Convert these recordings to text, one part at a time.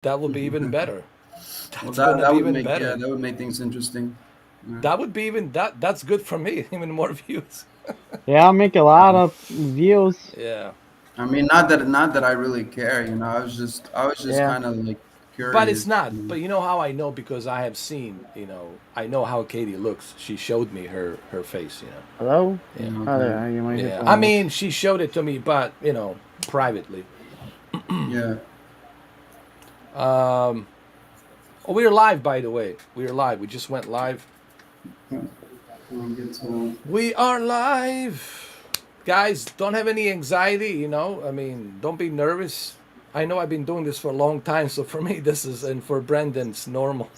That would be even better. Well, That's gonna that be would even make better. that would make things interesting. Yeah. That would be even that's good for me. Even more views. Yeah, I'll make a lot of views. Yeah. I mean, not that I really care. I was just Yeah. kind of like But it's curious. not. But you know how I know, because I have seen. I know how Katie looks. She showed me her face. Hello? Yeah. Yeah, Oh, okay. there, your Yeah. I microphone was. mean, she showed it to me, but privately. Yeah. Um. Oh, we are live, by the way. We are live. We just went live. Yeah. I'll get to- We are live. Guys, don't have any anxiety, I mean, don't be nervous. I know I've been doing this for a long time, so for me, and for Brendan, it's normal.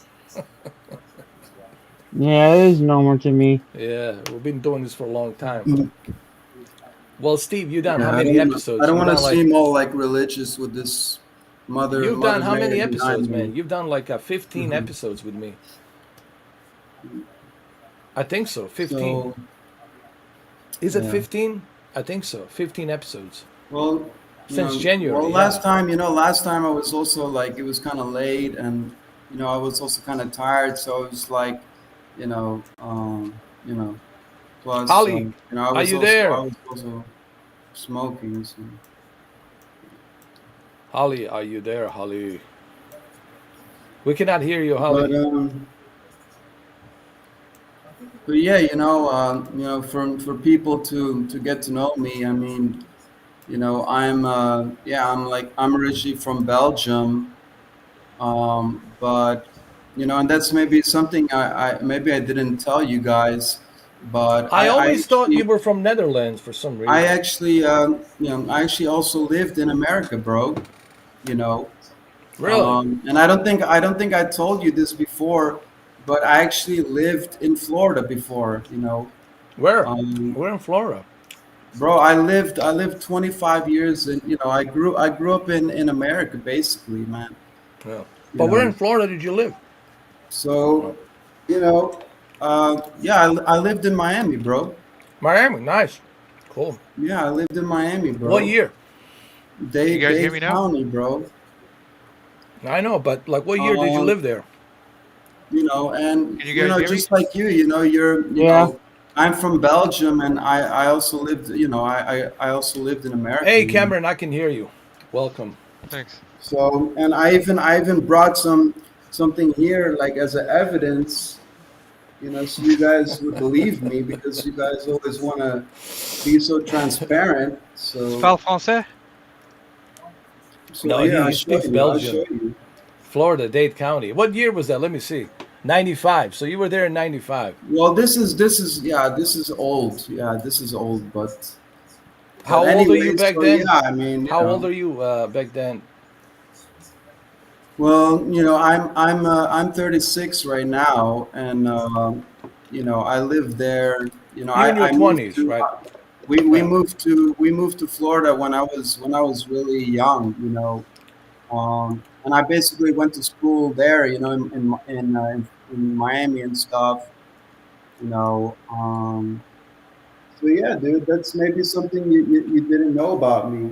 Yeah, it is normal to me. Yeah, we've been doing this for a long time. Well, Steve, you done how Yeah, I many don't. I episodes? don't You want to done like seem all like religious with this you've done Mother how many Mary episodes, behind me. man? You've done like 15 Hmm. episodes with me. I think so, 15. So Is it yeah. 15? I think so, 15 episodes Well, since well, January. Yeah. last time I was also like it was kind of late, and I was also kind of tired, so it was like, you know, um, you know, plus, Holly, I are was you also there? smoking. So. Holly, are you there, Holly? We cannot hear you, But Holly. but yeah, for people to get to know me, I mean, I'm originally from Belgium, but and that's maybe something I maybe I didn't tell you guys, but I I always thought you actually were from Netherlands for some I reason. actually I actually also lived in America, bro. You know, Really? and I don't think I told you this before, but I actually lived in Florida before. Where? Um, We're in Florida. Bro, I lived 25 years, and I grew up in America basically, man. Yeah. You But where know, in Florida did you live? so you know, yeah, I lived in Miami, bro. Miami. Nice. Cool. Yeah, I lived in Miami, What bro. year? Can you guys hear Dade me now? County, bro. I know, but like what year did you Um, live there? and Can you guys hear me? just like Yeah. I'm from Belgium, and I also lived, I also lived in America, Hey, Cameron, I can hear you. Welcome. Thanks. So, and I even brought something here like as a evidence, so you guys would believe me because you guys always want to be so transparent. Tu So, parles français? No, yeah, he speaks I'll show Belgian. you. Florida, Dade County. What year was that? Let me see. 95. So you were there in 95. Well, this is old. Yeah, this is old, but How old are you anyway, back so yeah, then? I mean, How old are you back then? well, I'm 36 right now, and I live there. You're in your I moved 20s, to right? we Yeah. moved to Florida when I was really young. And I basically went to school there. In Miami and stuff. You know. So yeah, dude, that's maybe something you didn't know about me.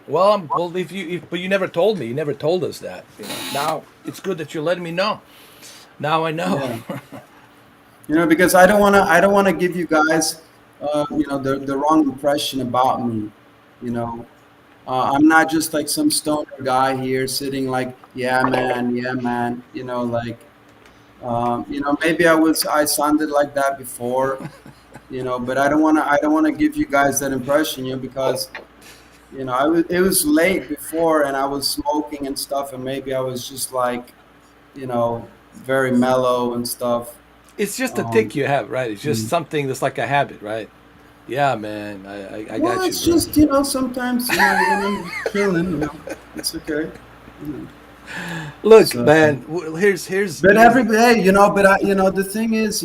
Well, but you never told me. You never told us that. Now it's good that you're letting me know. Now I know. Yeah. Because I don't want to give you guys the wrong impression about me. you know I'm not just like some stoner guy here sitting like, yeah man, like, maybe I sounded like that before, but I don't want to give you guys that impression, because it was late before, and I was smoking and stuff, and maybe I was just like, very mellow and stuff. It's just a um tick you have, right? It's just something that's like a habit, right? Yeah, man. I Well, got you, it's bro. just, sometimes, when I'm chilling, it's okay. You know. Look, So, man. Here's but every day, the thing is,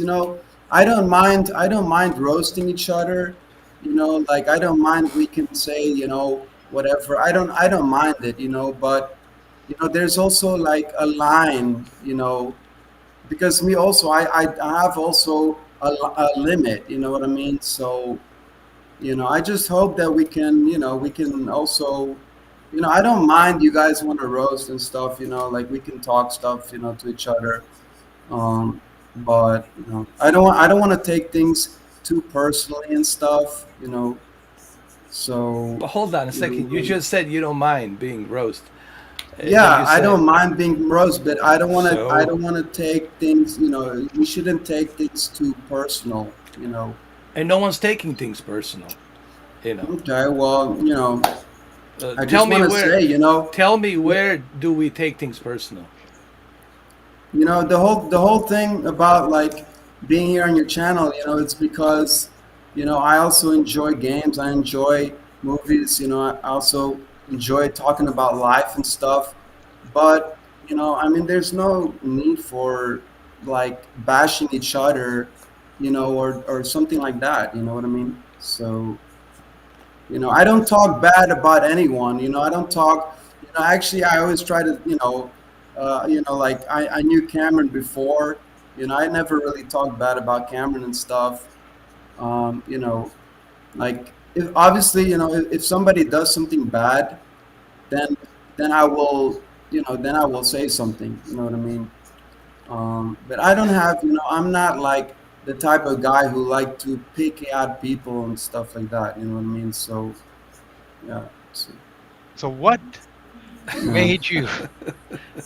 I don't mind roasting each other. Like, I don't mind. We can say, whatever. I don't mind it. But there's also like a line, because me also, I have also a limit. You know what I mean? So, I just hope that we can also, I don't mind you guys want to roast and stuff. Like we can talk stuff, to each other. Um, but I don't want to take things too personally and stuff. So But hold on a second. You really, just said you don't mind being roast. Then yeah, you I said don't mind being roast, but I don't want to. I so, don't want to take things. We shouldn't take things too personal. and no one's taking things personal. You know, Okay, well, I tell just me want to where. say, Tell me yeah, where do we take things personal? the whole thing about like being here on your channel, it's because I also enjoy games. I enjoy movies. I also enjoy talking about life and stuff. But I mean, there's no need for like bashing each other, or something like that. You know what I mean? So I don't talk bad about anyone. I don't talk. Actually, I always try to. Like I knew Cameron before. I never really talked bad about Cameron and stuff. Like if obviously, if somebody does something bad, then then I will say something. You know what I mean? But I don't have. I'm not like the type of guy who like to pick at people and stuff like that. You know what I mean? So yeah. So, So what yeah. made you?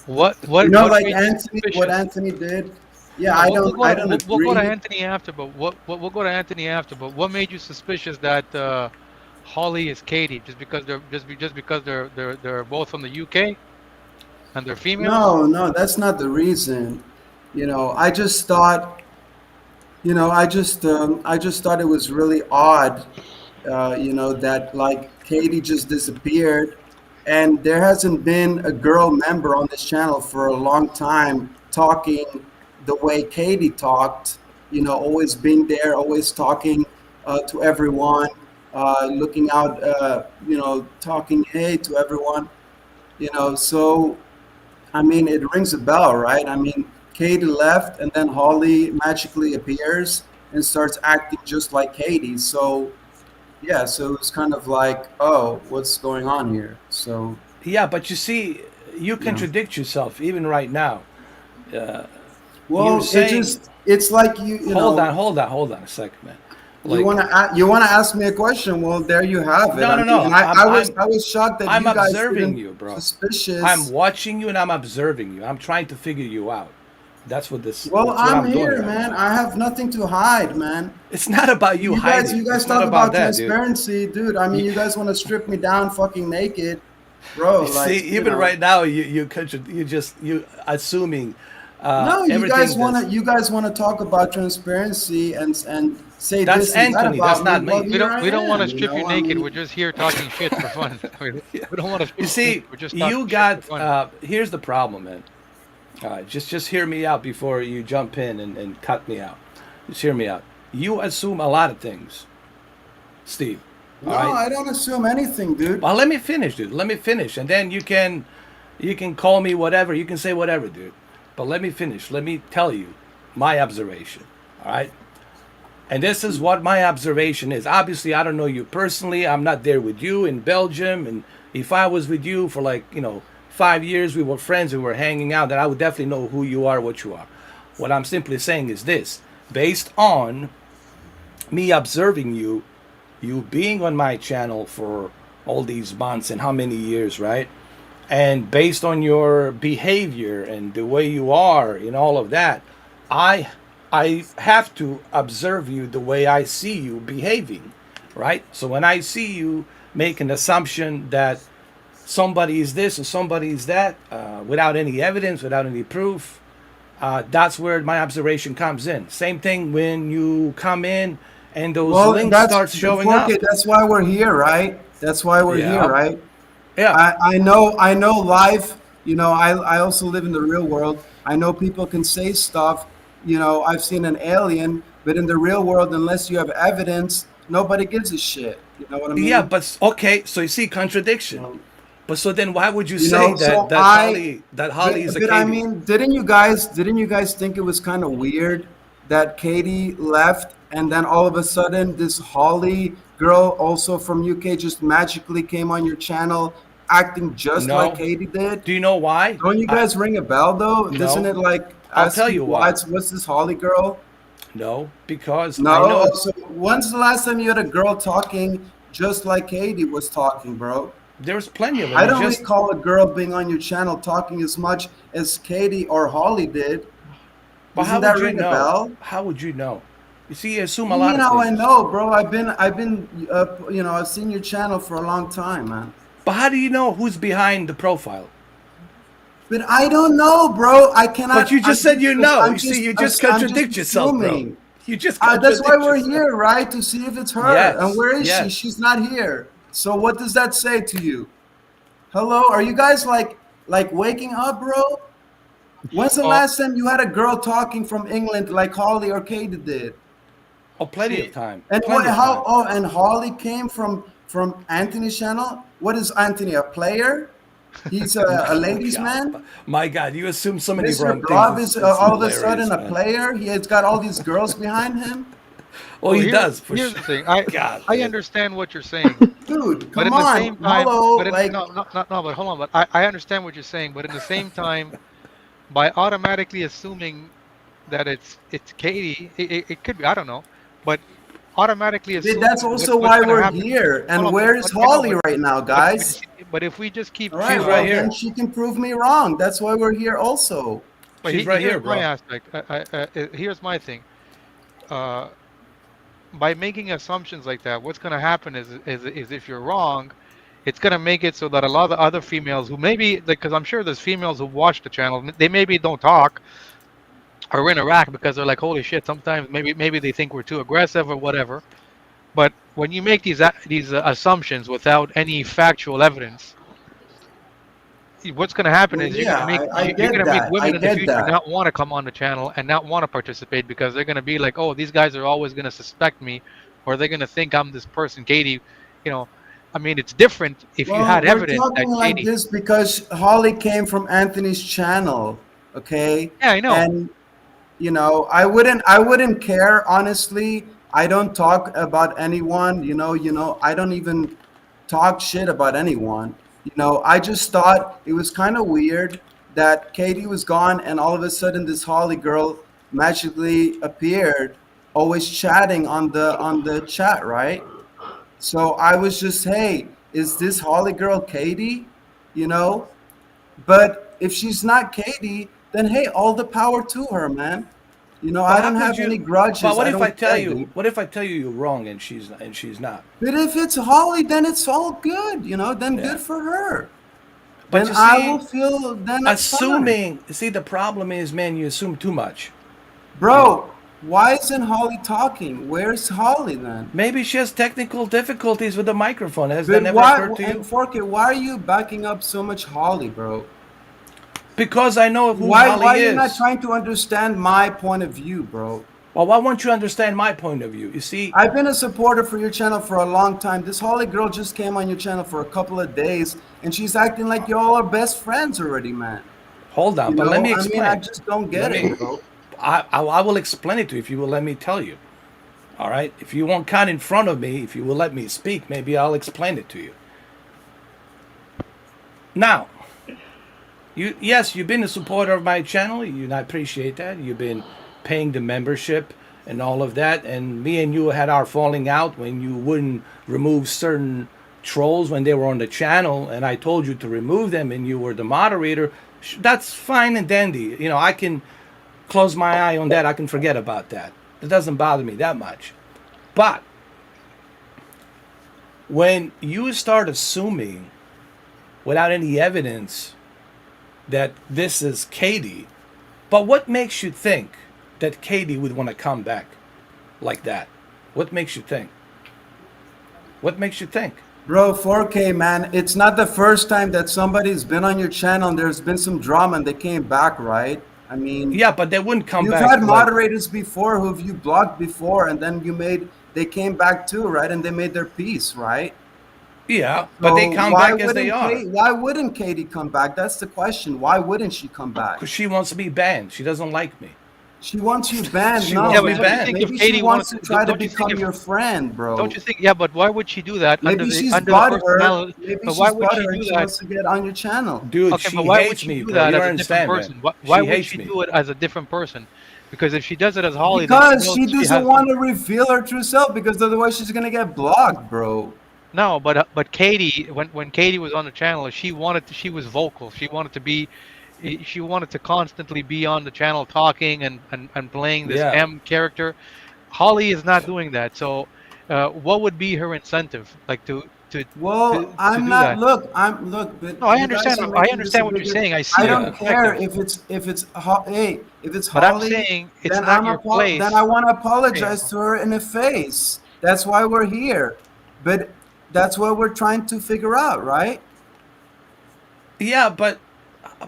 What Like made you Anthony, what suspicious? Anthony did. Yeah, No, I we'll don't, go I to don't we'll go to agree. Anthony after, but we'll go to Anthony after. But what made you suspicious that Holly is Katie just because they're both from the UK and they're females? No, no, that's not the reason. I just thought, I just thought it was really odd, that like Katie just disappeared, and there hasn't been a girl member on this channel for a long time talking the way Katie talked. Always being there, always talking to everyone, looking out, talking hey to everyone. So I mean, it rings a bell, right? I mean, Katie left, and then Holly magically appears and starts acting just like Katie. So yeah, so it's kind of like, oh, what's going on here? So Yeah, but you see, you yeah. contradict yourself even right now. You Well, saying, it's like hold on a second, man. you Like, want to you want to ask me a question. Well, there you have it. no, I no, mean, no. and I was shocked that I'm you guys observing didn't you, bro. I'm suspicious. watching you and I'm observing you. I'm trying to figure you out. Well, That's what I'm I'm doing here, right man. now. I have nothing to hide, man. It's not about you You guys, hiding. you guys It's not talk about about that, dude. transparency, dude. I mean, You, you guys want to strip me down, fucking naked, bro. you see, Like, even right now, you assuming no, everything you guys wanna talk about transparency and say that's this and that Anthony. That's about me. not Well, me. here I We don't want to am. strip you I naked. We're mean, just here talking shit for fun. Yeah. We don't want to You strip you naked. see, We're just talking you shit for got. fun. Here's the problem, man. Just hear me out before you jump in and cut me out. Just hear me out. You assume a lot of things, Steve. All no, right. I don't assume anything, dude. Well, let me finish, dude. Let me finish, and then you can call me whatever. You can say whatever, dude. But let me finish. Let me tell you my observation. All right. And this is what my observation is. Obviously, I don't know you personally. I'm not there with you in Belgium. And if I was with you for like, 5 years, we were friends, we were hanging out, then I would definitely know who you are, what you are. What I'm simply saying is this: based on me observing you, you being on my channel for all these months and how many years, right? And based on your behavior and the way you are and all of that, I I have to observe you the way I see you behaving, right? So when I see you make an assumption that somebody is this or somebody is that, without any evidence, without any proof, that's where my observation comes in. Same thing when you come in and those Well, links that's start showing Forky. up. That's why we're here, right? That's why we're here, Yeah, right? yeah, I know life. I also live in the real world. I know people can say stuff. I've seen an alien, but in the real world, unless you have evidence, nobody gives a shit. You know what I yeah. mean? But okay, so you see contradiction. Um, But so then why would you say that so that Holly is a but I Katie? mean, didn't you guys think it was kind of weird that Katie left and then all of a sudden this Holly girl, also from UK, just magically came on your channel acting just No. like Katie did? Do you know why? Don't you guys ring a bell though? No. Doesn't it like I'll ask tell you why. what's this Holly girl? No, because No. I know So when's the last time you had a girl talking just like Katie was talking, bro? there's plenty of them. I It's don't just, recall a girl being on your channel talking as much as Katie or Holly did. but how Doesn't that would you ring a know? ball? How would you know? You see, you assume a You lot of know, I things. know, bro. I've seen your channel for a long time, man. But how do you know who's behind the profile? But I don't know, bro. I cannot. But you just said you know. I'm You see, you I'm just contradict yourself, bro. assuming. You just That's contradict why we're yourself. here, right? To see if it's her. Yes, And where is she? yes. She's not here. So what does that say to you? Hello? Are you guys like waking up, bro? When's the Oh, last time you had a girl talking from England like Holly or Katie did? Oh, plenty See, of time. And Plenty what? of How? time. Oh, and Holly came from Anthony's channel. What is Anthony? A player? He's a ladies' God, man. my God, you assume so many Mr. wrong Blob things. is It's all of a hilarious, sudden a man. player. He has got all these girls behind him. Oh, he here- does for Here's sure. the thing. I God, I man. understand what you're saying, Dude, but come in the on. same time, Hello, but in, like no, but hold on. But I understand what you're saying, but in the same time, by automatically assuming that it's Katie, it could be, I don't know, but automatically assuming that's also what's why going to we're happen. here. Hold And on, where is I know, Holly right now, guys? but if we just keep All right, She's well right here. then she can prove me wrong. That's why we're here also. but She's right here's here, my bro. aspect. Here's my thing. Uh, by making assumptions like that, what's going to happen is if you're wrong, it's going to make it so that a lot of the other females who maybe, because I'm sure there's females who watch the channel, they maybe don't talk or interact because they're like, holy shit. Sometimes maybe they think we're too aggressive or whatever. But when you make these assumptions without any factual evidence, what's going to happen Well, is yeah, I you're get going to make that. I women in the get future that. not want to come on the channel and not want to participate because they're going to be like, oh, these guys are always going to suspect me, or they're going to think I'm this person, Katie. You know, I mean, it's different if you Well, had we're evidence that talking like Katie. this because Holly came from Anthony's channel, okay? Yeah, I know. And you know, I wouldn't care honestly. I don't talk about anyone, I don't even talk shit about anyone. I just thought it was kind of weird that Katie was gone and all of a sudden this Holly girl magically appeared, always chatting on the chat, right? So I was just, hey, is this Holly girl Katie? You know? But if she's not Katie, then hey, all the power to her, man. But I how don't could have you? any But grudges. what I if I don't tell care, you? dude. What if I tell you you're wrong and she's not? But if it's Holly, then it's all good, then Yeah. good for her. But Then you I see, will feel, then it's fine. assuming. See, the problem is, man, you assume too much. Bro, why isn't Holly talking? Where's Holly then? Maybe she has technical difficulties with the microphone. Has that But never why, occurred to you? and Forky, why are you backing up so much Holly, bro? Because I know who Why Holly are you is. not trying to understand my point of view, bro? Well, why won't you understand my point of view? You see, I've been a supporter for your channel for a long time. This Holly girl just came on your channel for a couple of days, and she's acting like y'all are best friends already, man. hold on, but let me explain. I just don't get Let me- it, bro. I will explain it to you if you will let me tell you. All right? If you won't cut in front of me, if you will let me speak, maybe I'll explain it to you. Now, you've been a supporter of my channel, and I appreciate that. You've been paying the membership and all of that, and me and you had our falling out when you wouldn't remove certain trolls when they were on the channel, and I told you to remove them, and you were the moderator. That's fine and dandy. I can close my eye on that. I can forget about that. It doesn't bother me that much. But when you start assuming without any evidence that this is Katie, but what makes you think that Katie would want to come back like that? What makes you think? What makes you think? Bro, 4K, man, it's not the first time that somebody's been on your channel and there's been some drama and they came back, right? I mean, Yeah, but they wouldn't come you've back. had like- moderators before who've you blocked before, and then they came back too, right? And they made their peace, right? Yeah, but they So come why back as they wouldn't are. Why wouldn't Katie come back? That's the question. Why wouldn't she come back? Because she wants to be banned. She doesn't like me. She wants you banned. She No, wants me maybe, banned. maybe Katie she wants wanted to try to don't you think become if your friend, bro. don't you think? Yeah, but why would she do that Maybe she's under the butthurt. personality? Maybe But why she's would she butthurt do and she that? wants to get on your channel. Dude, Okay, but she why would hates she me, do bro. that You as don't a different understand, man. person? Why She would hates she me. do it as a different person? Because if she does it as Holly, then Because knows she she doesn't has want to reveal her true self, because otherwise she's gonna get blocked, bro. no. But Katie, when Katie was on the channel, she was vocal. She wanted to constantly be on the channel talking and playing this Yeah. M character. Holly is not doing that. So, what would be her incentive, like Well, to I'm do not. that? Look, but No, I you guys understand. are I making this a understand what you're bigger. saying. I I see your don't Yeah. care perspective, hey, if it's but I'm Holly, saying it's then not your then I place. want to Yeah. apologize to her in the face. That's why we're here. But that's what we're trying to figure out, right? Yeah, but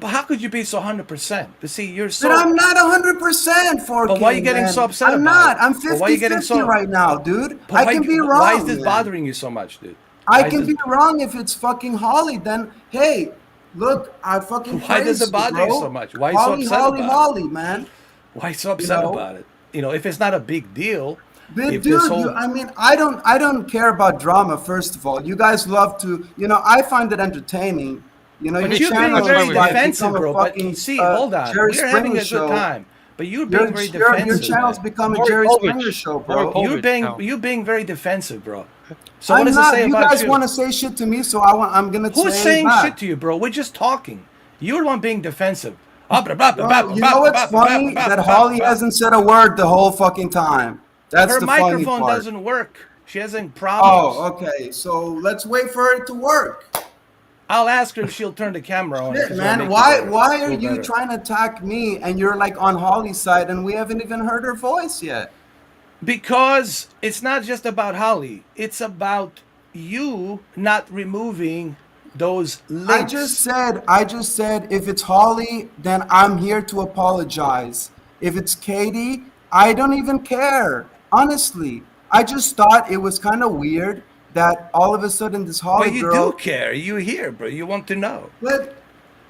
how could you be so 100%? But see, you're But so. I'm not 100% But why are you 4K, getting so man. upset I'm about not. it? I'm But why are you getting 50-50 so? right now, dude. But I can be why is wrong, this man. bothering you so much, dude? I Why is can this? be wrong if it's fucking Holly. Then, hey, look, I fucking Why does praise it you, bother you so bro. much? Why are you so Holly, upset Holly, about it? Holly, man. Why are you so You upset know, about it? If it's not a big deal, but if this dude, whole. I mean, I don't care about drama. First of all, you guys love to, I find it entertaining. But Your Me you're too. being channel That's why very is we're here. like become defensive, a bro. But fucking see, hold on. Jerry We're having Springer a good show. time. But you're Your being very your defensive, channel's man. become a Maury Jerry Springer Povich. show, Maury bro. You're Povich being now. you're being very defensive, bro. So what I'm does it say not. You about guys you? want to say shit to me, so I'm gonna Who's say it saying shit back. to you, bro? We're just talking. You're the one being defensive. Ah, blah, blah, blah, blah, Well, blah, you know blah, what's blah, blah, blah, funny? blah, That blah, Holly blah. hasn't said a word the whole fucking time. That's Her the funny microphone part. doesn't work. She has Oh, problems. okay. So let's wait for it to work. I'll ask her if she'll turn the camera on if Shit, it's gonna man. make you better. Why are Feel you better. trying to attack me and you're like on Holly's side and we haven't even heard her voice yet? Because it's not just about Holly. It's about you not removing those links. I just said if it's Holly, then I'm here to apologize. If it's Katie, I don't even care. Honestly, I just thought it was kind of weird that all of a sudden this Holly But you do girl. care. You here, bro. You want to know. But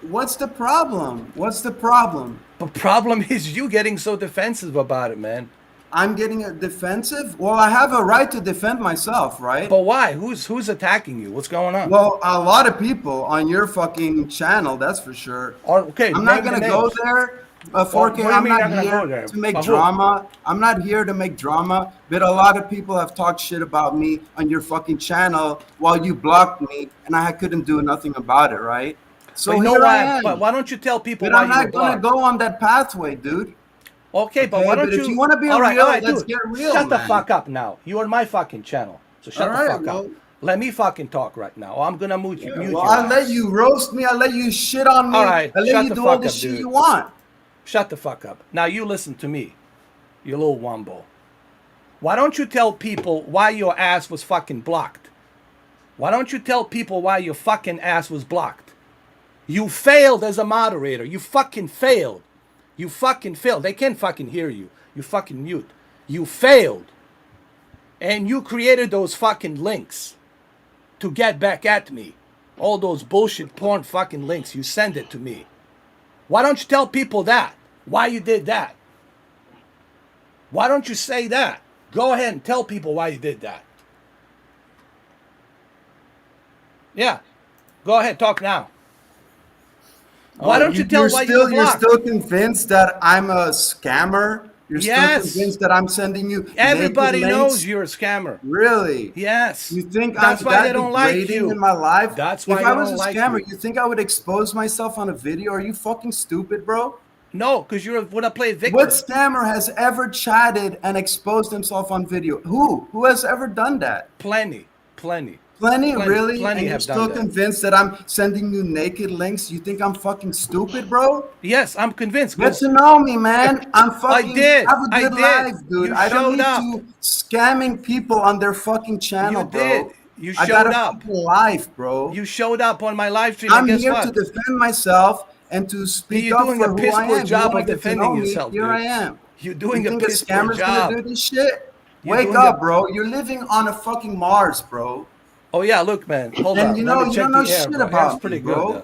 what's the problem? What's the problem? But problem is you getting so defensive about it, man. I'm getting a defensive? Well, I have a right to defend myself, right? But why? Who's attacking you? What's going on? Well, a lot of people on your fucking channel, that's for sure. Okay, I'm not name the gonna go names. there. What 4K, do you I'm mean you're not not gonna go here there? to make But who? drama. I'm not here to make drama. But a lot of people have talked shit about me on your fucking channel while you blocked me, and I couldn't do nothing about it, right? So But you know here I why? am. But why don't you tell people But why I'm you were not gonna blocked? go on that pathway, dude. Okay, but Okay, why don't but if you? you wanna be all real, let's dude. get real, Shut the man. fuck up now. You are my fucking channel, so shut All the right, fuck well. up. Let me fucking talk right now. Or I'm gonna mute you. Mute Well, your I let ass. you roast me. I let you shit on me. All right, I let shut you the do all fuck the up, shit dude. you want. Shut the fuck up. Now you listen to me, you little womble. Why don't you tell people why your ass was fucking blocked? Why don't you tell people why your fucking ass was blocked? You failed as a moderator. You fucking failed. You fucking failed. They can't fucking hear you. You fucking mute. You failed. And you created those fucking links to get back at me. All those bullshit porn fucking links. You send it to me. Why don't you tell people that? Why you did that? Why don't you say that? Go ahead and tell people why you did that. Yeah. Go ahead, talk now. Why don't you tell why you were You're blocked? still convinced that I'm a scammer? You're Yes. still convinced that I'm sending you Everybody naked knows links? you're a scammer. Really? Yes. You think That's I'm why that they don't like degrading you. in my life? That's why if they I was don't a like scammer, you. you think I would expose myself on a video? Are you fucking stupid, bro? No, because you're want to play victim. What scammer has ever chatted and exposed himself on video? Who? Who has ever done that? Plenty. Plenty, really? Plenty And you're have still done that. convinced that I'm sending you naked links? You think I'm fucking stupid, bro? Yes, I'm convinced. Get 'Cause to know me, man. I'm fucking did. have a I good did. life, dude. You I don't showed need up. to scamming people on their fucking channel, You bro. did. You I got showed a up. fucking life, bro. You showed up on my live stream, and I'm guess here what? to defend myself and to speak You're up doing for a who piss I poor am. You job want of to get to defending know me? yourself, Here dude. I am. You're You doing a think a piss poor scammer's job. gonna do this shit? You're Wake doing up, a- bro. You're living on a fucking Mars, bro. Oh yeah, look, man. Hold And on. Let me you check don't know the air, shit bro. Air's about me, pretty good. bro.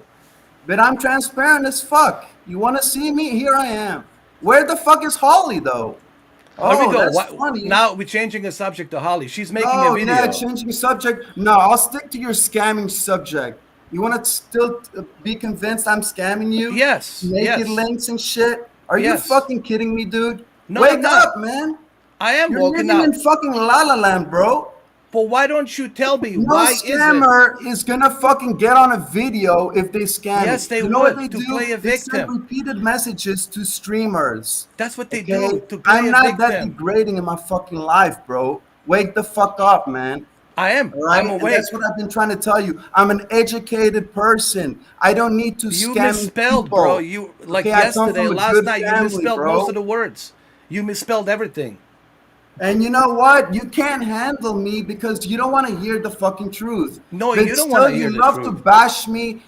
But I'm transparent as fuck. You want to see me? Here I am. Where the fuck is Holly though? Here we Oh, go. that's What, funny. now we're changing the subject to Holly. She's making a Oh yeah, video. changing subject. No, I'll stick to your scamming subject. You want to still be convinced I'm scamming you? Yes, Naked yes, links and shit. Are you yes. fucking kidding me, dude? No, I'm Wake not. up, man. I am You're woken living up. in fucking La La Land, bro. But why don't you tell me? No Why is it? scammer is gonna fucking get on a video if they scam Yes, you. they You know what they would to do? play a They send victim. repeated messages to streamers. That's what they Okay? do to play I'm a not that victim. degrading in my fucking life, bro. Wake the fuck up, man. I am. All I'm right? And awake. that's what I've been trying to tell you. I'm an educated person. I don't need to You scam misspelled, bro. people. You Okay, like I come yesterday, from a last good night. You family, misspelled most bro. of the words. You misspelled everything. And you know what? You can't handle me because you don't want to hear the fucking truth. No, But you don't want still, to hear you the love to truth. bash me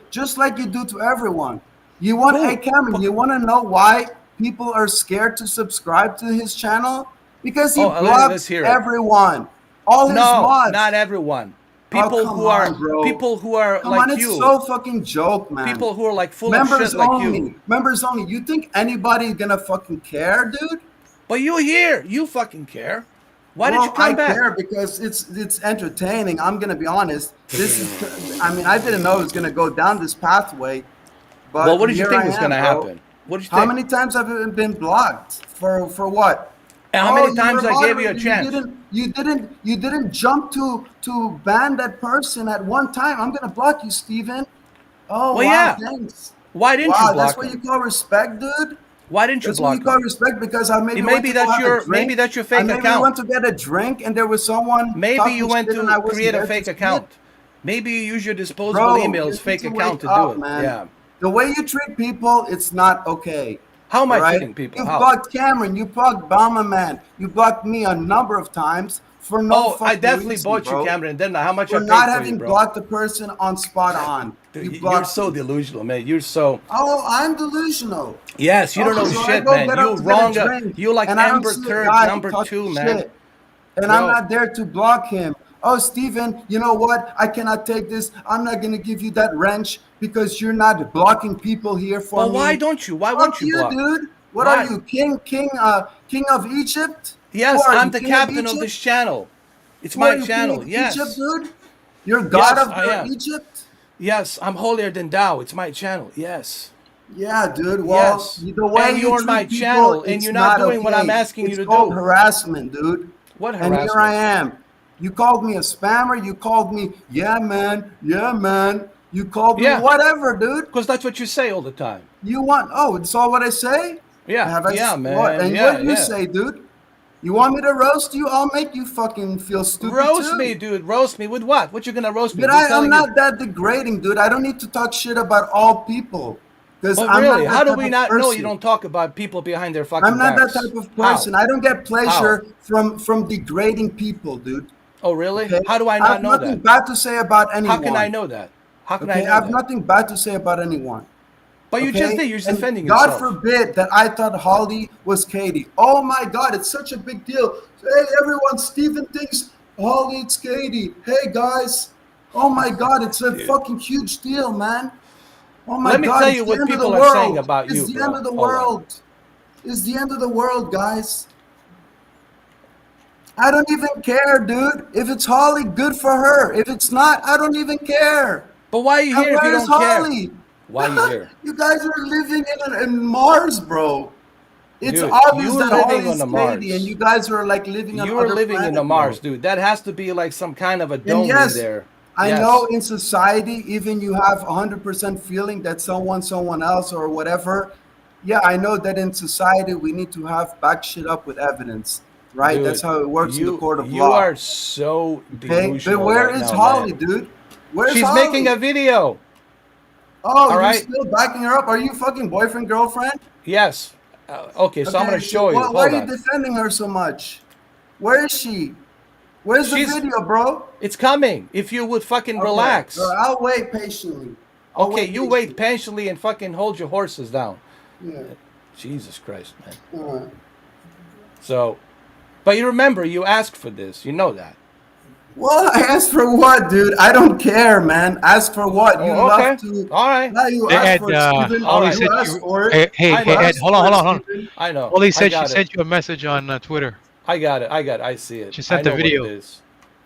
just like you do to everyone. You want, hey Who? Cameron, But, you want to know why people are scared to subscribe to his channel? Because he oh, let's blocks hear it. everyone, all his No, not mods. everyone. Oh, come on, bro. People who are Come on, like it's you. so fucking joke, man. People who are like full of shit Members like you. only. Members only. You think anybody gonna fucking care, dude? But you here. You fucking care. Why did you Well, I come back? care because it's entertaining. I'm gonna be honest. This is, I mean, I didn't know it was gonna go down this pathway, but Well, what did you here think I was am, going to bro. happen? What did you How think? many times have I been blocked for what? And how Oh, many you times were I gave you a moderator. chance? You didn't jump to ban that person at one time. I'm gonna block you, Steven. Oh Well, wow, yeah. thanks. Why didn't you Wow, that's block what you him? call respect, dude. Why didn't you That's what you block call him? respect because I maybe went Maybe to go that's have a your drink. fake Maybe we account. went to get a drink and there was someone Maybe you talking went shit and to I wasn't create a there to fake see it. account. Maybe you use your disposable Bro, you emails need fake to account wake to do up, it. man. Yeah. The way you treat people, it's not okay. How am All I right? treating people? You've How? blocked Cameron, you blocked Bama Man, you blocked me a number of times for no Oh, I fucking definitely reason, bought you, bro. Cameron, didn't I? How much I For paid not for you, having bro? blocked the person on spot on. Dude, You you're blocked so me. delusional, man. You're so. Oh, I'm delusional. Yes, you don't Oh, know so I shit, go man. get You up to get a wrong. drink, You like and I don't Amber see a Turd guy number talking 2, man. shit, and I'm Bro. not there to block him. Oh, Steven, you know what? I cannot take this. I'm not gonna give you that wrench because you're not blocking people here for But why me. don't you? Why won't Fuck you you, block? dude. What are Why? you, king of Egypt? Who Yes, are I'm you, the king of captain of this Egypt? channel. It's Who are my you, king channel. of Egypt, Yes. dude? You're god Yes, of I am. Egypt? Yes, I'm holier than thou. It's my channel. Yes. Yeah, dude. Well, Yes. the way And you you're on my treat people, channel and it's you're not not doing what I'm okay. asking you It's to called do. harassment, dude. What And here I harassment? am. You called me a spammer. You called me, yeah, man. Yeah, man. You called me Yeah, whatever, dude. because that's what you say all the time. You want, oh, it's all what I say? Yeah, Have I, yeah, what? man. And Yeah, what do you yeah. say, dude? You want me to roast you? I'll make you fucking feel stupid Roast me, too. dude. Roast me with what? What you gonna roast me? But Just I'm telling you. not that degrading, dude. I don't need to talk shit about all people because But I'm not really, how that do type we of not know you person. don't talk about people behind their I'm fucking not that backs? type of How? person. I don't get How? pleasure from degrading people, dude. Oh, really? Okay? How do I I not have know nothing that? bad to say about How can I anyone. know that? How can I Okay? I know have that? nothing bad to say about anyone. But you just Okay? did. You're just And defending God yourself. forbid that I thought Holly was Katie. Oh my God, it's such a big deal. Hey, everyone, Steven thinks Holly it's Katie. Hey, guys. Oh my God, it's a Dude. fucking huge deal, man. Oh my Let me God, tell it's you the what end of the people are saying world. about It's you, the end bro. of the Hold on. world. It's the end of the world, guys. I don't even care, dude. If it's Holly, good for her. If it's not, I don't even care. But why are you And here if you where's don't care? Holly? Why are you here? You guys are living in Mars, bro. It's Dude, obvious you that living Holly's on the Katie, and Mars. you guys are like living on You're other living in the planet, Mars, bro. dude. That has to be like some kind of a And dome in yes, there. I know Yes. in society, even you have 100% feeling that someone else or whatever. Yeah, I know that in society we need to have back shit up with evidence, right? That's Dude, how it works in the court of you law. are so Okay, but delusional where right is now, Holly, man. dude? Where's She's making Holly? a video. Oh, All you're right. still backing her up? Are you fucking boyfriend, girlfriend? Yes. Okay, so I'm Okay, gonna so show you. why are Hold you on. defending her so much? Where is she? Where's the She's. video, bro? It's coming. If you would fucking Okay, relax. I'll wait patiently. I'll Okay, wait you wait patiently. patiently and fucking hold your horses down. Yeah. Jesus Christ, man. All right. So, but you remember, you asked for this. You know that. Well, I asked for what, dude? I don't care, man. Ask for what? You Oh, love okay. to. All right. Now you Hey, asked Ed, for it, Steven. All Ollie right. You said asked you. for it. Hey, hey, I hey, You know. Ed, asked hold on, for hold it, on, hold on. Steven. I know. Ollie I said she got it. sent you a message on Twitter. I got it. I got it. I see it. She I sent a know what it video. is.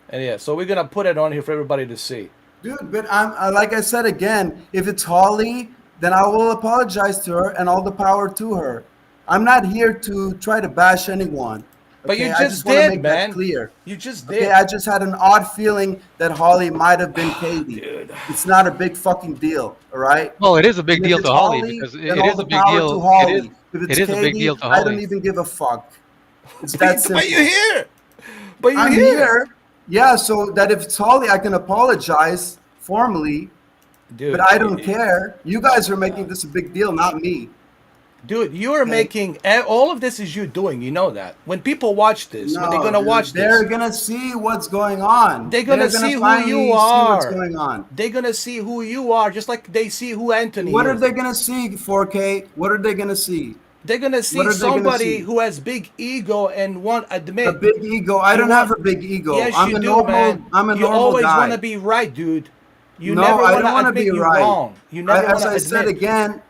And yeah, so we're gonna put it on here for everybody to see. Dude, but like I said again, if it's Holly, then I will apologize to her and all the power to her. I'm not here to try to bash anyone. But you Okay, I just just want to did, make that man. clear. You just Okay, did. I just had an odd feeling that Holly might have been Katie. Dude. It's not a big fucking deal, all right? Well, it is a big And if deal it's to Holly Holly, because then it all is a the big power to deal. Holly. If It it's is a big Katie, deal to I don't Holly. even give a fuck. It's that But you're simple. here. But you're I'm here. here, yeah, so that if it's Holly, I can apologize formally, but Dude, I don't care. You guys are making this a big deal, not me. dude, you are Okay? making all of this is you doing. You know that. When people watch this, when they're No, gonna dude. watch They're this, gonna see what's going on. they're They're gonna see gonna who you finally see what's are. going on. They're gonna see who you are, just like they see who Anthony What are is. they gonna see, 4K? What are they gonna see? They're gonna What see are they gonna somebody see? who has big ego and won't A admit. big ego. I You don't have want. a big ego. Yes, you do, man. I'm a You normal always want guy. to be right, dude. You No, never I want don't to want to admit be you're right. wrong. You never want As to I said admit. again,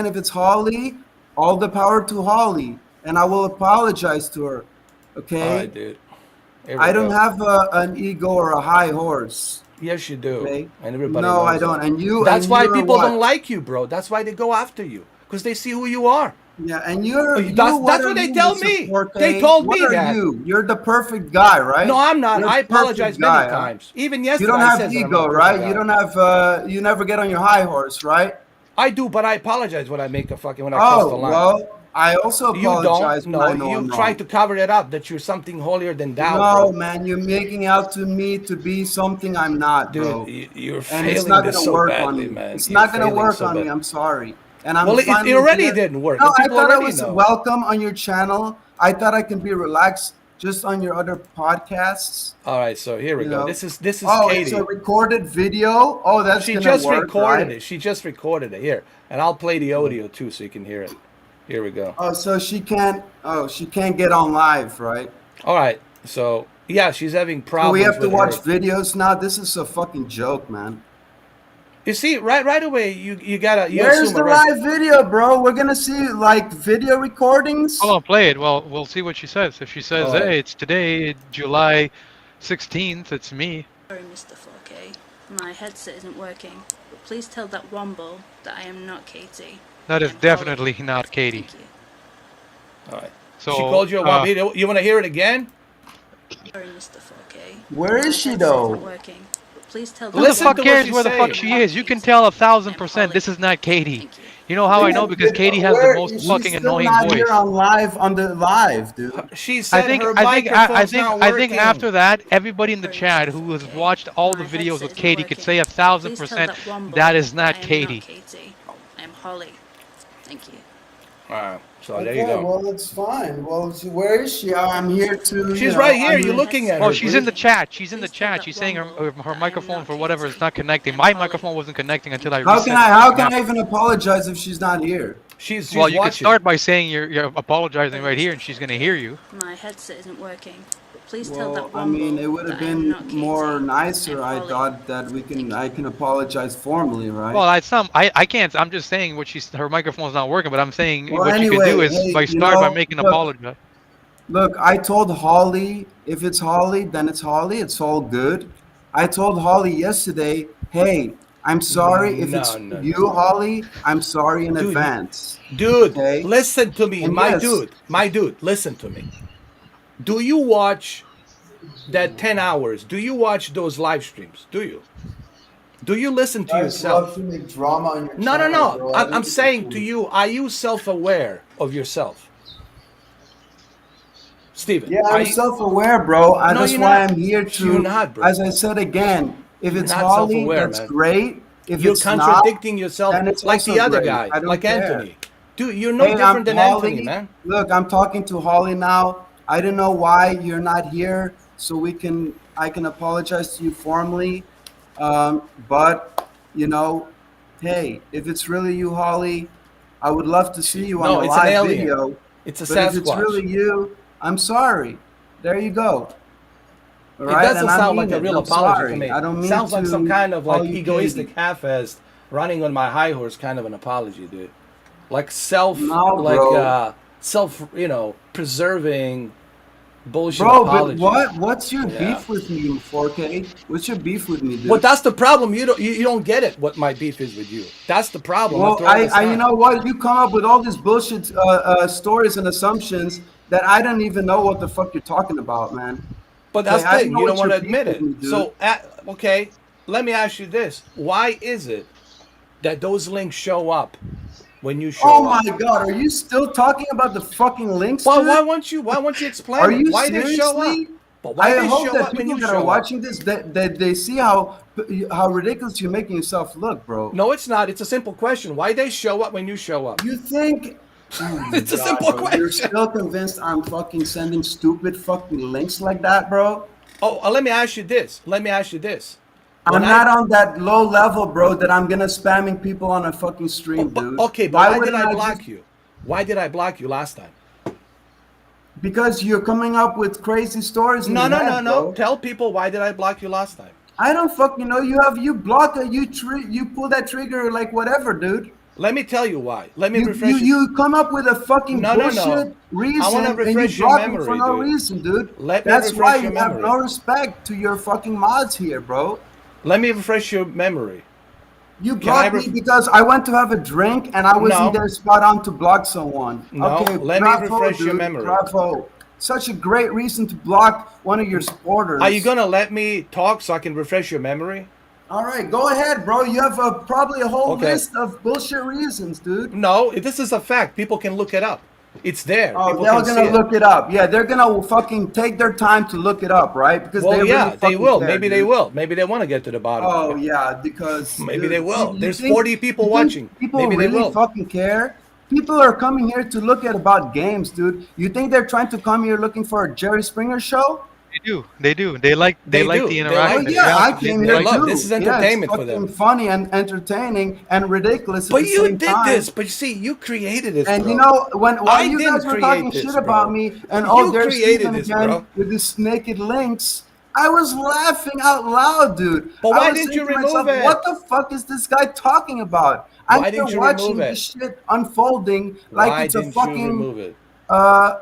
if it's Holly, all the power to Holly, and I will apologize to her. All right, Okay, dude. Here we I don't go. have an ego or a high horse. Yes, you do, Okay, and everybody no, I knows that. don't. That's And why you're people don't what? like you, bro. That's why they go after you because they see who you are. Yeah, and That's what are what they you, tell Mr. me. They 4K? told What me are that. you? You're the perfect guy, No, right? I'm not. You're I the perfect apologize many guy, huh? times. Even You yesterday, don't I have said that I'm not ego, a perfect right? You guy. don't have you never get on your high horse, right? I do, but I apologize when I make a fucking when I cross the Oh, line. well, I also You don't. apologize when No, I know you I'm try wrong. to cover it up that you're something holier than thou, No, bro. man, you're making out to me to be something I'm not, Dude, bro. you're And it's failing not this gonna so work on badly, me. man. It's You're not gonna failing work so on bad. me. I'm sorry. And I'm Well, it finally already here. didn't work. No, The I people thought I already was know. welcome on your channel. I thought I can be relaxed just on your other podcasts, All right, so here we you go. know. This is Oh, it's a Katie. recorded video. Oh, that's She gonna just work, recorded right? it. She just recorded it here, and I'll play the audio too, so you can hear it. Here we go. Oh, so she can't get on live, right? All right, so yeah, she's having So we problems have to with watch her. videos now. This is a fucking joke, man. You see, right away, you Where's assume the already. live video, bro? We're gonna see like video recordings. Hold on, play it. Well, we'll see what she says. If she says, All right. "Hey, it's today, July 16th. It's me." Sorry, Mr. 4K. My headset isn't working, but please tell that Womble that I am not Katie. That I is am definitely Holly. not Katie. Thank you. All right. So, She called you a womp. You want to hear it again? Sorry, Mr. 4K. Where My is she, headset though? isn't working, but please tell who the that Listen fuck to Womble what cares she's where the fuck saying. she is? You can tell 1,000% this is not Katie. Thank you. You know how I know? Because Katie has the most She's fucking still annoying not voice. here on the live, dude. She said her I microphone's not think working. after that, everybody in the Sorry, chat Mr. who has 4K. watched all the My videos headset with isn't Katie could working, say but please tell 1,000% that Womble that is that not I am Katie. not Katie. I am Holly. Thank you. All right. So there you go. Well, it's fine. Well, where is she? I'm here to. She's right here. You're My looking at headset her. Oh, isn't she's in the working. chat. She's in the Please tell chat. that She's saying Womble her that I am microphone not for whatever is Katie. not connecting. I am My Holly. microphone wasn't connecting until I How reset can the I? How fucking can app. I even apologize if she's not here? She's Well, you could watching. start by saying you're apologizing right here, and she's gonna hear you. My headset isn't working. But please tell Well, that I Womble mean, it would have that I am been not Katie. more I nicer. am I Holly. thought that Thank I you. can apologize formally, right? Well, I can't. I'm just saying her microphone's not working, but I'm saying Well, what you could do anyway, is hey, by start by making an apology. look, I told Holly, if it's Holly, then it's Holly. It's all good. I told Holly yesterday, hey, I'm sorry if No, it's no, you, no. Holly. I'm sorry in Dude, advance. dude, Okay? listen to me. And yes, My dude, listen to me. Do you watch that 10 hours? Do you watch those live streams? Do you? Do you listen to yourself? make drama on your No, no, no. I'm saying to you, are you self-aware of yourself? Steven, Yeah, are I'm you, self-aware, bro. No, That's you're why not. I'm here You're to, not, bro. as I said again, if You're it's not Holly, self-aware, that's man. great. If You're it's not, contradicting yourself then it's like the also other great. guy, I don't like care. Anthony. Dude, you're no Hey, different I'm than Anthony, Holly. man. Look, I'm talking to Holly now. I don't know why you're not here, so I can apologize to you formally. But you know, hey, if it's really you, Holly, I would love to see you on No, a it's an live alien. video. It's a But if it's Sasquatch. really you, I'm sorry. There you go. It right? doesn't And I sound mean like a it. real I'm apology sorry. to me. I don't mean Sounds to like some kind of call like you egoistic Katie. half-assed running on my high horse kind of an apology, dude. Like No, bro. self, preserving bullshit Bro, but apology. what? What's your Yeah. beef with me, 4K? What's your beef with me, Well, dude? that's the problem. You don't get it. What my beef is with you. That's the problem Well, after all this you time. know what? You come up with all these bullshit stories and assumptions that I don't even know what the fuck you're talking about, man. But Okay, that's the I don't thing. know You don't what want your to beef admit with it. me, dude. So, okay, let me ask you this: why is it that those links show up when you Oh show my up? god, are you still talking about the fucking links, Well, dude? why won't you Are explain it? you Why they show up? seriously? But why I they hope show that up when people you that are show up? watching this that they see how ridiculous you're making yourself look, bro. No, it's not. It's a simple question. Why they show up when you show up? You think? Oh my It's a god, simple bro! You're question. still convinced I'm fucking sending stupid fucking links like that, bro? Oh, let me ask you this. Let me ask you this. When I'm I not on that low level, bro, that I'm gonna spamming people on a fucking oh, stream, but, dude. okay, but Why why did wouldn't I I just? block you? Why did I block you last time? Because you're coming up with crazy stories in No, your no, no, head, no. bro. Tell people why did I block you last time? I don't fucking know. You block it. You pull that trigger like whatever, dude. Let me tell you why. Let me You refresh you. you come up with a fucking No, no, no. bullshit I want to reason and you refresh your block me for memory, no dude. reason, dude. Let me That's why refresh your you have memory. no respect to your fucking mods here, bro. Let me refresh your memory. You Can I blocked me because I went to have a drink and I wasn't No, there spot on to block someone. no. Okay, Let me bravo, refresh your dude. memory. Bravo. Such a great reason to block one of your Are you supporters. gonna let me talk so I can refresh your memory? All right, go ahead, bro. You have probably a whole Okay. list of bullshit reasons, dude. No, this is a fact. People can look it up. It's there. Oh, People they're can see gonna it. look it up. Yeah, they're gonna fucking take their time to look it up, right? Because Well, they really yeah, they fucking will. care, Maybe they dude. will. Maybe they want to get to the bottom of Oh it. yeah, because Maybe they will. you There's think 40 people you think watching. people Maybe they really will. fucking care? People are coming here to look at about games, dude. You think they're trying to come here looking for a Jerry Springer show? They do. They do. They They like do. the They Oh like interaction. If it. you yeah, have I to, came They here love. This too. is Yeah, it's entertainment for fucking them. funny and entertaining and ridiculous at But the you same did time. this. But you see, you created this, And you bro. know, while I you didn't guys were talking create shit this, about bro. me, and oh, You there's created Steven this, again bro. with his naked links, I was laughing out loud, dude. But I why was didn't saying you to remove myself, what it? the fuck is this guy talking about? I'm Why here didn't you remove watching this it? shit unfolding like Why it's a didn't you fucking, remove it?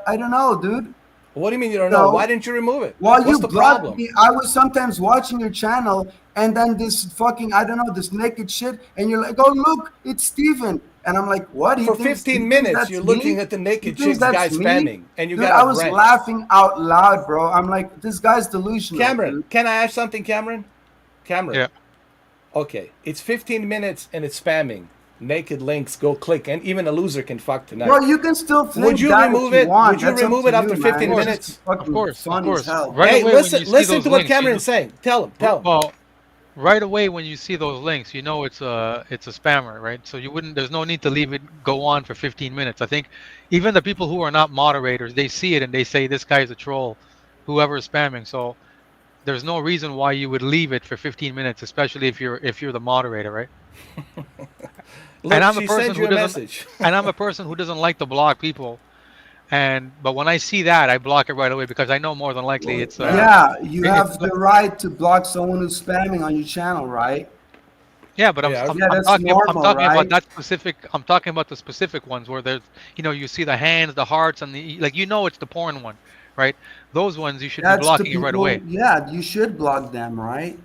I don't know, dude. What do you mean you don't You know? Why know, didn't you remove it? while What's you the blocked problem? me, I was sometimes watching your channel, and then this fucking, I don't know, this naked shit, and you're like, oh, look, it's Steven. And I'm like, what? For 15 He thinks minutes, you're that's looking me? at the He naked thinks chicks guy that's me? spamming, and you Dude, got I a was wrench. laughing out loud, bro. I'm like, this guy's delusional, Cameron, dude. can I ask something, Cameron? Cameron. yeah. Okay, it's 15 minutes and it's spamming. Naked links, go click, and even a loser can fuck tonight. Bro, you can still Would think you that if remove you it? want. Would you That's up remove to it you, after man. Of 15 It's course. just minutes? Of fucking course. Of funny as course. hell. Right Hey, away when you see listen those to what links, Cameron's saying. Tell him, tell him. well, right away when you see those links, you know it's a spammer, right? So you wouldn't. There's no need to leave it go on for 15 minutes. I think even the people who are not moderators, they see it and they say this guy's a troll, whoever is spamming. So there's no reason why you would leave it for 15 minutes, especially if you're the moderator, right? And Look, I'm a she person sent you who a doesn't message. and I'm a person who doesn't like to block people. And but when I see that, I block it right away because I know more than likely Well, it's Yeah. yeah, you it's have the right to block someone who's spamming on your channel, right? yeah, but I'm Yeah. I'm, Yeah, I'm that's talking I'm normal, talking about right? that specific I'm talking about the specific ones where there's you see the hands, the hearts, and the like it's the porn one, right? Those ones you should be That's the blocking it right people, away. yeah, you should block them, right?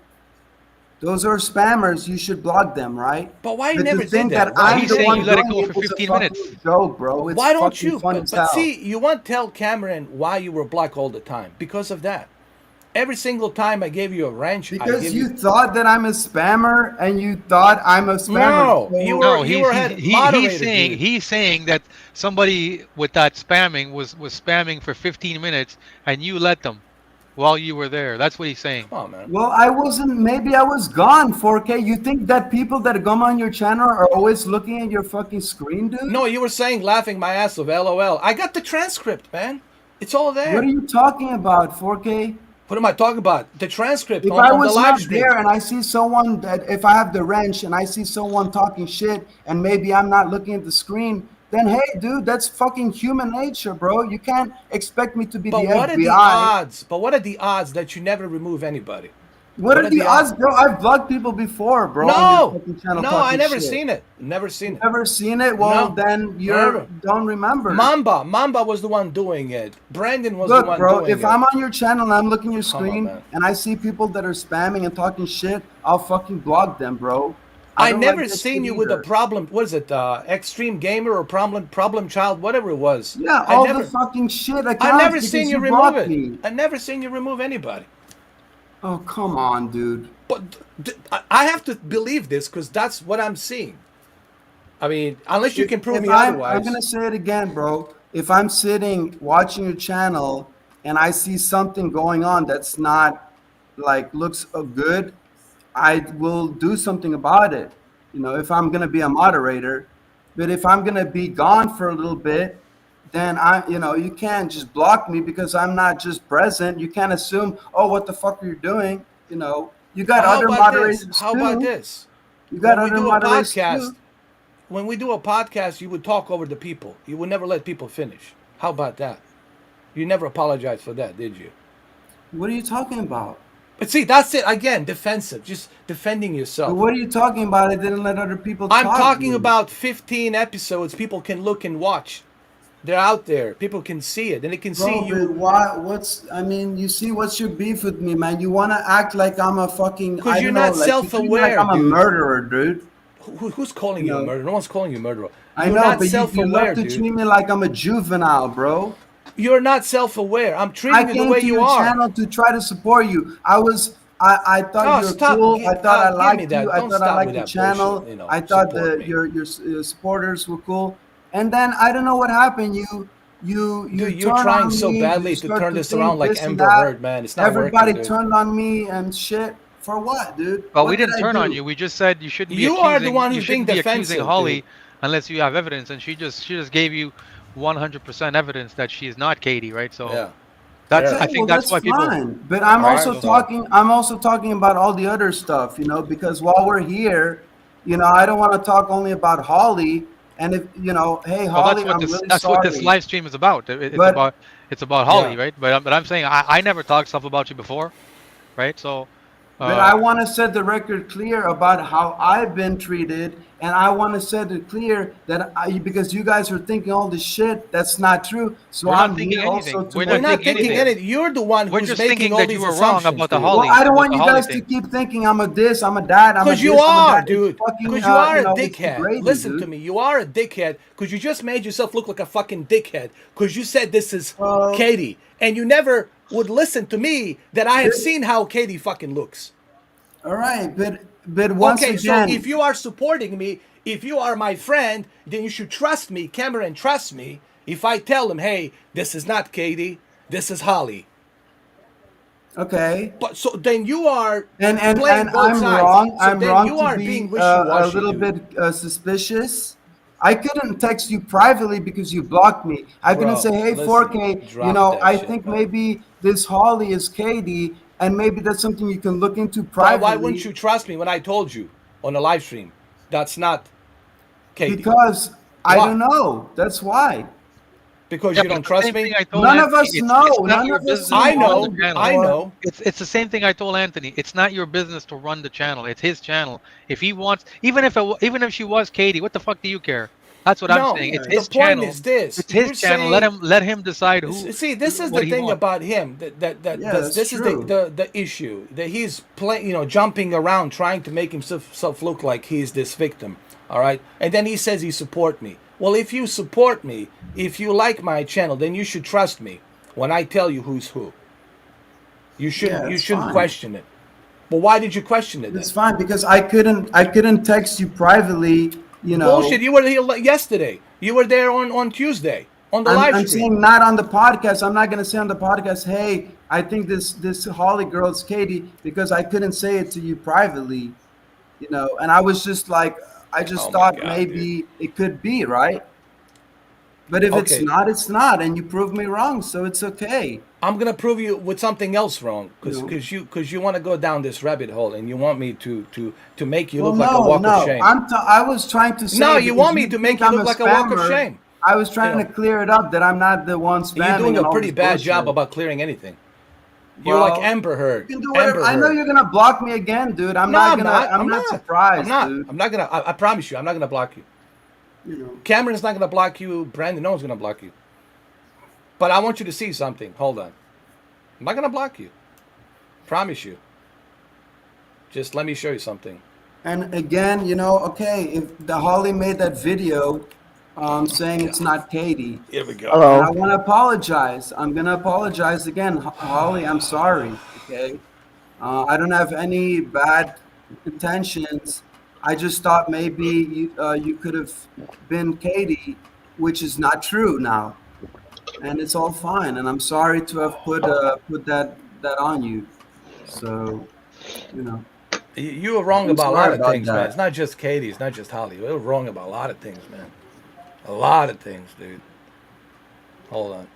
Those are spammers, you should block them, right? But why you But to never did think that that? But Why I'm you he's the didn't? saying you one let it doing go it, for it's a 15 fucking minutes. joke, bro. It's Why don't fucking you? fun as But hell. see, you won't tell Cameron why you were blocked all the time because of that. Every single time I gave you a wrench, I Because give you you. thought that I'm a spammer and you thought I'm a spammer. No, you So were No, you he's were he's head he, he's moderator, saying dude. he's saying that somebody with that spamming was spamming for 15 minutes and you let them while you were there. That's what he's saying. Come on, man. well, I wasn't, maybe I was gone, 4K. You think that people that come on your channel are always looking at your fucking screen, dude? No, you were saying laughing my ass off. LOL. I got the transcript, man. It's all What are there. you talking about, 4K? What am I talking about? The transcript If I on the was live not stream. there and I see someone that, if I have the wrench and I see someone talking shit and maybe I'm not looking at the screen, then hey, dude, that's fucking human nature, bro. You can't expect me to be But the what are the FBI. odds? But what are the odds that you never remove anybody? What are the odds, bro? I've blocked people before, bro, on your No, fucking channel no, talking I never shit. seen it. Never seen it. Never seen it? Well, No, then you never. don't remember. Mamba was the one doing it. Brandon was the Look, one bro, doing if it. I'm on your channel and I'm looking at your Come on, screen man. and I see people that are spamming and talking shit, I'll fucking block them, bro. I don't never like that seen shit you with a either. problem. What is it? Extreme gamer or problem child, whatever it was. Yeah, I all never, the fucking shit accounts I never because seen you you remove blocked it. me. I never seen you remove anybody. Oh, come on, dude. But I have to believe this because that's what I'm seeing. I mean, unless you can prove me otherwise. I'm gonna say it again, bro. If I'm sitting watching your channel and I see something going on that's not like looks good, I will do something about it. You know, if I'm gonna be a moderator, but if I'm gonna be gone for a little bit, then you can't just block me because I'm not just present. You can't assume, oh, what the fuck are you doing? You know, you got But how other about this? moderators How about too. this? You got When we other do a moderators podcast, too. when we do a podcast, you would talk over the people. You would never let people finish. How about that? You never apologized for that, did you? What are you talking about? But see, that's it again. Defensive, just defending But yourself. what are you talking about? I didn't let other people I'm talk. talking dude. about 15 episodes. People can look and watch. They're out there. People can see it, and they can see Bro, you. but why? I mean, you see, what's your beef with me, man? You want to act like I'm a fucking, Because I you're don't know, not like, you treat me like self-aware, I'm a dude. murderer, dude. Who's calling You you a know. murderer? No one's calling you a murderer. I You're know, not but you self-aware, love to dude. treat me like I'm a juvenile, bro. You're not self-aware. I'm I treating you the came way to you your are. channel to try to support you. I thought Oh, you were stop! cool. I thought I Give me liked you. that. I Don't thought I start with liked the that bullshit. channel. You know, I thought support me. your supporters were cool. And then I don't know what happened. You Dude, you're turn trying on so me. You badly to start turn to this around think like this and Amber that. Heard, man. It's not working, Everybody dude. turned on me and shit. For what, dude? Well, we What did didn't I turn on do? you. We just said you shouldn't be You are the accusing. one You who's being shouldn't be accusing defensive, Holly dude. unless you have evidence, and she just gave you 100% evidence that she is not Katie, right? So Yeah. that's Fair I Okay, enough. well think that's that's why people. fine. But All right, so I'm also talking about all the other stuff, because while we're here, I don't want to talk only about Holly. And if hey Well, Holly, I'm really that's what this sorry. live stream is about. But It's about Holly, yeah. right? But I'm saying I never talked stuff about you before, right? So But uh, I want to set the record clear about how I've been treated, and I want to set it clear that because you guys are thinking all this shit, that's not true. So we're not I'm thinking here also anything. to We're We're not make not it thinking thinking clear. anything. anything. You're the one We're who's just making thinking all that these you were wrong assumptions, about the dude. Well, Holly. I don't about want the you Holly guys thing. to keep thinking I'm a this, I'm a dad, I'm a Because you this, I'm a are, that. It's dude. fucking, Because you are a it's dickhead. degrading, Listen dude. to me. You are a dickhead because you just made yourself look like a fucking dickhead because you said this is Well, Katie. And you never would listen to me that I have but- seen how Katie fucking looks. all right, but once Okay, so again, if you are supporting me, if you are my friend, then you should trust me. Cameron, trust me. If I tell him, hey, this is not Katie, this is Holly. okay. But so then you are And playing both I'm sides. wrong. So I'm then wrong you to are be being a wishy-washy, little dude. bit suspicious. I couldn't text you privately because you blocked me. I couldn't Bro, say, "Hey, listen, 4K, drop that I shit, think man. maybe this Holly is Katie, and maybe that's something you can look into Why wouldn't privately." you trust me when I told you on a live stream that's not Katie? Because I Why? don't know. That's why. Because Yeah, you but don't it's the trust same thing me? I told None of Anthony. us know. It's not None your of us business seen I to run Holly the know, channel. I before. know. It's the same thing I told Anthony. It's not your business to run the channel. It's his channel. If he wants, even if she was Katie, what the fuck do you care? That's what I'm No, saying. It's the his point channel. is this. It's his You're channel. saying Let him decide see, this is what the he thing wants. about him. That Yeah, that's this is true. the issue that he's jumping around trying to make himself look like he's this victim. All right, and then he says he support me. Well, if you support me, if you like my channel, then you should trust me when I tell you who's who. You shouldn't That's fine. question it. But why did you question it then? It's fine because I couldn't text you privately. Bullshit! You were here yesterday. You were there on Tuesday on the live I'm stream. saying not on the podcast. I'm not gonna say on the podcast, hey, I think this Holly girl is Katie, because I couldn't say it to you privately, And I was just like, I just Oh my thought God, maybe it could be, right? But if it's Okay. not, it's not, and you proved me wrong, so it's okay. I'm gonna prove you with something else wrong, No. because you want to go down this rabbit hole and you want me to make you Well, look like a walk of shame. I was trying to say No, you because want me to make think you I'm look a like a walk of spammer. shame. I was trying You to know, clear it up that I'm not the one spamming. you're doing and a all pretty this bad job bullshit. about clearing anything. You're like Well, Amber Heard. you can do whatever. Amber I know Heard. you're gonna block me again, dude. I'm No, not I'm gonna. not. I'm not surprised, dude. I'm not gonna. I promise you, I'm not gonna block you. You know. Cameron's not gonna block you. Brandon, no one's gonna block you. But I want you to see something. Hold on. I'm not gonna block you. Promise you. Just let me show you something. And again, you know, okay, if the Holly made that video saying it's not Katie, Here we go. and I Hello. want to apologize. I'm gonna apologize again, Holly. I'm sorry. Okay, I don't have any bad intentions. I just thought maybe you could have been Katie, which is not true now, and it's all fine. And I'm sorry to have put that on you. So, you know, You were wrong I'm about a lot sorry of about things, man. that. It's not just Katie. It's not just Holly. We were wrong about a lot of things, man. A lot of things, dude. Hold on.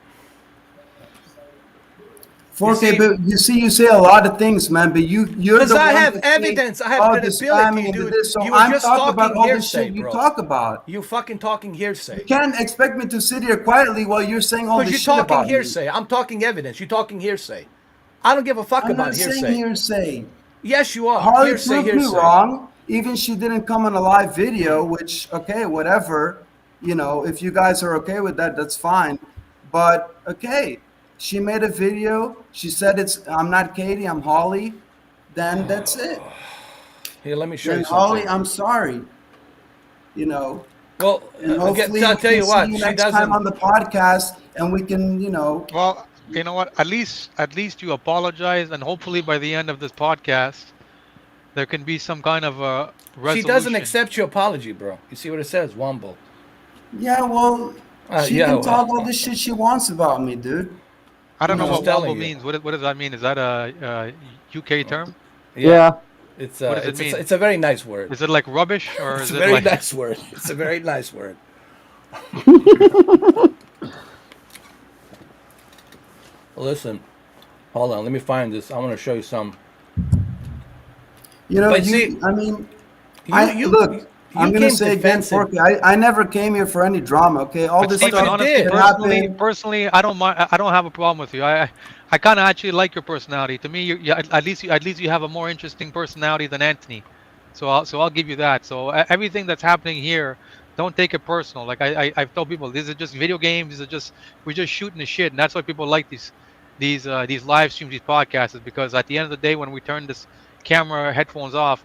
4K, see- but you say a lot of things, man. But you're Because the I one have that say, evidence. I have "Oh, the credibility, spamming and dude. this." So You were I'm just talking about talking all the hearsay, shit you bro. talk about. You fucking talking hearsay. You can't expect me to sit here quietly while you're saying all Because this you're shit talking about me. hearsay. I'm talking evidence. You're talking hearsay. I don't give a fuck I'm about not saying hearsay. hearsay. Yes, you are. Harley Hearsay, proved me hearsay. wrong. Even she didn't come on a live video, which okay, whatever. You know, if you guys are okay with that, that's fine. But okay, she made a video. She said I'm not Katie, I'm Holly. Then that's it. Here, let me show Then you Holly, something. I'm sorry. You know, Well, and hopefully I'll we tell can you see what. you She next time doesn't. on the podcast, and we can, you know, Well, you know what? At least you apologize, and hopefully by the end of this podcast, there can be some kind of a She doesn't resolution. accept your apology, bro. You see what it says, Womble. yeah, well, she Yeah, can talk all well, the shit she wants about me, dude. I You don't know I'm know, just what telling womble you. means. What does that mean? Is that a UK term? Yeah, Yeah. it's What does it mean? it's a very nice word. Is it like rubbish, or It's is a it very like? nice word. It's a very nice word. Listen, hold on. Let me find this. I want to show you some. you know, But see, I mean, you look. I'm gonna came say again, defensive. 4K. I never came here for any drama. Okay, all But this Stephen, you stuff honestly, did. that happened. personally, I don't mind. I don't have a problem with you. I kind of actually like your personality. To me, at least you have a more interesting personality than Anthony. So I'll give you that. So everything that's happening here, don't take it personal. Like I've told people, these are just video games. These are just we're just shooting the shit, and that's why people like these live streams, these podcasts, is because at the end of the day, when we turn this camera headphones off,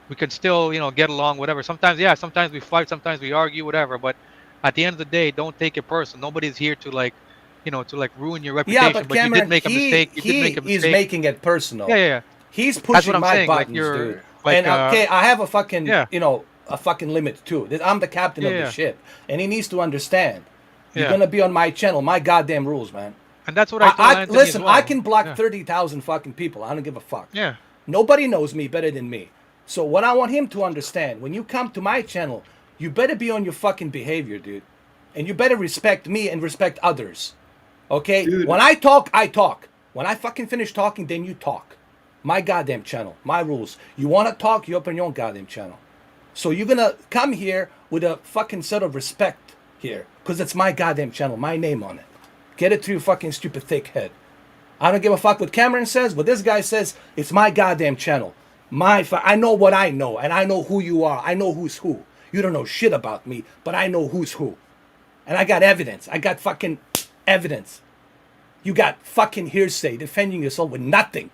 we can still get along, whatever. Sometimes, yeah, sometimes we fight, sometimes we argue, whatever. But at the end of the day, don't take it personal. Nobody's here to to like ruin your Yeah, reputation. but But you did Cameron, make a mistake. You did he make a is mistake. making it personal. Yeah, yeah, yeah. He's That's what pushing I'm my saying. Like buttons, you're dude. like And okay, I have a fucking yeah, a fucking limit too. I'm the captain yeah, of the yeah, ship, and he needs to understand. You're yeah. gonna be on my channel. My goddamn rules, man. And that's what I told Anthony as Listen. well. I can block Yeah, 30,000 fucking people. I don't give a fuck. yeah, Nobody knows me better than me. So what I want him to understand, when you come to my channel, you better be on your fucking behavior, dude. And you better respect me and respect others. Okay? Dude. When I talk, I talk. When I fucking finish talking, then you talk. My goddamn channel. My rules. You want to talk, you open your own goddamn channel. So you're going to come here with a fucking set of respect here. Because it's my goddamn channel. My name on it. Get it through your fucking stupid thick head. I don't give a fuck what Cameron says, what this guy says. It's my goddamn channel. I know what I know, and I know who you are. I know who's who. You don't know shit about me, but I know who's who. And I got evidence. I got fucking evidence. You got fucking hearsay defending yourself with nothing.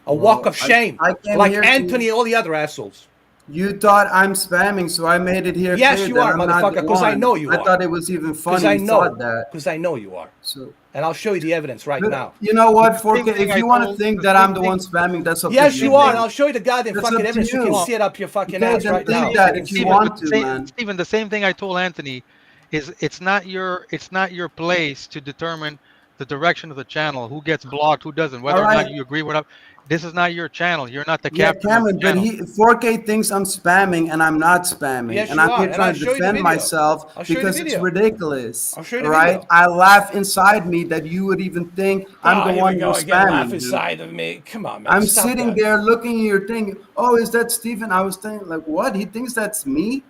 A walk of shame. I came like here Anthony and all the other assholes. You thought I'm spamming, so I made it here. Yes, clear you that are, I'm not motherfucker, the 'cause I one. know you I are. thought it was even Because funny I you know. thought that. Because I know you are. So, And I'll show you the evidence right but now. you know what, the 4K? same thing If I you want to told think the that I'm same the thing. one spamming, that's up to Yes, you. you are, man. and I'll show you the goddamn That's fucking up to evidence. You can you. see it up your fucking Okay, ass then right think now. that You if can you see it. want to, man. Stephen, the same thing I told Anthony is it's not your place to determine the direction of the channel, who gets blocked, who doesn't, All whether or right. not you agree with it. This is not your channel. You're not the Yeah, captain of the Cameron, but channel. 4K thinks I'm spamming and I'm not spamming. Yes, And you I'm are, here and I'll trying to show you the defend video. myself I'll show you the because it's video. ridiculous. I'll show you All the right? video. I laugh inside me that you would even think I'm Oh, the here one we you're go again. Laugh spamming, dude. inside of me. Come on, man. I'm Stop sitting that. there looking at your thing. Oh, is that Steven? I was thinking, like, what? He thinks that's me?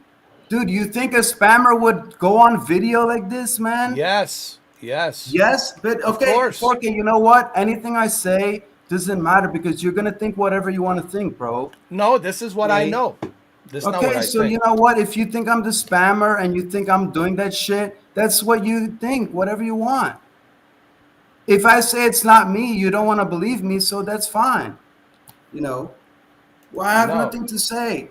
Dude, you think a spammer would go on video like this, man? Yes. Yes. Yes, but Of okay, course. 4K, you know what? Anything I say doesn't matter because you're gonna think whatever you want to think, bro. No, this is what I Okay. know. This is not what Okay, I so you think. know what? If you think I'm the spammer and you think I'm doing that shit, that's what you think, whatever you want. If I say it's not me, you don't want to believe me, so that's fine. You know, well, I have No. nothing to say.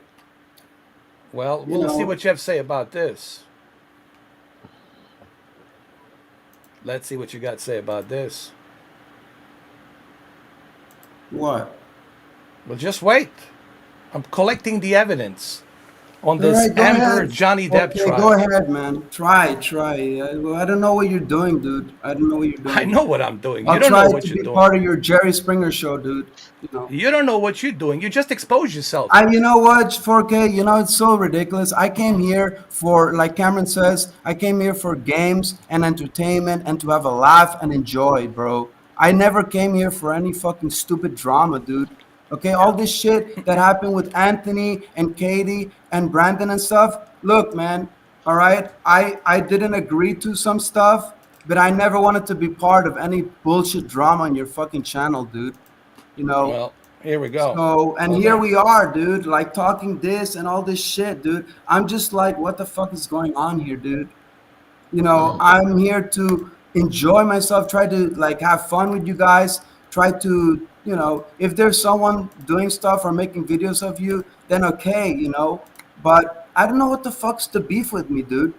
Well, You we'll see know, what you have to say about this. Let's see what you got to say about this. what? Well, just wait. I'm collecting the evidence on All this right, go Amber ahead. Johnny Depp Okay, go trial. ahead, man. Try. I don't know what you're doing, dude. I don't know what you're I doing. know what I'm doing. You I'll don't know try what to you're be doing. part of your Jerry Springer show, dude. You know. You don't know what you're doing. You just expose yourself. You know what, 4K, you know, it's so ridiculous. I came here for, like Cameron says, I came here for games and entertainment and to have a laugh and enjoy, bro. I never came here for any fucking stupid drama, dude. Okay, all this shit that happened with Anthony and Katie and Brandon and stuff. Look, man, all right, I didn't agree to some stuff, but I never wanted to be part of any bullshit drama on your fucking channel, dude. You know, Well, here we go. so, and Hold here on. we are, dude, like talking this and all this shit, dude. I'm just like, what the fuck is going on here, dude? You know, I'm here to enjoy myself, try to like have fun with you guys, try to, you know, if there's someone doing stuff or making videos of you, then okay, you know. But I don't know what the fuck's the beef with me, dude.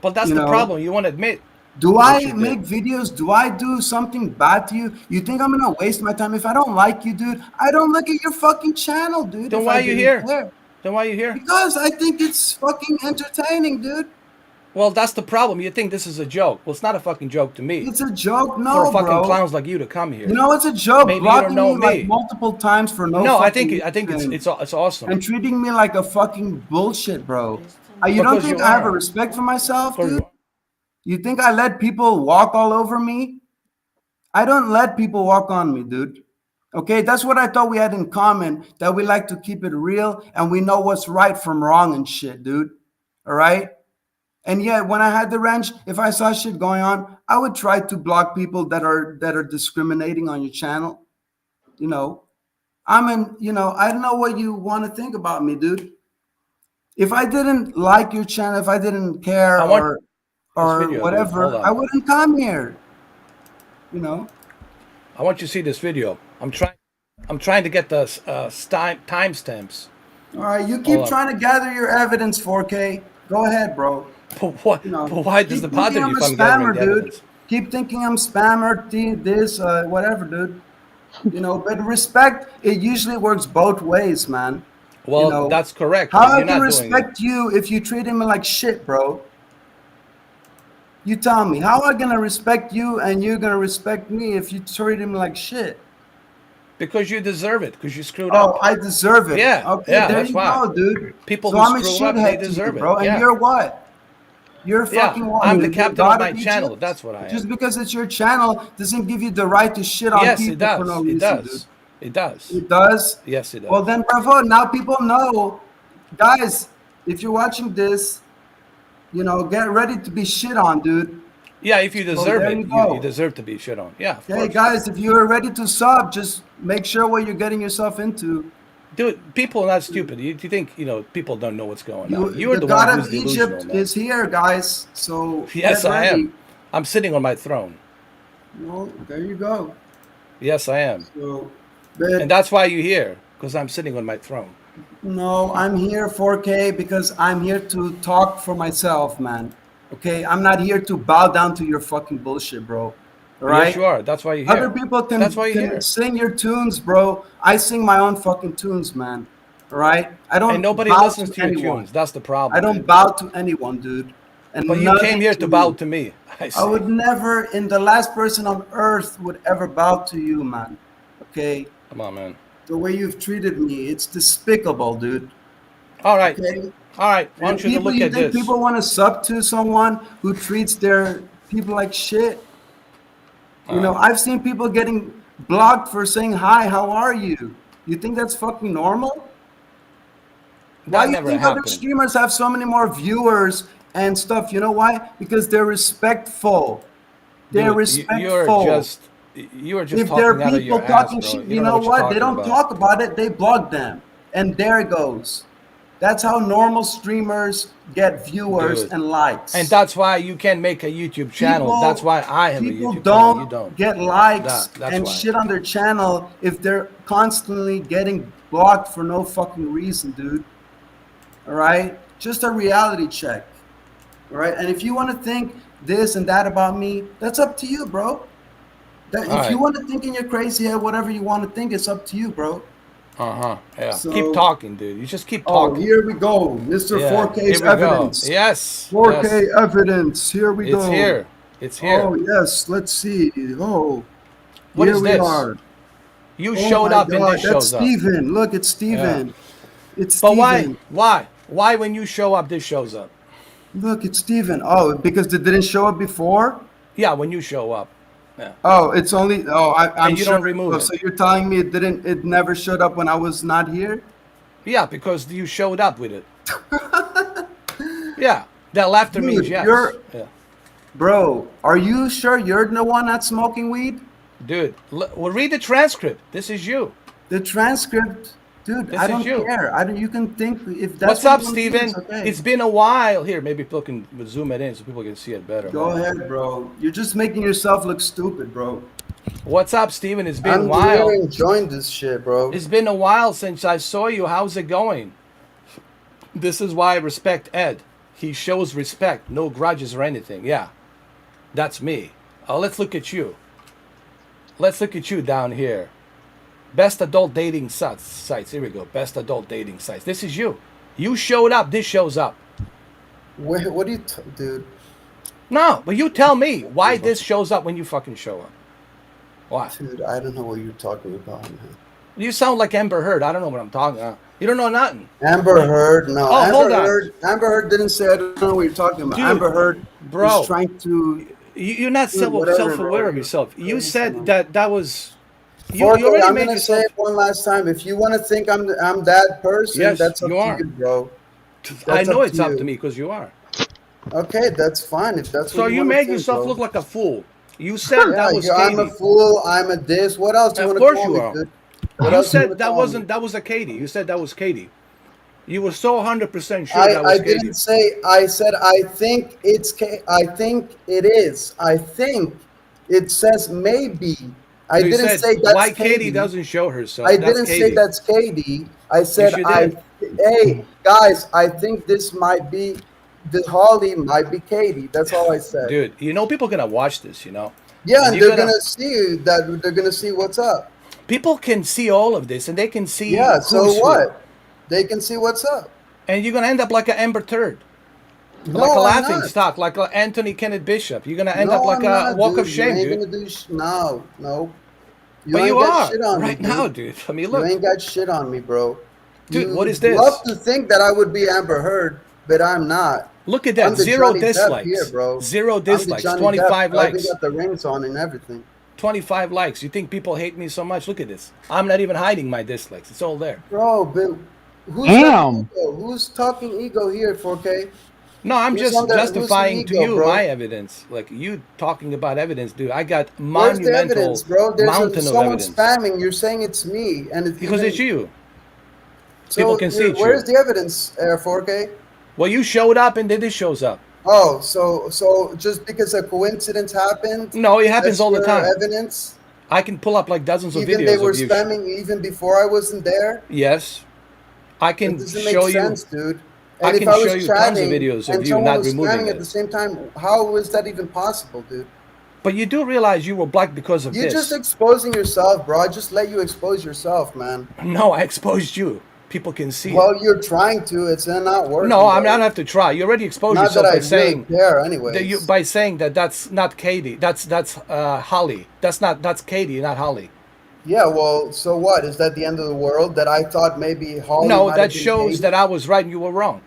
But that's You the know, problem. You won't admit do what I you did. make videos? Do I do something bad to you? You think I'm gonna waste my time? If I don't like you, dude, I don't look at your fucking channel, dude, Then if why I are you didn't here? care. Then why are you here? Because I think it's fucking entertaining, dude. Well, that's the problem. You think this is a joke. Well, it's not a fucking joke to me. It's a joke. For No, fucking bro. clowns like you to come here. You know, it's a joke. Maybe you don't Blocking know me like me. multiple times for no No, fucking I think reason. it's awesome. And treating me like a fucking bullshit, bro. You don't Because think you I have a are. respect for myself, Because dude? You think I let people walk all over me? I don't let people walk on me, dude. Okay, that's what I thought we had in common, that we like to keep it real and we know what's right from wrong and shit, dude. All right? And yet when I had the wrench, if I saw shit going on, I would try to block people that are discriminating on your channel. You know, I don't know what you want to think about me, dude. If I didn't like your channel, if I didn't care I want this or video, dude. Hold whatever, I on. wouldn't come here. You know. I want you to see this video. I'm trying to get the timestamps. All right, you keep Hold on. trying to gather your evidence, 4K. Go ahead, bro. But what? You know, But why does keep it bother thinking you I'm if a I'm gathering spammer, the dude. evidence? Keep thinking I'm spammer, this, whatever, dude. You know, but respect, it usually works both ways, man. You Well, know, that's correct, how but I you're can not doing it. respect you if you treat me like shit, bro? You tell me, how I gonna respect you and you're gonna respect me if you treat him like shit? Because you deserve it. Because you screwed Oh, up. I deserve it. Yeah, Okay, yeah, there that's you why. go, dude. People So who I'm a screw up, they shithead to you, deserve it. bro. And Yeah. you're what? You're Yeah, fucking what? I'm the You're the captain of god my of channel. Egypt? That's what I Just am. because it's your channel doesn't give you the right to shit on Yes, it people for no does. It reason, dude. does. It does. It does? Yes, it Well, does. then, bravo. Now people know. Guys, if you're watching this, you know, get ready to be shit on, dude. Yeah, if you So deserve there it, you you go. deserve to be shit on. Yeah, of Okay, course. guys, if you're ready to sub, just make sure what you're getting yourself into. Dude, people are not stupid. You think, people don't know what's going on. You, You're the the one god who's of delusional, Egypt man. is here, guys. So Yes, get I am. ready. I'm sitting on my throne. Well, there you go. Yes, I am. So, And but that's why you're here, because I'm sitting on my throne. no, I'm here 4K because I'm here to talk for myself, man. Okay, I'm not here to bow down to your fucking bullshit, bro. All Yes, right. you are. That's why you're Other here. people That's why you're can here. sing your tunes, bro. I sing my own fucking tunes, man. All right. I And don't nobody bow listens to to your anyone. tunes. That's the I problem, don't dude. bow to anyone, dude. And But you came nothing here to to bow you. to me, I I would see. never, in the last person on earth, would ever bow to you, man. Okay. Come on, man. The way you've treated me, it's despicable, dude. All right. Okay. All right. I And want you to people, look you at think this. people want to sub to someone who treats their people like shit? You know, I've seen people getting blocked for saying hi, how are you? You think that's fucking normal? Why do you never think other happened. streamers have so many more viewers and stuff? You know why? Because they're respectful. They're Dude, respectful. you are just If there talking are out of your people ass, talking bro. shit, You you don't know know what you're what? They talking don't about. talk about it. They block them, and there it goes. That's how normal streamers get viewers Dude. and likes. And that's why you can make a YouTube channel. That's why I have a people YouTube channel. You don't don't. get likes That's and why. shit on their channel if they're constantly getting blocked for no fucking reason, dude. All right, just a reality check. All right, and if you want to think this and that about me, that's up to you, bro. That All if you right. want to think in your crazy head, whatever you want to think, it's up to you, bro. Yeah. So- keep talking, dude. You just keep Oh, talking. here we go, Mr. Yeah, 4K's here we go. evidence. Yes. 4K Yes. evidence. Here we It's go. here. It's here. Oh yes, let's see. Oh, What here is we this? are. You Oh showed my up and God, this that's shows up. Steven. Look, it's Steven. It's But Steven. why when you show up this shows up? Look, it's Steven. Oh, because it didn't show up before? Yeah, when you show up. Yeah. Oh, it's only. Oh, I'm And you sure. don't remove Oh, it. so you're telling me it didn't? It never showed up when I was not here? Yeah, because you showed up with it. Yeah. That laughter means Dude, yes. you're- Yeah. Bro, are you sure you're the one not smoking weed? Dude, well, read the transcript. This is you. The transcript, dude. This I is don't you. care. I don't. You can think if that's. What's what up, you wanna do, Steven? it's okay. It's been a while. Here, maybe people can zoom it in so people can see it better. Go ahead, bro. You're just making yourself look stupid, bro. What's up, Steven? It's been a I'm while. really enjoying this shit, bro. It's been a while since I saw you. How's it going? This is why I respect Ed. He shows respect, no grudges or anything. Yeah, that's me. Let's look at you. Let's look at you down here. Best adult dating sites. Here we go. Best adult dating sites. This is you. You showed up. This shows up. Wait, what do you, dude? No, but you tell me why this shows up when you fucking show up. Why? Dude, I don't know what you're talking about, man. You sound like Amber Heard. I don't know what I'm talking about. You don't know nothing. Amber Heard, no. Oh, Amber hold on. Heard, Amber Heard didn't say I don't know what you're talking about. Dude, Amber Heard bro. was trying to. You're not Dude, whatever, self-aware bro. of yourself. You Crazy, said man. that was. You Forte, already I'm made gonna say yourself. it one last time. If you want to think I'm that person, Yes, that's up you to are. you, bro. I That's know up it's to up you. to me because you are. Okay, that's fine. If that's So what you wanna made think, yourself bro. look like a fool. You said Yeah, that was I'm a Katie. fool. I'm a this. What else do you Of want to course call you me, are. dude? What You else do you said wanna that call wasn't me? that was a Katie. You said that was Katie. You were so 100% sure that I was Katie. didn't say. I said I think it's. I think it is. I think it says maybe. I You didn't said, say that's why Katie. Katie doesn't show herself. I That's didn't Katie. say that's Katie. I said you did. Hey guys, I think this might be. The Holly might be Katie. That's all I said. Dude, you know people gonna watch this. You know. Yeah, and you're they're gonna see that. They're gonna see what's up. People can see all of this, and they can see. Yeah. So who's who. what? They can see what's up. And you're gonna end up like an Amber Turd. No, Like a I'm laughing not. stock, like a Anthony Kenneth Bishop. You're gonna end No, up like I'm a not, walk of dude. shame, You ain't dude. gonna do no, no. But ain't you got are shit on right me, now, dude. dude. I mean, You look, ain't got shit on me, bro. Dude, You what is this? love to think that I would be Amber Heard, but I'm not. look at I'm that. the Zero Johnny Depp dislikes. here, bro. Zero I'm the dislikes. Johnny 25 Depp. I even likes. got the rings on and everything. 25 likes. You think people hate me so much? Look at this. I'm not even hiding my dislikes. It's all there. Bro, but who's Damn. talking ego? Who's talking ego here, 4K? No, I'm Who's just on the- who's justifying the to ego, you bro? my evidence. Like you talking about evidence, dude. I got Where's the monumental evidence, bro? There's mountain of someone evidence. spamming. You're saying it's me, and it's Because even, it's you. So people can see it's where's you. the evidence, 4K? Well, you showed up and then this shows up. Oh, so just because a coincidence happened? No, it happens that's all the your time. Evidence? I can pull up like dozens of Even videos they were of you. spamming even before I wasn't there? Yes. I can It doesn't make show sense, you. dude. I And can if I was show you tons of chatting videos of and you someone not was removing spamming it. at the same time, how is that even possible, dude? But you do realize you were black because of You're this. just exposing yourself, bro. I just let you expose yourself, man. No, I exposed you. People can see Well, it. you're trying to. It's not working. No, I'm bro. not have to try. You already exposed Not yourself that I by really saying care, anyways. that you by saying that that's not Katie. That's Holly. That's Katie, not Holly. Yeah, well, so what? Is that the end of the world? That I thought maybe Holly No, might that have been shows Katie? that I was right and you were wrong.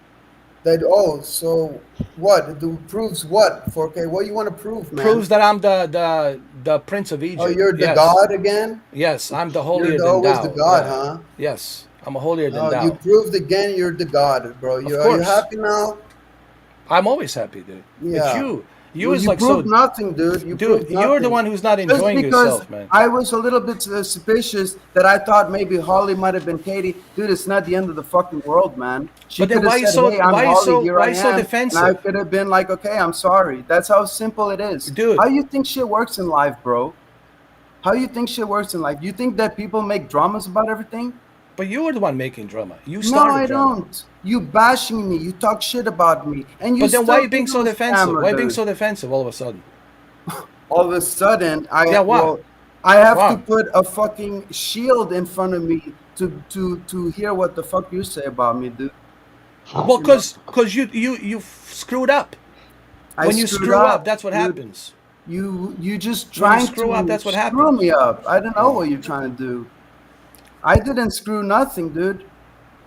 That so what? Proves what? 4K? What do you want to prove, man? Proves that I'm the Prince of Egypt. Oh, you're the Yes. god again? Yes, I'm the holier You're than always thou. the god, Yeah. huh? Yes, I'm a holier than You thou. proved again you're the god, bro. Of Are you course. happy now? I'm always happy, dude. It's Yeah. you. You Well, is you like proved so. nothing, dude. You Dude, proved you're the nothing. one who's not Just enjoying because yourself, man. I was a little bit suspicious that I thought maybe Holly might have been Katie. Dude, it's not the end of the fucking world, man. She But then could have why you said, so "Hey, I'm Holly. Here why I you so am," and I defensive, could have been like, "Okay, I'm sorry." That's how simple it is. dude? How you think shit works in life, bro? How you think shit works in life? You think that people make dramas about everything? But you were the one making drama. You No, started I drama. don't. You bashing me. You talk shit about me, and you But then why are still you being think so I'm a defensive? scammer, Why are you being dude. so defensive all of a sudden? All of a sudden, Yeah, why? I have to Why? put a fucking shield in front of me to hear what the fuck you say about me, dude. Well, You know, cause you screwed up. I When you screwed screw up, up, that's what dude. happens. You just When you trying screw up, to that's what screw happens. me up. I don't know what you're trying to do. I didn't screw nothing, dude.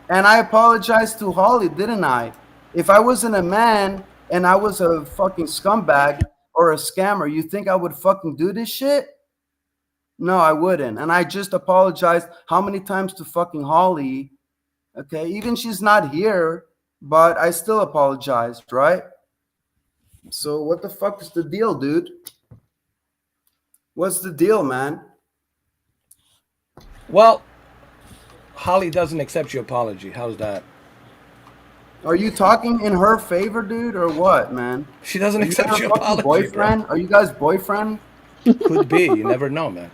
And I apologized to Holly, didn't I? If I wasn't a man and I was a fucking scumbag or a scammer, you think I would fucking do this shit? No, I wouldn't. And I just apologized how many times to fucking Holly? Okay, even she's not here, but I still apologized, right? So what the fuck is the deal, dude? What's the deal, man? Well, Holly doesn't accept your apology. How's that? Are you talking in her favor, dude, or what, man? She doesn't Are you accept her your fucking apology, bro. boyfriend? Are you guys boyfriend? Could be. You never know, man.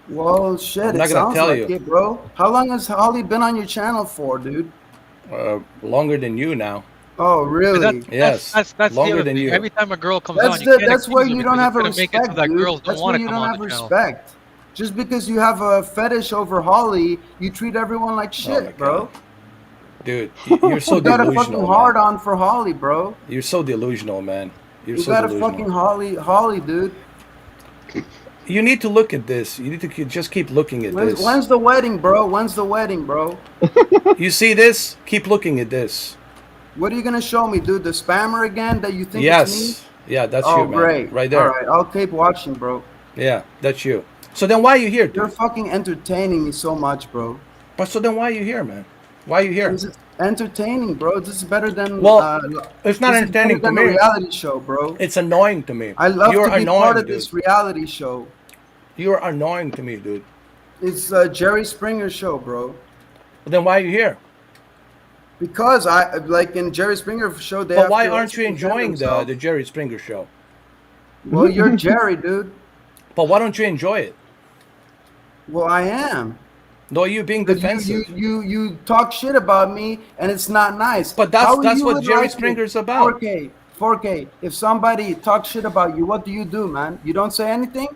Well, shit, I'm it not gonna sounds tell like you. it, bro. How long has Holly been on your channel for, dude? Longer than you now. Oh, But really? Yes, that's the longer other than thing. you. Every time a girl comes on, you can't That's where accuse her you don't because it's have a gonna make it so respect, that dude. girls don't That's want where to you come don't on have the channel. respect. Just because you have a fetish over Holly, you treat everyone like Oh my shit, bro. god, dude, you're so You got a fucking delusional, hard man. on for Holly, bro. You're so delusional, man. You're You so got a fucking delusional. Holly, dude. You need to look at this. You need to just keep looking at this. When's the wedding, bro? When's the wedding, bro? You see this? Keep looking at this. What are you gonna show me, dude? The spammer again that you think it's me? Yes. Yeah, that's Oh, you, man. great. Right All there. right, I'll keep watching, bro. Yeah, that's you. So then why are you here, You're dude? fucking entertaining me so much, bro. But so then why are you here, man? Why are you here? This is entertaining, bro. This is better than Well, it's not this is better entertaining to than a me. reality show, bro. It's annoying to me. I love You're to be part annoying, of dude. this reality show. You're annoying to me, dude. It's a Jerry Springer show, bro. Then why are you here? Because I like in Jerry Springer show, they But have why to aren't you also defend enjoying the themselves. Jerry Springer show? Well, you're Jerry, dude. But why don't you enjoy it? Well, I am. No, you being But defensive. you talk shit about me, and it's not nice. But How that's you what would Jerry like it? Springer's about. 4K. If somebody talks shit about you, what do, man? You don't say anything?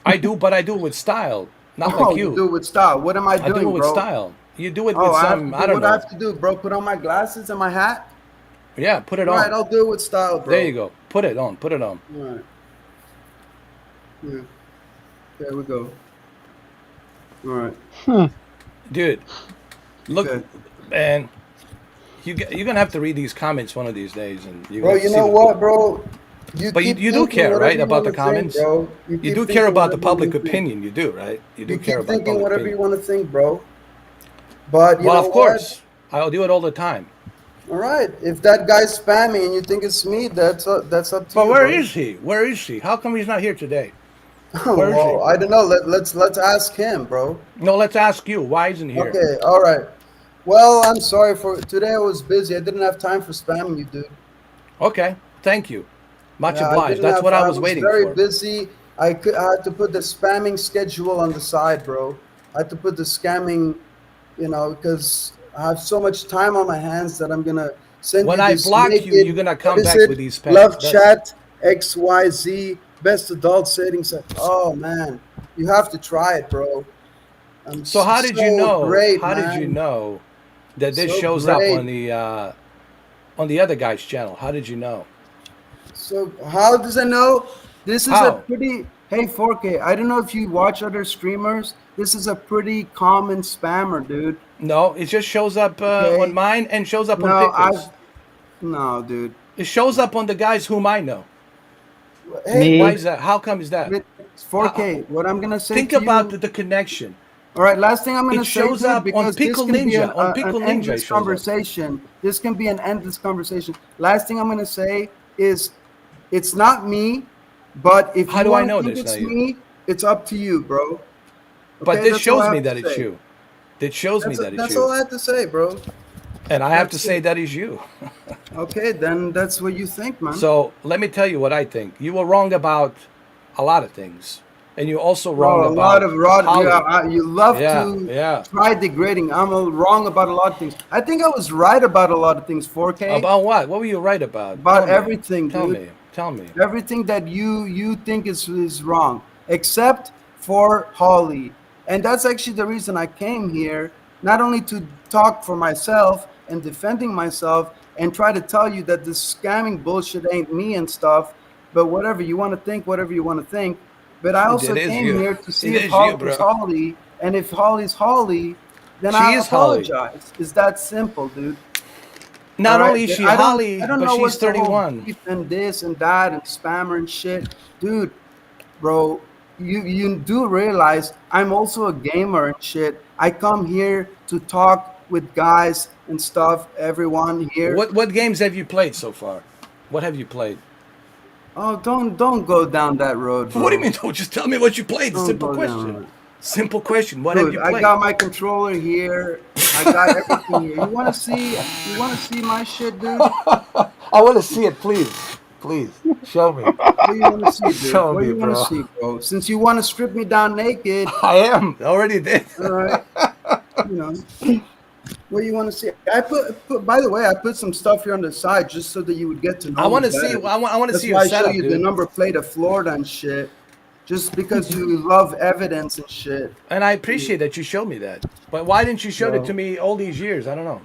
I do, but I do it with style, not Oh, like you you. do it with style. What am I I do doing, it with bro? style. You do it Oh, with I have some, to I do don't what I know. have to do, bro. Put on my glasses and my hat. Yeah, put it All right, on. I'll do it with style, bro. There you go. Put it on. Put it on. All right. Yeah. There we go. All right. Dude, look, Okay. man, you're gonna have to read these comments one of these days, and you're Bro, gonna you see know the- what, bro? But you keep do thinking care, whatever right, you about the wanna think, comments? bro. You keep do care thinking about the whatever public you think. opinion. You do, right? You do You care keep about thinking public whatever you opinion. want to think, bro. But you Well, know of course, I'll do it all the time. what? All right. If that guy's spamming and you think it's me, that's up to But you, where bro. is he? Where is he? How come he's not here today? Where is Well, he? I don't know. Let's ask him, bro. No, let's ask you. Why isn't he here? Okay. All right. Well, I'm sorry for today. I was busy. I didn't have time for spamming you, dude. Okay, thank you. Much Yeah, obliged. That's what I was waiting very for. busy. I had to put the spamming schedule on the side, bro. I had to put the scamming, because I have so much time on my hands that I'm gonna send When you I this block you, naked, you're gonna come what is back it? with these pens. Love That's- chat XYZ best adult settings. Oh man, you have to try it, bro. I'm So how did you so know? Great, How did man. you know that this So shows up great. on the other guy's channel? How did you know? So how does I know? This is How? a pretty. Hey 4K. I don't know if you watch other streamers. This is a pretty common spammer, dude. No, it just shows up Okay. on mine and shows up No, on Pickles. no, dude. It shows up on the guys whom I know. Hey, Me. Why is that? How come is that? 4K. What I'm gonna say Think to about you. the connection. All right, last thing I'm going It to say, shows dude, up on because this Pickle can be Ninja. On an Pickle Ninja, it endless shows up. conversation. This can be an endless conversation. Last thing I'm going to say is it's not me, but if How you do I want to know think this, not it's you? me, it's up to you, bro. But Okay, this that's all shows I me have to that it's say. you. It shows me that it's That's all you. I have to say, bro. And I have to That's say it. that is you. Okay, then that's what you think, man. So let me tell you what I think. You were wrong about a lot of things. And you're also wrong Bro, a lot about of rod. Holly. You love Yeah, to yeah. try degrading. I'm wrong about a lot of things. I think I was right about a lot of things. 4K About what? What were you right about? about Tell me. everything, Tell dude. me. Tell me. Everything that you think is wrong, except for Holly. And that's actually the reason I came here, not only to talk for myself and defending myself and try to tell you that this scamming bullshit ain't me and stuff, but whatever you want to think, whatever you want to think. But I It also is came you. here to see It if is you, Holly's bro. Holly, and if Holly's Holly, then She I is Holly. apologize. It's that simple, dude. All Not right, only is but she I Holly, don't but know she's what's the whole 31. beef and this and that and spammer and shit, dude, bro. You do realize I'm also a gamer and shit. I come here to talk with guys and stuff. Everyone here. What games have you played so far? What have you played? Oh, don't go down that road, What do you bro. mean? Don't just tell me what you played. Don't Simple go down question. that road. Simple question. What have Dude, you I played? got my controller here. I got everything here. You want to see? You want to see my shit, dude? I want to see it, please. Please show me. What do you want to see, dude? Show What do me, you want to bro. see, bro? Since you want to strip me down naked, I am already did. all right. You know, what do you want to see? I put. By the way, I put some stuff here on the side just so that you would get to I know want me to see. better. I want to That's see your why I show setup, you the dude. number plate of Florida and shit, just because you love evidence and shit. And I appreciate that you showed me that. But why didn't you show it to Bro. me all these years? I don't know.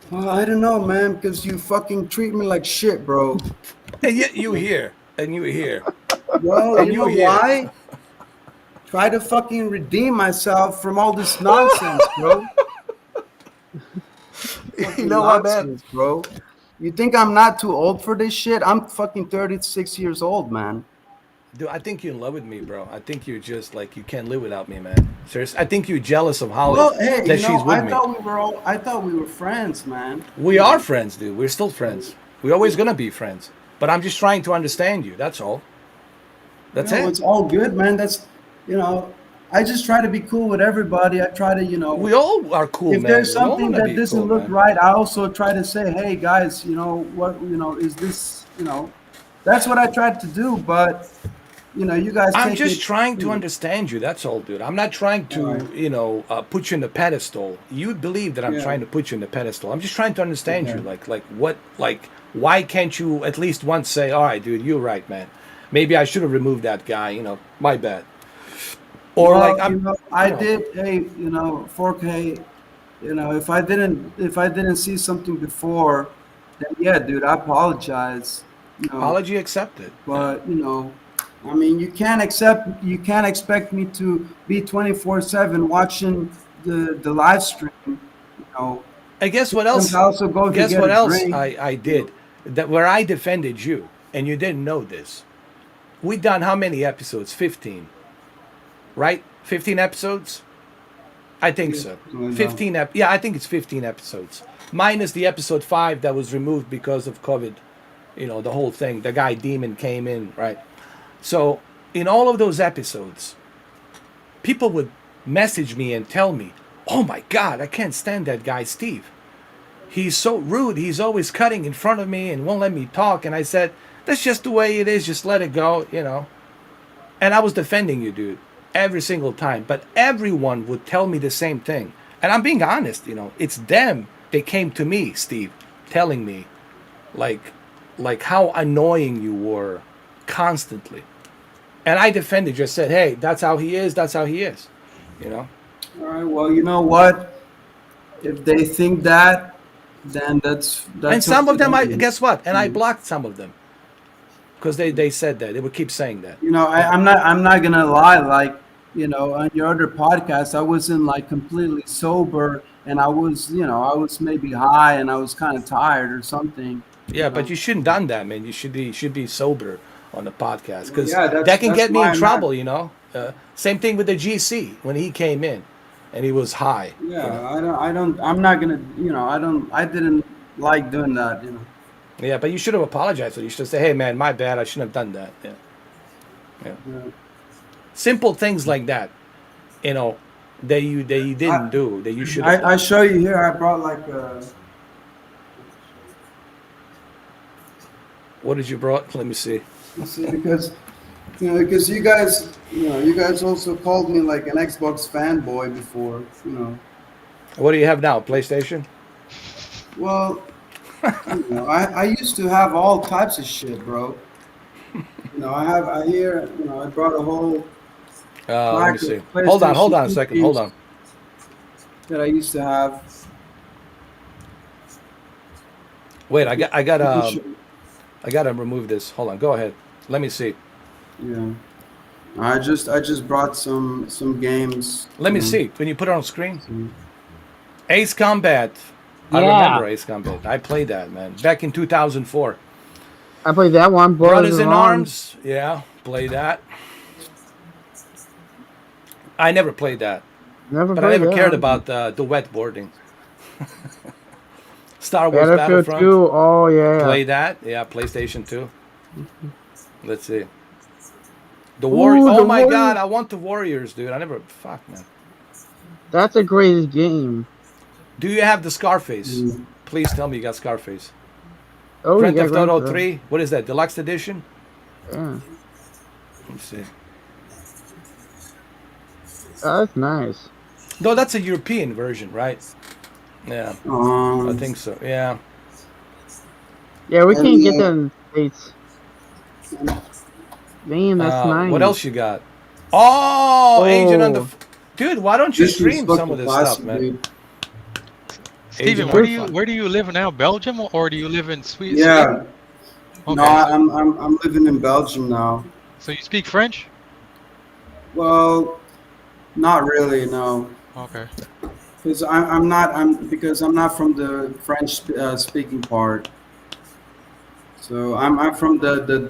Well, I don't know, man, because you fucking treat me like shit, bro. And yet you here, and you here, Well, and you you know here. why? Try to fucking redeem myself from all this nonsense, bro. You Fucking know what, man? nonsense, bro. You think I'm not too old for this shit? I'm fucking 36 years old, man. Dude, I think you're in love with me, bro. I think you're just like you can't live without me, man. Seriously, I think you're jealous of Holly Well, hey, that she's with me. I thought we were friends, man. We are friends, dude. We're still friends. We're always gonna be friends. But I'm just trying to understand you. That's all. That's You know, it. it's all good, man. That's, you know, I just try to be cool with everybody. I try to, We all are cool, if man. there's We all something wanna that be doesn't cool, look man. right, I also try to say, hey guys, is this, that's what I tried to do, but you guys I'm take just it, trying to understand you. That's all, dude. I'm not trying all right. to, put you in the pedestal. You believe that I'm Yeah. trying to put you in the pedestal. I'm just trying to understand you. Okay. Why can't you at least once say, all right, dude, you're right, man. Maybe I should have removed that guy. My bad. Or Well, like I'm. I you know, did. Hey, 4K. If I didn't see something before, then yeah, dude, I apologize. Apology accepted. Yeah. But I mean, you can't expect me to be 24/7 watching the live stream. And guess what Sometimes else? I also go to Guess get what a else drink. I did? That where I defended you, and you didn't know this. We done how many episodes? 15, right? 15 episodes. I think Yeah, so. something like that. 15 yeah, I think it's 15 episodes. Minus the episode 5 that was removed because of COVID. The whole thing. The guy demon came in, right? So, in all of those episodes, people would message me and tell me, "Oh my god, I can't stand that guy Steve. He's so rude. He's always cutting in front of me and won't let me talk." And I said, "That's just the way it is. Just let it go." And I was defending you, dude, every single time. But everyone would tell me the same thing. And I'm being honest, it's them. They came to me, Steve, telling me like how annoying you were constantly. And I defended you. I said, "Hey, that's how he is. That's how he is." All right. Well, you know what? If they think that, then that's And some up of to them, them. guess what? And I blocked some of them because they said that. They would keep saying that. I'm not gonna lie. Like, on your other podcast, I wasn't like completely sober, and I was maybe high, and I was kind of tired or something. Yeah, but you shouldn't done that, man. You should be sober on the podcast because Yeah, that can that's get me in my trouble. You know. Same thing with the GC when he came in, and he was high. Yeah, You know? I'm not gonna, I didn't like doing that, Yeah, but you should have apologized. You should say, "Hey, man, my bad. I shouldn't have done that." Yeah. Yeah. Yeah. Simple things like that, you know, that you didn't do that you should have I done. show you here. I brought like What did you brought? Let me see. you see, because you guys also called me like an Xbox fanboy before, What do you have now? PlayStation? Well, I used to have all types of shit, bro. I brought a whole Let me rack see. of Hold on a PlayStation second. games Hold on. that I used to have. Wait, I I gotta remove this. Hold on. Go ahead. Let me see. Yeah. I just brought some games. Let me see. Can you put it on screen? See. Ace Combat. I Yeah. remember Ace Combat. I played that, man, back in 2004. I played that one. Brothers in Arms. Yeah, play that. I never played that, Never but I played never that cared one. about the wetboarding. Star Wars Battlefield Battlefront. 2. Oh yeah. Play that. Yeah, PlayStation 2. Let's see. The Warriors. Ooh, Oh the my Warriors. God, I want the Warriors, dude. I never. Fuck, man. That's a great game. Do you have the Scarface? Mm. Please tell me you got Scarface. Oh, Grand you Theft got Auto Grand 3. What is that? Deluxe edition? Yeah. Let me see. Oh, that's nice. No, that's a European version, right? Yeah, I think so. Yeah. Yeah, we And, can't get that in the States. Man, that's nice. What else you got? Oh, Agent on the. Oh. Dude, why don't you This is stream some fucking of this classic, stuff, man? dude. Steven, Agent where on do you the- where do you live now? Belgium or do you live in Sweden? Yeah. Okay. No, I'm living in Belgium now. So you speak French? Well, not really, no. Okay. Because I'm not from the French speaking part. So I'm from the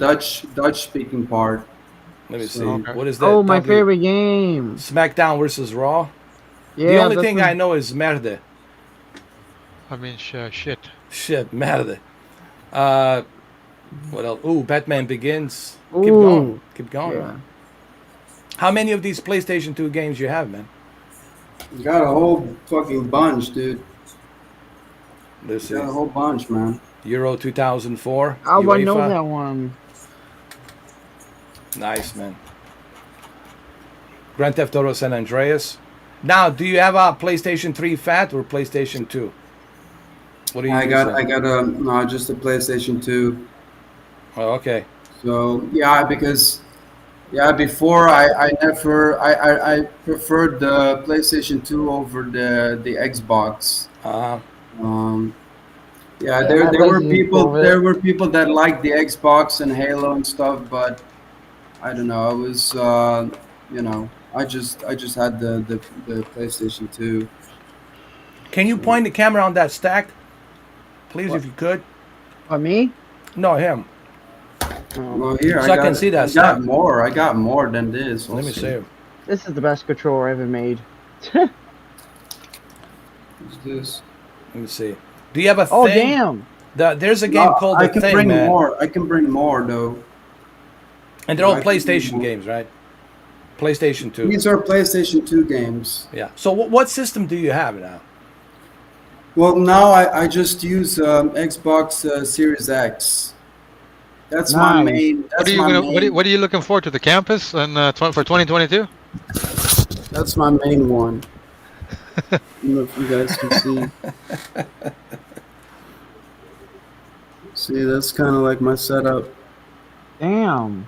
Dutch speaking part. Let me see. So- Okay. What is that? Oh, my W- favorite game. SmackDown versus Raw. Yeah. The only that's thing when- I know is merde. I mean, shit. Shit, merde. What else? Ooh, Batman Begins. Keep Ooh. going. Keep going. Yeah. Man. How many of these PlayStation 2 games you have, man? Got a whole fucking bunch, dude. Let's see. Got a whole bunch, man. Euro 2004. Oh, I know UEFA. that one. Nice, man. Grand Theft Auto San Andreas. Now, do you have a PlayStation 3 Fat or PlayStation 2? What do you I got just a PlayStation 2. Oh, okay. So before I preferred the PlayStation 2 over the Xbox. Uh, Yeah, Yeah, there my there were PlayStation people 4, there were people that liked the Xbox and Halo and stuff, but I don't know. I was I just had the PlayStation 2. can you point the camera on that stack? Please, What? if you could. On me? No, him. Well, here So I can see that I stack. got more. I got more than this. Let me also. see. This is the best controller ever made. What's this? Let me see. Do you have a Oh, thing? damn. There's a game No, called I The can Thing, bring man. more. I can bring more though. And they're all I can bring PlayStation more. games, right? PlayStation 2. These are PlayStation 2 games. Yeah. So what system do you have now? Well, now I just use Xbox Series X. That's my Nice. main. What That's are you my gonna? main. What are you looking forward to? The campus and for 2022? That's my main one. I don't know if you guys can see. See, that's kind of like my setup. Damn.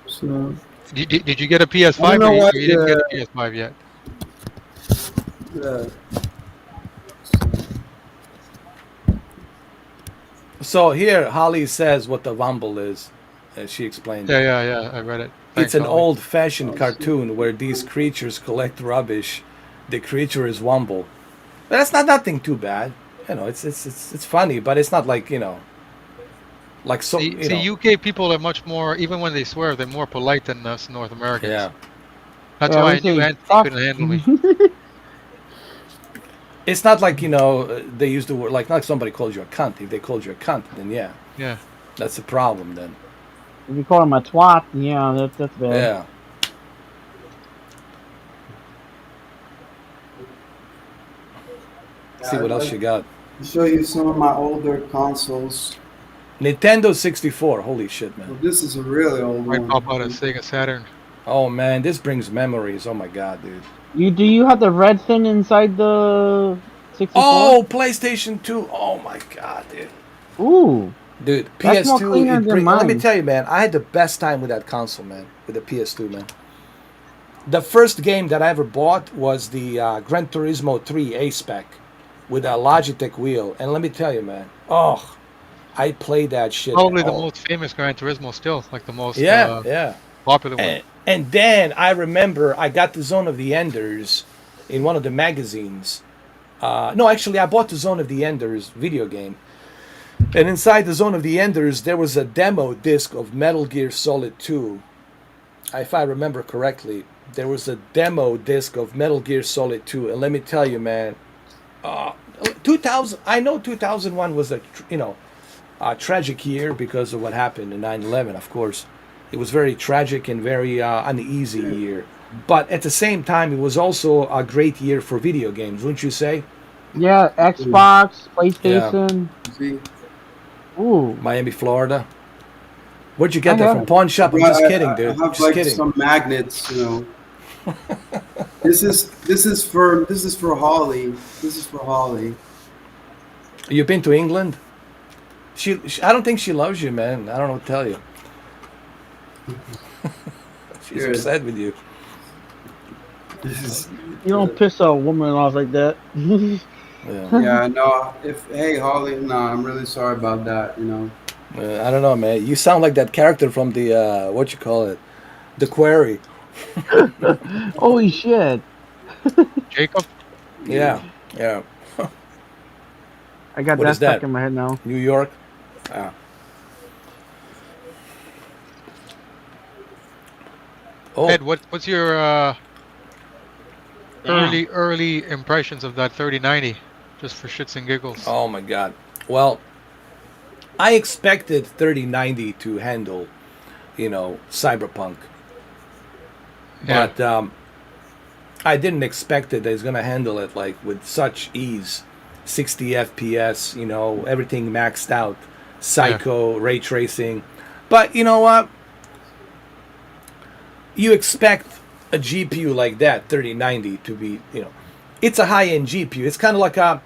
So, Did you get a PS5? I don't know or what you didn't get a the- PS5 yet? yeah. So here, Holly says what the Womble is. She explained. Yeah. I read it. It's Thanks, an Ollie. old-fashioned cartoon where these creatures collect rubbish. The creature is Womble. But that's not nothing too bad. You know, it's funny, but it's not like, you know, Like so, See, you know. UK people are much more, even when they swear, they're more polite than us North Americans. Yeah. That's Yeah, why we I knew say Anthony fuck. couldn't handle me. It's not like, they use the word, like, not somebody calls you a cunt. If they called you a cunt, then yeah, Yeah. that's a problem then. If you call him a twat, yeah, that's bad. Yeah. See I'd what else like you got. to show you some of my older consoles. Nintendo 64. Holy shit, Well, man. this is a really old Right one. pop out a Sega Saturn. Oh, man, this brings memories. Oh, my God, dude. Do you have the red thing inside the 64? Oh, PlayStation 2. Oh, my God, dude. Ooh, Dude, that's more PS2. cleaner than Let me mine. tell you, man, I had the best time with that console, man, with the PS2, man. The first game that I ever bought was the Gran Turismo 3 A-Spec with a Logitech wheel. And let me tell you, man, oh, I played that shit. Probably the Oh, most famous Gran Turismo still, like the most yeah, yeah. popular one. And then I remember I got the Zone of the Enders in one of the magazines. No, actually, I bought the Zone of the Enders video game. And inside the Zone of the Enders, there was a demo disc of Metal Gear Solid 2. If I remember correctly, there was a demo disc of Metal Gear Solid 2. And let me tell you, man, 2000. I know 2001 was a tragic year because of what happened in 9/11. Of course, it was very tragic and very uneasy year. But at the same time, it was also a great year for video games, wouldn't you say? Yeah, Xbox, PlayStation. See? Ooh, Miami, Florida. Where'd you get I that have from? it. Pawn shop. I'm just kidding, I dude. have Just like kidding. some magnets, you know. This is for Holly. This is for Holly. You've been to England? I don't think she loves you, man. I don't know what to tell you. She's Good. upset with you. This is you don't piss a woman off like that. Yeah. yeah, no. Hey Holly, no, I'm really sorry about that. You know. I don't know, man. You sound like that character from the what you call it, the Quarry. Holy shit! Jacob? Yeah, yeah. I got What that is stuck that? in my head now. New York. Ah. Oh, Ed, what's your Damn. early impressions of that 3090, just for shits and giggles? oh my God. Well, I expected 3090 to handle, Cyberpunk, Yeah. but I didn't expect it that it's gonna handle it like with such ease. 60 FPS, everything maxed out, psycho, ray tracing. But you know what? You expect a GPU like that, 3090, to be, it's a high-end GPU. It's kind of like a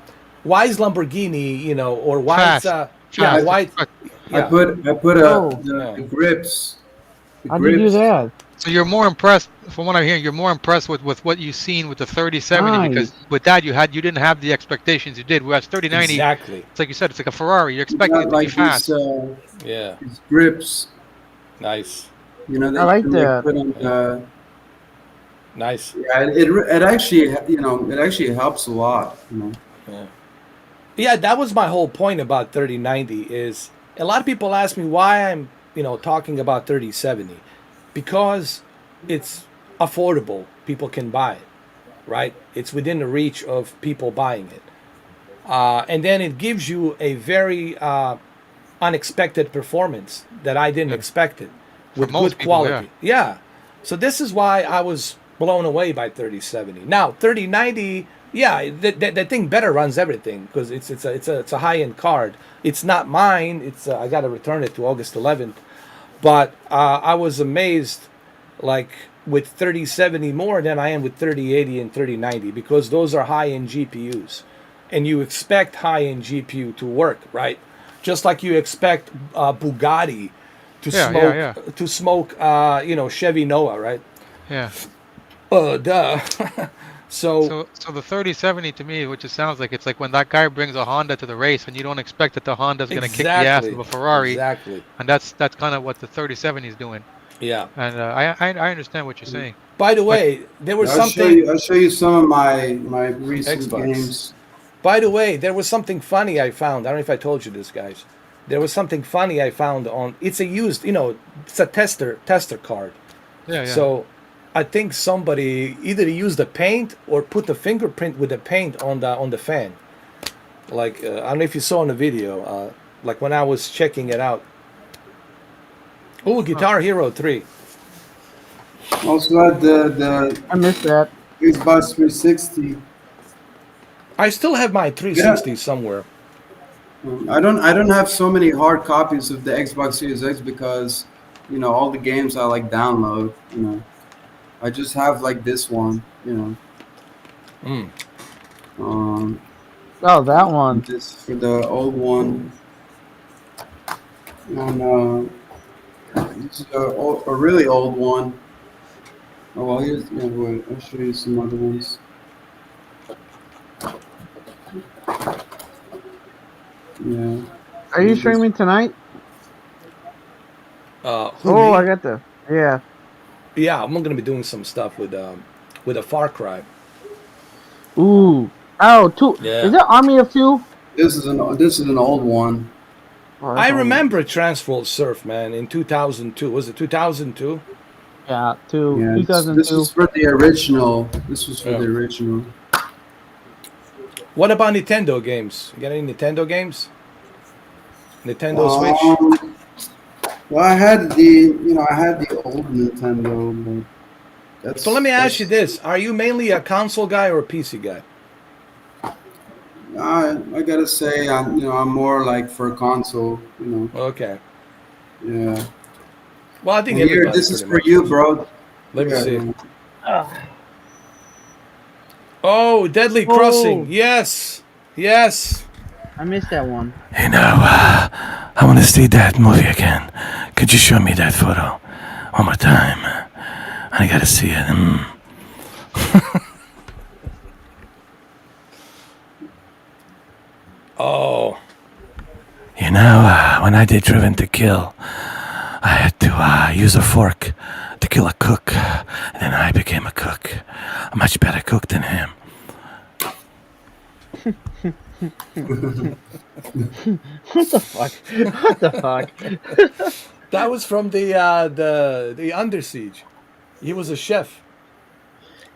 wise Lamborghini, or wise, Fast. yeah, Fast. wise, Quick. I yeah, put Oh. the grips. The How'd you do that? So you're more impressed, from what I'm hearing, you're more impressed with what you've seen with the 3070 because Nice. with that you didn't have the expectations you did. Whereas 3090, exactly, it's like you said, it's like a Ferrari. You're expecting it Got to be like fast. yeah, these grips. nice, You know, that I like you can, like, that. put on the. nice, Yeah, it actually it actually helps a lot. yeah. Yeah, that was my whole point about 3090 is a lot of people ask me why I'm, talking about 3070 because it's affordable. People can buy it, right? It's within the reach of people buying it. And then it gives you a very unexpected performance that I didn't Yeah. expect it For with most good people, quality. Yeah. So this is why I was blown away by 3070. Now 3090, yeah, that thing better runs everything because it's a high end card. It's not mine. I got to return it to August 11th. But I was amazed, like with 3070 more than I am with 3080 and 3090 because those are high end GPUs, and you expect high end GPU to work, right? Just like you expect Bugatti to Yeah, smoke yeah, to smoke, Chevy Noah, right? Yeah. Duh. So So the 3070 to me, which it sounds like, it's like when that guy brings a Honda to the race and you don't expect that the Honda's going to kick the ass of a Ferrari, Exactly. and that's kind of what the 3070 is doing. Yeah. And I understand what you're saying. By the way, there was I'll something. show you some of my recent Xbox. games. By the way, there was something funny I found. I don't know if I told you this, guys. there was something funny I found on. It's a used, it's a tester card. Yeah, yeah. So I think somebody either used the paint or put the fingerprint with the paint on the fan. Like I don't know if you saw in the video. Like when I was checking it out. Oh, Guitar Hero 3. Also had the I missed that. Xbox 360. I still have my 360 somewhere. I don't have so many hard copies of the Xbox Series X because, all the games I like download. I just have like this one. Mm. Um, Oh, that one. this for the old one, and this is a really old one. Oh well, wait, I'll show you some other ones. Yeah. Are you streaming tonight? Who, Oh, me? I got the. Yeah. Yeah, I'm gonna be doing some stuff with a Far Cry. Ooh. Oh, two. Yeah. Is that Army of Two? This is an old one. Oh, that's I Army- remember Transworld Surf, man, in 2002. Was it 2002? Yeah, two. Yeah, this 2002. was for the original. This was for Yeah. the original. What about Nintendo games? You got any Nintendo games? Nintendo Switch? Well, I had the old Nintendo. But that's, So let me ask you this: are you mainly a console guy or a PC guy? I gotta say, I'm more like for console. Okay. Yeah. Well, I think And here, everybody this is pretty for much you, is. bro. Let me Yeah, see. man. Oh, Deadly Oh. Crossing. Yes. Yes. I missed that one. Hey now, I want to see that movie again. Could you show me that photo one more time? I gotta see it. Oh. You know, when I did Driven to Kill, I had to use a fork to kill a cook. And then I became a cook. A much better cook than him. What the fuck? What the fuck? That was from the Under Siege. He was a chef.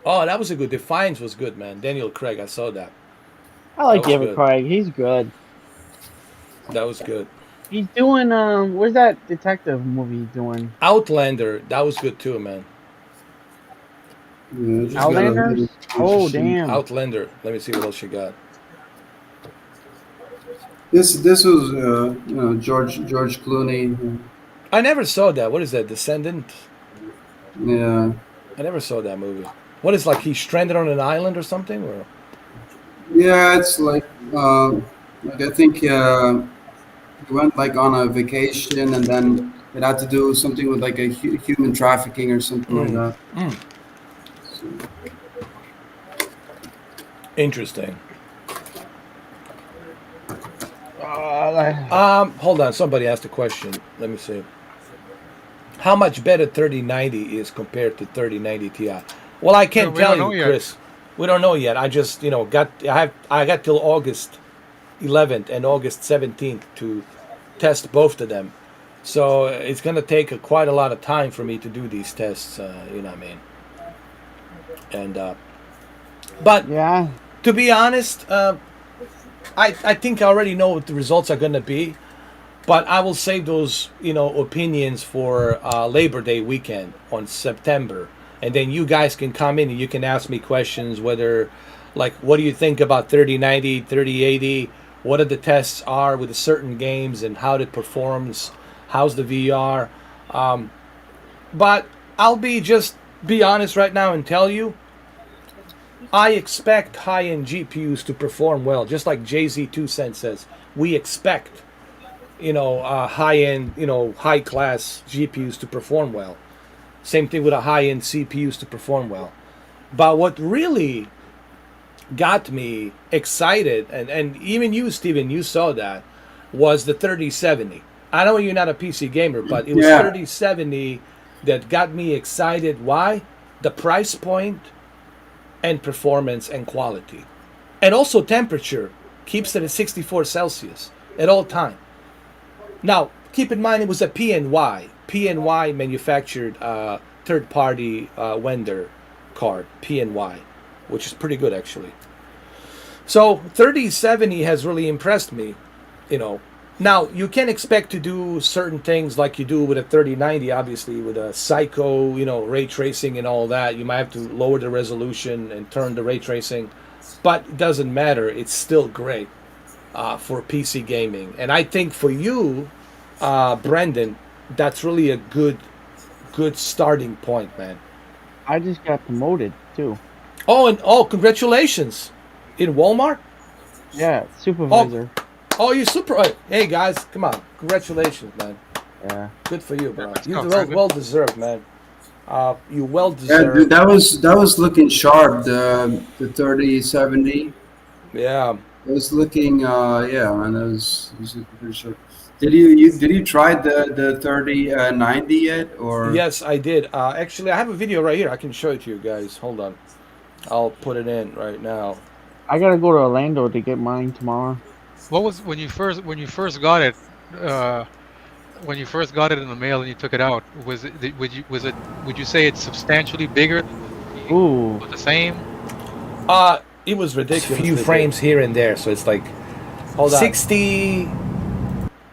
Oh, that was a good. Defiance was good, man. Daniel Craig, I saw that. I like That was David good. Craig. He's good. That was good. He's doing where's that detective movie he's doing? Outlander, that was good too, man. Yeah, just Outlanders? gotta- Oh damn. Outlander. Let me see what else you got. This was George Clooney. I never saw that. What is that? Descendant? Yeah. I never saw that movie. What is like he's stranded on an island or something? Or Yeah, it's like I think he went like on a vacation and then it had to do something with like a human trafficking or something like that. So, interesting. Uh, Hold on. Somebody asked a question. Let me see. How much better 3090 is compared to 3090 Ti? Well, I can't We tell don't know you, yet. Chris. We don't know yet. I just, I got till August 11th and August 17th to test both of them. So it's gonna take quite a lot of time for me to do these tests. You know what I mean? And but yeah. to be honest, I think I already know what the results are going to be, but I will save those opinions for Labor Day weekend on September, and then you guys can come in and you can ask me questions whether, like, what do you think about 3090, 3080? What are the tests are with the certain games and how it performs? How's the VR? But I'll be honest right now and tell you, I expect high-end GPUs to perform well, just like JZ2 says. We expect, high-end, high-class GPUs to perform well. Same thing with a high-end CPUs to perform well. But what really got me excited, and even you, Steven, you saw that, was the 3070. I know you're not a PC gamer, but it was Yeah. 3070 that got me excited. Why? The price point and performance and quality. And also temperature keeps it at 64 Celsius at all time. Now, keep in mind it was a PNY. PNY manufactured third-party vendor card, PNY, which is pretty good actually. So 3070 has really impressed me, you know. Now, you can expect to do certain things like you do with a 3090, obviously, with a psycho, ray tracing and all that. You might have to lower the resolution and turn the ray tracing, but it doesn't matter. It's still great for PC gaming. And I think for you, Brendan, that's really a good starting point, man. I just got promoted too. Oh, congratulations! In Walmart? Yeah, supervisor. Oh, you super! Hey guys, come on! Congratulations, man. Yeah. Good for you, bro. Let's You go, Simon. well deserved, man. You well Yeah, deserved. dude, that was looking sharp. The 3070. Yeah. It was looking, yeah, man. That was looking pretty sharp. Did you try the 3090 yet or? Yes, I did. Actually, I have a video right here. I can show it to you guys. Hold on. I'll put it in right now. I gotta go to Orlando to get mine tomorrow. What was when you first got it? When you first got it in the mail and you took it out, would you say it's substantially bigger? Ooh. Was the same? It was ridiculous. Few frames here and there, so it's like Hold on. 60.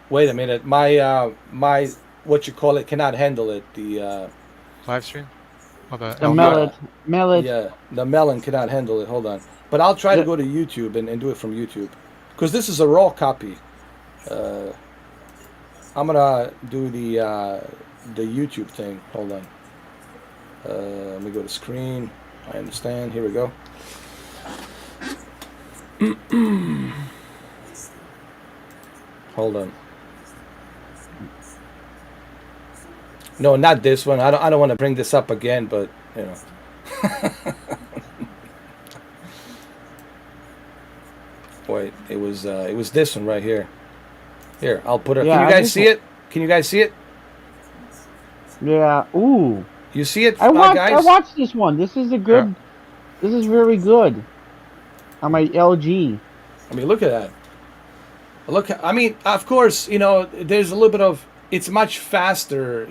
Wait a minute. My what you call it cannot handle it. The Live stream? Oh, The melon. yeah, the melon cannot handle it. Hold on. But I'll try to Yeah. go to YouTube and do it from YouTube, because this is a raw copy. I'm gonna do the YouTube thing. Hold on. Let me go to screen. I understand. Here we go. Hold on. No, not this one. I don't want to bring this up again, but you know. Wait, it was this one right here. Here, I'll put it. Yeah, Can you I guys just- see it? Can you guys see it? Yeah. Ooh. You see it, I guys? watched this one. This is a good. This is very good. On my LG. I mean, look at that. Look, I mean, of course, there's a little bit of. It's much faster,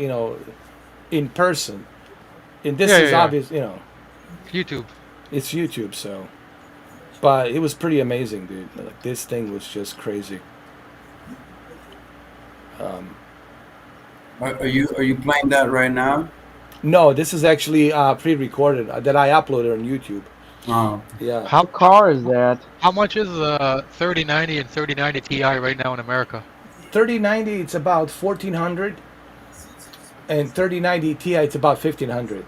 in person. And this is Yeah. obvious, YouTube. it's YouTube, so. But it was pretty amazing, dude. Like, this thing was just crazy. Are you playing that right now? No, this is actually pre-recorded that I uploaded on YouTube. Oh, Yeah. What car is that? How much is 3090 and 3090 Ti right now in America? 3090, it's about 1400, and 3090 Ti, it's about 1500.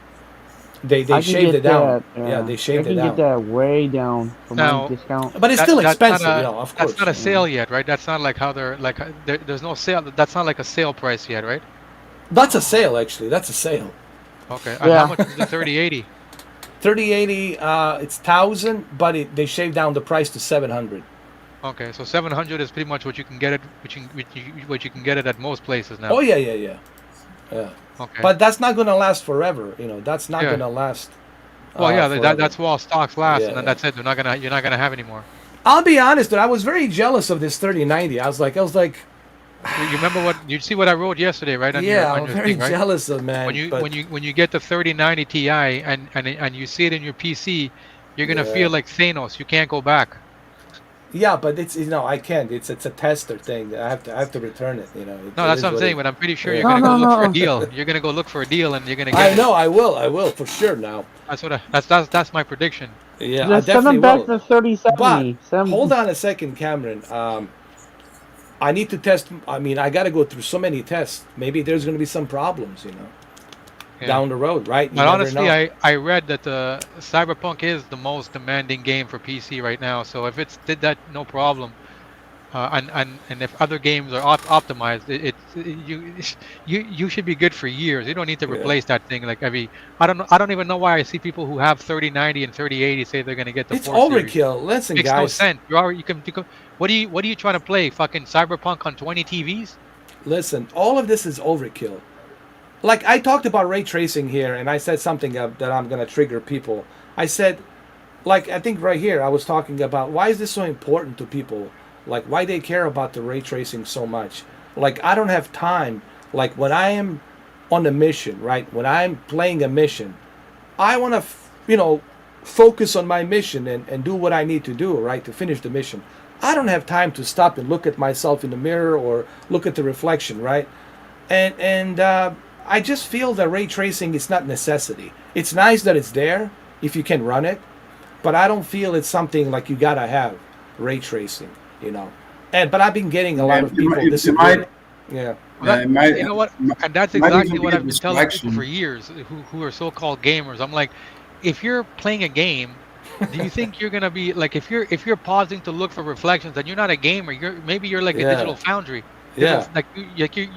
They I can shaved get it down. that, Yeah, they shaved I it can down. get that way down for Now- my discount. But it's still That's not expensive, a- of course. That's not a sale yet, right? That's not like how they're like. There's no sale. That's not like a sale price yet, right? That's a sale, actually. That's a sale. Okay. And Yeah. how much is the 3080? 3080, it's 1000, but they shaved down the price to 700. Okay, so 700 is pretty much what you can get it, what you can get it at most places now. Oh yeah. Okay. But that's not gonna last forever. That's not Yeah. gonna last. well, yeah, forever. that's while stocks last, Yeah, and then yeah. that's it. You're not gonna have any more. I'll be honest, dude. I was very jealous of this 3090. I was like, You remember what you see what I wrote yesterday, right? On yeah, your, on I'm your very thing, right? jealous of, man. but- When you get the 3090 Ti and you see it in your PC, you're gonna Yeah. feel like Thanos. You can't go back. Yeah, but it's I can't. It's a tester thing. I have to return it. No, It that's is what I'm saying. it- But I'm pretty sure Yeah. you're gonna No, go look no, for a no. deal. You're gonna go look for a deal, and you're gonna get I it. know. I will for sure now. That's my prediction. Yeah, I Just send definitely them back will. to 3070. But hold on a second, Cameron. I need to test. I mean, I got to go through so many tests. Maybe there's going to be some problems, Yeah. down the road, right? You But never honestly, know. I read that Cyberpunk is the most demanding game for PC right now. So if it's did that, no problem. And if other games are optimized, you should be good for years. You don't need to Yeah. replace that thing like every. I don't even know why I see people who have 3090 and 3080 say they're gonna get the. It's 4 series. overkill. Listen, Makes no guys. sense. You can. What are you trying to play? Fucking Cyberpunk on 20 TVs? Listen, all of this is overkill. Like, I talked about ray tracing here, and I said something that I'm going to trigger people. I said, like, I think right here, I was talking about why is this so important to people? Like, why they care about the ray tracing so much? Like I don't have time. Like when I am on a mission, right? When I'm playing a mission, I want to, focus on my mission and do what I need to do, right, to finish the mission. I don't have time to stop and look at myself in the mirror or look at the reflection, right? And I just feel that ray tracing is not necessity. It's nice that it's there if you can run it, but I don't feel it's something like you gotta have ray tracing, but I've been getting a lot of people disagree. Yeah. Well, it might, you know what? And that's might exactly even what be a I've been telling people distraction. for years who are so-called gamers. I'm like, if you're playing a game, do you think you're gonna be like if you're pausing to look for reflections, then you're not a gamer. Maybe you're like a digital Yeah. foundry. Yeah.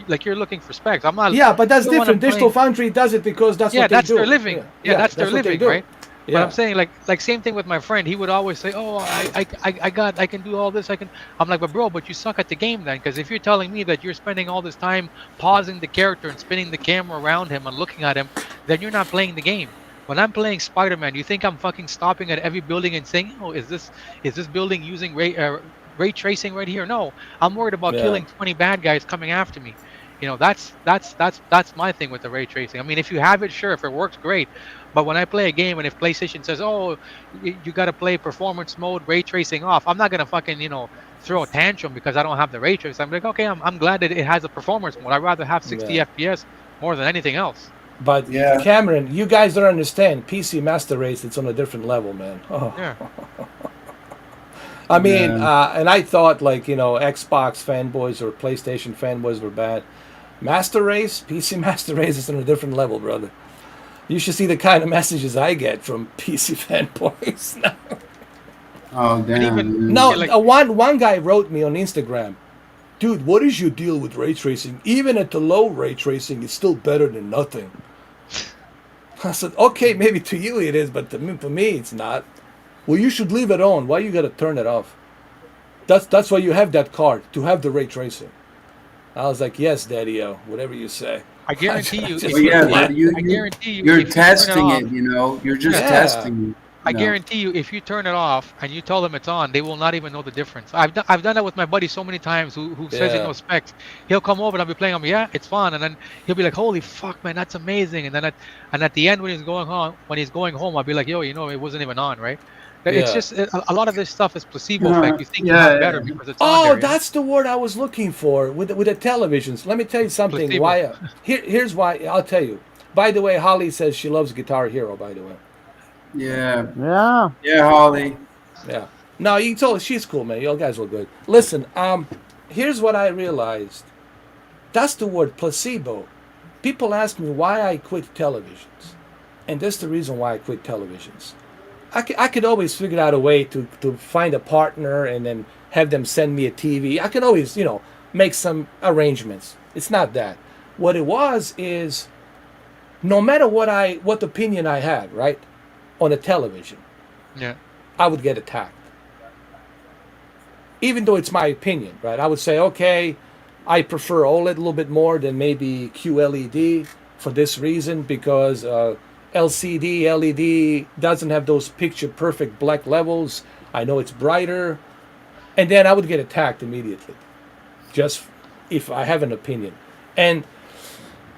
Like you're looking for specs. I'm not. Yeah, but that's Even when I'm different. Digital playing, Foundry does it because that's yeah, what they that's their do. living. Yeah, Yeah, yeah, that's their that's what they living, do. right? But I'm Yeah, saying like same thing with my friend. He would always say, "Oh, I can do all this. I can." I'm like, "But bro, but you suck at the game then, because if you're telling me that you're spending all this time pausing the character and spinning the camera around him and looking at him, then you're not playing the game." When I'm playing Spider-Man, you think I'm fucking stopping at every building and saying, "Oh, is this building using ray tracing right here?" No, I'm worried about yeah, killing 20 bad guys coming after me. That's my thing with the ray tracing. I mean, if you have it, sure, if it works, great. But when I play a game and if PlayStation says, "Oh, you got to play performance mode, ray tracing off," I'm not gonna fucking throw a tantrum because I don't have the ray tracing. I'm like, okay, I'm glad that it has a performance mode. I'd rather have 60 yeah. FPS more than anything else. But Yeah. Cameron, you guys don't understand. PC Master Race, it's on a different level, man. Oh. Yeah, I mean, Yeah. and I thought like Xbox fanboys or PlayStation fanboys were bad. Master Race, PC Master Race is on a different level, brother. You should see the kind of messages I get from PC fanboys. Oh, and damn. even Man. No, yeah, like one guy wrote me on Instagram, dude, what is your deal with ray tracing? Even at the low ray tracing, it's still better than nothing. I said, okay, maybe to you it is, but for me, it's not. Well, you should leave it on. Why you gotta turn it off? That's why you have that card, to have the ray tracing. I was like, yes, Daddy-O, whatever you say. I guarantee you, Just Well, yeah, like, but you, I you guarantee you, you're if you turn it testing off, it. You're just yeah, testing it. I guarantee you, if you turn it off and you tell them it's on, they will not even know the difference. I've done that with my buddy so many times who says he yeah, knows specs. He'll come over and I'll be playing. I'm yeah, it's fun, and then he'll be like, "Holy fuck, man, that's amazing!" And then at the end when he's going home, I'll be like, "Yo, it wasn't even on, right?" It's yeah. just a lot of this stuff is placebo effect. You think you have Yeah, better yeah. because it's on Oh, there. that's the word I was looking for with the televisions. Let me tell you something. Placebo. Why? Here's why. I'll tell you. By the way, Holly says she loves Guitar Hero. By the way, Yeah. Yeah. Yeah, Holly. yeah. No, you told her she's cool, man. You guys were good. Listen, here's what I realized. That's the word placebo. People ask me why I quit televisions, and that's the reason why I quit televisions. I could always figure out a way to find a partner and then have them send me a TV. I could always, make some arrangements. It's not that. What it was is no matter what opinion I had, right, on a television, Yeah. I would get attacked. Even though it's my opinion, right? I would say, okay, I prefer OLED a little bit more than maybe QLED for this reason because LCD, LED doesn't have those picture perfect black levels. I know it's brighter. And then I would get attacked immediately, just if I have an opinion. And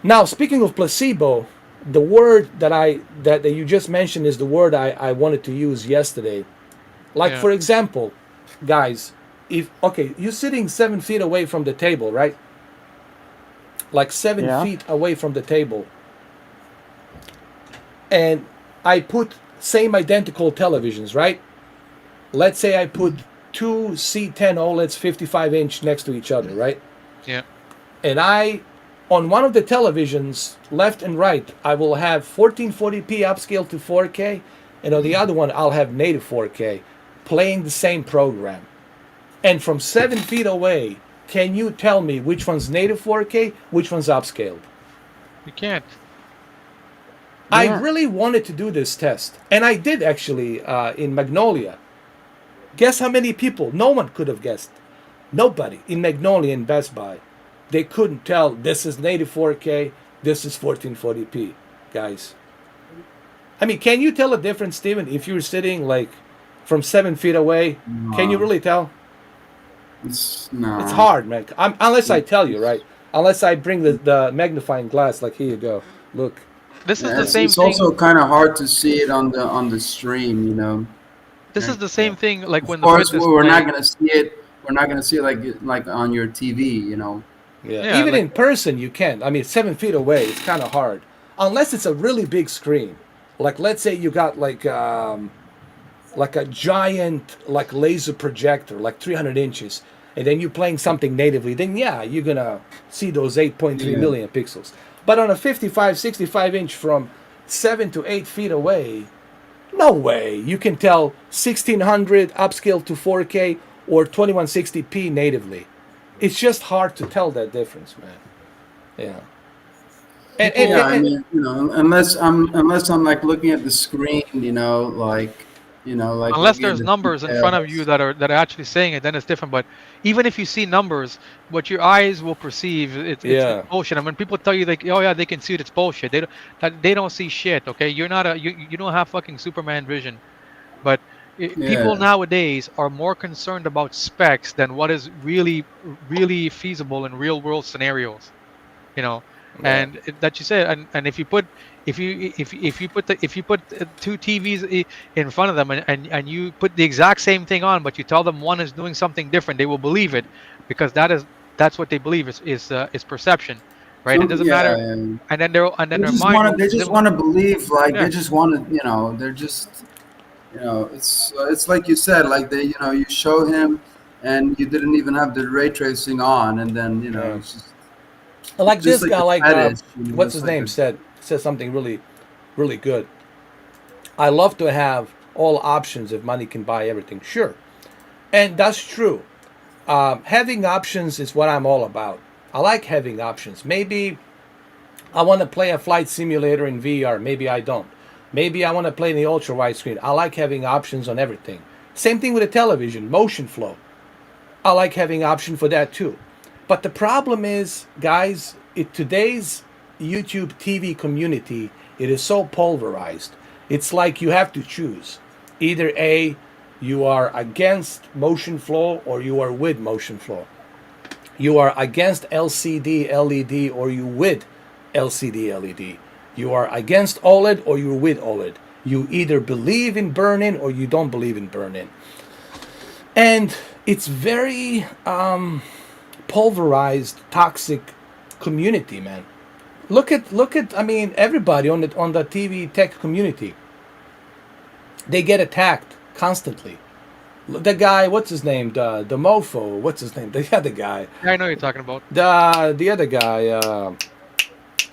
now, speaking of placebo, the word that you just mentioned is the word I wanted to use yesterday. Like, Yeah. for example, guys, you're sitting 7 feet away from the table, right? Like seven Yeah. feet away from the table. And I put same identical televisions, right? Let's say I put two C10 OLEDs 55-inch next to each other, right? Yeah. And on one of the televisions, left and right, I will have 1440p upscale to 4K, and on the other one, I'll have native 4K, playing the same program. And from 7 feet away, can you tell me which one's native 4K, which one's upscaled? You can't. I Yeah. really wanted to do this test, and I did actually in Magnolia. Guess how many people? No one could have guessed. Nobody in Magnolia and Best Buy. They couldn't tell this is native 4K, this is 1440p, guys. I mean, can you tell a difference, Steven, if you're sitting like from 7 feet away? Can you really tell? No. It's hard, man. Unless I tell you, right? Unless I bring the magnifying glass, like, here you go. Look. This is Yeah, the same it's thing. also kind of hard to see it on the stream, you know. This is the same thing like Of when the course, fitness we're not play. gonna see it. We're not gonna see it like on your TV, you know. Yeah. Yeah, Even like in person, you can't. I mean, 7 feet away, it's kind of hard. Unless it's a really big screen. Like, let's say you got like a giant like laser projector, like 300 inches, and then you're playing something natively, then yeah, you're gonna see those 8.3 Yeah. million pixels. But on a 55, 65 inch from 7 to 8 feet away, no way. You can tell 1600 upscale to 4K or 2160p natively. It's just hard to tell that difference, man. Yeah. And, and, people. Yeah, and, I and mean, you know, unless I'm like looking at the screen, like Unless looking at there's the numbers in front of you details. that are actually saying it, then it's different. But even if you see numbers, what your eyes will perceive, it's yeah. bullshit. And when people tell you like, oh yeah, they can see it, it's bullshit. They don't see shit. Okay, you're not a you don't have fucking Superman vision. But people Yeah, nowadays are more concerned about specs than what is really feasible in real world scenarios. You know, Yeah. and that you said, and if you put if you put two TVs in front of them, and you put the exact same thing on, but you tell them one is doing something different, they will believe it, because that's what they believe is perception, right? It doesn't yeah, matter. yeah. And then their mind will They just want to believe, like yeah. they just want to, they're just, it's like you said, like you show him, and you didn't even have the ray tracing on, and then Yeah. it's Like just this like guy, a like fetish, what's it's his like name a, said something really, really good. I love to have all options if money can buy everything. Sure, and that's true. Having options is what I'm all about. I like having options. Maybe I want to play a flight simulator in VR. Maybe I don't. Maybe I want to play in the ultra wide screen. I like having options on everything. Same thing with a television, motion flow. I like having option for that too. But the problem is, guys, today's YouTube TV community, it is so pulverized. It's like you have to choose. Either A, you are against motion flow or you are with motion flow. You are against LCD, LED, or you with LCD, LED. You are against OLED or you're with OLED. You either believe in burn-in or you don't believe in burn-in. And it's very pulverized, toxic community, man. Look at I mean everybody on the TV tech community. They get attacked constantly. The guy, what's his name? The mofo, what's his name? The other guy. I know what you're talking about. The other guy,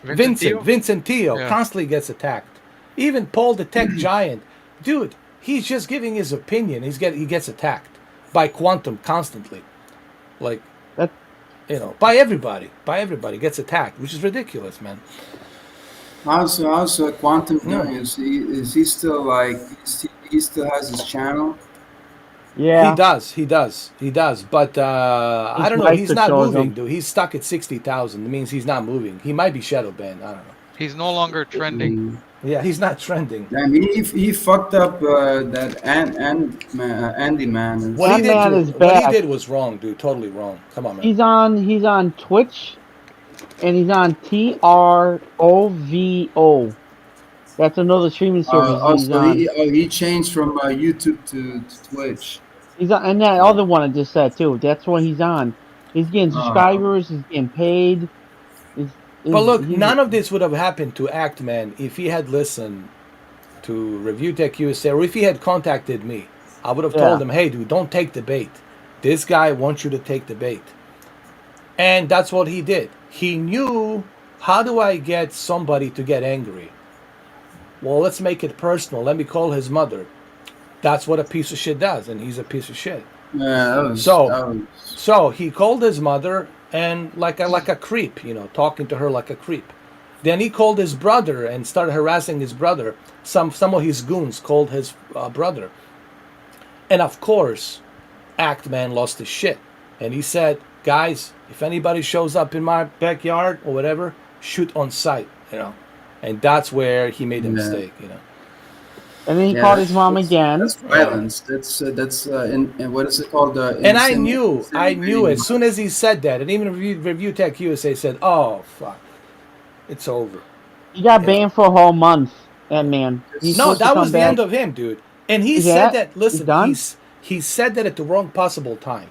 Vincent Teo. Vincent Teo, Yeah, constantly gets attacked. Even Paul the tech giant, dude, he's just giving his opinion. He gets attacked by Quantum constantly, like, That by everybody gets attacked, which is ridiculous, man. also Quantum No, doing? Is he still like he still has his channel? he yeah. does, he does, but I His don't know. wife He's not shows moving, him. dude. He's stuck at 60,000. It means he's not moving. He might be shadow banned. I don't know. he's no longer trending. Mm. Yeah, he's not trending. Damn, he fucked up that Andy man. What he That did, man is what he back. did was wrong, dude. Totally wrong. Come on, man. He's on Twitch, and he's on TROVO. That's another streaming service he's Also, on. he changed from YouTube to Twitch. He's on, and that other one I just said too. That's what he's on. He's getting Uh, subscribers. He's getting paid. But look, He's none of this would have happened to Actman if he had listened to Review Tech USA or if he had contacted me. I would have Yeah. told him, hey, dude, don't take the bait. This guy wants you to take the bait. And that's what he did. He knew, how do I get somebody to get angry? Well, let's make it personal. Let me call his mother. That's what a piece of shit does, and he's a piece of shit. yeah, So, that was So he called his mother and like a creep, talking to her like a creep. Then he called his brother and started harassing his brother. Some of his goons called his brother, and of course, Actman lost his shit, and he said, "Guys, if anybody shows up in my backyard or whatever, shoot on sight," And that's where he made a yeah. mistake, And then he Yeah, called his mom again. that's violence. That's in what is it called? And I knew insinuating as soon as he said that, and even Review Tech USA said, "Oh fuck, it's over." He got You know? banned for a whole month. That man. He's No, supposed to that come was the back. end of him, dude. And he Yeah, said that. he's Listen, done. he said that at the wrong possible time,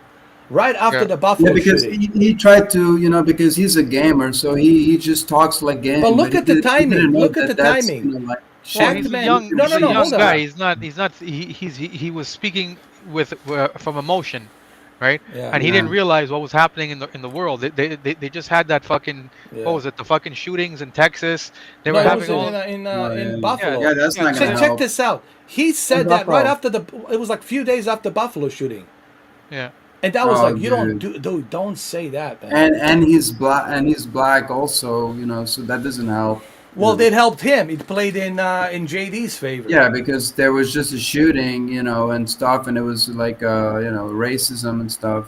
right after Yeah. the Yeah, Buffalo because shooting. he tried to, because he's a gamer, so he just talks like But game, but look at the he didn't timing. know Look at the that that's, timing. like Well, shit. he's a Actman. young No, he's no, a no. young Hold guy. on. He was speaking with from emotion, right? Yeah, And he Yeah, didn't realize what was happening in the world. They just had that fucking, what yeah. was it? The fucking shootings in Texas. They No, were it having was in all, oh, in yeah, yeah, Buffalo. yeah. That's yeah. not So gonna they, Check help. this out. He In said that right Buffalo. after the. It was like a few days after Buffalo shooting, yeah. and that was Oh, like, you don't dude. do, dude, don't say that, man. And he's black also, so that doesn't help. Well, it helped him. It played in JD's favor. Yeah, because there was just a shooting, and stuff, and it was like, racism and stuff.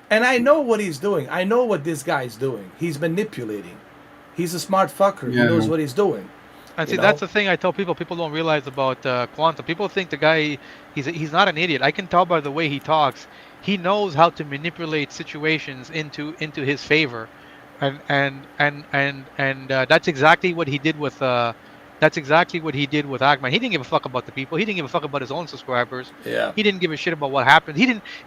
And I know what he's doing. I know what this guy's doing. He's manipulating. He's a smart fucker. He knows Yeah, what he's doing. And You see, that's know. the thing I tell people. People don't realize about Quantum. People think the guy, he's not an idiot. I can tell by the way he talks. He knows how to manipulate situations into his favor, and that's exactly what he did with Agman. He didn't give a fuck about the people. He didn't give a fuck about his own subscribers. Yeah. He didn't give a shit about what happened.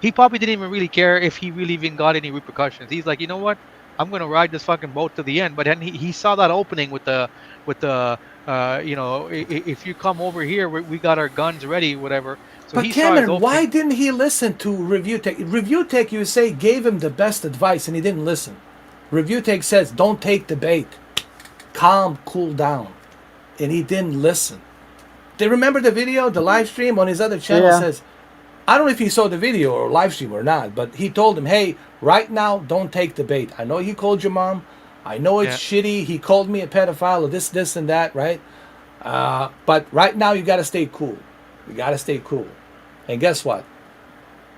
He probably didn't even really care if he really even got any repercussions. He's like, you know what? I'm gonna ride this fucking boat to the end. But then he saw that opening with the if you come over here, we got our guns ready, whatever. So But he saw his Cameron, why opening. didn't he listen to Review Tech? Review Tech USA gave him the best advice, and he didn't listen. Review Tech says, "Don't take the bait. Calm, cool down," and he didn't listen. They remember the video, the live stream on his other channel Yeah. says, I don't know if he saw the video or live stream or not, but he told him, "Hey, right now, don't take the bait. I know he called your mom. I know it's shitty. He called me a pedophile or this, and that, right? But right now, you got to stay cool. You got to stay cool." And guess what?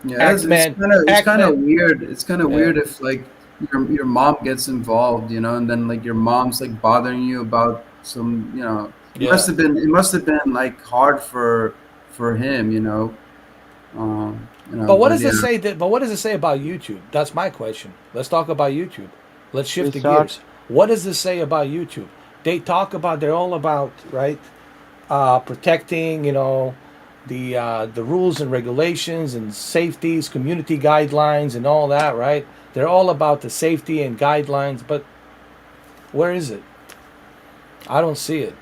yeah. It's Actman- kind of Actman- weird. It's kind of Yeah. weird if like your mom gets involved, and then like your mom's like bothering you about some, It Yeah. must have been like hard for him. But what does yeah. it say? But what does it say about YouTube? That's my question. Let's talk about YouTube. Let's shift the It sucks. gears. What does this say about YouTube? They talk about. They're all about right, protecting. The rules and regulations and safeties, community guidelines, and all that. Right? They're all about the safety and guidelines. But where is it? I don't see it.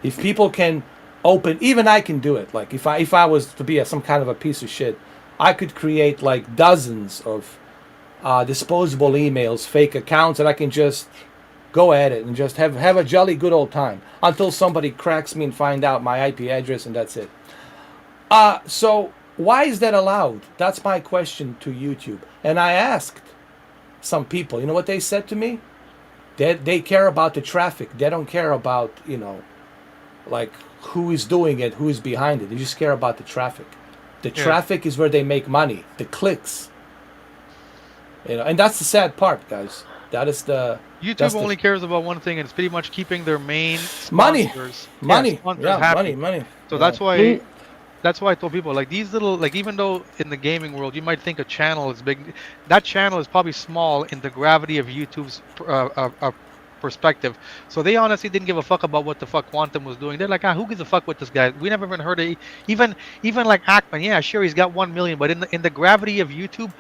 If people can open, even I can do it. Like if I was to be some kind of a piece of shit, I could create like dozens of disposable emails, fake accounts, and I can just go at it and just have a jolly good old time until somebody cracks me and find out my IP address, and that's it. So why is that allowed? That's my question to YouTube. And I asked some people. You know what they said to me? They care about the traffic. They don't care about like who is doing it, who is behind it. They just care about the traffic. The Yeah. traffic is where they make money. The clicks. And that's the sad part, guys. That is the YouTube that's the- only cares about one thing, and it's pretty much keeping their main Money. sponsors, money. sponsors Yeah, happy. money. So Yeah. that's why He- that's why I told people, like, these little, like, even though in the gaming world you might think a channel is big, that channel is probably small in the gravity of YouTube's perspective. So they honestly didn't give a fuck about what the fuck Quantum was doing. They're like, who gives a fuck with this guy? We never even heard of even like Ackman. Yeah, sure, he's got 1 million, but in the gravity of YouTube,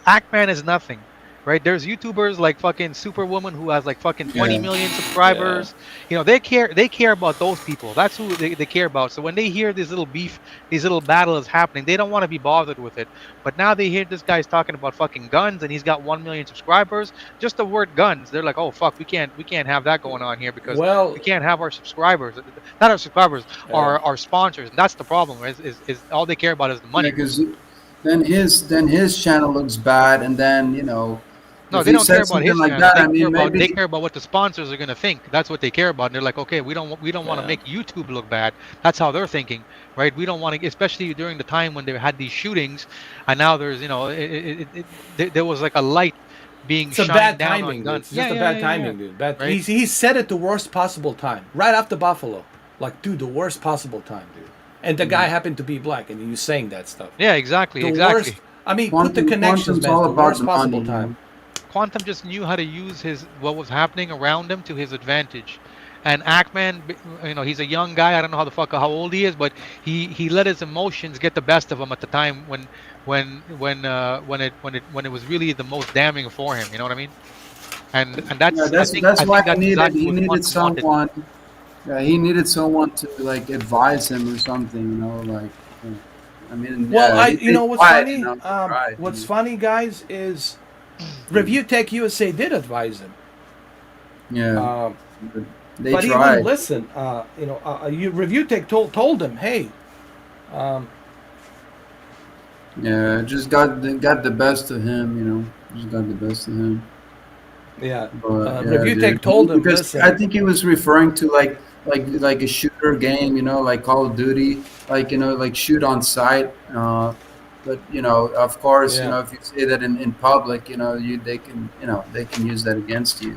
Ackman is nothing. Right? There's YouTubers like fucking Superwoman who has like fucking 20 Yeah. million subscribers. They care about those people. That's who they care about. So when they hear this little beef, these little battles happening, they don't want to be bothered with it. But now they hear this guy's talking about fucking guns and he's got 1 million subscribers. Just the word guns, they're like, oh fuck, we can't have that going on here because Well, we can't have our subscribers, not our subscribers, Yeah. our sponsors. And that's the problem. Is all they care about is the money. Because then his channel looks bad, and then No, if they he don't care said about something his like channel. that, They I mean, they maybe care about what the sponsors are gonna think. That's what they care about. And they're like, okay, we don't want to Yeah. make YouTube look bad. That's how they're thinking, right? We don't want to, especially during the time when they had these shootings, and now there's there was like a light being it's a shined bad down timing, on dude. guns. It's just a bad timing, dude. Right? He said it the worst possible time, right after Buffalo. Like, dude, the worst possible time, dude. And the guy happened to be black, and he was saying that stuff. Yeah, exactly, The exactly. worst. I mean, put the connections, Quantum's man. all The about worst the possible money. time. Quantum just knew how to use what was happening around him to his advantage. And Ackman, he's a young guy. I don't know how old he is, but he let his emotions get the best of him at the time when it was really the most damning for him. You know what I mean? And Yeah, that's that's I why think that's exactly he what needed Quantum wanted. someone. Yeah, he needed someone to like advise him or something. You know, like. I mean, Well, yeah, he you know stayed what's quiet, funny? he tried, What's funny, guys, is Review Tech USA did advise him. Yeah, Um, they but he tried. wouldn't listen. Review Tech told him, hey, Yeah, just got the best of him. You know, just got the best of him. yeah. But yeah, Review Tech dude, told him, because listen. I think he was referring to like a shooter game. You know, like Call of Duty, like like shoot on sight. But of course, Yeah. if you say that in public, they can use that against you.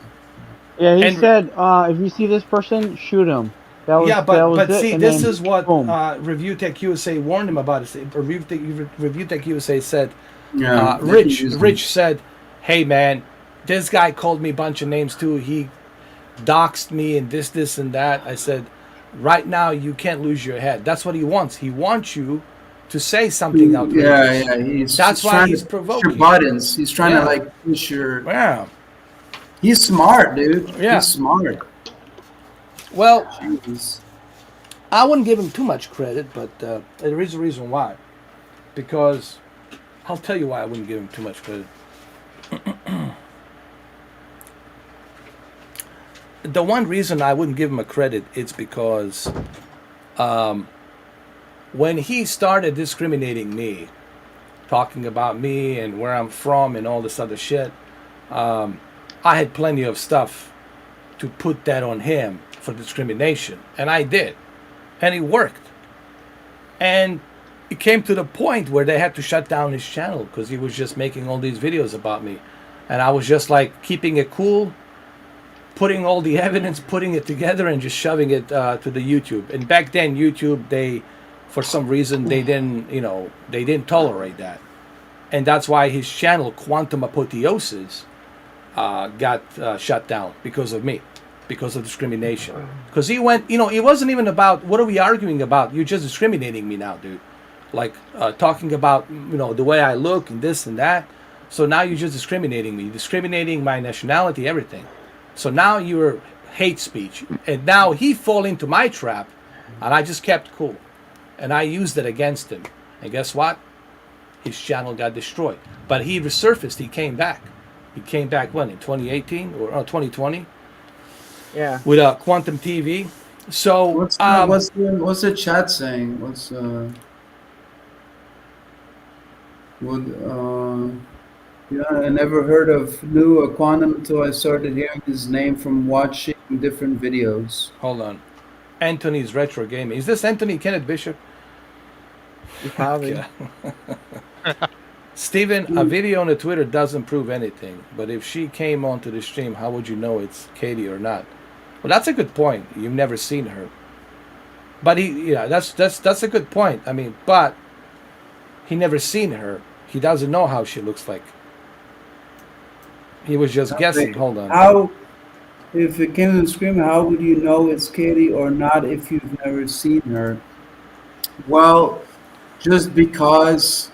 Yeah, he And said, if you see this person, shoot him. That was yeah, that was but it. see, And this then is what boom. Review Tech USA warned him about. Review Tech USA said, Yeah, they can use them. Rich said, hey man, this guy called me a bunch of names too. He doxed me and this and that. I said, right now you can't lose your head. That's what he wants. He wants you to say something outrageous. Yeah, he's That's why trying he's to push your provoking. buttons. He's trying Yeah. to like push your. Yeah. He's smart, dude. Yeah. He's smart. Well, Jeez. I wouldn't give him too much credit, but there is a reason why. Because I'll tell you why I wouldn't give him too much credit. The one reason I wouldn't give him a credit is because when he started discriminating me, talking about me and where I'm from and all this other shit, I had plenty of stuff to put that on him for discrimination, and I did, and it worked. And it came to the point where they had to shut down his channel because he was just making all these videos about me, and I was just like keeping it cool, putting all the evidence, putting it together, and just shoving it to the YouTube. And back then, YouTube, for some reason, they didn't tolerate that, and that's why his channel, Quantum Apotheosis, got shut down because of me, because of discrimination. Because he went, it wasn't even about what are we arguing about. You're just discriminating me now, dude. Like talking about the way I look and this and that. So now you're just discriminating me, discriminating my nationality, everything. So now you're hate speech, and now he fall into my trap, and I just kept cool, and I used it against him. And guess what? His channel got destroyed. But he resurfaced. He came back. He came back when, in 2018 or 2020 Yeah. with Quantum TV. So What's the chat saying? Yeah, I never heard of New Quantum until I started hearing his name from watching different videos. hold on. Anthony's Retro Gaming. Is this Anthony Kenneth Bishop? Probably. Yeah. Steven, a video on the Twitter doesn't prove anything. But if she came onto the stream, how would you know it's Katie or not? Well, that's a good point. You've never seen her. But that's a good point. I mean, but he never seen her. He doesn't know how she looks like. He was just guessing. Hold on. How, if it came to scream, how would you know it's Katie or not if you've never seen her? Well, just because,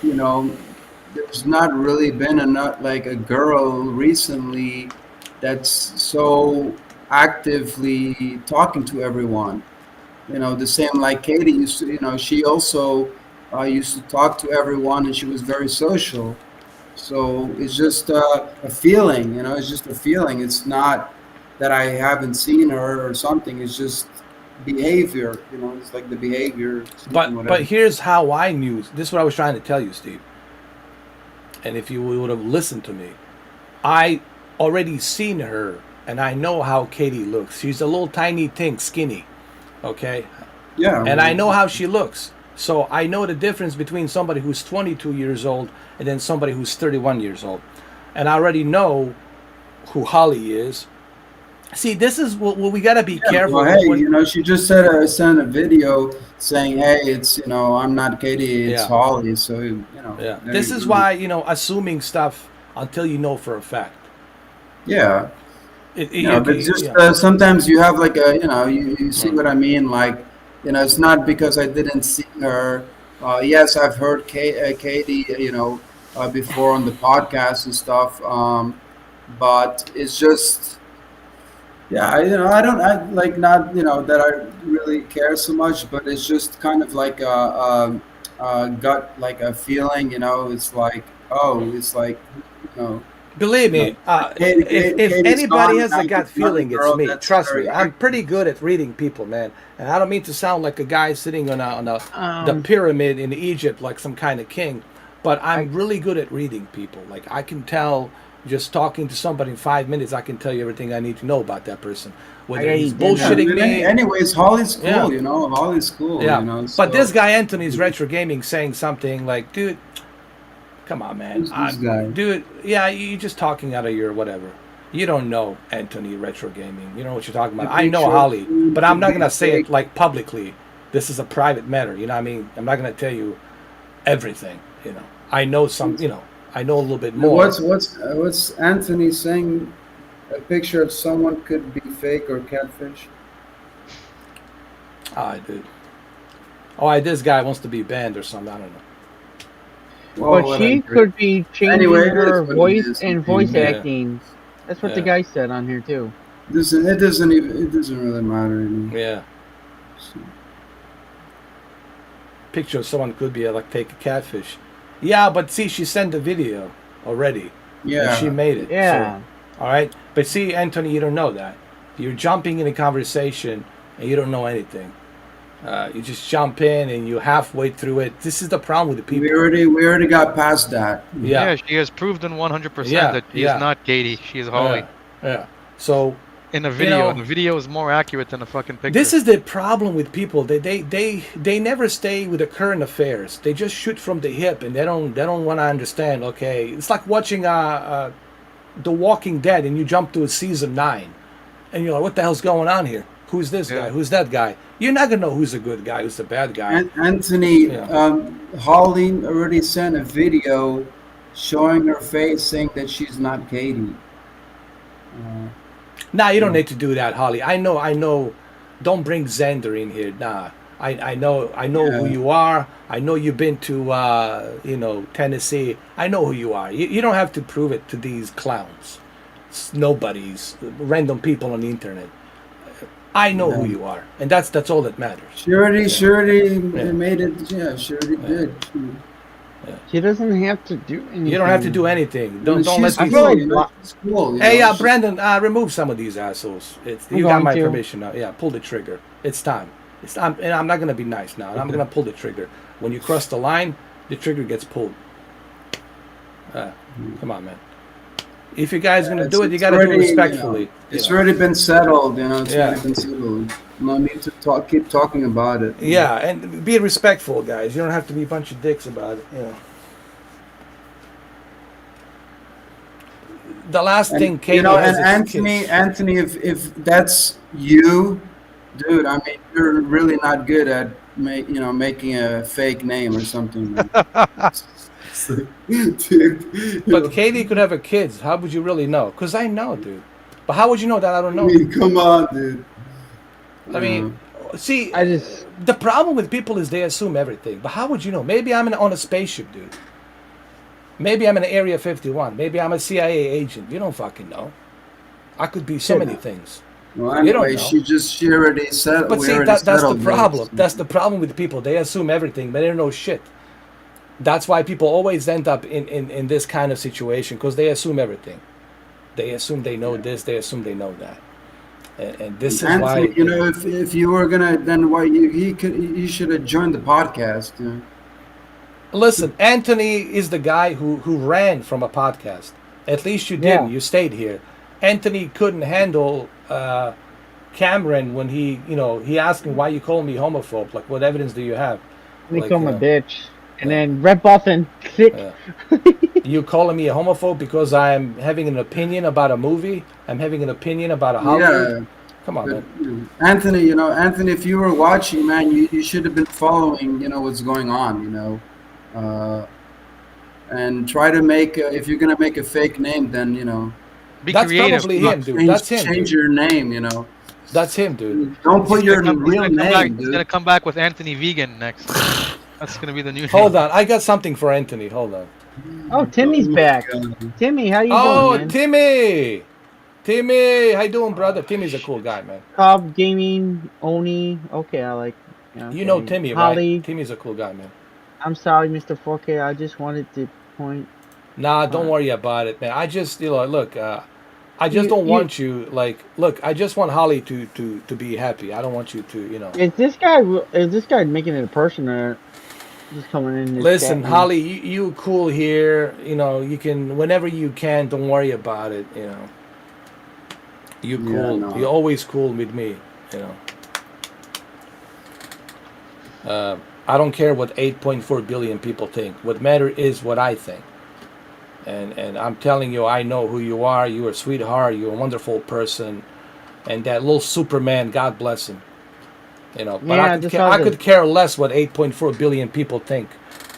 there's not really been a girl recently that's so actively talking to everyone. The same like Katie used to, she also used to talk to everyone, and she was very social. So it's just a feeling, it's just a feeling. It's not that I haven't seen her or something. It's just behavior, it's like the behavior. But here's how I knew. This is what I was trying to tell you, Steve. And if you would have listened to me, I already seen her, and I know how Katie looks. She's a little tiny thing, skinny, okay? Yeah. And I know how she looks. So I know the difference between somebody who's 22 years old and then somebody who's 31 years old. And I already know who Holly is. See, this is what we got to be careful. Well, hey, when- she just sent a video saying, "Hey, it's I'm not Katie, it's Yeah. Holly." So yeah, there this you is go. why assuming stuff until you know for a fact. Yeah. You But just yeah. sometimes you have like a you see Mm. what I mean. Like it's not because I didn't see her. Yes, I've heard Katie, before on the podcast and stuff. But it's just. Yeah, I don't, I like not, that I really care so much, but it's just kind of like a gut, like a feeling, it's like, oh, it's like, you know, Believe me, if Katie's anybody gone, has now a you gut get another feeling, it's girl me. that's Trust very me, I'm pretty active. good at reading people, man. And I don't mean to sound like a guy sitting on the Um, pyramid in Egypt like some kind of king, but I I'm really good at reading people. Like I can tell just talking to somebody in 5 minutes, I can tell you everything I need to know about that person. I Whether already he's did Yeah, that. bullshitting but me, anyways, Holly's yeah, cool, Holly's cool, yeah. But this so guy Anthony's retro gaming saying something like, dude, come on, man. who's this guy? Dude, yeah, you're just talking out of your whatever. You don't know Anthony Retro Gaming. You know what you're talking The about. I know picture of Holly, food but I'm could not be gonna say fake. it like publicly. This is a private matter. You know what I mean? I'm not gonna tell you everything. I know some. I know a little bit more. What's Anthony saying? A picture of someone could be fake or catfish. Ah, dude. Oh, this guy wants to be banned or something. I don't know. Well, But she whatever. could be changing Anyway, it her is what it voice is. and voice Yeah. acting. That's what the Yeah. guy said on here too. It doesn't really matter anymore. Yeah. So, Picture of someone could be like fake catfish. Yeah, but see, she sent the video already. And she yeah. made it. Yeah. So, all right. But see, Anthony, you don't know that. You're jumping in a conversation and you don't know anything. You just jump in and you halfway through it. This is the problem with the We people. already got past that. Yeah. Yeah, she has proven 100% Yeah, that she yeah. is not Katie. She is Holly. Yeah. So In the video, know, the video is more accurate than the fucking picture. this is the problem with people. They never stay with the current affairs. They just shoot from the hip and they don't want to understand. Okay, it's like watching The Walking Dead and you jump to a season 9, and you're like, what the hell's going on here? Who's this Yeah. guy? Who's that guy? You're not gonna know who's the good guy, who's the bad guy. Anthony, Yeah. Holly already sent a video showing her face, saying that she's not Katie. Nah, you don't need to do that, Holly. I know. Don't bring Xander in here. Nah, I know who Yeah. you are. I know you've been to Tennessee. I know who you are. You don't have to prove it to these clowns, nobodies, random people on the internet. I know who you are, and that's all that matters. She already Yeah. made it. Yeah, she already did. She doesn't have to do anything. You don't have to do anything. Don't let She's I these. feel cool. like She's cool. Hey, she's- Brandon, remove some of these assholes. I'm You got going my to. permission now. Yeah, pull the trigger. It's time. It's time, and I'm not gonna be nice now. I'm gonna pull the trigger. When you cross the line, the trigger gets pulled. Come on, man. If you guys gonna do it, you it's gotta do it already, respectfully. It's already been settled. It's Yeah. already been settled. No need to keep talking about it. Yeah, and be respectful, guys. You don't have to be a bunch of dicks about it. The last And, thing Katie and has is Anthony, if that's you, dude, I mean, you're really not good at making a fake name or something. Dude, But Katie could have her kids. How would you really know? Because I know, dude. But how would you know that I don't I know? mean, come on, dude. I mean, see, I just the problem with people is they assume everything. But how would you know? Maybe I'm on a spaceship, dude. Maybe I'm in Area 51. Maybe I'm a CIA agent. You don't fucking know. I could be so many things. Well, You don't anyway, know. she already said. But we see, already that's the settled problem. this. That's the problem with people. They assume everything, but they don't know shit. That's why people always end up in this kind of situation, because they assume everything. They assume they know this. They assume they know that. And this is Anthony, why. if you were gonna, then why he should have joined the podcast. Listen, Anthony is the guy who ran from a podcast. At least you didn't. Yeah. You stayed here. Anthony couldn't handle Cameron when he asked him, why you call me homophobe? Like, what evidence do you have? they Like, call him a uh, bitch, and then Red Buff and sick. Yeah. You calling me a homophobe because I'm having an opinion about a movie? I'm having an opinion about a Hollywood? Yeah. Come on, But, man. Anthony, Anthony, if you were watching, man, you should have been following, what's going on, and try to make, if you're gonna make a fake name, then, Be That's creative. probably him, dude. change That's him, change dude. your name, That's him, dude. Don't put your He's real gonna come back. name, He's dude. gonna come back with Anthony Vegan next. That's gonna be the new Hold name. on. I got something for Anthony. Hold on. Oh, Timmy's my back. God. Timmy, how you Oh, doing, man? Timmy. Timmy, how you doing, brother? Timmy's a cool guy, man. Cobb Gaming, Oni. Okay, I like. Yeah, You know okay. Timmy, Holly. right? Timmy's a cool guy, man. I'm sorry, Mr. 4K. I just wanted to point. Nah, don't Uh, worry about it, man. I just, look, I just You- don't you- want you, look, I just want Holly to be happy. I don't want you to. Is this guy making it a person or just coming in? His Listen, chat room? Holly, you cool here. You can, whenever you can, don't worry about it, You Yeah, cool. no. You're always cool with me, I don't care what 8.4 billion people think. What matter is what I think. And I'm telling you, I know who you are. You're a sweetheart. You're a wonderful person. And that little Superman, God bless him. But Yeah, I could care less what 8.4 billion people think.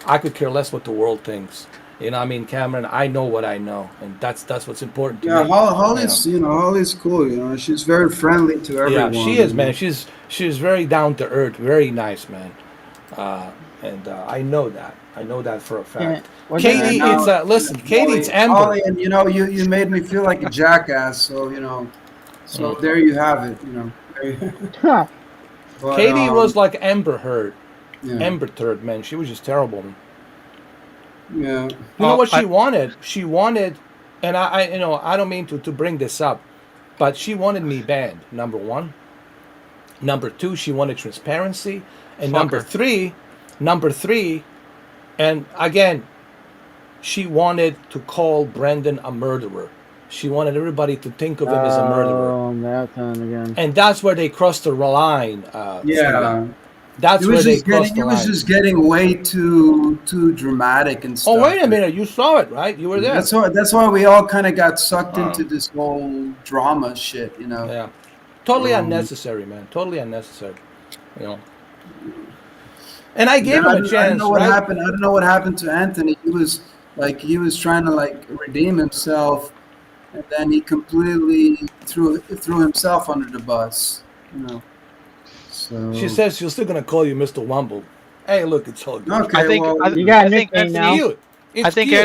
I could care less what the world thinks. Cameron, I know what I know, and that's what's important to Yeah, me. Holly's cool. She's very friendly to everyone. Yeah, she is, man. She's very down to earth, very nice, man. And I know that. I know that for a fact. What's Katie, that? it's listen. Katie, it's Amber. Holly, and you made me feel like a jackass. So so there you have it. Huh. But, Katie was like Amber Heard. yeah, Amber Heard, man. She was just terrible. yeah. You know Oh, what she wanted? She wanted, and I don't mean to bring this up, but she wanted me banned. Number one. Number two, she wanted transparency, and Fuck number her. three, and again, she wanted to call Brendan a murderer. She wanted everybody to think of him as a murderer, Oh, that time again. and that's where they crossed the line. Yeah. That's It where was they just crossed getting the it was line. just getting way too dramatic and stuff. Oh, wait a minute! You saw it, right? You were there. That's why we all kind of got sucked into this whole drama shit. Yeah, totally Um, unnecessary, man. Totally unnecessary. And I gave him I a don't chance, know what right? happened. I don't know what happened to Anthony. He was trying to redeem himself, and then he completely threw himself under the bus. So She says she's still gonna call you Mr. Womble. Hey, look, it's all good. okay. I think well, I, You got a I think nickname Anthony. now. Cute. It's I think cute.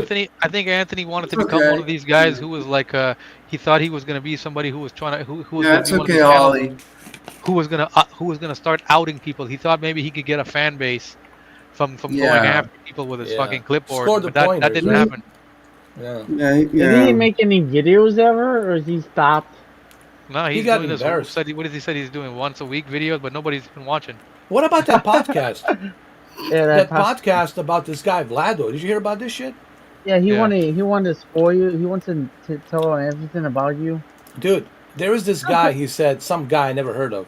Anthony wanted to It's become one okay. of these guys who was like he thought he was gonna be somebody who was trying to who was yeah, gonna it's be one of okay, these channels Holly. who was gonna start outing people. He thought maybe he could get a fan base from going Yeah. after people with his Yeah. fucking clipboard, Scored the but that pointers, didn't right? happen. Yeah. Yeah, Did yeah. he make any videos ever, or is he stopped? No, He he's got doing this. embarrassed. What does he said? He's doing once a week videos, but nobody's been watching. What about that podcast? Yeah, that podcast about this guy Vlado. Did you hear about this shit? Yeah, he Yeah. wanted to spoil you. He wants to tell everything about you. Dude, there is this guy. He said some guy I never heard of,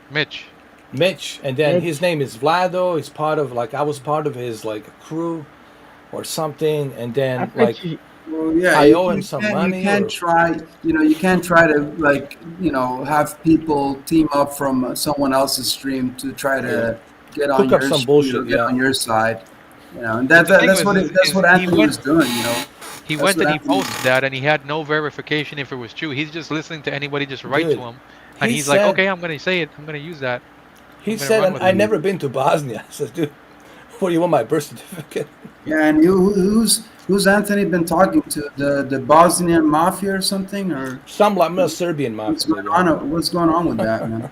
Mitch. Mitch, and then Mitch. his name is Vlado. He's part of I was part of his crew, or something, and I then bet you, Well, yeah, I you- owe him you some can't- money, You can't or- try, you can't try to have people team up from someone else's stream to try to get on Cook up your some stream, bullshit, get yeah. on your side. And that's The thing that's is- what is Anthony he went- was doing. He That's went what and he Anthony- posted that, and he had no verification if it was true. He's just listening to anybody just write Dude, to him, and he he's like, said- "Okay, I'm gonna say it. I'm gonna use that." he I'm gonna said, run and with I it. never been to Bosnia. I said, dude, what do you want my birth certificate? Yeah, and who's Anthony been talking to? The Bosnian mafia or something, or Some Serbian what's mafia. going on? What's going on with that, man?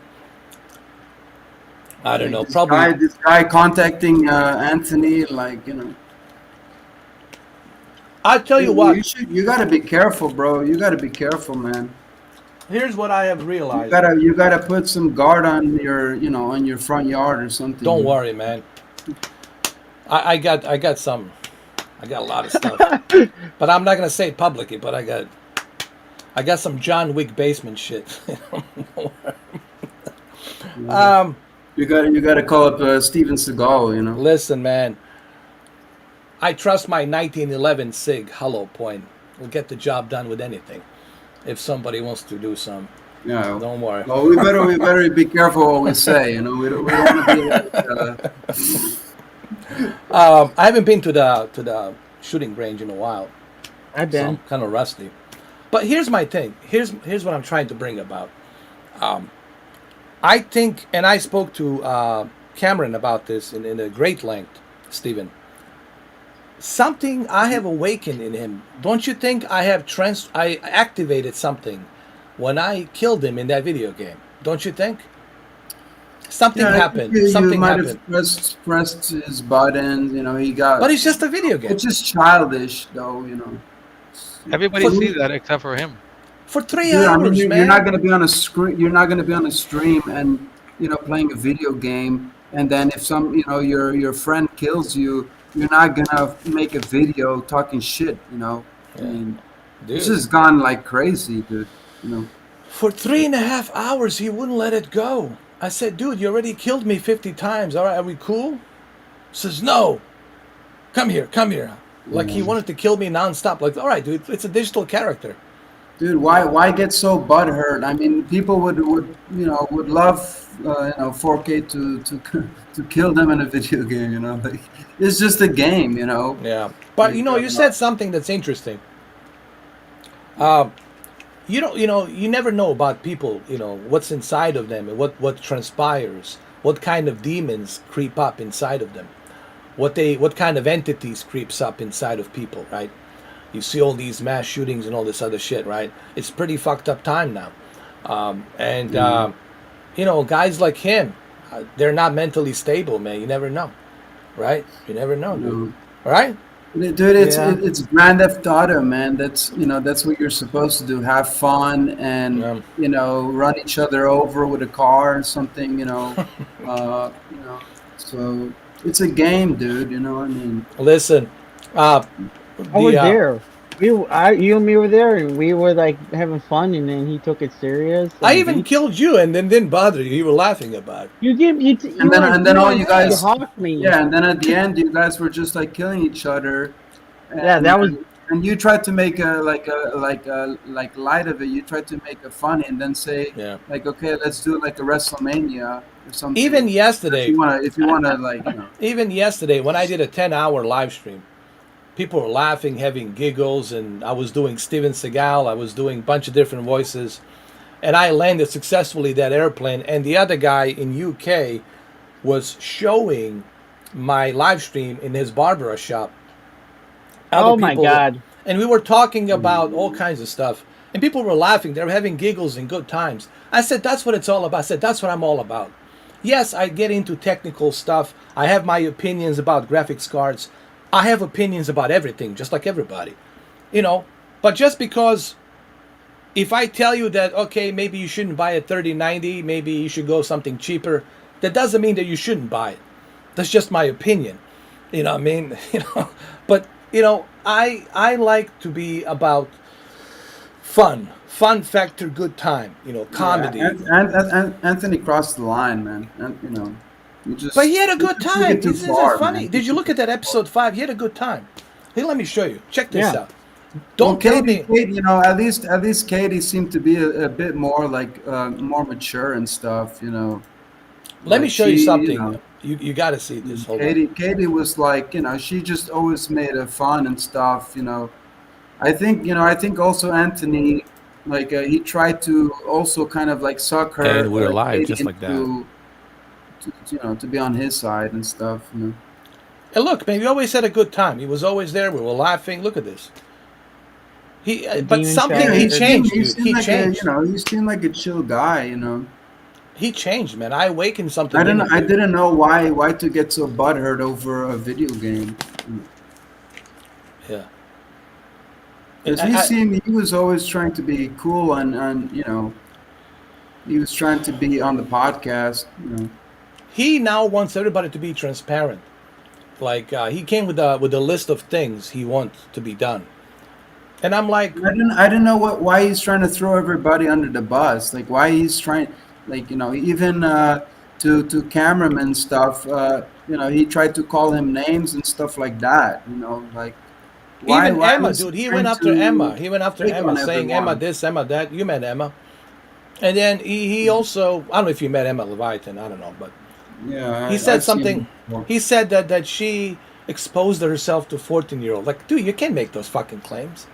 I don't know. This Probably. this guy contacting Anthony, I'll tell you what. You gotta be careful, bro. You gotta be careful, man. Here's what I have You realized. gotta put some guard on your front yard or something. Don't worry, man. I got some. I got a lot of stuff, but I'm not gonna say it publicly. But I got some John Wick basement shit. You gotta call up Steven Seagal. Listen, man. I trust my 1911 Sig hollow point. Will get the job done with anything. If somebody wants to do some, Yeah. don't worry. Well, we better be careful what we say. We don't want to be like. I haven't been to the shooting range in a while, I've so been. I'm kind of rusty. But here's my thing. Here's what I'm trying to bring about. I think, and I spoke to Cameron about this in a great length, Stephen. Something I have awakened in him. Don't you think I activated something when I killed him in that video game? Don't you think? Something Yeah, happened. you Something might happened. have pressed his buttons. He got. But it's just a video game. It's just childish, though. Everybody For- sees that except for him. For 3 Dude, I hours, mean, you're man. not going to be on a screen. You're not going to be on a stream and playing a video game. And then if your friend kills you, you're not gonna make a video talking shit. I mean, this Dude. has gone like crazy, dude. For 3.5 hours, he wouldn't let it go. I said, dude, you already killed me 50 times. All right, are we cool? He says, no. Come here, come here. Like he wanted to kill me nonstop. Like, all right, dude, it's a digital character. Dude, why get so butthurt? I mean, people would love 4K to kill them in a video game. Like it's just a game. Yeah. But you said something that's interesting. You never know about people, what's inside of them and what transpires, what kind of demons creep up inside of them, what kind of entities creeps up inside of people, right? You see all these mass shootings and all this other shit, right? It's pretty fucked up time now. Guys like him, they're not mentally stable, man. You never know, right? You never know, dude. Right? Dude, it's Yeah. it's Grand Theft Auto, man. That's what you're supposed to do. Have fun and run each other over with a car or something. So it's a game, dude. I mean, Listen, I was there. You and me were there, and we were like having fun, and then he took it serious. I and even he- killed you and then didn't bother you. You were laughing about it. You did. And then all you guys- hawked me. yeah. And then at the end, you guys were just like killing each other. Yeah, that was- And you tried to make a light of it. You tried to make it funny, and then say Yeah. like, okay, let's do like a WrestleMania or something. Even yesterday, if you wanna like even yesterday when I did a 10-hour live stream, people were laughing, having giggles, and I was doing Steven Seagal. I was doing a bunch of different voices, and I landed successfully that airplane. And the other guy in UK was showing my live stream in his barber shop. Oh my God. And we were talking about all kinds of stuff, and people were laughing. They were having giggles and good times. I said, that's what it's all about. I said, that's what I'm all about. Yes, I get into technical stuff. I have my opinions about graphics cards. I have opinions about everything, just like everybody. But just because if I tell you that, okay, maybe you shouldn't buy a 3090, maybe you should go something cheaper, that doesn't mean that you shouldn't buy it. That's just my opinion. You know what I mean? But I like to be about fun factor, good time, comedy. And Anthony crossed the line, man. And you just. But he had a good you took time. it too Isn't far, that funny? man. Did you look at that episode 5? He had a good time. Hey, let me show you. Check this Yeah. out. Don't tell Katie, me. at least Katie seemed to be a bit more like more mature and stuff. Let me Like show you she, something. You got to see this. Hold on. Katie was like, she just always made it fun and stuff. I think also Anthony, like he tried to also kind of like suck her. And we're live, Katie just like that. to be on his side and stuff. And look, man, we always had a good time. He was always there. We were laughing. Look at this. But demon something child. he Yeah, changed, He dude. seemed He like changed. he seemed like a chill guy. He changed, man. I awakened something. I in didn't. him, I dude. didn't know why to get so butthurt over a video game. Yeah. Because he was always trying to be cool and he was trying to be on the podcast. He now wants everybody to be transparent. Like he came with a list of things he wants to be done, and I'm like, I didn't know why he's trying to throw everybody under the bus. Like why he's trying, like even to cameraman stuff. You know, he tried to call him names and stuff like that. You know, like Even why Emma, was dude, he trying went after Emma. to He went after pick Emma, on saying Emma everyone? this, Emma that. You met Emma. And then he also, I don't know if you met Emma Leviathan, I don't know, but he Yeah, said I've seen him something. before. He said that she exposed herself to 14-year-old. Like, dude, you can't make those fucking claims.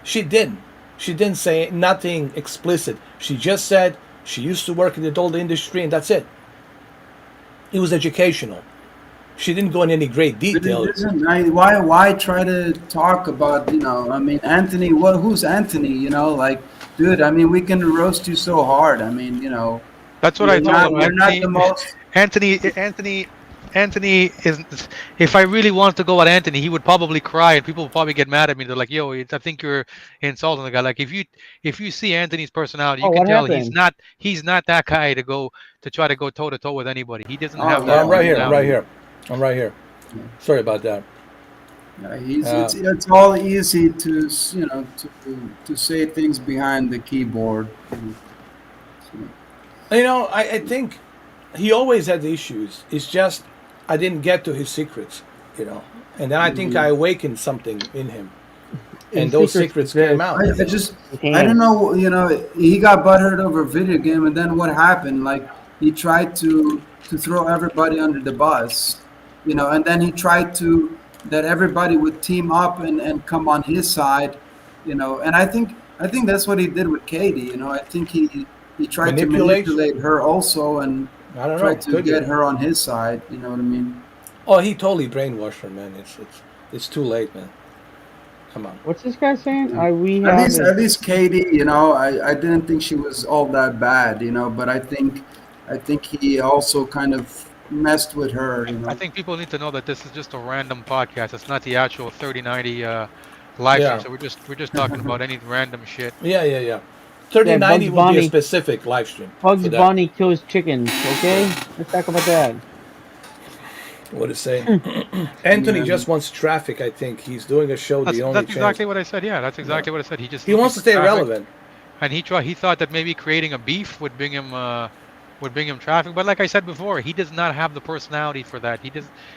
She didn't. She didn't say nothing explicit. She just said she used to work in the adult industry and that's it. It was educational. She didn't go in any great But it detail. isn't. Why try to talk about, you know? I mean, Anthony. What? Who's Anthony? You know, like, dude. I mean, we can roast you so hard. I mean, you know, That's what I told him. you're not the most. Anthony, Anthony is. If I really wanted to go at Anthony, he would probably cry, and people would probably get mad at me. They're like, "Yo, I think you're insulting the guy." Like, if you see Anthony's personality, you Oh, can what tell he's happened? not he's not that guy to try to go toe to toe with anybody. He doesn't Oh have that I'm yeah, right here. I'm yeah, right personality. here. I'm right here. Sorry about that. yeah. He's Uh, it's all easy to you know to say things behind the keyboard. I think he always had issues. It's just I didn't get to his secrets. And then I think I awakened something in him, and His those secrets secrets came exist. out. I just His I don't hands. know. You know, he got butthurt over a video game, and then what happened? Like he tried to throw everybody under the bus. You know, and then he tried to that everybody would team up and come on his side. You know, and I think that's what he did with Katie. You know, I think he tried to Manipulate? manipulate her also and I don't know. tried to Could be. get her on his side. You know what I mean? Oh, he totally brainwashed her, man. It's too late, man. Come on. What's this guy saying? Yeah. We At have least, it. at least Katie, you know, I didn't think she was all that bad, you know, but I think he also kind of messed with her, you I know. think people need to know that this is just a random podcast. It's not the actual 3090 live stream. Yeah. So we're just talking about any random shit. Yeah. Yeah, 3090 will be a specific live stream for Bugs that. Bunny kills chickens. Okay, let's talk about that. What is saying? Anthony Yeah. just wants traffic. I think he's doing a show. That's The only that's chance exactly what I said. Yeah, that's exactly what I said. He just he looking wants to for stay traffic, relevant. and he thought that maybe creating a beef would bring him traffic. But like I said before, he does not have the personality for that.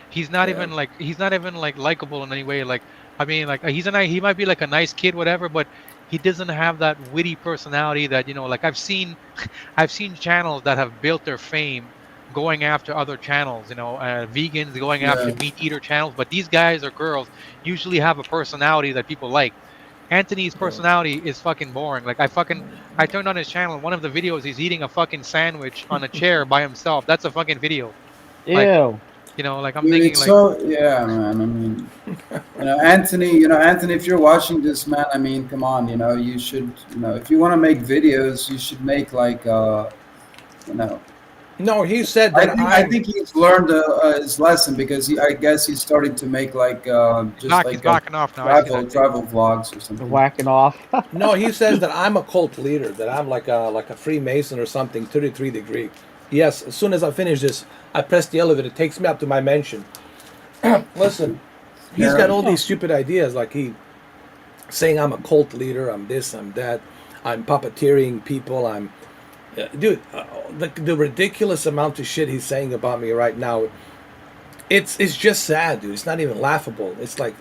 He's not Yeah. even like likable in any way. Like I mean, like he might be like a nice kid, whatever, but he doesn't have that witty personality that like I've seen I've seen channels that have built their fame going after other channels, vegans going after Yeah. meat eater channels, but these guys or girls usually have a personality that people like. Anthony's personality is fucking boring. Like I turned on his channel and one of the videos he's eating a fucking sandwich on a chair by himself. That's a fucking video. Like, Ew. like I'm Dude, thinking it's like so, yeah, man. I mean, Anthony, if you're watching this, man, I mean, come on, you should, if you want to make videos, you should make like, you know, No, he said I that think I think he's learned his lesson because I guess he's starting to make like just he's like backing off now. I see that. travel vlogs or The something. whacking off. No, he says that I'm a cult leader, that I'm like a Freemason or something, 33 degree. Yes, as soon as I finish this, I press the elevator, it takes me up to my mansion. Listen, he's Yeah. got all these stupid ideas, like he saying I'm a cult leader, I'm this, I'm that, I'm puppeteering people, dude, the ridiculous amount of shit he's saying about me right now, it's just sad, dude. It's not even laughable. It's like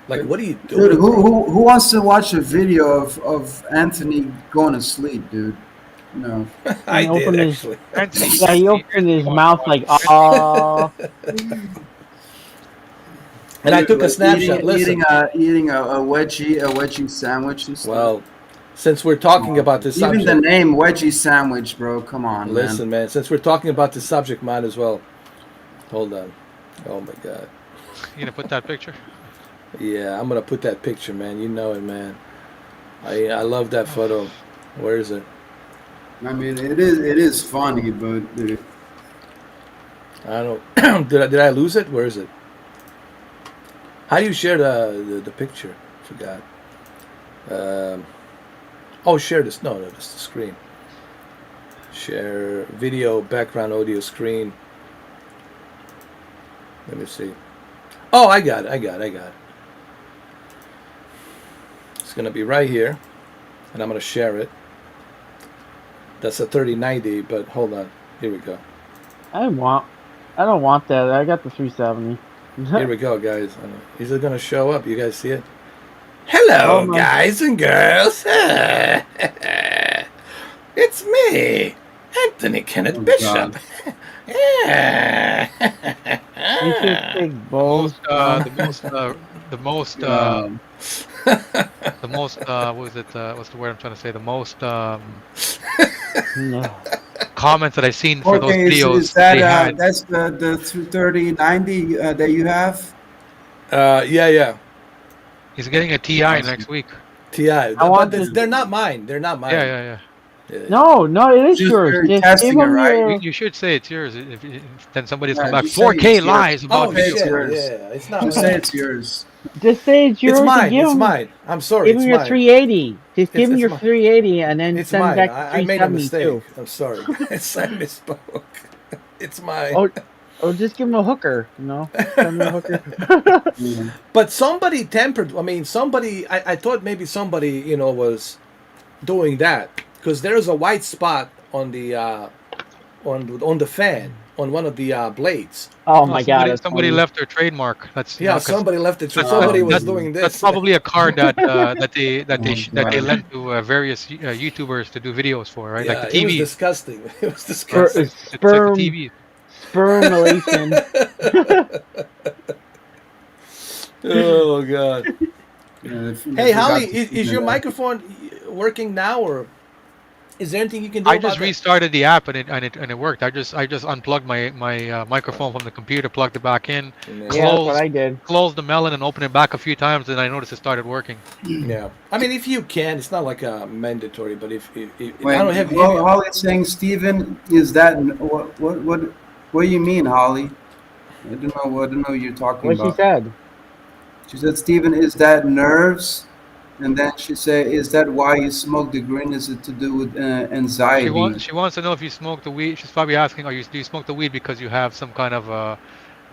what are you doing? Dude, who wants to watch a video of Anthony going to sleep, dude? No. I He did opened his- actually. Anthony, Yeah, he opened his wants mouth to like, watch- oh. And I Dude, took a like snapshot. Listen, eating a wedgie sandwich and stuff. well, since we're talking about this Even subject, the name wedgie sandwich, bro. Come on, listen, man. Since we're talking about this subject, might as well. Hold on. Oh my God. You gonna put that picture? Yeah, I'm gonna put that picture, man. You know it, man. I love that photo. Where is it? man. I mean, it is funny, but dude, I don't. did I lose it? Where is it? How do you share the picture? Forgot. Share this. No, just the screen. Share video, background audio screen. Let me see. Oh, I got it. It's gonna be right here, and I'm gonna share it. That's a 3090, but hold on. Here we go. I don't want that. I got the 370. Here we go, guys. Is it gonna show up? You guys see it? Oh Hello, my. guys and girls. It's me, Anthony Kenneth Oh, Bishop. God. You should take The both. most, the most, the most, Um, the most. What was it? What's the word I'm trying to say? The most No. comments that I've seen for those okay, is videos that they had. that's the 3090 that you have? Yeah. He's getting a TI Awesome. next week. Ti, I but want they're not mine. They're not mine. Yeah. No, it is Just yours. you're Just testing give it, him right? your. You should say it's yours. If then somebody's Yeah, come back. just say 4K it's yours. lies about Oh Say video. it's shit! yours. Yeah, it's not Just mine. say it's yours. Just say it's yours. It's mine. And give It's him. mine. I'm sorry. Give It's him your mine. 380. Just give him It's your mine. 380, and then It's send mine. back the I made a 370 mistake. too. I'm sorry, guys. I misspoke. It's mine. Or just give him a hooker. Send him a hooker. Yeah. But somebody tampered. I mean, somebody. I thought maybe somebody, was doing that because there's a white spot on the on the fan on one of the blades. Oh No, my God! That's somebody funny. left their trademark. That's Yeah, 'cause somebody left it. So that's- somebody was that's- doing that's this. probably a card that they Oh, that they God. lent to various YouTubers to do videos for, right? Yeah, Like the it was TV. disgusting. It was Sper- disgusting. It's like the sperm TV. spermulation. Oh God. Yeah, Hey, forgot Holly, to is figure your that. microphone working now, or is there anything you can do I about just that? restarted the app and it worked. I just unplugged my microphone from the computer, plugged it back in, Yeah. Yeah, that's what closed I did. closed the melon and opened it back a few times, and I noticed it started working. Yeah. I mean, if you can, it's not like a mandatory, but if Wait, I don't have. Holly's saying, Steven, is that what do you mean, Holly? I don't know what you're talking What she about. said. She said, Steven, is that nerves? And then she said, is that why you smoke the green? Is it to do with anxiety? She wants to know if you smoke the weed. She's probably asking, do you smoke the weed because you have some kind of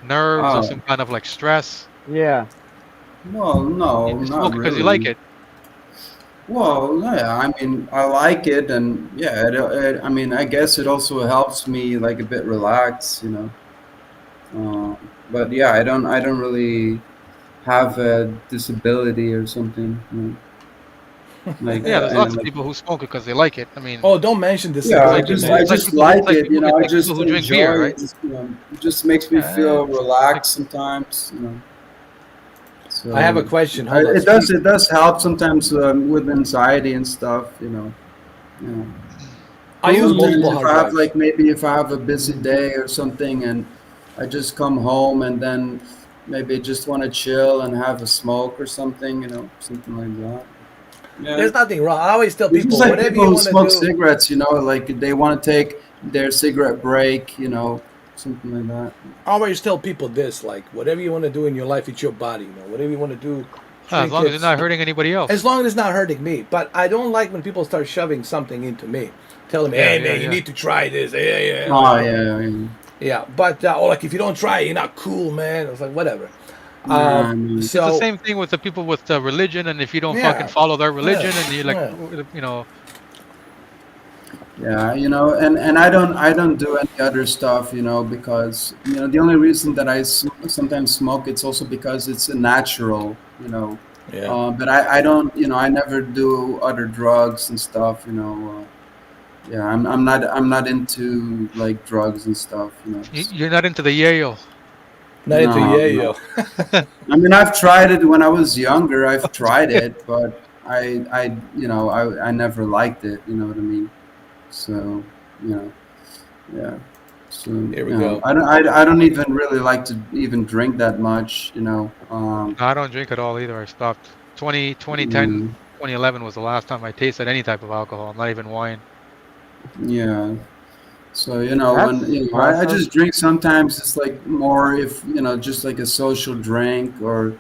nerves or Oh, some kind of like stress? Yeah. well, no, You not smoke it because you like really. it. Well, yeah, I mean, I like it, and yeah, I mean, I guess it also helps me like a bit relax, But yeah, I don't really have a disability or something, like, Yeah, there's lots and of like, people who smoke it because they like it. I mean, Oh, don't mention yeah, I disability, just, man. I it's like just people, like it's like it, people, it's I like just people who drink enjoy beer, it. right? It just makes me Yeah, feel it's like relaxed sometimes. So I have a question. Hold on. it does help sometimes with anxiety and stuff. I use Sometimes multiple if hard I have drives. if I have a busy day or something, and I just come home and then maybe just want to chill and have a smoke or something, something like that. Yeah. There's nothing wrong. I always tell It's people, just like whatever people you who want to smoke do. cigarettes, like they want to take their cigarette break, something like that. I always tell people this, like, whatever you want to do in your life, it's your body. Whatever you want to do, as drink long as it. you're not hurting anybody else. As long as it's not hurting me. But I don't like when people start shoving something into me, telling me, Yeah, "Hey, yeah, man, you yeah. need to try this." Yeah. Oh yeah. Yeah, but or like if you don't try it, you're not cool, man. It's like whatever. Nah, I mean, It's the So same thing with the people with religion, and if you don't Yeah. fucking follow their religion, Yeah. and you're like, Yeah. yeah, and I don't do any other stuff, because the only reason that I sometimes smoke, it's also because it's a natural. yeah. But I don't, I never do other drugs and stuff. Yeah, I'm not into like drugs and stuff. you're not into the yayo. Not into No, yo. I mean, I've tried it when I was younger. I've tried it, but I never liked it. You know what I mean? So, yeah. So Here we go. I don't even really like to even drink that much. No, I don't drink at all either. I stopped. 2010, 2011 was the last time I tasted any type of alcohol, not even wine. Yeah. So That's when I awesome. just drink sometimes. It's like more if just like a social drink, or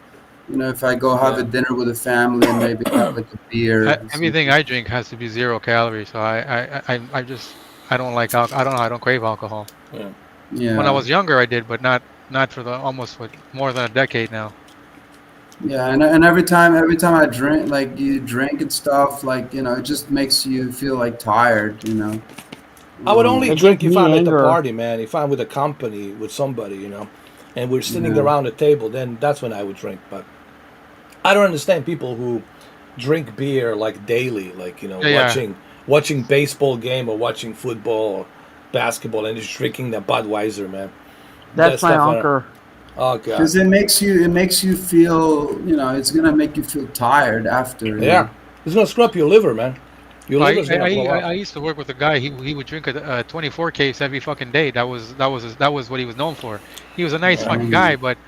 if I go have a dinner with a family and maybe have like a beer. or Everything something. I drink has to be 0 calories. So I just I don't like I don't know. I don't crave alcohol. Yeah. Yeah. When I was younger, I did, but not for the almost more than a decade now. Yeah, and every time I drink, like you drink and stuff, like it just makes you feel like tired. I would only It drink gives if me I'm at the anger. party, man. If I'm with a company with somebody, and we're sitting Yeah. around a table, then that's when I would drink. But I don't understand people who drink beer like daily, like Yeah, yeah. watching baseball game or watching football or basketball and just drinking the Budweiser, man. That That's my stuff. I don't, uncle. oh god. Because it makes you feel, it's gonna make you feel tired after. Yeah, it's gonna screw up your liver, man. Your I, liver's I gonna I blow up. I used to work with a guy. He would drink a 24 case every fucking day. That was what he was known for. He was a nice fucking guy, but Yeah.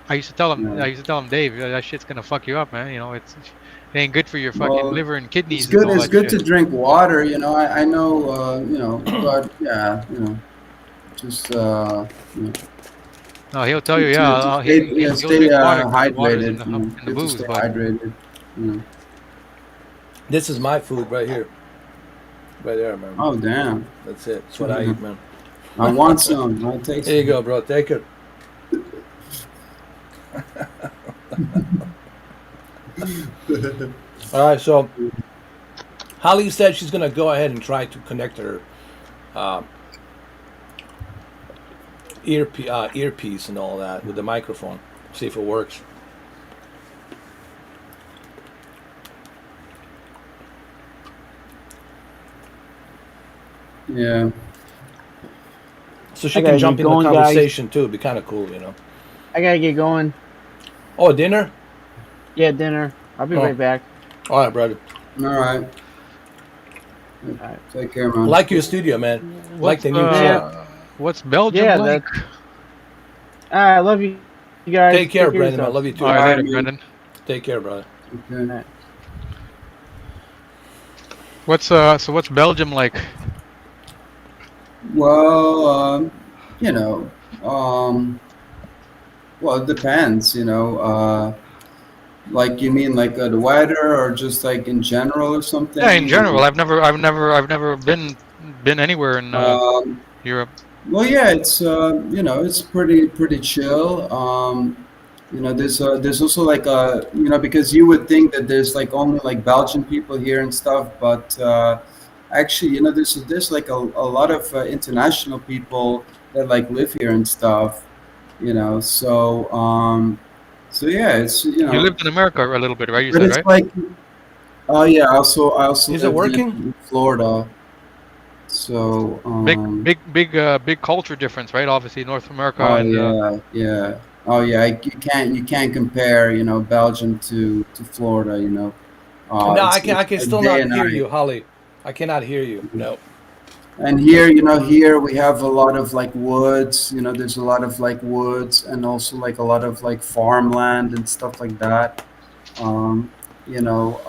I used to tell him, Dave, that shit's gonna fuck you up, man. It ain't good for your fucking Well, liver and it's kidneys and good. all It's that good to shit. drink water. I know. But yeah. Just No, he'll tell you, to, yeah, to he stay yeah, he'll stay drink water because the water's hydrated. in the Good to booze, stay but hydrated. You know. This is my food right here, right there, man. Oh damn! That's it. That's what I eat, man. I want some. I'll take Here you some. go, bro. Take it. All right, so Holly said she's gonna go ahead and try to connect her uh, earpiece and all that with the microphone. See if it works. Yeah. So she I can gotta jump get in the going, guys. conversation too. It'd be kind of cool, I gotta get going. Oh, dinner? Yeah, dinner. I'll be Oh. right back. All right, brother. All right. right. Take care, man. Like your studio, man. Like the new what's, chair. what's Belgium Yeah, like? I love you guys. Take care, of Brandon. I yourself. love you too. All right, All right, later, man. Brendan. Take care, brother. Okay. What's Belgium like? Well, well, it depends. Like you mean like the weather, or just like in general, or something? Yeah, in general, I've never been anywhere in Um, Europe. Well, yeah, it's pretty chill. There's also like because you would think that there's like only like Belgian people here and stuff, but actually, there's like a lot of international people that like live here and stuff. So yeah, it's You lived in America a little bit, right? You but said, it's right? like, oh yeah, I also Is it lived working? in Florida. So Big culture difference, right? Obviously, North America oh and yeah, yeah. Oh yeah, you can't compare, Belgium to Florida, No, I it's can like still day not and hear night. you, Holly. I cannot hear you. No. And here, here we have a lot of like woods, there's a lot of like woods, and also like a lot of like farmland and stuff like that. Um, you know,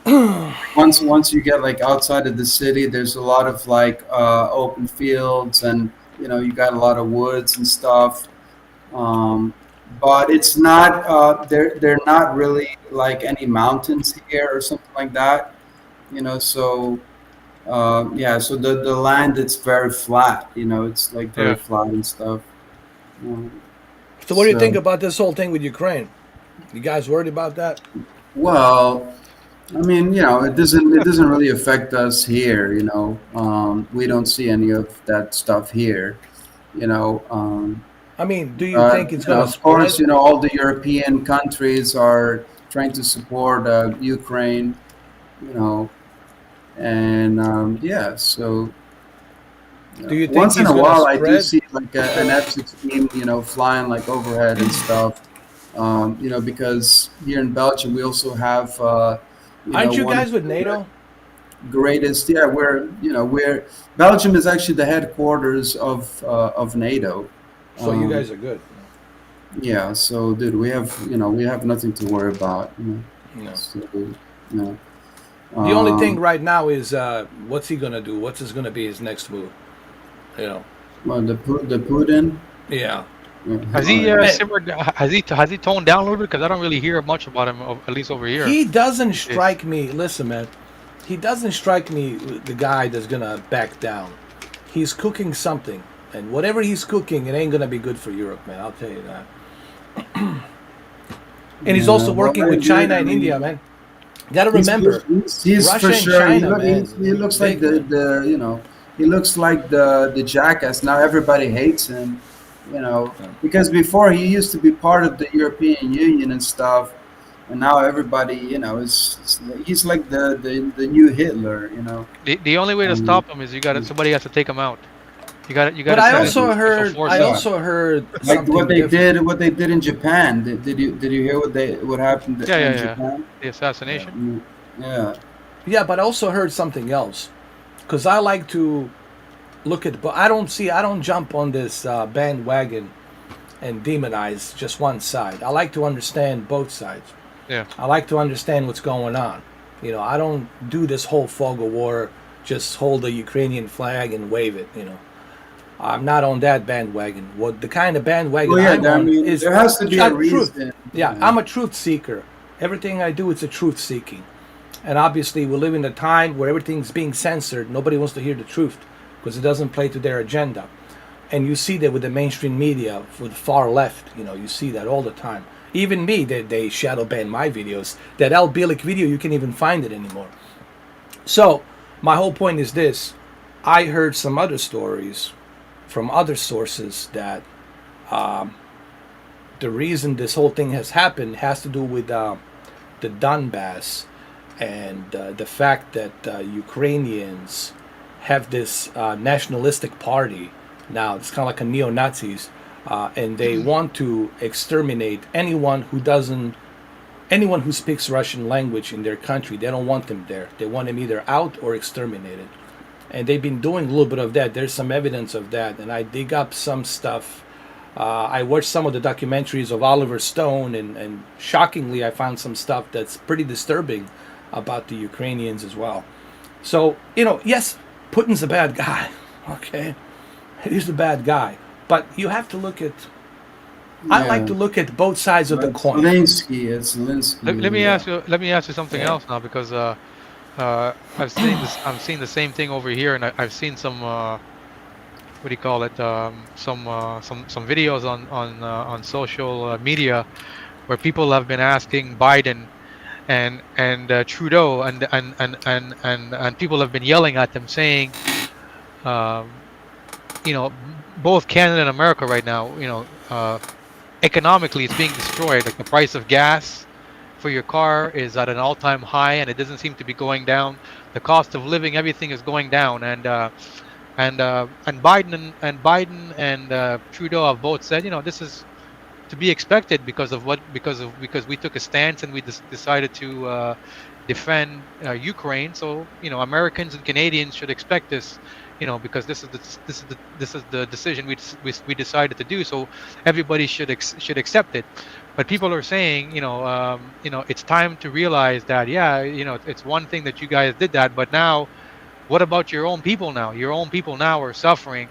yeah, once you get like outside of the city, there's a lot of like open fields, and you got a lot of woods and stuff. Um, but it's not they're not really like any mountains here or something like that. So yeah, so the land, it's very flat. It's like very yeah. flat and stuff. Um, So what do you think so about this whole thing with Ukraine? You guys worried about that? well, I mean, it doesn't really affect us here. We don't see any of that stuff here. You know. I mean, do you think it's gonna Of course, spread? all the European countries are trying to support Ukraine, you know, and yeah, so Do you think once in he's a gonna while I do spread? see like an F-16, flying like overhead and stuff, because here in Belgium we also have, Aren't you one guys of with the NATO? greatest, yeah, we're Belgium is actually the headquarters of NATO. So you Um, guys are good. Yeah, so dude, we have nothing to worry about. No. So, you know, The only thing um, right now is what's he gonna do? What's gonna be his next move? You know? well, the Putin. Yeah. Has he Yeah. simmered? Has he toned down a little bit? Because I don't really hear much about him, at least over here. He doesn't strike me. Listen, man. He doesn't strike me the guy that's gonna back down. He's cooking something, and whatever he's cooking, it ain't gonna be good for Europe, man. I'll tell you that. And he's also Well, working with dude, China I and mean, India, man. Gotta he's remember, he's Russia for and sure. China, man. He looks like Big, man. the he looks like the jackass. Now everybody hates him, you know, because before he used to be part of the European Union and stuff, and now everybody, you know, he's like the new Hitler, you know. The only way to Um, stop him is you got to somebody has to take him out. You got But to I send in also special heard, I forces. Yeah. also heard like something different. what they did in Japan. Did you hear what happened Yeah, in yeah, yeah. Japan? The assassination. Yeah. Yeah, but I also heard something else, because I like to look at. But I don't jump on this bandwagon and demonize just one side. I like to understand both sides. Yeah. I like to understand what's going on. You know, I don't do this whole fog of war. Just hold the Ukrainian flag and wave it. You know, I'm not on that bandwagon. What the kind of bandwagon Well, yeah. I'm I on mean, is there has to be a truth. reason. Yeah, Yeah. I'm a truth seeker. Everything I do, it's a truth seeking. And obviously, we live in a time where everything's being censored. Nobody wants to hear the truth because it doesn't play to their agenda. And you see that with the mainstream media, with the far left, you know, you see that all the time. Even me, they shadow ban my videos. That Al Bielek video, you can't even find it anymore. So, my whole point is this. I heard some other stories from other sources that the reason this whole thing has happened has to do with the Donbass and the fact that Ukrainians have this nationalistic party now. It's kind of like a neo-Nazis, and they want to exterminate anyone who speaks Russian language in their country. They don't want them there. They want them either out or exterminated. And they've been doing a little bit of that. There's some evidence of that, and I dig up some stuff. I watched some of the documentaries of Oliver Stone, and shockingly, I found some stuff that's pretty disturbing about the Ukrainians as well. So, you know, yes, Putin's a bad guy. Okay, he's a bad guy, but you have to look at. I like Yeah. to look at both sides of the It's coin. Zelensky. It's Zelensky. Let me Yeah. ask you. Let me ask you something Yeah. else now, because I've seen this. I'm seeing the same thing over here, and I've seen some. What do you call it? Some videos on social media where people have been asking Biden and Trudeau and people have been yelling at them, saying, um, both Canada and America right now, economically it's being destroyed. Like the price of gas for your car is at an all-time high, and it doesn't seem to be going down. The cost of living, everything is going down, and Biden and Trudeau have both said, this is to be expected because we took a stance and we decided to defend Ukraine. So Americans and Canadians should expect this, because this is the decision we decided to do. So everybody should accept it. But people are saying, it's time to realize that, it's one thing that you guys did that, but now, what about your own people now? Your own people now are suffering,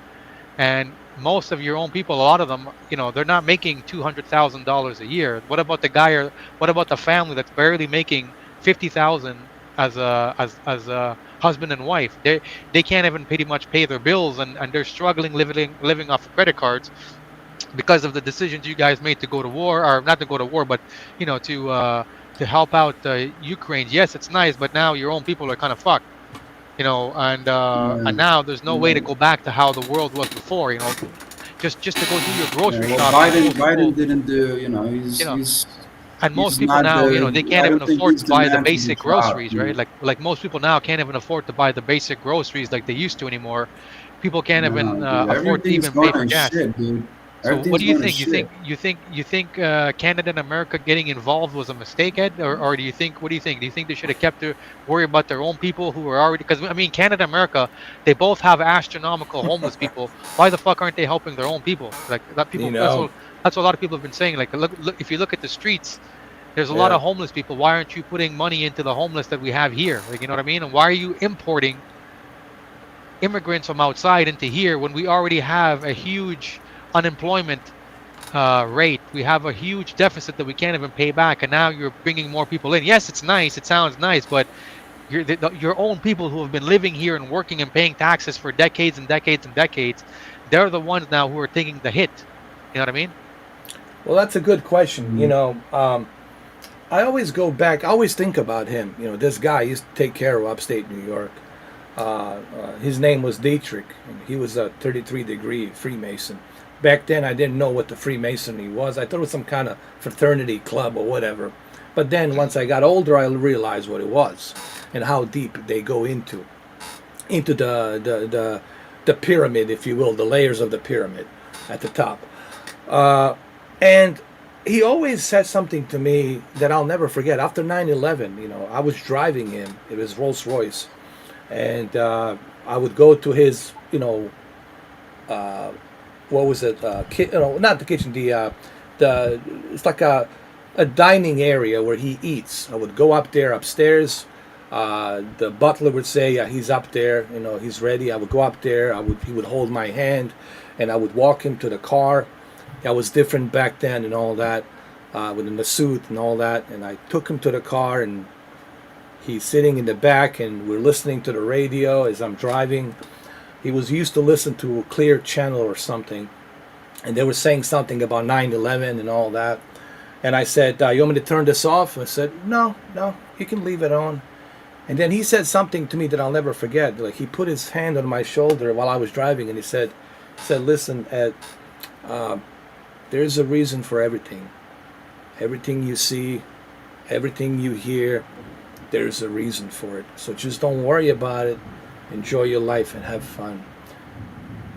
and most of your own people, a lot of them, they're not making $200,000 a year. What about the guy, or what about the family that's barely making 50,000 as a husband and wife? They can't even pretty much pay their bills, and they're struggling living off of credit cards because of the decisions you guys made to go to war, or not to go to war, but to help out Ukraine. Yes, it's nice, but now your own people are kind of fucked. And now there's no way to go back to how the world was before. Just to go do your grocery Well, shopping. Biden didn't do. And most he's people not now, the. they can't I even don't think afford he's to the buy the man for the basic job. groceries, right? Like most people now can't even afford to buy the basic groceries like they used to anymore. People can't even No, dude, afford to everything's even pay going for to gas. shit, dude. So what Everything's do you going to think? You shit. think Canada and America getting involved was a mistake, Ed, or do you think? What do you think? Do you think they should have kept to worry about their own people who are already? Because I mean, Canada, and America, they both have astronomical homeless people. Why the fuck aren't they helping their own people? Like that people. You know, That's what a lot of people have been saying. Like, look, if you look at the streets, there's a lot yeah. of homeless people. Why aren't you putting money into the homeless that we have here? Like, you know what I mean? And why are you importing immigrants from outside into here when we already have a huge unemployment rate? We have a huge deficit that we can't even pay back, and now you're bringing more people in. Yes, it's nice, it sounds nice, but your own people who have been living here and working and paying taxes for decades and decades and decades, they're the ones now who are taking the hit. You know what I mean? Well, that's a good question. I always go back. I always think about him. This guy used to take care of upstate New York. His name was Dietrich, and he was a 33-degree Freemason. Back then, I didn't know what the Freemasonry was. I thought it was some kind of fraternity club or whatever. But then, once I got older, I realized what it was and how deep they go into the pyramid, if you will, the layers of the pyramid at the top. And he always said something to me that I'll never forget. After 9/11, I was driving him. It was Rolls Royce, and I would go to his, what was it? Not the kitchen. The it's like a dining area where he eats. I would go up there upstairs. The butler would say, "Yeah, he's up there. He's ready." I would go up there. He would hold my hand, and I would walk him to the car. I was different back then and all that, within the suit and all that. And I took him to the car, and he's sitting in the back, and we're listening to the radio as I'm driving. He was used to listen to a Clear Channel or something, and they were saying something about 9/11 and all that. And I said, "You want me to turn this off?" I said, "No, you can leave it on." And then he said something to me that I'll never forget. Like, he put his hand on my shoulder while I was driving, and he said, "Listen, Ed, there's a reason for everything. Everything you see, everything you hear, there's a reason for it. So just don't worry about it. Enjoy your life and have fun."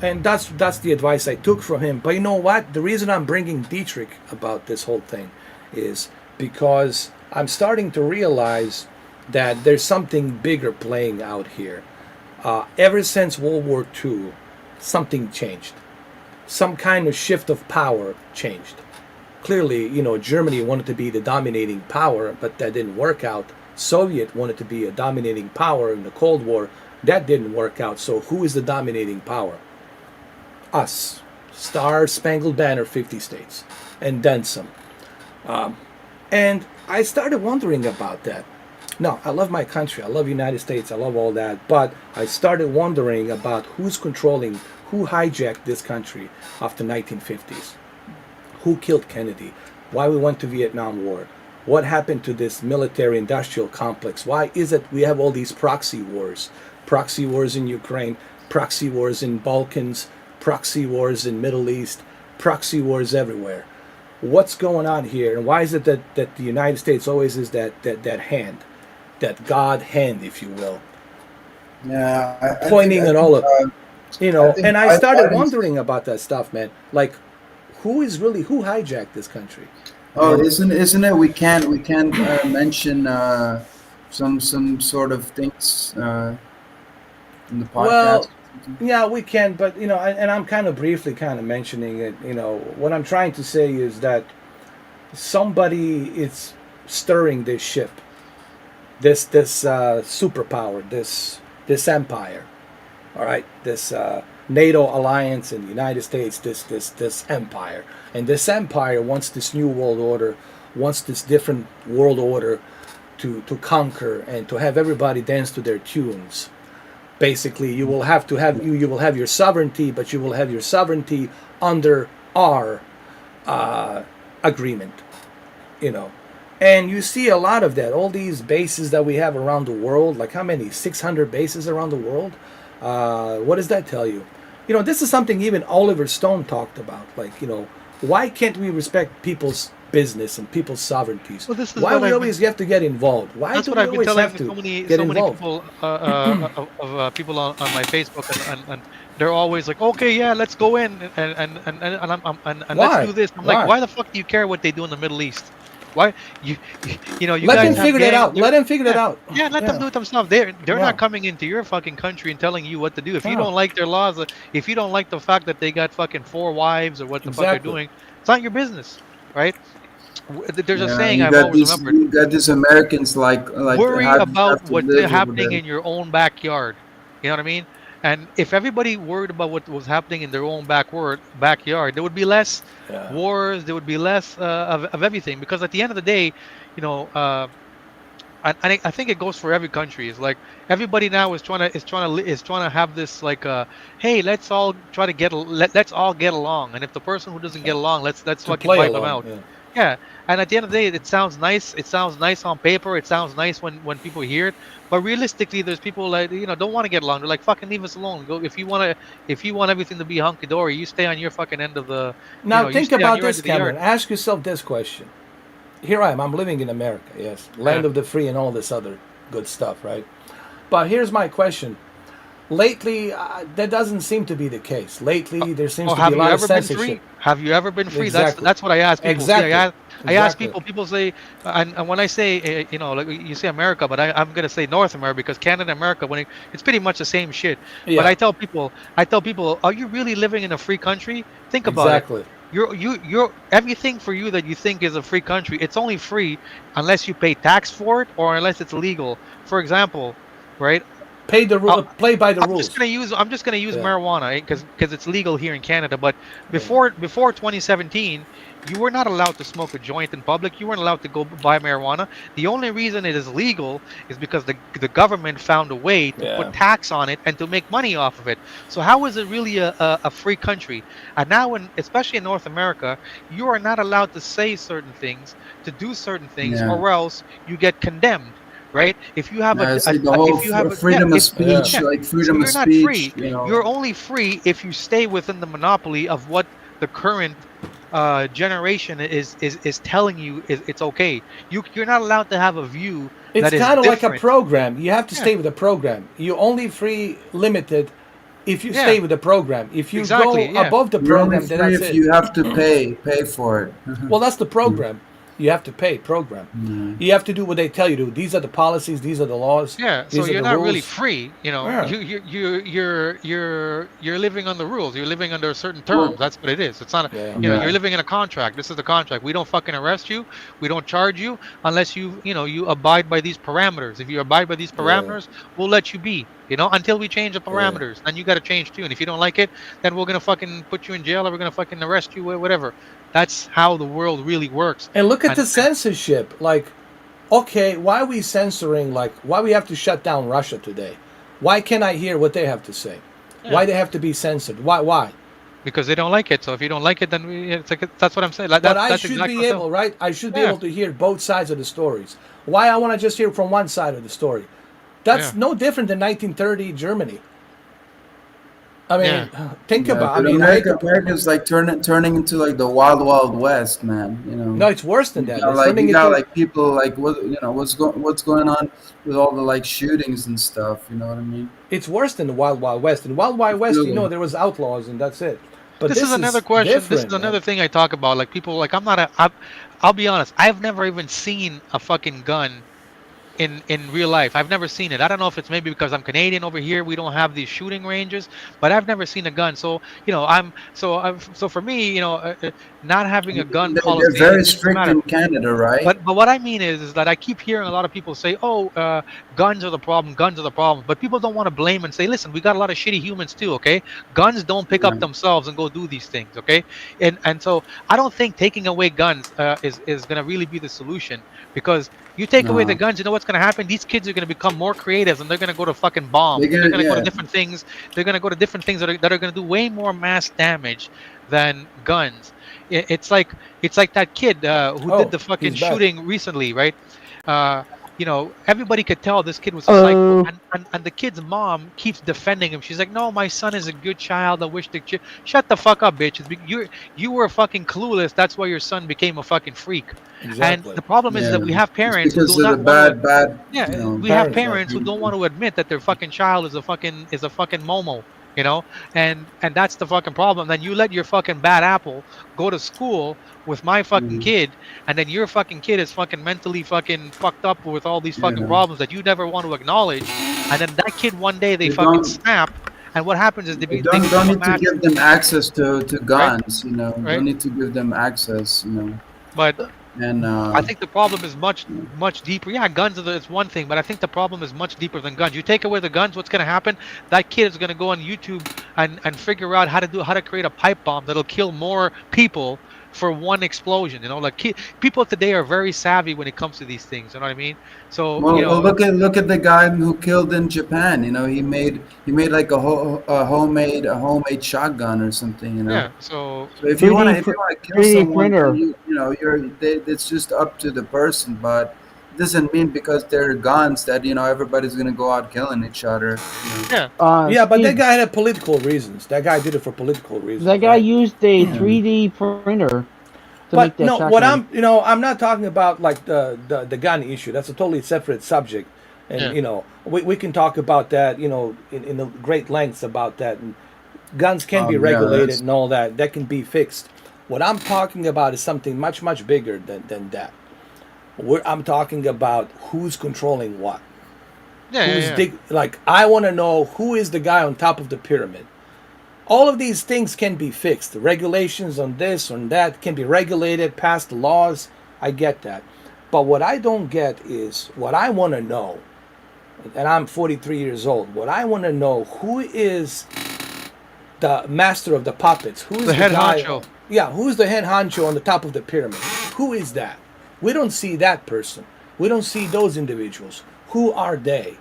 And that's the advice I took from him. But you know what? The reason I'm bringing Dietrich about this whole thing is because I'm starting to realize that there's something bigger playing out here. Ever since World War II, something changed. Some kind of shift of power changed. Clearly, Germany wanted to be the dominating power, but that didn't work out. Soviet wanted to be a dominating power in the Cold War. That didn't work out. So who is the dominating power? Us. Star Spangled Banner, 50 states. And then some. And I started wondering about that. No, I love my country. I love United States. I love all that. But I started wondering about who's controlling, who hijacked this country after 1950s. Who killed Kennedy? Why we went to Vietnam War? What happened to this military-industrial complex? Why is it we have all these proxy wars? Proxy wars in Ukraine, proxy wars in Balkans, proxy wars in Middle East, proxy wars everywhere. What's going on here? And why is it that the United States always is that hand, that God hand, if you will, Yeah, pointing at all of, and I started think- wondering about that stuff, man. Like, who hijacked this country? Oh, isn't it? We can't mention some sort of things in the podcast. Well, yeah, we can, but and I'm kind of briefly kind of mentioning it. What I'm trying to say is that somebody is stirring this ship, this superpower, this empire. All right, this NATO alliance in the United States, this empire, and this empire wants this new world order, wants this different world order to conquer and to have everybody dance to their tunes. Basically, you will have your sovereignty, but you will have your sovereignty under our agreement. And you see a lot of that. All these bases that we have around the world, like how many? 600 bases around the world. What does that tell you? This is something even Oliver Stone talked about. Like, why can't we respect people's business and people's sovereignties? Well, this is Why what we I've always have to get involved? Why That's do what we I've been always telling have to so many get so many involved? people people on my Facebook, and they're always like, okay, yeah, let's go in and Why? let's do this. I'm Why? like, why the fuck do you care what they do in the Middle East? Why you Let guys them have figure that gangs, out. Let them figure that out. yeah, let them do it themselves. They're Yeah. not coming into your fucking country and telling you what to do. If you Yeah. don't like their laws, if you don't like the fact that they got fucking 4 wives or what the fuck Exactly. they're doing, it's not your business, right? There's a saying you I've got always these, remembered. you got these Americans like Worry have about to what's live over happening there. in your own backyard. You know what I mean? And if everybody worried about what was happening in their own backyard, there would be less Yeah. wars. There would be less of everything. Because at the end of the day, I think it goes for every country. It's like everybody now is trying to have this like, hey, let's all try to let's all get along. And if the person who doesn't get along, let's To fucking play wipe them along. out. Yeah. Yeah, and at the end of the day, it sounds nice. It sounds nice on paper. It sounds nice when people hear it. But realistically, there's people like don't want to get along. They're like, fucking leave us alone. Go if you want everything to be hunky dory, you stay on your fucking end of the, Now you think stay on about your end this, of the yard. Cameron. Ask yourself this question. Here I am. I'm living in America. Yes, land Yeah. of the free and all this other good stuff, right? But here's my question. Lately, that doesn't seem to be the case. Lately, there seems Oh, to be have a you lot of ever been censorship. free? Have you ever been free? That's Exactly. that's what I ask people. See, Exactly. I ask Exactly. people say, and when I say, like you say America, but I'm gonna say North America because Canada, America, it's pretty much the same shit. But Yeah. I tell people, are you really living in a free country? Think about it. Exactly. You're everything for you that you think is a free country. It's only free unless you pay tax for it or unless it's legal. For example, right? Play by the rules. I'm just gonna use Yeah. marijuana because it's legal here in Canada. But Yeah. before 2017, you were not allowed to smoke a joint in public. You weren't allowed to go buy marijuana. The only reason it is legal is because the government found a way to Yeah. put tax on it and to make money off of it. So how is it really a free country? And now, especially in North America, you are not allowed to say certain things, to do certain things, Yeah. or else you get condemned. Right? If you have See the whole if you have freedom of speech, yeah. like So freedom of you're not speech, free. You're only free if you stay within the monopoly of what the current generation is telling you it's okay. You're not allowed to have a view It's that is kind of like a different. program. You have to Yeah. stay with the program. You only free limited if you Yeah. stay with the program. If you Exactly, go yeah. above the You're only program, then free that's if it. you have to pay for it. Well, that's the program. You have to pay program. You have to do what they tell you to. These are the policies. These are the laws. Yeah, These so are you're the not rules. really free. Yeah. You're living on the rules. You're living under certain Well- terms. That's what it is. It's not. Yeah. Yeah. You're living in a contract. This is the contract. We don't fucking arrest you. We don't charge you unless you abide by these parameters. If you abide by these parameters, we'll let you be. Until we change the parameters. Then you got to change too. And if you don't like it, then we're gonna fucking put you in jail or we're gonna fucking arrest you or whatever. That's how the world really works. And look at And- the censorship. Like, okay, why are we censoring? Like, why we have to shut down Russia today? Why can't I hear what they have to say? Why they have to be censored? Why? Because they don't like it. So if you don't like it, then it's like that's what I'm saying. Like, But I that's should exactly be what I'm able, saying. right? I should be Yeah. able to hear both sides of the stories. Why I want to just hear from one side of the story? That's Yeah. no different than 1930 Germany. I mean, Yeah. think about. I But mean, America's like turning into like the wild west, man. no, it's worse than that. You got, It's like turning you got into- like people like what's going on with all the like shootings and stuff. You know what I mean? it's worse than the Wild Wild West. In Wild Wild West, Absolutely. there was outlaws and that's it. But This is another question. This is different, man. another thing I talk about. Like people, like I'll be honest. I've never even seen a fucking gun in real life. I've never seen it. I don't know if it's maybe because I'm Canadian over here. We don't have these shooting ranges, but I've never seen a gun. So so for me, not having a gun policy. They're very it doesn't strict matter. in Canada, right? But what I mean is that I keep hearing a lot of people say, "Oh, guns are the problem. Guns are the problem." But people don't want to blame and say, "Listen, we got a lot of shitty humans too." Okay, guns don't pick up Right. themselves and go do these things. Okay, and so I don't think taking away guns is gonna really be the solution because you take away the No. guns, you know what's gonna happen? These kids are gonna become more creative and they're gonna go to fucking bombs. They're They're gonna- gonna go to yeah. different things. They're gonna go to different things that are gonna do way more mass damage than guns. It's like that kid who Oh, did the fucking he's back. shooting recently, right? Everybody could tell this kid was a psycho, and the kid's mom keeps defending him. She's like, "No, my son is a good child. I wish the shut the fuck up, bitch. You were fucking clueless. That's why your son became a fucking freak." Exactly. And the problem is that we have parents who because do of not the want bad. yeah, you know, we have parents, parents who don't want to admit that their fucking child is a fucking momo, and that's the fucking problem. Then you let your fucking bad apple go to school with my fucking kid, and then your fucking kid is fucking mentally fucking fucked up with all these fucking Yeah. problems that you never want to acknowledge, and then that kid one day they They fucking don't- snap, and what happens is they You become don't a need to mass- give them access to guns, Right. Don't need to give them access, But And I think the problem is much deeper. Yeah, guns it's one thing, but I think the problem is much deeper than guns. You take away the guns, what's going to happen? That kid is going to go on YouTube and figure out how to create a pipe bomb that'll kill more people for one explosion. People today are very savvy when it comes to these things. You know what I mean? So well, look at the guy who killed in Japan. He made like a homemade shotgun or something. yeah. So So if you want to 3D kill someone, printer. it's just up to the person, but it doesn't mean because they're guns that everybody's gonna go out killing each other. Yeah. Yeah, but that Steve, guy had political reasons. That guy did it for political that reasons, guy right? used a 3D printer to make But that no, what shotgun. I'm not talking about like the gun issue. That's a totally separate subject, and Yeah. we can talk about that, in the great lengths about that. And guns can Oh be yeah, regulated that's and all that. That can be fixed. What I'm talking about is something much much bigger than that. I'm talking about who's controlling what. Yeah. Yeah. Who's Yeah. like I want to know who is the guy on top of the pyramid. All of these things can be fixed. The regulations on this, on that can be regulated, passed laws. I get that. But what I don't get is what I want to know, and I'm 43 years old, what I want to know who is the master of the puppets? Who is The head guy? honcho. Yeah, who is the head honcho on the top of the pyramid? Who is that? We don't see that person. We don't see those individuals. Who are they?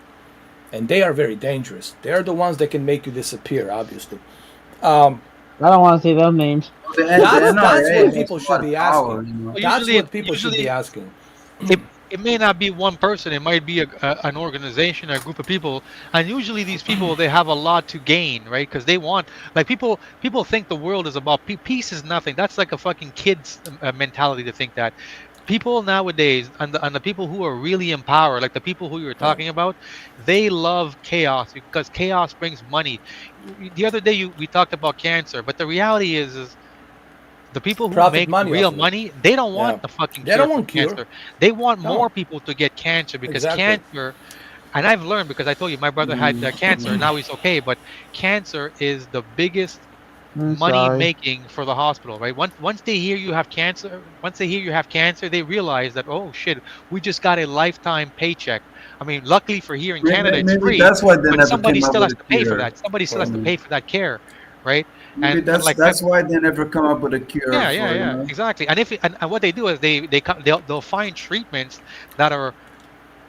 And they are very dangerous. They're the ones that can make you disappear, obviously. I don't want to say those names. That's NRA what has people a should lot be of power, asking. Well, That's usually, what people should be usually asking. it may not be one person. It might be an organization, a group of people, and usually these people they have a lot to gain, right? Because they want like people think the world is about peace is nothing. That's like a fucking kid's mentality to think that. People nowadays and the people who are really in power, like the people who you were talking about, they love chaos because chaos brings money. The other day we talked about cancer, but the reality is the people who Profit make money real off of it. money, they don't Yeah. want the fucking They cure don't for want cure. cancer. They want No. more people to get cancer because Exactly. cancer, and I've learned because I told you my brother had cancer. Now he's okay, but cancer is the biggest I'm money sorry. making for the hospital, right? Once they hear you have cancer, they realize that oh shit, we just got a lifetime paycheck. I mean, luckily for here in Canada, it's maybe free, that's why they but never somebody came up still with has a to pay for cure that. Somebody still for has to me. pay for that care, right? Maybe And like that's why they never come up with a cure yeah, yeah, for yeah, exactly. And if and what they do is they'll find treatments that are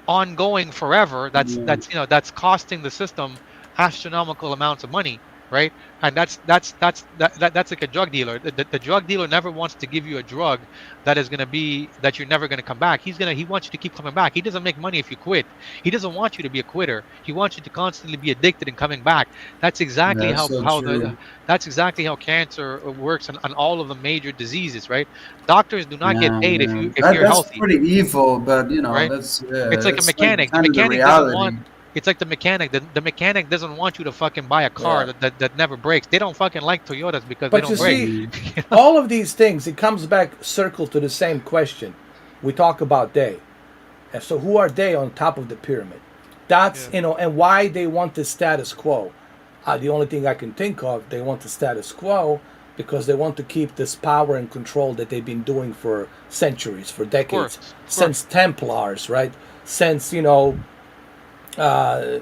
ongoing forever. Yeah. That's costing the system astronomical amounts of money, right? And that's like a drug dealer. The drug dealer never wants to give you a drug that is going to be that you're never going to come back. He wants you to keep coming back. He doesn't make money if you quit. He doesn't want you to be a quitter. He wants you to constantly be addicted and coming back. That's exactly That's so how true. that's exactly how cancer works and all of the major diseases, right? Doctors do not get Yeah, paid yeah. if you're That's healthy, pretty evil, but right? that's It's like a that's like mechanic. The kind of the mechanic doesn't reality. want. It's like the mechanic. The mechanic doesn't want you to fucking buy a car Yeah. that never breaks. They don't fucking like Toyotas because they But you don't break. see, all of these things, it comes back circle to the same question. We talk about they. And so who are they on top of the pyramid? That's, Yeah. and why they want the status quo. The only thing I can think of, they want the status quo because they want to keep this power and control that they've been doing for centuries, for decades, Of course. since Templars, right? Since, uh,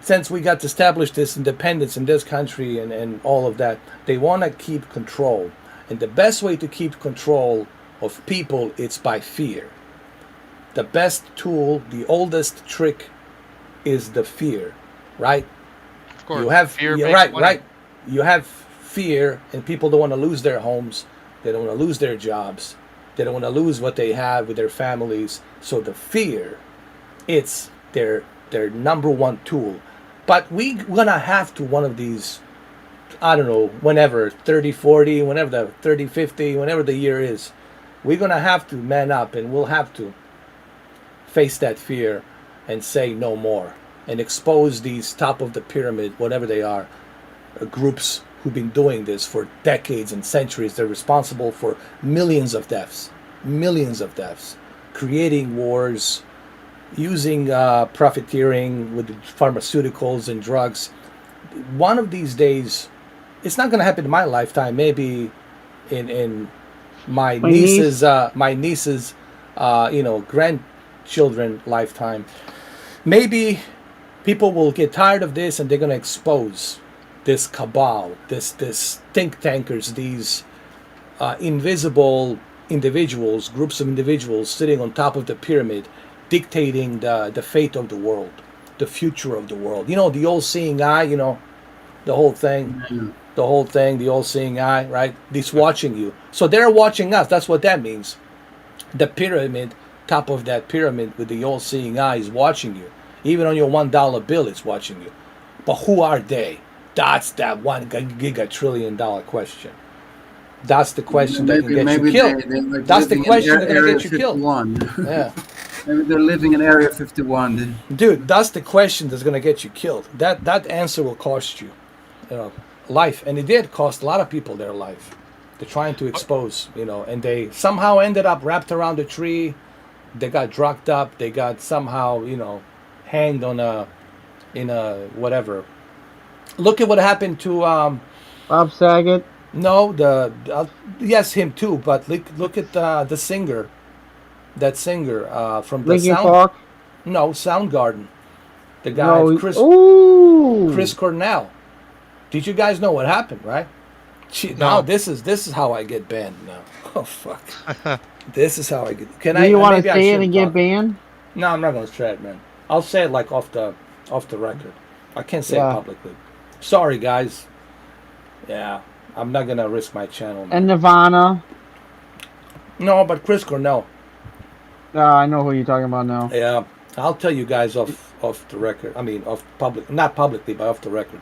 since we got established this independence in this country and all of that, they want to keep control. And the best way to keep control of people is by fear. The best tool, the oldest trick is the fear, right? Of course. You have Fear you're makes right, money. right. You have fear, and people don't want to lose their homes. They don't want to lose their jobs. They don't want to lose what they have with their families. So the fear, it's their number one tool. But we gonna have to one of these, I don't know, whenever 30, 40, whenever the 30, 50, whenever the year is, we're gonna have to man up and we'll have to face that fear and say no more and expose these top of the pyramid, whatever they are, groups who've been doing this for decades and centuries. They're responsible for millions of deaths, creating wars, using profiteering with pharmaceuticals and drugs. One of these days, it's not going to happen in my lifetime. Maybe in my My niece. niece's grandchildren lifetime. Maybe people will get tired of this and they're going to expose this cabal, this think tankers, these invisible individuals, groups of individuals sitting on top of the pyramid, dictating the fate of the world, the future of the world. The all-seeing eye. The whole thing. the whole thing, the all-seeing eye, right? He's watching you. So they're watching us. That's what that means. The pyramid, top of that pyramid with the all-seeing eye is watching you. Even on your $1 bill, it's watching you. But who are they? That's that $1 question. That's the question that can get you killed. Like That's the question that's going to Area get you killed. 51. Yeah. Maybe they're living in Area 51. Dude, that's the question that's going to get you killed. That answer will cost you, life. And it did cost a lot of people their life. They're trying to expose, and they somehow ended up wrapped around a tree. They got drugged up. They got somehow, hanged in a whatever. Look at what happened to Bob Saget. no yes, him too, but look at the singer, that singer from the Linkin Park. Soundgarden, the guy No, Chris Cornell. Did you guys know what happened, right? Now this is how I get banned now. Oh fuck. This is how I get. Do you want to say it and get banned? No, I'm not gonna say it, man. I'll say it like off the record. I can't say it publicly. Sorry, guys. Yeah, I'm not gonna risk my channel, man. And Nirvana. No, but Chris Cornell. I know who you're talking about now. Yeah, I'll tell you guys off the record. I mean, not publicly, but off the record,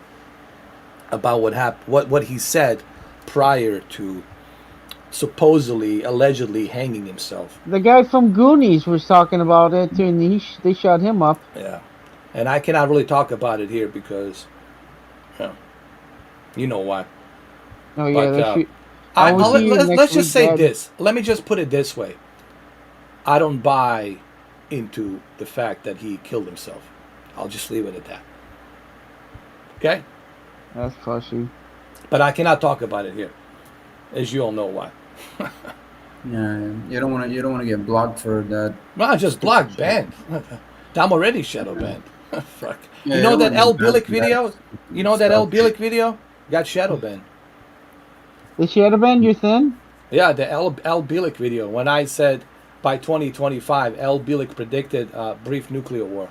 about what happened, what he said prior to supposedly, allegedly hanging himself. The guy from Goonies was talking about it too, and they shot him up. Yeah, and I cannot really talk about it here because, you know why. Oh yeah, but, let's just say this. Let me just put it this way. I don't buy into the fact that he killed himself. I'll just leave it at that. Okay? That's fushy. But I cannot talk about it here, as you all know why. Yeah, you don't want to get blocked for that. No, just blocked, banned. I'm already shadow banned. Fuck. Yeah, you know that everyone El does Bilic that. video? You know that El Bilic video? Got shadow banned. The shadow band, you're thin? Yeah, the El Bilic video. When I said by 2025, El Bilic predicted brief nuclear war.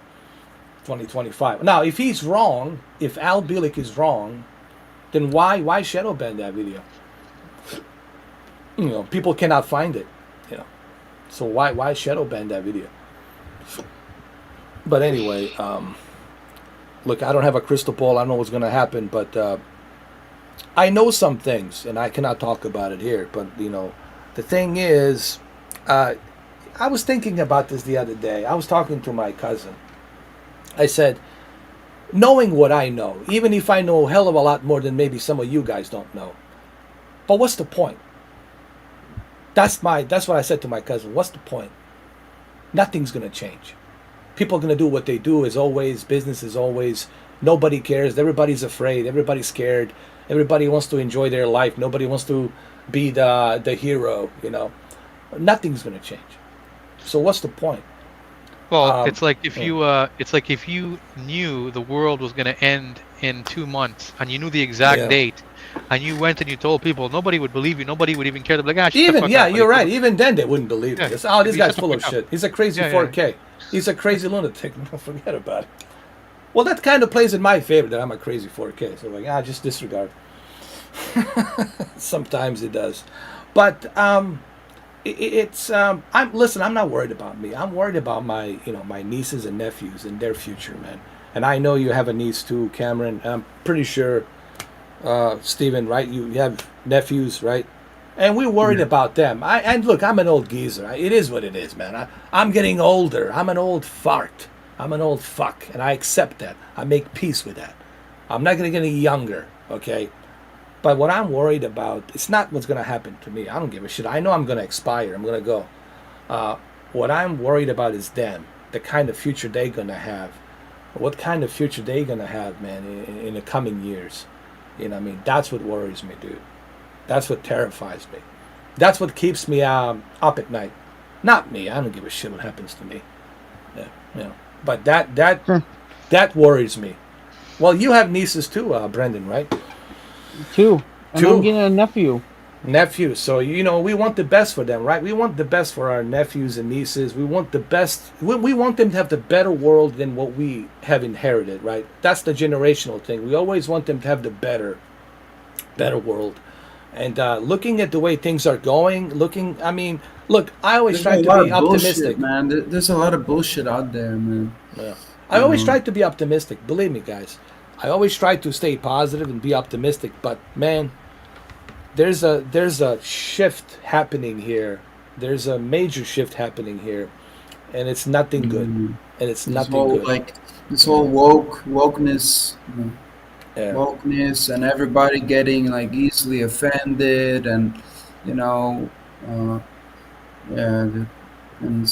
2025. Now, if he's wrong, if Al Bilic is wrong, then why shadow ban that video? People cannot find it. So why shadow ban that video? But anyway, look, I don't have a crystal ball. I don't know what's going to happen, but I know some things, and I cannot talk about it here. But the thing is, I was thinking about this the other day. I was talking to my cousin. I said, knowing what I know, even if I know a hell of a lot more than maybe some of you guys don't know, but what's the point? That's what I said to my cousin. What's the point? Nothing's going to change. People are going to do what they do as always. Business is always. Nobody cares. Everybody's afraid. Everybody's scared. Everybody wants to enjoy their life. Nobody wants to be the hero, Nothing's going to change. So what's the point? Well, it's like if you knew the world was going to end in 2 months and you knew the exact date, and you went and you told people, nobody would believe you. Nobody would even care. They'd be like, you're right. Even then, they wouldn't believe it. This guy's full of shit. He's a crazy 4K. Yeah. He's a crazy lunatic. Forget about it. Well, that kind of plays in my favor that I'm a crazy 4K. So just disregard. Sometimes it does, but I'm not worried about me. I'm worried about my nieces and nephews and their future, man. And I know you have a niece too, Cameron. I'm pretty sure, Steven, right? You have nephews, right? And we're worried about them. And look, I'm an old geezer. It is what it is, man. I'm getting older. I'm an old fart. I'm an old fuck, and I accept that. I make peace with that. I'm not going to get any younger, okay? But what I'm worried about, it's not what's going to happen to me. I don't give a shit. I know I'm going to expire. I'm going to go. What I'm worried about is them, the kind of future they're going to have. What kind of future they're going to have, man, in the coming years. That's what worries me, dude. That's what terrifies me. That's what keeps me up at night. Not me. I don't give a shit what happens to me. Yeah. But that worries me. Well, you have nieces too, Brendan, right? Two. And I'm getting a nephew. Nephews. So, we want the best for them, right? We want the best for our nephews and nieces. We want the best. We want them to have the better world than what we have inherited, right? That's the generational thing. We always want them to have the better. better world. And looking at the way things are going, I mean, look, I always There's try a to lot be of bullshit, optimistic. man. There's a lot of bullshit out there, man. Yeah. I You always know. try to be optimistic. Believe me, guys. I always try to stay positive and be optimistic. But man, there's a shift happening here. There's a major shift happening here, and it's nothing good. Mm. And it's This nothing whole good. like this Yeah. whole wokeness, Yeah. wokeness, and everybody getting like easily offended, and you know, uh, yeah, and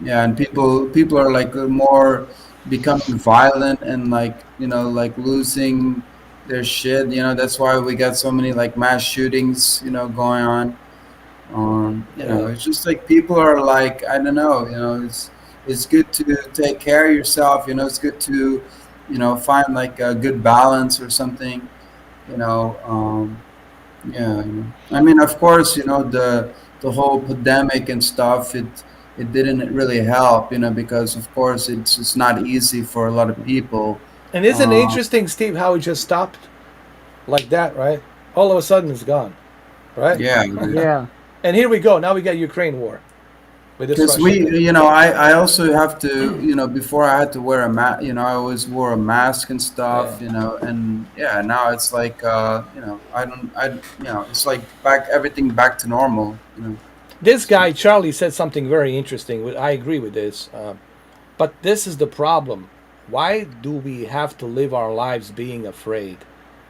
yeah, and people are like more becoming violent and like like losing their shit. That's why we got so many like mass shootings going on. Yeah. It's just like people are like, I don't know, it's good to take care of yourself. It's good to find like a good balance or something. You know, yeah. I mean, of course, the whole pandemic and stuff. It didn't really help. Because of course it's not easy for a lot of people. And isn't it Uh, interesting, Steve, how it just stopped like that, right? All of a sudden it's gone, right? yeah. Yeah. And here we go. Now we got Ukraine war with this Because Russia we, thing. I also have to, before I had to wear a mask, I always wore a mask and Yeah. stuff, and yeah, now it's like, I don't, it's like everything back to normal. This So, guy Charlie said something very interesting. I agree with this, but this is the problem. Why do we have to live our lives being afraid,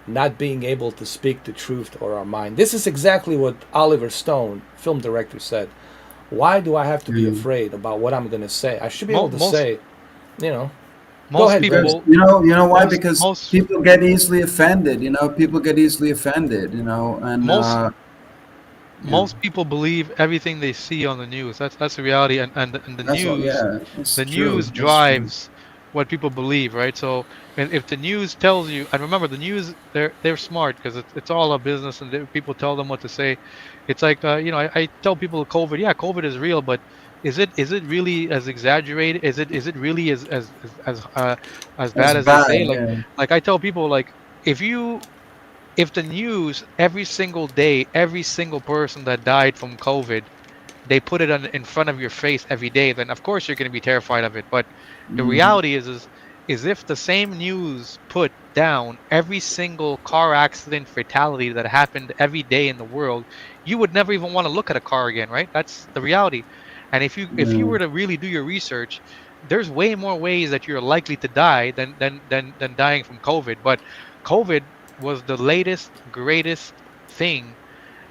not being able to speak the truth or our mind? This is exactly what Oliver Stone, film director, said. Why do I have to be mm. afraid about what I'm going to say? I should be able to Most say, you know, go most ahead, Because Vince. people why? most Because most people get easily offended. People get easily offended. And most yeah, most people believe everything they see on the news. That's the reality, and the that's all. news Yeah, it's the true. news That's true. drives what people believe, right? So, and if the news tells you, and remember, the news, they're smart because it's all a business, and people tell them what to say. It's like, I tell people COVID, yeah, COVID is real, but is it really as exaggerated? Is it really as That's bad as they bad. say? Like Yeah, like I tell people, like, if you if the news every single day, every single person that died from COVID, they put it in front of your face every day, then of course you're going to be terrified of it. But the hmm, reality is if the same news put down every single car accident fatality that happened every day in the world, you would never even want to look at a car again, right? That's the reality. And if you yeah, were to really do your research, there's way more ways that you're likely to die than dying from COVID. But COVID was the latest, greatest thing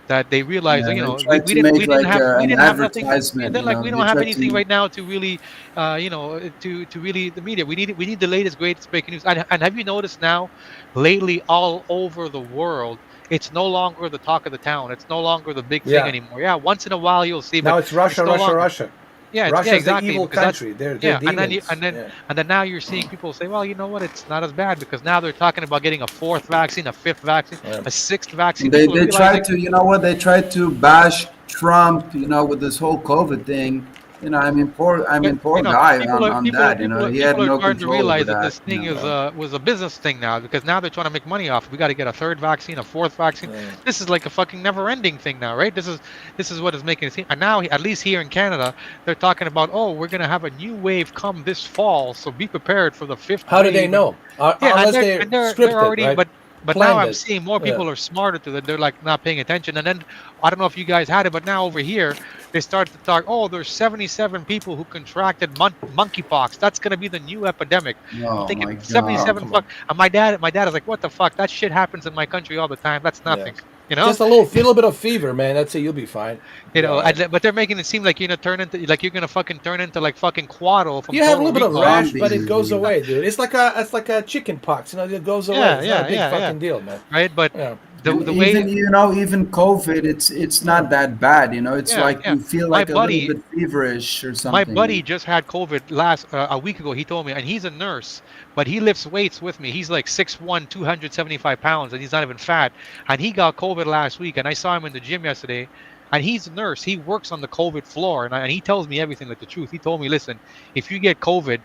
that they realized, yeah. They we, tried we to didn't make we didn't like have we an didn't have nothing. Yeah, advertisement. they're like, we They don't have tried anything to. right now to really, to really the media. We need the latest, greatest breaking news. And have you noticed now, lately, all over the world, it's no longer the talk of the town. It's no longer the big thing Yeah. anymore. Yeah, once in a while you'll see, but Now it's Russia, it's no Russia, longer. Russia. Yeah, Russia's the exactly. evil Because that's country. They're yeah, and then you demons. Yeah. and then now you're seeing people say, well, you know what, it's not as bad because now they're talking about getting a fourth vaccine, a fifth vaccine, Yeah. a sixth vaccine. They People are they tried realizing, to. You know what? They tried to bash Trump. With this whole COVID thing. but Poor guy on that. He had people are no starting to control over realize that that. this thing is was a business thing now because now they're trying to make money off it. We got to get a third vaccine, a fourth vaccine. Yeah. This is like a fucking never-ending thing now, right? This is what is making it seem. And now, at least here in Canada, they're talking about, oh, we're gonna have a new wave come this fall, so be prepared for the fifth How do they wave. And know? yeah, and Unless they're they're and they're scripted, already, right? but now Planned I'm it. seeing more Yeah. people are smarter to that. They're like not paying attention. And then I don't know if you guys had it, but now over here they start to talk. Oh, there's 77 people who contracted monkeypox. That's gonna be the new epidemic. I'm Oh thinking my Oh, God. 77 come on. fuck. And my dad is like, what the fuck? That shit happens in my country all the time. That's Yeah. nothing. You know. Just a little bit of fever, man. That's it. You'll be fine. You Be all know, right. but they're making it seem like you're gonna turn into like you're gonna fucking turn into like fucking Quaddle from You have a Total little bit of Recall. rash, but it Zombies. goes away, dude. It's like a chicken pox. It goes away. Yeah, It's not a yeah, big yeah, yeah. fucking deal, man. Right, but Yeah. And the way. even COVID, it's Yeah. not that bad. It's Yeah, like yeah. you feel My like a little buddy, bit feverish or my something. buddy just had COVID last a week ago. He told me, and he's a nurse, but he lifts weights with me. He's like 6'1", 275 pounds, and he's not even fat. And he got COVID last week, and I saw him in the gym yesterday. And he's a nurse. He works on the COVID floor, and he tells me everything, like the truth. He told me, listen, if you get COVID,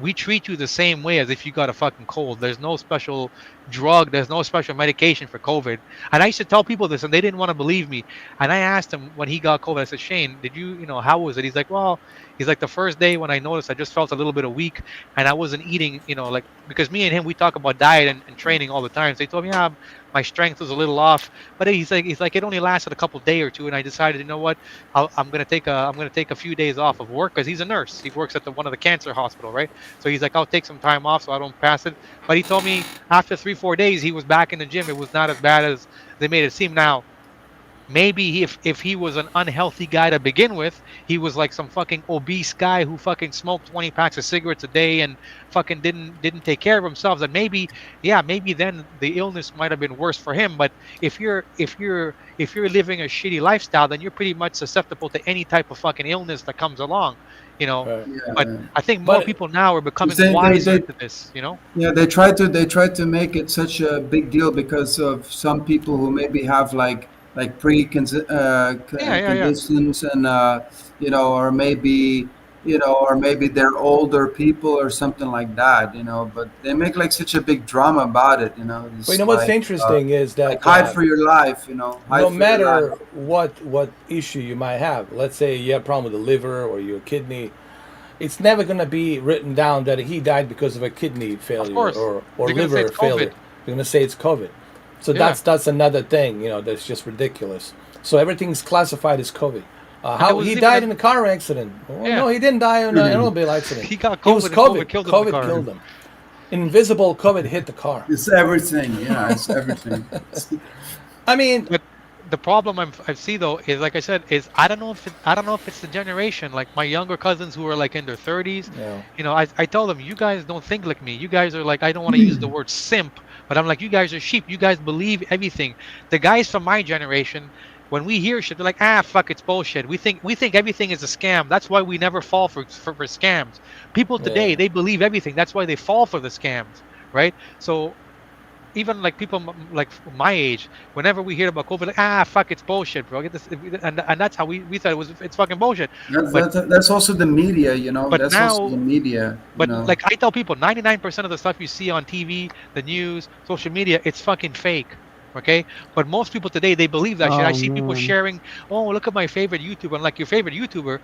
we treat you the same way as if you got a fucking cold. There's no special drug, there's no special medication for COVID. And I used to tell people this and they didn't want to believe me. And I asked him when he got COVID, I said, Shane, did you know, how was it? He's like, well, he's like, the first day when I noticed, I just felt a little bit of weak and I wasn't eating, like, because me and him, we talk about diet and training all the time. So they told me, yeah, my strength was a little off, but he's like, it only lasted a couple day or two. And I decided, you know what, I'm going to take a few days off of work because he's a nurse. He works at one of the cancer hospital, right? So he's like, I'll take some time off so I don't pass it. But he told me after 3-4 days, he was back in the gym. It was not as bad as they made it seem. Now, maybe if he was an unhealthy guy to begin with, he was like some fucking obese guy who fucking smoked 20 packs of cigarettes a day and fucking didn't take care of himself, then maybe then the illness might have been worse for him. But if you're living a shitty lifestyle, then you're pretty much susceptible to any type of fucking illness that comes along, Right. Yeah, but yeah. I think more But people now are becoming They- wiser they- to this, Yeah, they try to make it such a big deal because of some people who maybe have like Yeah. conditions and or maybe they're older people or something like that, but they make like such a big drama about it, But It's you know what's like, interesting is that like hide for your life, hide no for your matter life. what issue you might have, let's say you have a problem with the liver or your kidney, it's never going to be written down that he died because of a kidney failure course. or They're gonna say liver it's COVID. failure. They're going to say it's COVID. So Yeah. that's another thing, that's just ridiculous. So everything's classified as COVID. there How was he even died a- in a car accident? Well, Yeah. No, he didn't die in an automobile accident. He got It was COVID and COVID. COVID killed him in the COVID car. killed him. Invisible COVID hit the car. It's everything, it's everything. I mean, But the problem I see though is, like I said, is I don't know if it's the generation, like my younger cousins who are like in their 30s. Yeah. I tell them, you guys don't think like me. You guys are like, I don't want to use the word simp, but I'm like, you guys are sheep. You guys believe everything. The guys from my generation, when we hear shit, they're like, fuck, it's bullshit. We think everything is a scam. That's why we never fall for scams. People today, Yeah. they believe everything. That's why they fall for the scams, right? So even like people like my age, whenever we hear about COVID, like, fuck, it's bullshit, bro. Get this, and that's how we thought it's fucking bullshit. That's also the media, But that's now- also the media. But like I tell people, 99% of the stuff you see on TV, the news, social media, it's fucking fake. Okay, but most people today, they believe that shit. I Oh, see people man. sharing, oh, look at my favorite YouTuber, and like your favorite YouTuber,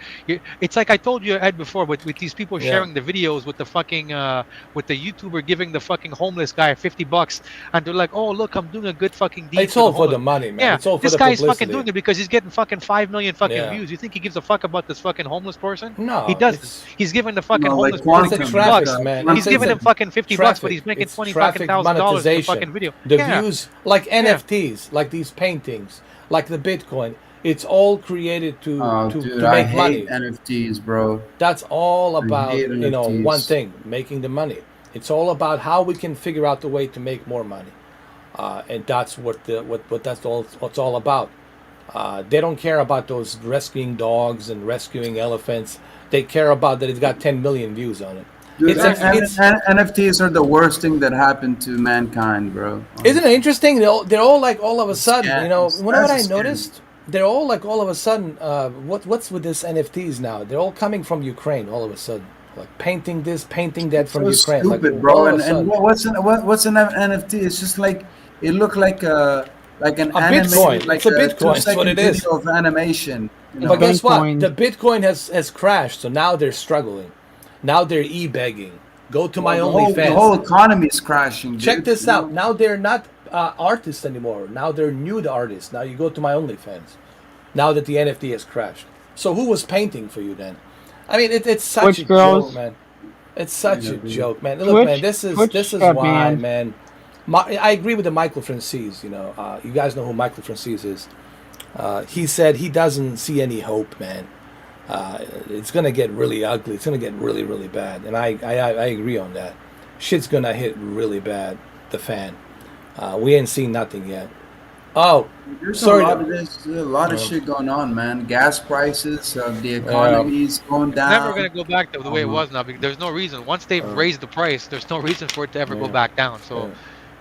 it's like I told you, Ed, before, with these people Yeah. sharing the videos with the fucking with the YouTuber giving the fucking homeless guy $50, and they're like, oh, look, I'm doing a good fucking deed. it's all for the homeless. money, man. Yeah, It's all for this the guy's publicity. fucking doing it because he's getting fucking 5 million fucking Yeah. views. You think he gives a fuck about this fucking homeless person? No, he doesn't. it's- He's giving the fucking No, like homeless quantum, person It's a 50 traffic, bucks. man. He's It's giving a him fucking 50 bucks, but traffic. he's making It's 20 traffic fucking thousand dollars for the monetization. fucking video. The Yeah. views, like NFTs, like these paintings, like the Bitcoin. It's all created to Oh, to, dude, to I make hate money. NFTs, bro. That's all about hate NFTs. one thing: making the money. It's all about how we can figure out the way to make more money, and that's what it's all about. They don't care about those rescuing dogs and rescuing elephants. They care about that it's got 10 million views on it. Dude, It's NFTs are the worst thing that happened to mankind, bro. Isn't it interesting? They're all like all of a sudden, scam. you know. It's You know what I a scam. noticed? They're all like all of a sudden. What's with this NFTs now? They're all coming from Ukraine all of a sudden, like painting this, painting that from So Ukraine. stupid, like, bro. all of And, a sudden. what's an NFT? It's just like it looked like an A animated, Bitcoin. like It's a Bitcoin. That's 2-second what it is. video of animation. But guess what? Bitcoin. The Bitcoin has crashed, so now they're struggling. Now they're e-begging. Go to my the whole OnlyFans. economy is crashing. Check dude, this you know? out. Now they're not artists anymore. Now they're nude artists. Now you go to my OnlyFans. Now that the NFT has crashed. So who was painting for you then? I mean, it's such Twitch a girls. joke, man. It's such a dude. joke, man. Look, Twitch- man, this is Twitch why, got banned. man. I agree with the Michael Francis. You guys know who Michael Francis is. He said he doesn't see any hope, man. It's gonna get really ugly. It's gonna get really, really bad, and I agree on that. Shit's gonna hit really bad. The fan. We ain't seen nothing yet. Oh, There's sorry. there's a lot of shit going on, man. Gas prices, the economy's going down. Never going to go back to the way it Uh-huh. was now because there's no reason. Once they've raised the price, there's no reason for it to ever go Yeah. back down. So,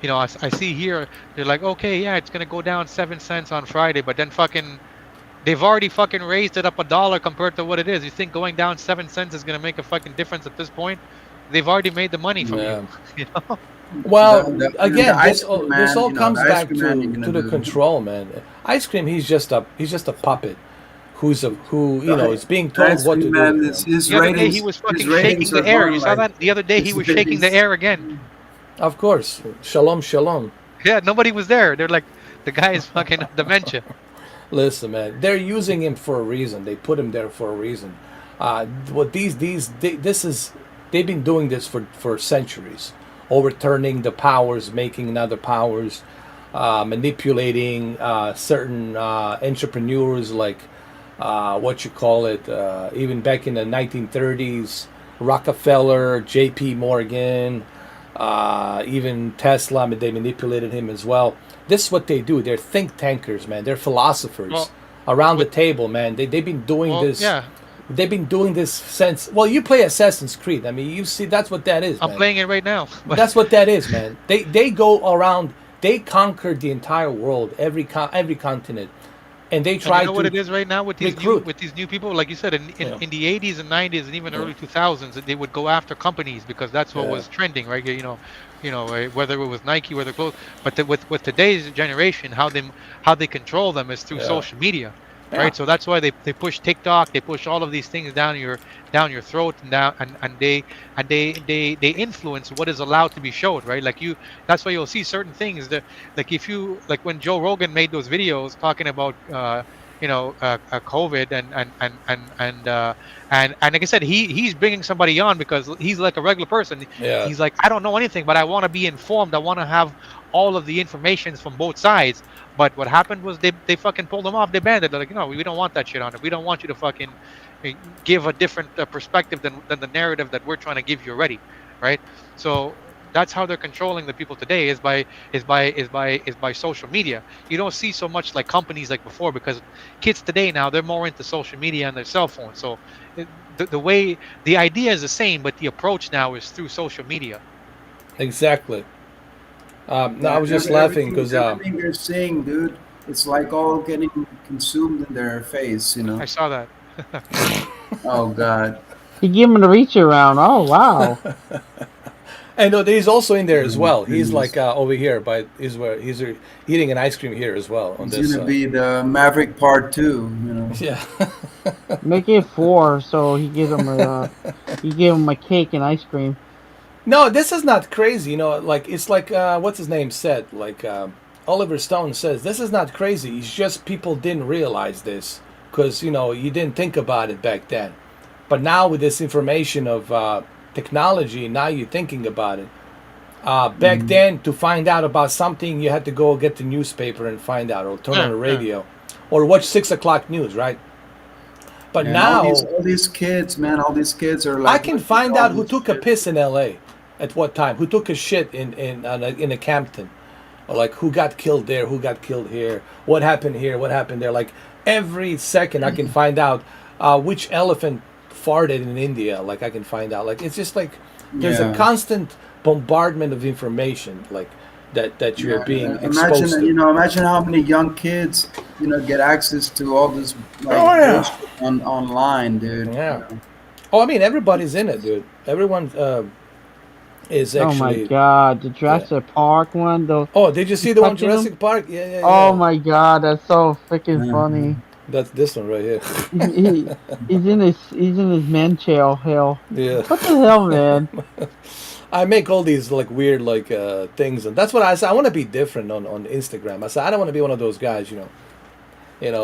Yeah. I see here they're like, okay, yeah, it's going to go down 7 cents on Friday, but then they've already fucking raised it up $1 compared to what it is. You think going down 7 cents is going to make a fucking difference at this point? they've already made the money from you. Yeah. You know. Well, The again, ice cream this man, all the comes ice back cream man, you're to gonna the do. control, man. Ice cream, he's just a puppet, who is being The told ice what cream to man, do. The other day he was his fucking shaking ratings are the air. going You saw like that? The other day he his was shaking the ratings. air again. Of course, shalom, shalom. Yeah, nobody was there. They're like, the guy is fucking dementia. Listen, man, they're using him for a reason. They put him there for a reason. What this is, they've been doing this for centuries, overturning the powers, making another powers, manipulating certain entrepreneurs, like what you call it, even back in the 1930s, Rockefeller, J.P. Morgan, even Tesla. They manipulated him as well. This is what they do. They're think tankers, man. They're philosophers Well, around the with table, man. They've been doing well, this. yeah, They've been doing this since. Well, you play Assassin's Creed. I mean, you see that's what that is, I'm man. playing it right now. But That's what that is, man. They go around. They conquered the entire world, every continent, and they and you try know what to it is right now with recruit. these new people, like you said, Yeah, in the 80s and 90s and even yeah, early 2000s, they would go after companies because that's what yeah, was trending, right? Whether it was Nike, whether clothes, but with today's generation, how they control them is through yeah, social media, yeah. right? So that's why they push TikTok, they push all of these things down your throat, and down and they influence what is allowed to be showed, right? Like that's why you'll see certain things that, like, if you, like, when Joe Rogan made those videos talking about COVID, and like I said, he's bringing somebody on because he's like a regular person. Yeah. He's like, I don't know anything, but I want to be informed. I want to have all of the information from both sides. But what happened was they fucking pulled him off. They banned it. They're like, no, we don't want that shit on it. We don't want you to fucking give a different perspective than the narrative that we're trying to give you already, right? So that's how they're controlling the people today, is by social media. You don't see so much like companies like before, because kids today now, they're more into social media and their cell phone. So it, the idea is the same, but the approach now is through social media. Exactly. No, I Yeah, was just laughing because everything they're saying, dude, it's like all getting consumed in their face, you I know. saw that. Oh God. He gave him the reach around. Oh wow. and he's also in there as Oh my well. He's like goodness. over here, but he's eating an ice cream here as well on It's this. gonna be the Maverick Part 2, you know. Yeah. Make it 4, so he gave him a cake and ice cream. No, this is not crazy. Like it's like what's his name said. Like Oliver Stone says, this is not crazy. It's just people didn't realize this because you didn't think about it back then. But now with this information of technology, now you're thinking about it. Back Mhm. then, to find out about something, you had to go get the newspaper and find out, or turn on Yeah, the yeah. radio, or watch 6 o'clock news, right? But And now all these kids, man, all these kids are I like can looking at find all out who this took a shit. piss in L.A. at what time, who took a shit in a Campton, or like who got killed there, who got killed here, what happened here, what happened there. Like every second, I can find out which elephant farted in India. Like I can find out. Like it's just like there's a Yeah. constant bombardment of information, like that you're Yeah, being imagine, exposed to. imagine how many young kids, get access to all this like Oh yeah, bullshit online, dude. yeah. Oh, I mean everybody's in it, dude. Everyone is Oh my actually. god, the Yeah. Jurassic Park one, though. Oh, did you He's see the one touching him. Jurassic Park? Yeah, yeah, Oh yeah. my god, that's so freaking Mhm. funny. That's this one right here. He, he's in his man chair hell. Yeah. What the hell, man? I make all these like weird like things, and that's what I said. I want to be different on Instagram. I said I don't want to be one of those guys,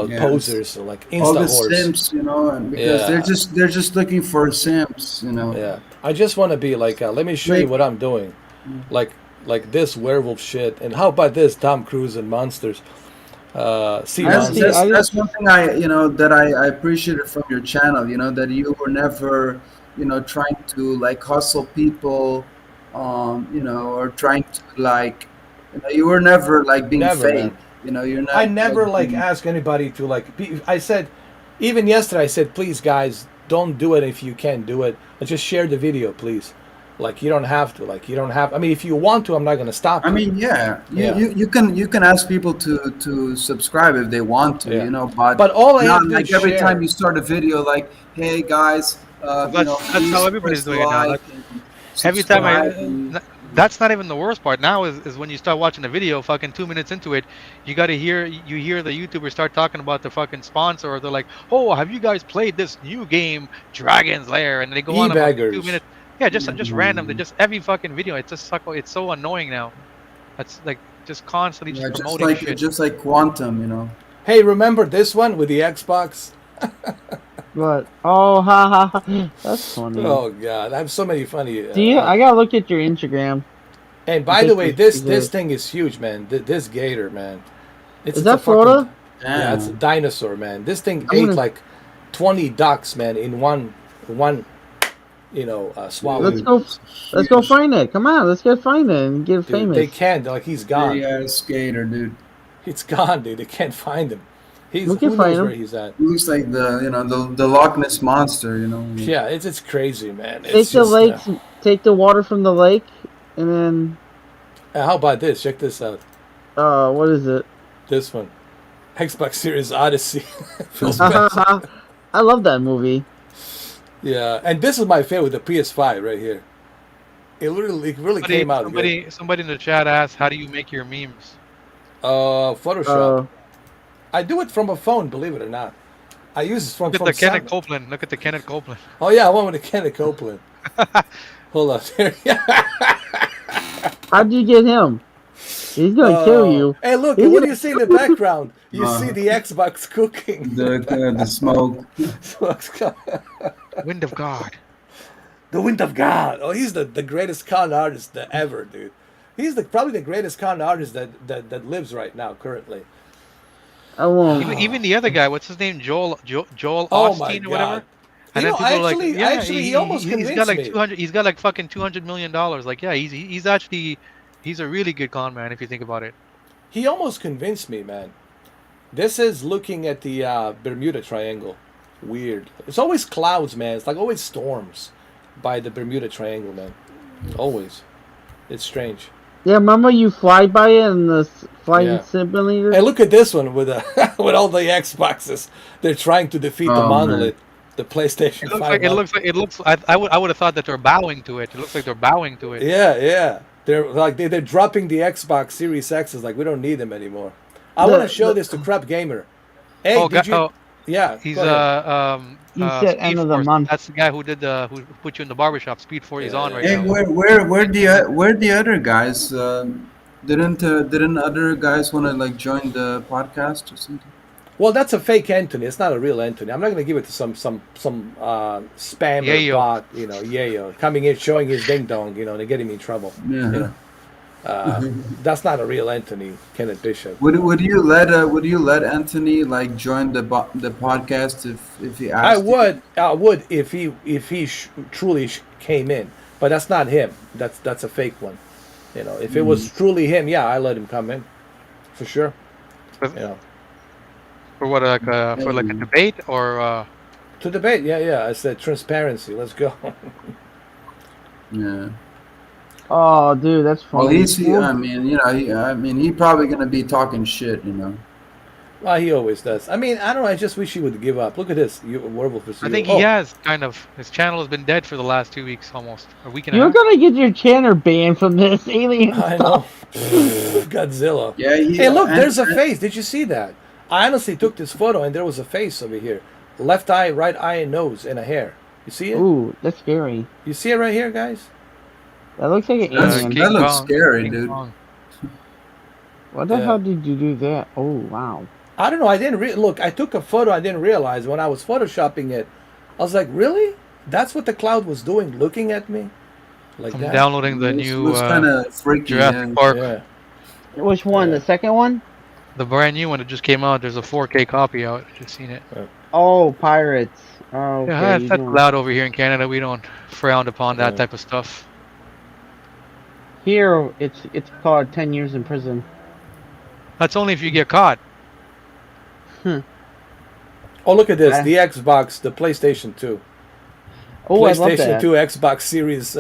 Yes. posers or like All Insta the horse. simps, and because they're Yeah, just looking for simps. yeah. I just want to be like, let me show you Like, what I'm doing, like this werewolf shit, and how about this Tom Cruise and monsters, sea I that's see. monsters. that's I just that's one thing that I appreciated from your channel. That you were never, trying to like hustle people, or trying to like, you were never like being Never, fake. man. You're I not never like like being. ask anybody to like. I said, even yesterday, I said, please guys, don't do it if you can't do it. Just share the video, please. Like you don't have to. Like you don't have. I mean, if you want to, I'm not gonna stop I you. mean, yeah, you, Yeah, you, you can you can ask people to subscribe if they want to, yeah. but But all I have not to do is like every time share. you start a video like, hey guys, Well, that's how please everybody's press the doing it now. like That's and every time subscribe. And, that's not even the worst part. Now is when you start watching the video, fucking 2 minutes into it, you hear the YouTubers start talking about the fucking sponsor, or they're like, "Oh, have you guys played this new game, Dragon's Lair?" And they go on about 2 minutes. Yeah, just random. They just every fucking video. It's just it's so annoying now. That's like just constantly yeah, just promoting shit. just like Quantum, you know. Hey, remember this one with the Xbox? But oh, ha ha, ha. That's funny. Oh God, I have so many funny. Do you? I gotta look at your Instagram. And by the way, this thing is huge, man. This gator, man. Is that Florida? Yeah, it's a dinosaur, man. This thing ate like 20 ducks, man, in one swallow. Let's go find it. Come on, let's find it and get famous. They can't. Like he's gone. Yeah, skater, dude. It's gone, dude. They can't find him. Who knows where he's at? He looks like the Loch Ness monster, you know. Yeah, it's crazy, man. Take the lake, take the water from the lake, and then. How about this? Check this out. What is it? This one, Xbox Series Odyssey. I love that movie. Yeah, and this is my favorite, the PS5 right here. It really came out. Somebody in the chat asked, "How do you make your memes?" Photoshop. I do it from a phone, believe it or not. I use it from. Look at the Kenneth Copeland. Look at the Kenneth Copeland. Oh yeah, I went with the Kenneth Copeland. Hold on. How'd you get him? He's gonna kill you. Hey, look! What do you see in the background? You see the Xbox cooking. The smoke. Wind of God. The Wind of God. Oh, he's the greatest con artist ever, dude. He's probably the greatest con artist that lives right now, currently. I won't. Even the other guy, what's his name? Joel Oh my Austin or whatever. God. And then people are like, actually, he almost convinced he's got like me. 200. He's got like fucking $200 million. Like, yeah, he's actually a really good con man if you think about it. He almost convinced me, man. This is looking at the Bermuda Triangle. Weird. It's always clouds, man. It's like always storms by the Bermuda Triangle, man. Always. It's strange. Yeah, remember you fly by it in the flying simulator? Hey, look at this one with with all the Xboxes. They're trying to defeat the monolith, the PlayStation 5. It looks. I would have thought that they're bowing to it. It looks like they're bowing to it. Yeah. They're dropping the Xbox Series X's. Like we don't need them anymore. I want to show this to Crap Gamer. Hey, yeah. He's He said end of the month. That's the guy who put you in the barbershop. Speed 4 is on right hey, now. Where the other guys? Didn't other guys want to like join the podcast or something? Well, that's a fake Anthony. It's not a real Anthony. I'm not going to give it to some spammer bot, yayo, coming in showing his ding dong, and getting me in trouble. Yeah. That's not a real Anthony, Kenneth Bishop. Would you let Anthony like join the podcast if he asked? I would if he truly came in, but that's not him. That's a fake one. If it was truly him, yeah, I let him come in, for sure. For what, for like a debate or? To debate, yeah. I said transparency. Let's go. Yeah. Oh, dude, that's funny. Well, he's probably gonna be talking shit, Well, he always does. I don't know. I just wish he would give up. Look at this. I think he has kind of. His channel has been dead for the last 2 weeks, almost a week and a half. You're gonna get your channel banned from this alien I stuff. know. Godzilla. Yeah. Hey, look, there's a face. Did you see that? I honestly took this photo and there was a face over here. Left eye, right eye, and nose, and a hair. You see it? Ooh, that's scary. You see it right here, guys? That looks like an alien. That looks scary, dude. What the hell did you do that? Oh, wow. I don't know. I didn't look. I took a photo. I didn't realize when I was photoshopping it. I was like, really? That's what the cloud was doing, looking at me, like I'm that. downloading the new looks kind of freaky. Jurassic Park. Yeah. Which one? Yeah. The second one? The brand new one that just came out. There's a 4K copy out. I just seen it. Oh, pirates. Oh, okay. Yeah, that's loud over here in Canada. We don't frown upon that type of stuff. Here, it's called 10 years in prison. That's only if you get caught. Oh, look at this. The Xbox, the PlayStation 2. Oh, I love PlayStation that. 2, Xbox Series.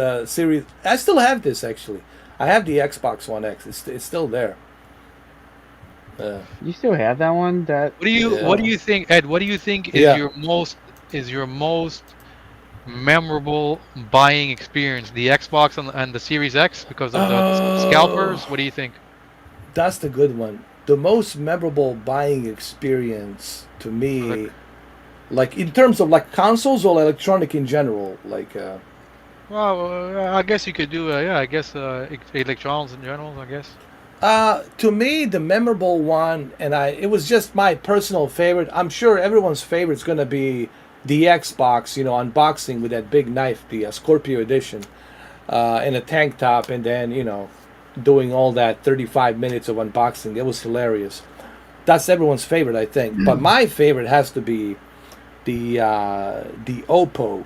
I still have this, actually. I have the Xbox One X. It's still there. You still have that one? What do you think, Ed? What do you think is your most memorable buying experience? The Xbox and the Series X because of the scalpers? What do you think? That's the good one. The most memorable buying experience to me, like in terms of like consoles or electronic in general, like Well, I guess you could do, yeah, I guess electronics in general, I guess. to me the memorable one, and it was just my personal favorite. I'm sure everyone's favorite is gonna be the Xbox, unboxing with that big knife, the Scorpio edition, and a tank top, and then doing all that 35 minutes of unboxing. It was hilarious. That's everyone's favorite, I think. But my favorite has to be the Oppo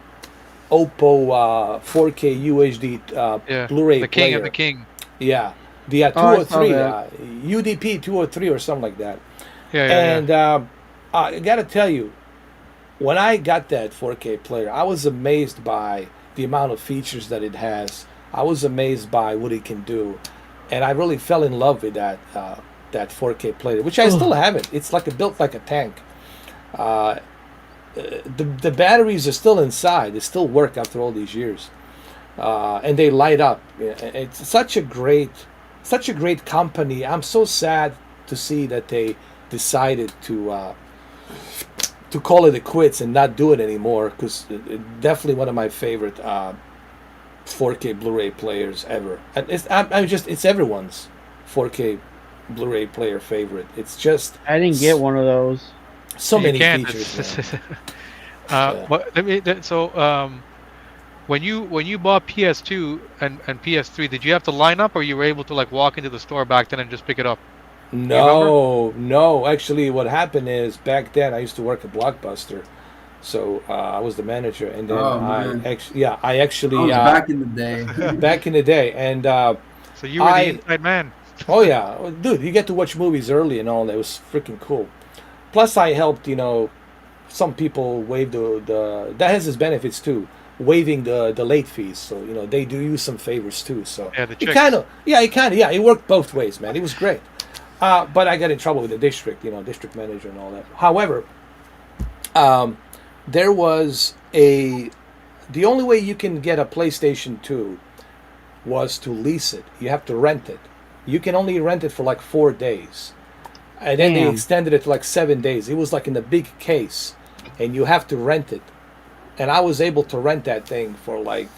4K UHD Yeah, Blu-ray the king player. of the king. Yeah, the Oh, I saw 203 that. UDP 203 or something like that. Yeah, yeah, And I gotta tell you, when I got that 4K player, I was amazed by the amount of features that it has. I was amazed by what it can do, and I really fell in love with that 4K player, which I still have it. It's built like a tank. Uh, the batteries are still inside. They still work after all these years, and they light up. It's such a great company. I'm so sad to see that they decided to call it quits and not do it anymore, because definitely one of my favorite 4K Blu-ray players ever. And it's everyone's 4K Blu-ray player favorite. It's just I didn't get one of those. so You many can't. features. Man. But when you bought PS2 and PS3, did you have to line up, or you were able to like walk into the store back then and just pick it up? No. Actually, what happened is back then I used to work at Blockbuster, so I was the manager, and then Oh, I man. actually, That was back in the day. back in the day, and So you were I- the inside man. oh yeah, dude, you get to watch movies early and all that. It was freaking cool. Plus, I helped, some people waive the that has its benefits too, waiving the late fees. So they do you some favors too. So Yeah, the it chicks. it worked both ways, man. It was great. But I got in trouble with the district manager and all that. However, there was the only way you can get a PlayStation 2 was to lease it. You have to rent it. You can only rent it for like 4 days. And then they Damn. extended it to like 7 days. It was like in a big case, and you have to rent it. And I was able to rent that thing for like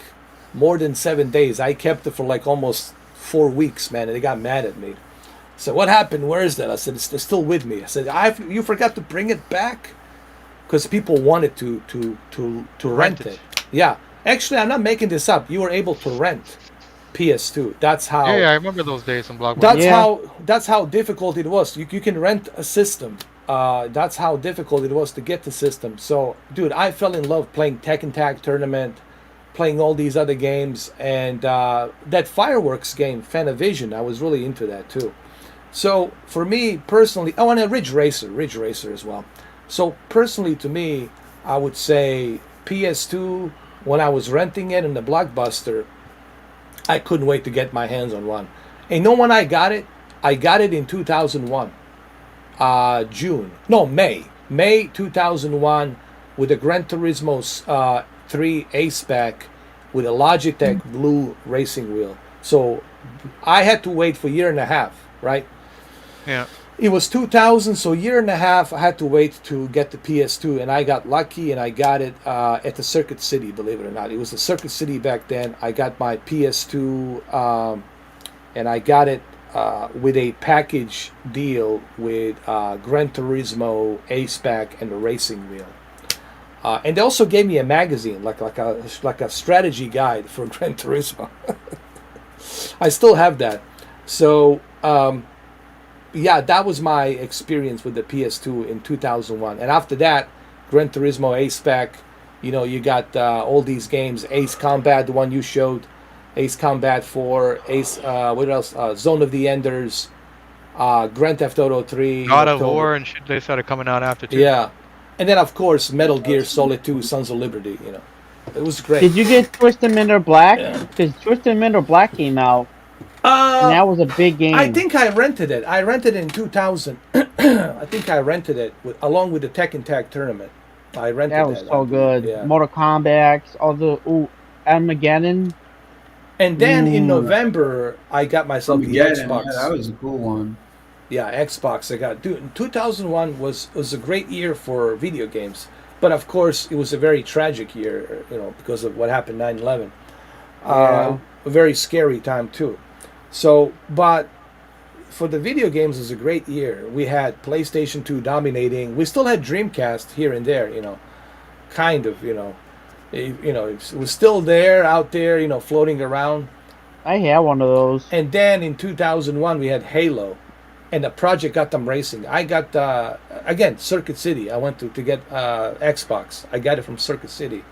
more than 7 days. I kept it for like almost 4 weeks, man, and they got mad at me. So what happened? Where is that? I said, it's still with me. I said, you forgot to bring it back, because people wanted to rent it. Yeah, actually, I'm not making this up. You were able to rent PS2. That's how. Yeah, I remember those days in Blockbuster. That's how difficult it was. You can rent a system. That's how difficult it was to get the system. So, dude, I fell in love playing Tekken Tag Tournament, playing all these other games, and that Fireworks game, Fanavision. I was really into that too. So for me personally, and a Ridge Racer as well. So personally, to me, I would say PS2. When I was renting it in the Blockbuster, I couldn't wait to get my hands on one. And you know when I got it? I got it in 2001. May 2001, with a Gran Turismo 3 A-Spec with a Logitech blue racing wheel. So I had to wait for a year and a half, right? Yeah. It was 2000, so a year and a half I had to wait to get the PS2, and I got lucky and I got it at the Circuit City, believe it or not. It was the Circuit City back then. I got my PS2, and I got it with a package deal with Gran Turismo A-Spec and the racing wheel. And they also gave me a magazine, like a strategy guide for Gran Turismo. I still have that. So yeah, that was my experience with the PS2 in 2001. And after that, Gran Turismo A-Spec, you got all these games, Ace Combat, the one you showed, Ace Combat 4, what else? Zone of the Enders, Grand Theft Auto 3. God of War and shit, they started coming out after too. Yeah. And then, of course, Metal Gear Solid 2, Sons of Liberty, It was great. Did you get Twisted Metal Black? Because Twisted Metal Black came out, and that was a big game. I think I rented it. I rented it in 2000. I think I rented it along with the Tekken Tag Tournament. I rented That was that so one, dude. good. Yeah. Mortal Kombat, all the Armageddon. And then in Ooh. November, I got myself the Armageddon, yeah, that Xbox. was a cool one. Yeah, Xbox. I got. Dude, 2001 was a great year for video games, but of course it was a very tragic year, because of what happened 9/11. Yeah. A very scary time too. So, but for the video games, it was a great year. We had PlayStation 2 dominating. We still had Dreamcast here and there, kind of, it was still there, out there, floating around. I had one of those. And then in 2001, we had Halo, and the Project Gotham Racing. I got again Circuit City. I went to get Xbox. I got it from Circuit City,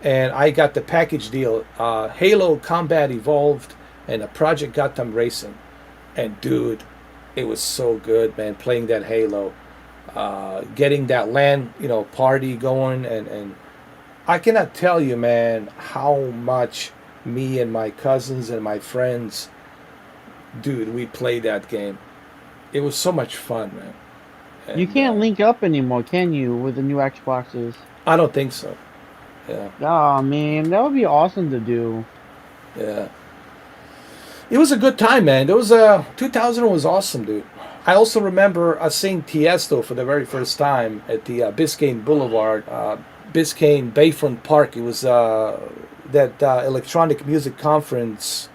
and I got the package deal: Halo Combat Evolved and a Project Gotham Racing. And dude, it was so good, man. Playing that Halo, getting that LAN, party going, and I cannot tell you, man, how much me and my cousins and my friends, dude, we played that game. It was so much fun, man. You And, can't link up anymore, can you, with the new Xboxes? I don't think so. Yeah, Oh man, that would be awesome to do. yeah. It was a good time, man. It was 2000 was awesome, dude. I also remember seeing Tiesto for the very first time at the Biscayne Boulevard, Biscayne Bayfront Park. It was that electronic music conference,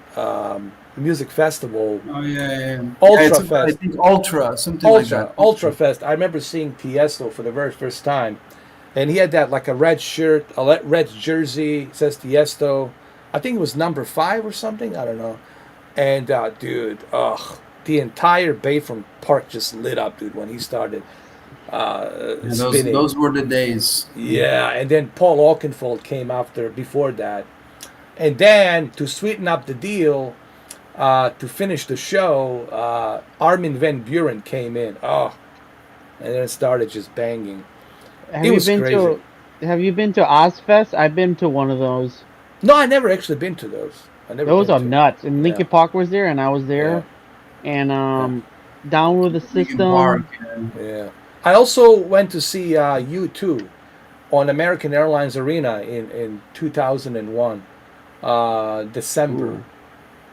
music festival, Oh yeah. Ultra Yeah, I Fest. think Ultra, something like that. Ultra Fest. I remember seeing Tiesto for the very first time, and he had that like a red shirt, a red jersey. It says Tiesto. I think it was number 5 or something. I don't know. And dude, the entire Bayfront Park just lit up, dude, when he started Yeah, spinning. those were the days. Yeah, and then Paul Oakenfold came before that. And then to sweeten up the deal, to finish the show, Armin van Buren came in. Oh, and then it started just banging. Have It you was been crazy. have you been to Ozfest? I've been to one of those. No, I never actually been to those. I never. Those been are to. nuts. And Yeah. Linkin Park was there, and I was there. And Down with the Linkin System. Park, yeah. Yeah. I also went to see U2 on American Airlines Arena in 2001, December. Ooh.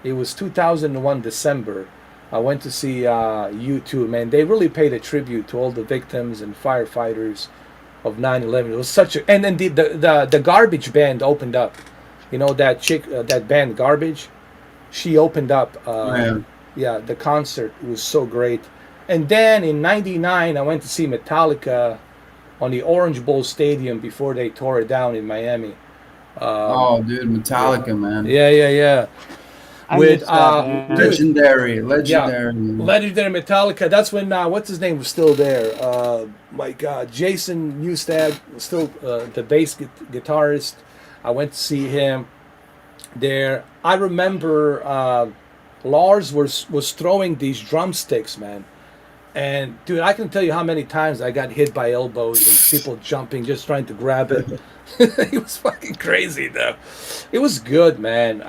It was 2001 December. I went to see U2. Man, they really paid a tribute to all the victims and firefighters of 9/11. It was such a, and then the Garbage Band opened up. You know that chick, that band Garbage. She opened up. Yeah. Yeah, the concert was so great. And then in '99, I went to see Metallica on the Orange Bowl Stadium before they tore it down in Miami. Oh, dude, Metallica, man. Yeah. I With missed that, man. dude, Legendary. legendary Metallica. That's when what's his name was still there. My God, Jason Newsted was still the bass guitarist. I went to see him there. I remember Lars was throwing these drumsticks, man. And dude, I can tell you how many times I got hit by elbows and people jumping, just trying to grab it. It was fucking crazy, though. It was good, man.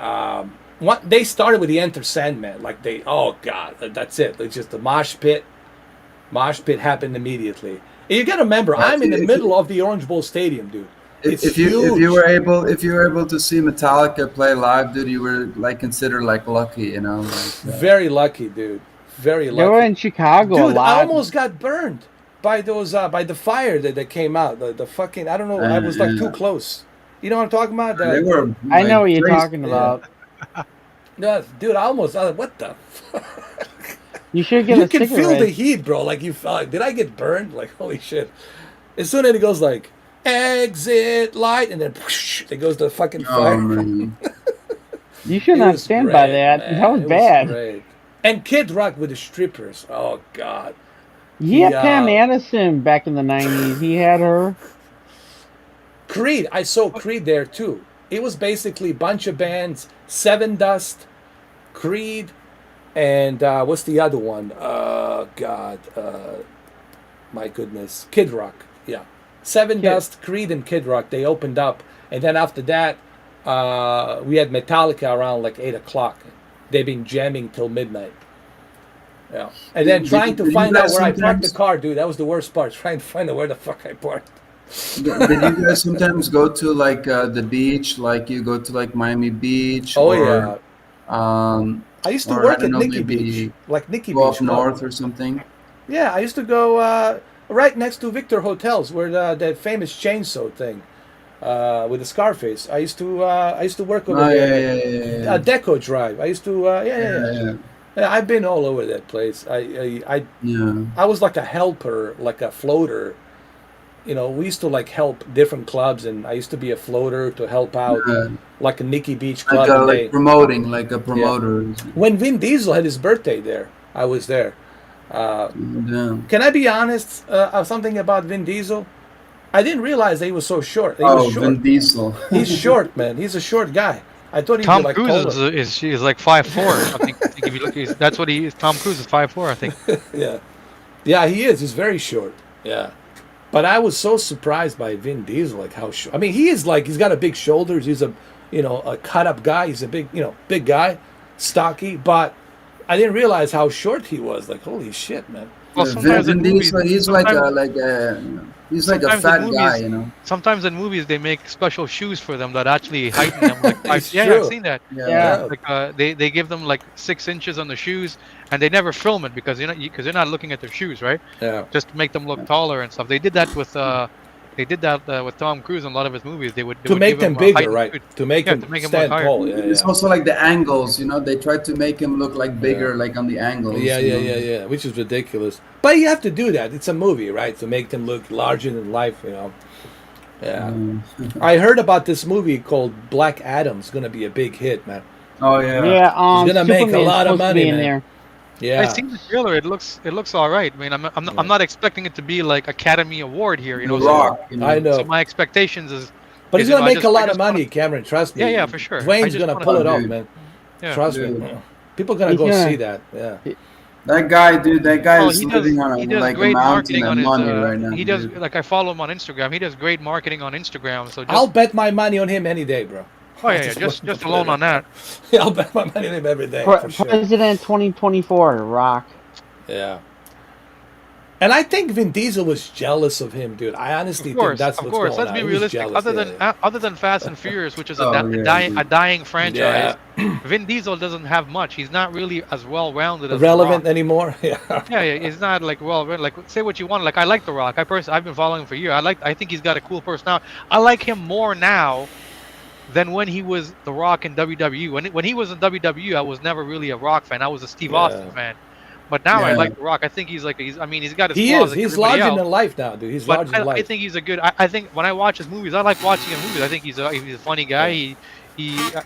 What they started with the Enter Sandman, like oh god, that's it. It's just the mosh pit. Mosh pit happened immediately. And you got to remember, I'm in the middle of the Orange Bowl Stadium, dude. It's If huge. you were able to see Metallica play live, dude, you were like considered like lucky, you know. Like, Very lucky, dude. Very They lucky. were in Chicago a Dude, lot. I almost got burned by those by the fire that came out. The fucking I don't know. I was like Yeah. too close. You know what I'm talking about? they were. I know what like, you're crazy. talking about. No, dude, I was like, what the? You should get You a can cigarette. feel the heat, bro. Like you felt. Did I get burned? Like holy shit! As soon as it goes like exit light, and then whoosh, it goes to fucking Oh fire. man. You should It not was stand by great, that. man. That was It bad. great. And Kid Rock with the strippers. Oh god. He had The, Pam Anderson back in the 90s. He had her. Creed, I saw Creed there too. It was basically a bunch of bands: Seven Dust, Creed, and what's the other one? God, my goodness, Kid Rock. Yeah, Seven Dust, Creed, and Kid Rock. They opened up, and then after that, we had Metallica around like 8 o'clock. They've been jamming till midnight. Yeah, and then trying to Did you find out guys where I parked the sometimes- car, dude. That was the worst part. Trying to find out where the fuck I parked. Did you guys sometimes go to like the beach? Like you go to like Miami Beach Oh or yeah, I used to I work don't at know, Nikki Beach, maybe like Nikki go up Beach Club. north or something? Yeah, I used to go right next to Victor Hotels, where the famous chainsaw thing with the Scarface. I used to work over Oh yeah, there. yeah, yeah, yeah, Deco Drive. I used to yeah, yeah, yeah, yeah. yeah, Yeah, I've been all over that place. yeah. I was like a helper, like a floater. You know, we used to like help different clubs, and I used to be a floater to help out, Yeah. like a Nikki Beach Like Club, and like they promoting, like a yeah. promoter. When Vin Diesel had his birthday there, I was there. Uh, Damn. can I be honest of something about Vin Diesel? I didn't realize that he was so short. He was Oh, short. Vin Diesel. He's short, man. He's a short guy. I thought he'd be Tom like Cruise taller. is like 5'4". I think if you look, that's what he is. Tom Cruise is 5'4". I think. Yeah, yeah, he is. He's very short. Yeah, but I was so surprised by Vin Diesel, like how short. I mean, he is like he's got a big shoulders. He's a cut up guy. He's a big guy, stocky. But I didn't realize how short he was. Like holy shit, man. Well, Yeah, sometimes in Vin movies, Diesel, he's sometimes he's like a sometimes fat in guy, movies, you know. sometimes in movies they make special shoes for them that actually heighten them. Like It's yeah, I've true. seen that. Yeah. Yeah. Like they give them like 6 inches on the shoes, and they never film it because you're not looking at their shoes, right? Yeah. Just to make them look taller and stuff. They did that with Tom Cruise in a lot of his movies. They To would make give them him bigger, heightened right? shoes. To make Yeah, him to make him stand look higher. tall. Yeah, It's yeah. also like the angles, you know. They tried to make him look like bigger, Yeah. like on the angles. Yeah, you yeah, know? yeah, yeah. Which is ridiculous. But you have to do that. It's a movie, right? To make them look larger than life, you know. Yeah. I heard about this movie called Black Adam. It's gonna be a big hit, man. Oh yeah. Yeah, He's gonna make a Superman's lot of supposed to money, be in man. there. I Yeah. seen the trailer. It looks all right. I mean, I'm not expecting it to be like Academy Award here, you The know. So, Rock. You know? I know. so my expectations is. But he's you know, gonna I make just- a I lot of just wanna- money, Cameron. Trust me. Yeah, yeah, for sure. I Dwayne's just gonna wanna- pull it Oh, off, dude. man. Yeah. Trust me. Dude. People are gonna He's go gonna- see that. Yeah. That guy, dude. That guy Oh, is he living on he a, does like a great mountain marketing on of his. money right now. He does dude. like I follow him on Instagram. He does great marketing on Instagram. So just, I'll bet my money on him any day, bro. oh yeah, yeah, just alone on that. Yeah, I'll bet my money on him every day for sure. President 2024, Rock. Yeah. And I think Vin Diesel was jealous of him, dude. I honestly Of course, think that's of what's course. going Let's on. be He was realistic. jealous, Other than Fast and Furious, which is Oh, yeah, a dying franchise, Yeah. Vin Diesel doesn't have much. He's not really as well rounded as The relevant Rock. anymore. Yeah. Yeah, yeah, he's not like well, like say what you want. Like I like The Rock. I've been following him for years. I think he's got a cool personality. I like him more now than when he was The Rock in WWE. When he was in WWE, I was never really a Rock fan. I was a Steve Yeah. Austin fan. But now I Yeah. like The Rock. I think he's I mean, he's got his He flaws is. like He's everybody larger else. than life now, dude. He's But larger than I life. think he's a good. I think when I watch his movies, I like watching his movies. I think he's a funny guy.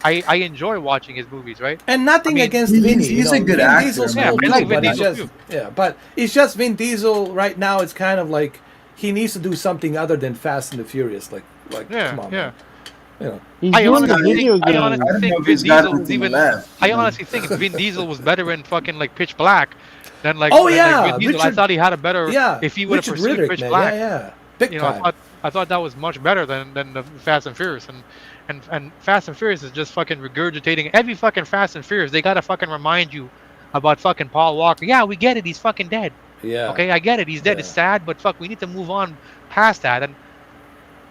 I enjoy watching his movies. Right? And nothing I mean, against he's- Vinny. he's you a know, good Vin actor, Diesel's man. Yeah, cool I too, like Vin but it's Diesel just too. yeah, but it's just Vin Diesel right now. It's kind of like he needs to do something other than Fast and the Furious. Like Yeah, come on, yeah. man. You know, He's I doing honestly the video think- I game. honestly I don't think know if Vin he's got Diesel was anything even. left. I you know? honestly think Vin Diesel was better in fucking like Pitch Black than like. Oh, than, yeah, like Vin Diesel. I Richard- thought he had a better. yeah. If he would have Richard pursued Riddick, Pitch man. Black, Yeah, yeah, big you know, time. I thought that was much better than the Fast and Furious and Fast and Furious is just fucking regurgitating every fucking Fast and Furious. They gotta fucking remind you about fucking Paul Walker. Yeah, we get it. He's fucking dead. Yeah. Okay, I get it. He's dead. Yeah. It's sad, but fuck, we need to move on past that. And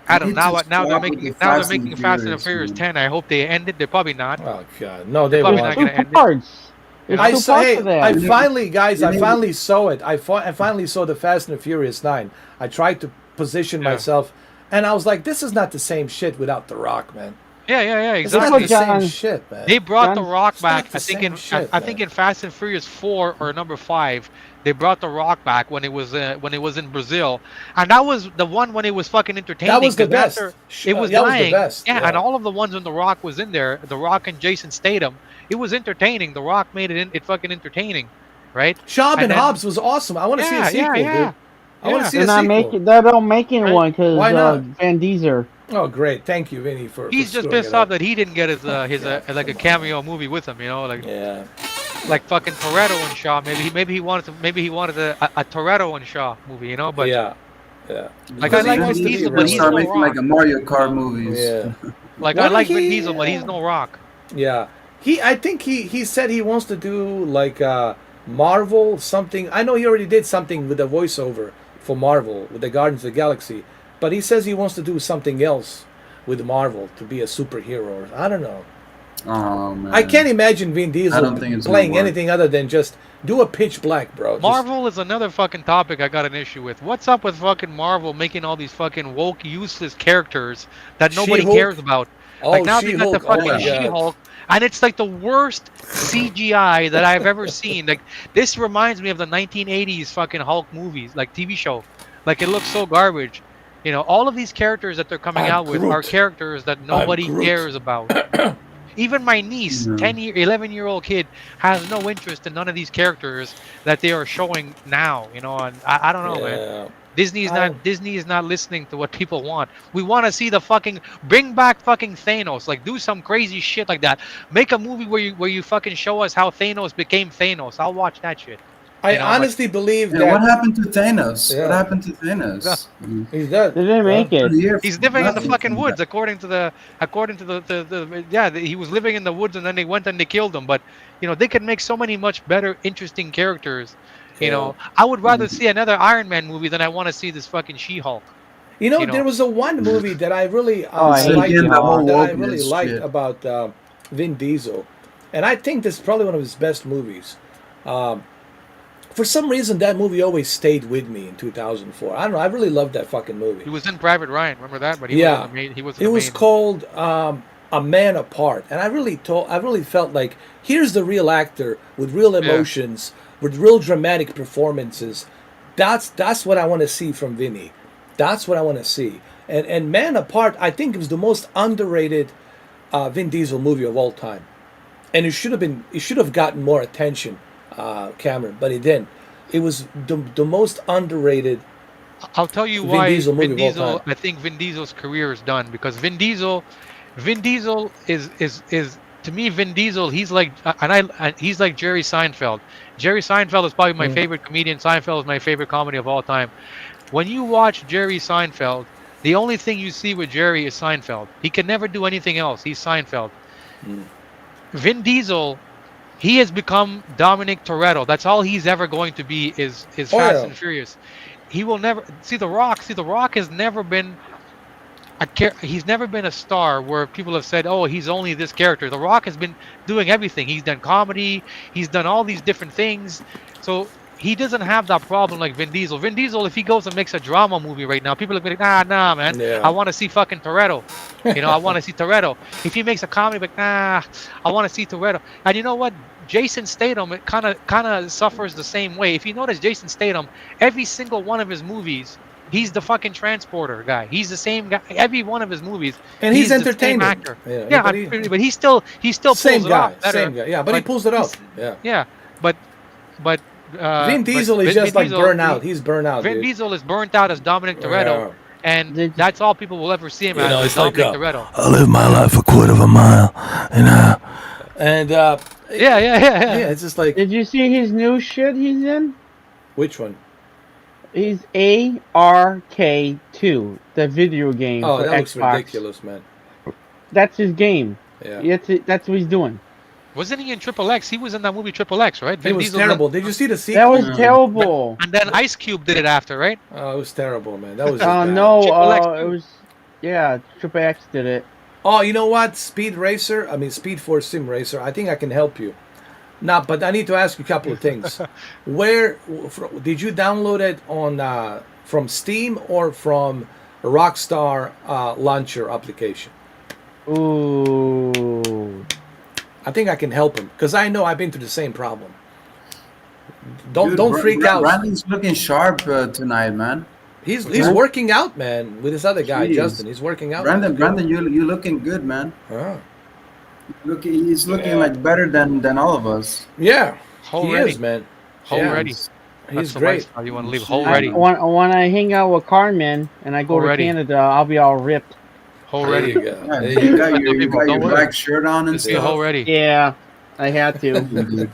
Adam, need now to they're stop making with the now they're Fast and making Fast and Furious, Furious man. 10. I hope they end it. They're probably not. Oh god, no, they Probably won't. not Two gonna end it. parts. There's I two saw. parts Hey, of that. I You need- finally, guys, you I need- finally saw it. I finally saw the Fast and the Furious 9. I tried to position Yeah. myself, and I was like, "This is not the same shit without The Rock, man. Yeah, yeah, yeah, It's exactly. not the John- same shit, man." They brought John- The Rock It's not back. the I think same in shit, I think man. in Fast and Furious 4 or number 5, they brought The Rock back when it was in Brazil, and that was the one when it was fucking entertaining. That was the 'cause best. It was That was the dying. best, Yeah, yeah. and all of the ones when The Rock was in there, The Rock and Jason Statham, it was entertaining. The Rock made it fucking entertaining, right? Schaub and then- Hobbs was awesome. I want to see a Yeah, sequel, yeah, dude. I want Yeah. to see They're a not sequel. making. They're not making Right. one because Why not? Van Diesel. Oh, great! Thank you, Vinny, for. He's just screwing pissed it off up. that he didn't get his like a cameo movie with him, you know, Yeah. like fucking Toretto and Shaw. Maybe he wanted a Toretto and Shaw movie, you know. But yeah. Yeah. Like, Because I like he wants Vin to be Diesel, They're but gonna he's start no making Rock. like a Mario Kart movies. Yeah. Like Well, I like he- Vin Diesel, but he's no Rock. Yeah. I think he said he wants to do like Marvel something. I know he already did something with the voiceover for Marvel with the Guardians of the Galaxy. but he says he wants to do something else with Marvel to be a superhero. I don't know. Oh man. I can't imagine Vin Diesel don't think it's playing gonna work. anything other than just do a Pitch Black, bro. Just- Marvel is another fucking topic I got an issue with. What's up with fucking Marvel making all these fucking woke, useless characters that nobody She-Hulk? cares about? Oh, Like now they got the She-Hulk. Oh fucking my God. She-Hulk, and it's like the worst CGI that I've ever seen. Like this reminds me of the 1980s fucking Hulk movies, like TV show. Like it looks so garbage. You know, all of these characters that they're coming I'm out with are Groot. characters that nobody Groot. cares about. Even my niece, 11-year-old kid, has no interest in none of these characters that they are showing now. You know, and I don't know, man. Yeah. Disney is not listening to what people want. We want to see the fucking bring back fucking Thanos. Like do some crazy shit like that. Make a movie where you fucking show us how Thanos became Thanos. I'll watch that shit. I You know, but- honestly believe Yeah, that what happened to Thanos? Yeah. What happened to Thanos? he's dead. They didn't make it. He's living in the Nothing fucking from woods, that. according to he was living in the woods and then they went and they killed him. But you know, they can make so many much better, interesting characters. You Yeah. know, I would rather see another Iron Man movie than I want to see this fucking She-Hulk. You know, You know. there was a one movie that I really I hate liked, Again, the whole that I really wokeness liked shit. about Vin Diesel, and I think this is probably one of his best movies. For some reason, that movie always stayed with me in 2004. I don't know. I really loved that fucking movie. He was in Private Ryan, remember that? But he Yeah. wasn't the main, he wasn't It the was main. called A Man Apart, and I really felt like here's the real actor with real emotions, with real dramatic performances. That's what I want to see from Vinny. That's what I want to see. And Man Apart, I think it was the most underrated Vin Diesel movie of all time, and it should have gotten more attention, Cameron, but it didn't. It was the most underrated. I'll tell you Vin why Diesel movie Vin of all Diesel. time. I think Vin Diesel's career is done because Vin Diesel is to me Vin Diesel. He's like he's like Jerry Seinfeld. Jerry Seinfeld is probably my favorite comedian. Seinfeld is my favorite comedy of all time. When you watch Jerry Seinfeld, the only thing you see with Jerry is Seinfeld. He can never do anything else. He's Seinfeld. Vin Diesel, he has become Dominic Toretto. That's all he's ever going to be is Fast yeah. and Furious. He will never see The Rock. See, The Rock has never been he's never been a star where people have said, "Oh, he's only this character." The Rock has been doing everything. He's done comedy. He's done all these different things. So he doesn't have that problem like Vin Diesel. Vin Diesel, if he goes and makes a drama movie right now, people are going to be like, nah, man. Yeah. I want to see fucking Toretto. You know, I want to see Toretto. If he makes a comedy, like, nah, I want to see Toretto. And you know what? Jason Statham, it kind of suffers the same way. If you notice, Jason Statham, every single one of his movies, he's the fucking transporter guy. He's the same guy. Every one of his movies, And he's the same entertaining. actor. Yeah, Yeah, but but he still pulls same it guy, off better. same guy. Yeah, but he pulls it off. Yeah. Yeah, but Vin Diesel is Vin just like Diesel, burnt out. He's burnt out, Vin dude. Diesel is burnt out as Dominic Toretto, and Did- that's all people will ever see him as. know, is it's like Dominic Toretto. I live my life a quarter of a mile, and And Yeah. yeah, it's just like Did you see his new shit he's in? which one? He's ARK2, the video game Oh, for that looks Xbox. ridiculous, man. That's his game. Yeah. That's what he's doing. Wasn't he in Triple X? He was in that movie Triple X, right? It Vin was Diesel terrible. Did you see the sequel? That was terrible. And then Ice Cube did it after, right? Oh, it was terrible, man. That was. Just Oh bad. no, Triple X it too. was Triple X did it. Oh, you know what? Speed Force Sim Racer. I think I can help you. Nah, but I need to ask you a couple of things. Did you download it on from Steam or from Rockstar launcher application? Ooh. I think I can help him because I know I've been through the same problem. Don't Dude, freak out. Brandon's looking sharp tonight, man. He's working out, man, with this other guy, Jeez. Justin. He's working out. Brandon, you looking good, man. Oh. He's looking like better than all of us. Yeah, Whole he ready. is, man. Whole Yeah, ready. He's That's the great. lifestyle you want to live. Whole I- ready. When I hang out with Carmen and I go Already. to Canada, I'll be all ripped. Whole There ready. you go. Yeah, There you you got go. your, you got your Don't worry. black shirt on and Just be whole stuff. ready. Yeah, I had to.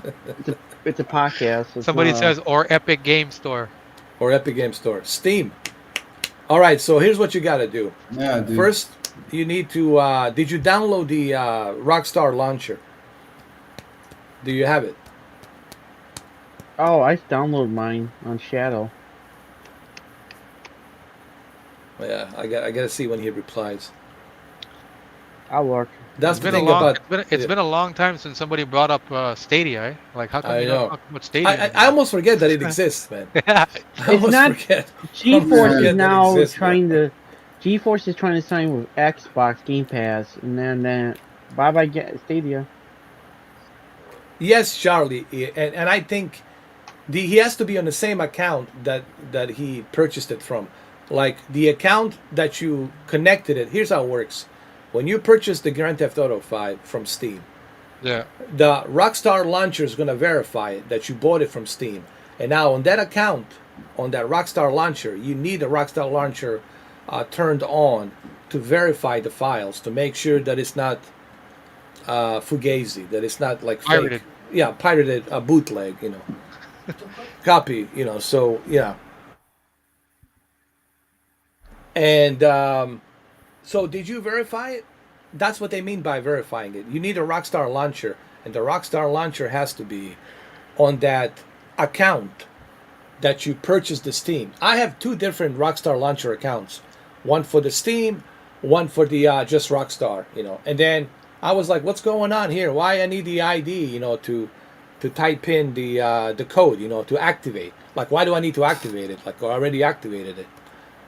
It's a podcast. It's Somebody not- says, or Epic Game Store. Or Epic Game Store. Steam. All right, so here's what you got to do. Yeah, dude. First, you need to. Did you download the Rockstar launcher? Do you have it? Oh, I downloaded mine on Shadow. Yeah, I got to see when he replies. I'll look. That's It's the been a thing long. about. It's Yeah, been a long time since somebody brought up Stadia. Eh? Like, how come I you're not know. talking about Stadia I anymore? almost forget that it exists, man. Yeah. I It's almost not. forget. Almost GeForce is forget that it now exists, bro. trying to. GeForce is trying to sign with Xbox Game Pass, and then bye bye Stadia. Yes, Charlie, and I think he has to be on the same account that he purchased it from. Like the account that you connected it. Here's how it works: when you purchase the Grand Theft Auto 5 from Steam, Yeah. the Rockstar launcher is going to verify it, that you bought it from Steam. And now on that account, on that Rockstar launcher, you need the Rockstar launcher turned on to verify the files to make sure that it's not fugazi, that it's not like fake. Pirated. Yeah, pirated, bootleg, copy, So yeah, and so did you verify it? That's what they mean by verifying it. You need a Rockstar launcher, and the Rockstar launcher has to be on that account that you purchased the Steam. I have two different Rockstar launcher accounts, one for the Steam, one for the just Rockstar, And then I was like, what's going on here? Why I need the ID, to type in the code, to activate. Like, why do I need to activate it? Like, I already activated it.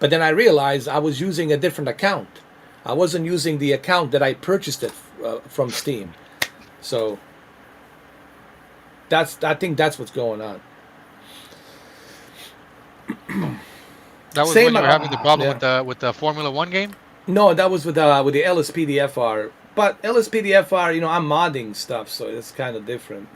But then I realized I was using a different account. I wasn't using the account that I purchased it from Steam. So I think that's what's going on. That was Same, when you were having the problem yeah. with the Formula One game. No, that was with the LSPDFR. But LSPDFR, I'm modding stuff, so it's kind of different,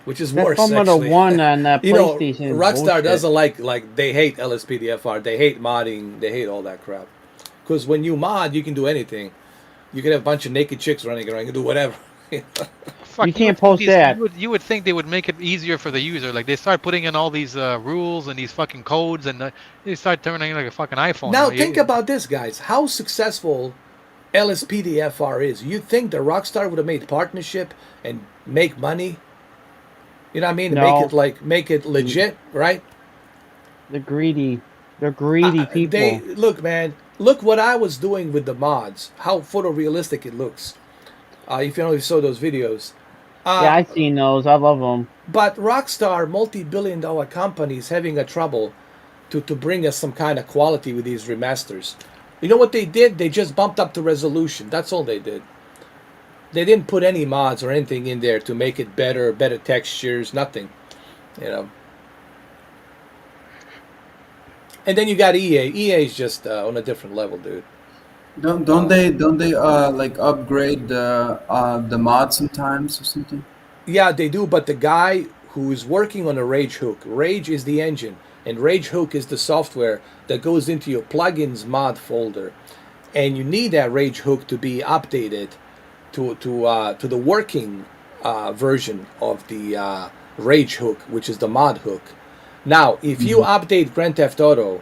which is That worse Formula actually. One on PlayStation is Rockstar bullshit. doesn't like they hate LSPDFR, they hate modding, they hate all that crap. Because when you mod, you can do anything. You can have a bunch of naked chicks running around, you can do whatever. Fuck, You can't would think post that. You would think they would make it easier for the user. Like, they start putting in all these rules and these fucking codes, and they start turning like a fucking iPhone. Now think about this, guys. How successful LSPDFR is. You think the Rockstar would have made partnership and make money? You know what I mean? No. Make it legit, right? They're greedy. They're greedy people. Look, man. Look what I was doing with the mods. How photorealistic it looks. If you saw those videos. Yeah, I've seen those. I love them. But Rockstar, multi-billion-dollar companies, having a trouble to bring us some kind of quality with these remasters. You know what they did? They just bumped up the resolution. That's all they did. They didn't put any mods or anything in there to make it better textures, nothing. And then you got EA. EA is just on a different level, dude. Don't they like upgrade the mod sometimes or something? Yeah, they do, but the guy who is working on a Rage Hook, Rage is the engine, and Rage Hook is the software that goes into your plugins mod folder. And you need that Rage Hook to be updated to the working version of the Rage Hook, which is the mod hook. Now, if you update Grand Theft Auto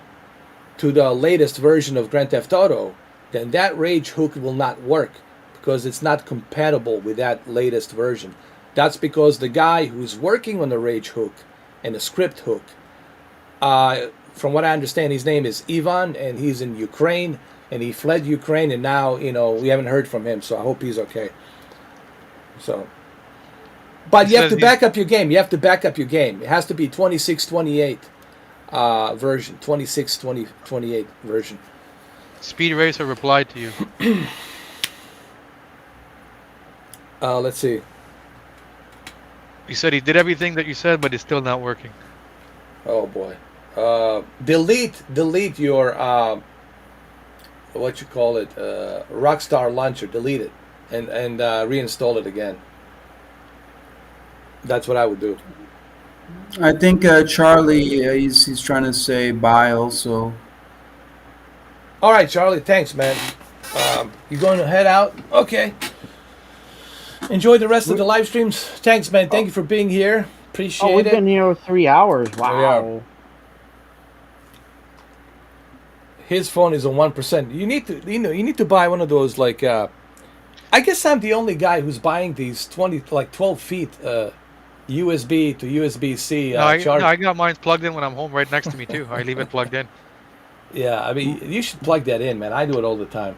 to the latest version of Grand Theft Auto, then that Rage Hook will not work because it's not compatible with that latest version. That's because the guy who's working on the Rage Hook and the script hook, from what I understand, his name is Ivan, and he's in Ukraine, and he fled Ukraine, and now, we haven't heard from him, so I hope he's okay. So, but you have to back up your game. It has to be 2628 version, 2628 version. Speed Racer replied to you. Let's see. He said he did everything that you said, but it's still not working. Oh boy. Delete your what you call it, Rockstar launcher. Delete it and reinstall it again. That's what I would do. I think Charlie he's trying to say bye also. All right, Charlie. Thanks, man. You going to head out? Okay. Enjoy the rest of the live streams. Thanks, man. Thank you for being here. Appreciate it. We've been here 3 hours. Wow. His phone is on 1%. You need to buy one of those like. I guess I'm the only guy who's buying these 12 feet USB to USB-C No, charge. I got mine plugged in when I'm home, right next to me too. I leave it plugged in. Yeah, I mean, you should plug that in, man. I do it all the time.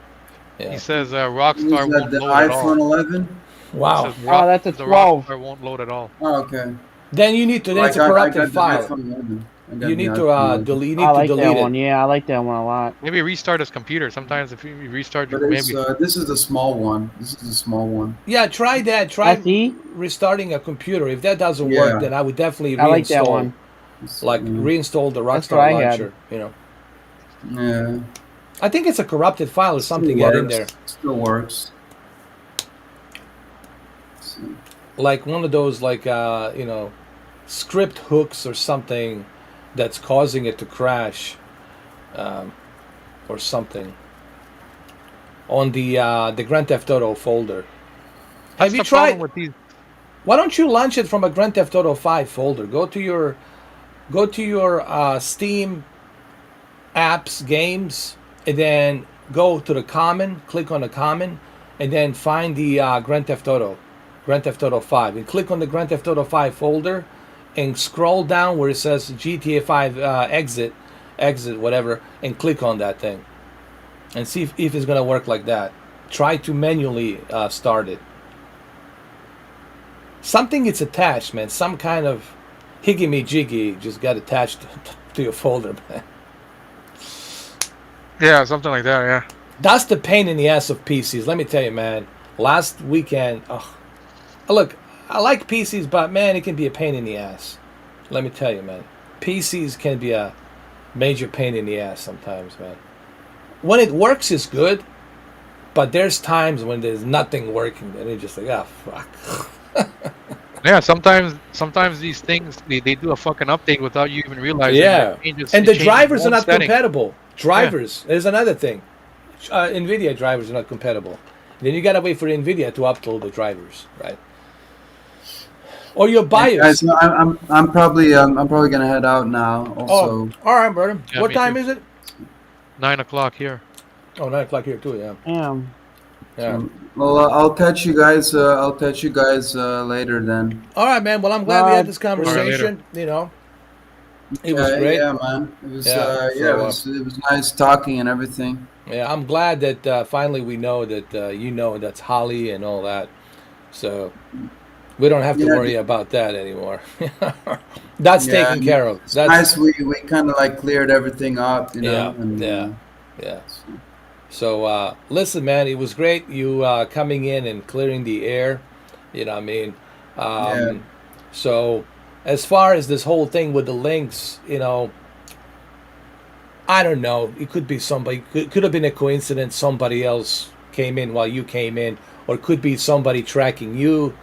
Yeah. He says Is Rockstar that won't the load at all. iPhone 11? He Wow. says Oh, that's a the 12. Rockstar won't load at all. Oh, okay. Then you need to. Then Well, it's a corrupted I got the file. iPhone 11. I You got the need to iPhone 11. delete. You I need to like that delete one. it. Yeah, I like that one a lot. Maybe restart his computer. Sometimes if you restart But your it's maybe. this is the small one. This is the small one. Yeah, try that. Try SE? restarting a computer. If that doesn't work, Yeah. then I would definitely I like that reinstall, one. like reinstall the That's what Rockstar I had. launcher. You know, Yeah. I think it's a corrupted file or Still something. Get in works. there, Still works. So, like one of those like script hooks or something that's causing it to crash, or something on the Grand Theft Auto folder. That's Have you the problem tried? with these. Why don't you launch it from a Grand Theft Auto 5 folder? Go to your Steam apps, games, and then go to the common, click on the common, and then find the Grand Theft Auto 5, and click on the Grand Theft Auto 5 folder, and scroll down where it says GTA 5 exit, whatever, and click on that thing, and see if it's gonna work like that. Try to manually start it. Something gets attached, man. Some kind of higgy-me-jiggy just got attached to your folder, man. Yeah, something like that. Yeah. That's the pain in the ass of PCs. Let me tell you, man. Last weekend, look, I like PCs, but man, it can be a pain in the ass. Let me tell you, man. PCs can be a major pain in the ass sometimes, man. When it works, it's good, but there's times when there's nothing working, and you're just like, ah, fuck. Yeah, sometimes these things they do a fucking update without you even realizing. Yeah, It changes- and it the changes drivers are one not setting. compatible. Drivers, there's another thing. NVIDIA drivers are not compatible. Then you gotta wait for NVIDIA to upload the drivers, right? Or your Hey, BIOS. guys, I'm probably gonna head out now. Also, All right, brother. Yeah, What me time too. is it? 9 o'clock here. Oh, 9 o'clock here too. Yeah. Damn. Yeah. well, I'll catch you guys. I'll catch you guys later then. All right, man. Well, I'm glad we had this later. conversation. You know, it was great. Yeah, man. It was Yeah, it was nice talking and everything. Yeah, I'm glad that finally we know that that's Holly and all that. So we don't have to Yeah, worry about that anymore. That's Yeah, taken care of. It's That's nice. We kind of like cleared everything up, you know. Yeah, and, yeah. Yeah. So listen, man, it was great you coming in and clearing the air. You know what I mean? Yeah. So as far as this whole thing with the links, I don't know. It could be somebody. Could have been a coincidence. Somebody else came in while you came in, or it could be somebody tracking you,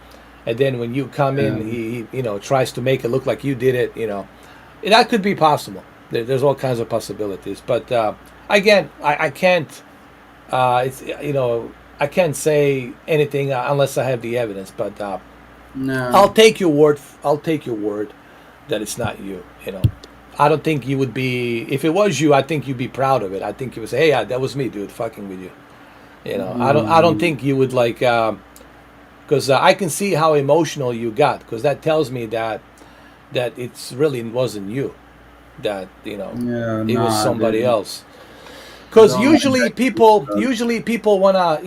and then when you come in, he tries to make it look like you did it. That could be possible. There's all kinds of possibilities. But again, I can't. I can't say anything unless I have the evidence. But No. I'll take your word. I'll take your word that it's not you. I don't think you would be. If it was you, I think you'd be proud of it. I think you would say, "Hey, that was me, dude, fucking with you." I don't think you would like, because I can see how emotional you got. Because that tells me that it's really wasn't you. That Yeah, it was nah, somebody dude. else. Because No, usually I- people wanna,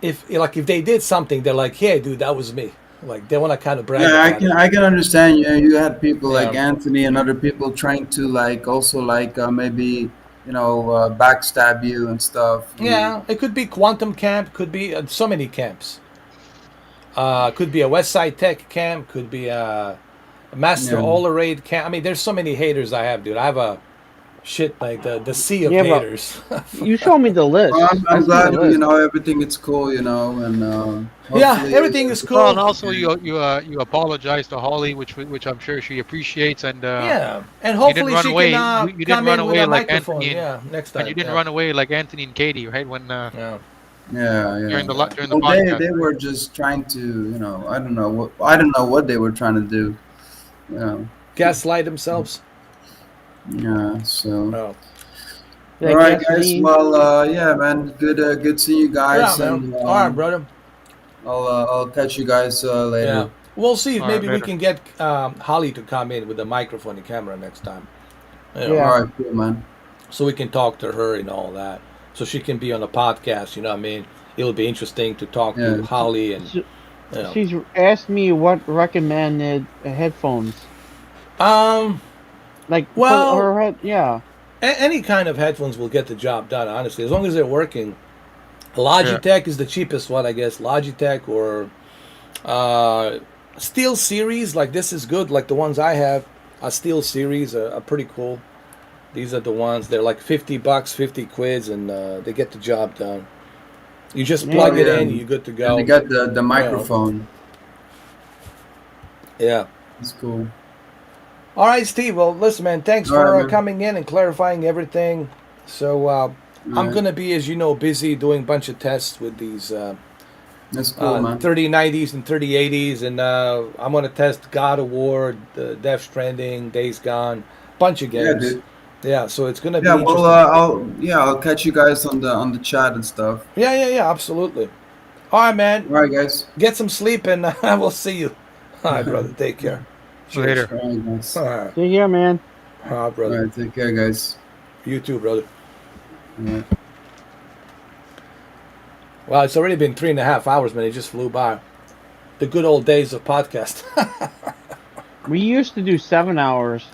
if they did something, they're like, "Hey, dude, that was me." Like they wanna kind of brag. Yeah, about it. I can understand. You had people like Yeah. Anthony and other people trying to like also like maybe backstab you and stuff. Yeah, it could be Quantum Camp, could be so many camps. Could be a West Side Tech camp, could be a Master Yeah. All Raid camp. I mean, there's so many haters I have, dude. I have a shit like the sea of Yeah, but- haters. You showed me the list. Well, I I'm see glad the list. everything is cool, and Yeah, hopefully- everything is cool. Well, and also you apologize to Holly, which I'm sure she appreciates, and Yeah, and you didn't hopefully run she away. can You didn't come run in with away a like microphone. Anthony and- Yeah, next time. and you didn't yeah. run away like Anthony and Katie, right? When Yeah. Yeah, during the Well, podcast. they were just trying to, I don't know what they were trying to do. Gaslight themselves. Yeah. So. No. Yeah, All right, guys. gasoline. Well, yeah, man. Good seeing you guys. Yeah, man. And, All right, brother. I'll catch you guys later. Yeah. We'll see if All right, maybe we later. can get Holly to come in with the microphone and camera next time. Yeah. All right, cool, man. so we can talk to her and all that, so she can be on a podcast. You know what I mean? It'll be interesting to talk to Yeah. Holly and She, you know. she's asked me what recommended headphones. Um. Like for Well, her head, yeah. any kind of headphones will get the job done. Honestly, as long as they're working. Yeah. Logitech is the cheapest one, I guess. Logitech or Steel Series. Like this is good. Like the ones I have, Steel Series are pretty cool. These are the ones. They're like $50, 50 quids, and they get the job done. You just plug Yeah. it Yeah. in, you're good to And they go. got the microphone. Yeah. It's cool. All right, Steve. Well, listen, man. Thanks All right, for man. coming in and clarifying everything. So I'm right. gonna be, as you know, busy doing a bunch of tests with these That's cool, man. 3090s and 3080s, and I'm gonna test God of War, Death Stranding, Days Gone, bunch of Yeah, games. dude. Yeah, so it's gonna be Yeah, well, interesting. I'll catch you guys on the chat and stuff. Yeah, absolutely. All right, man. All right, guys. Get some sleep, and I will see you. All right, brother. Take care. Cheers. Later. All right, guys. All right, So yeah, man. All brother. right, take care, guys. You too, brother. All right. Well, it's already been 3.5 hours, man. It just flew by. The good old days of podcast. We used to do 7 hours.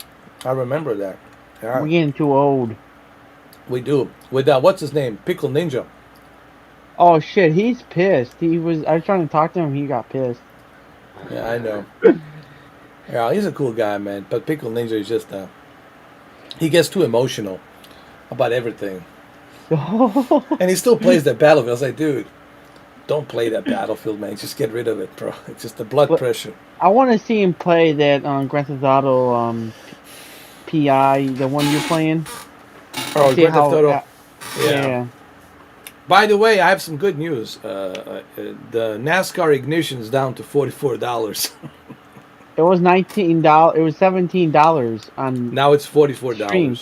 I remember that. Yeah, We're getting too old. we do. With what's his name? Pickle Ninja. Oh shit, he's pissed. I was trying to talk to him, he got pissed. Yeah, I know. Yeah, he's a cool guy, man. But Pickle Ninja is just he gets too emotional about everything, and he still plays that Battlefield. I was like, dude, don't play that Battlefield, man. Just get rid of it, bro. It's just the blood But- pressure. I want to see him play that Grand Theft Auto PI, the one you're playing. Oh, See Grand how- Theft Auto. yeah. Yeah. By the way, I have some good news. The NASCAR ignition is down to $44. It was $19. It was $17 on. Now it's $44. Stream.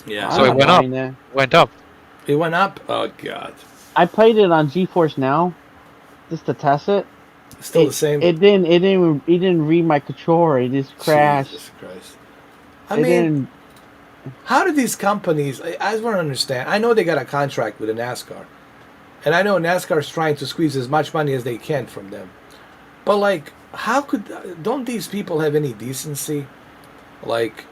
Yeah. So it I'm went not up. buying that. Went up. It went up. Oh God. I played it on GeForce Now, just to test it. Still the same. It didn't read my controller. It just crashed. Jesus Christ. I It mean, didn't. how do these companies? I just want to understand. I know they got a contract with the NASCAR, and I know NASCAR is trying to squeeze as much money as they can from them. But like, how could? Don't these people have any decency? Like,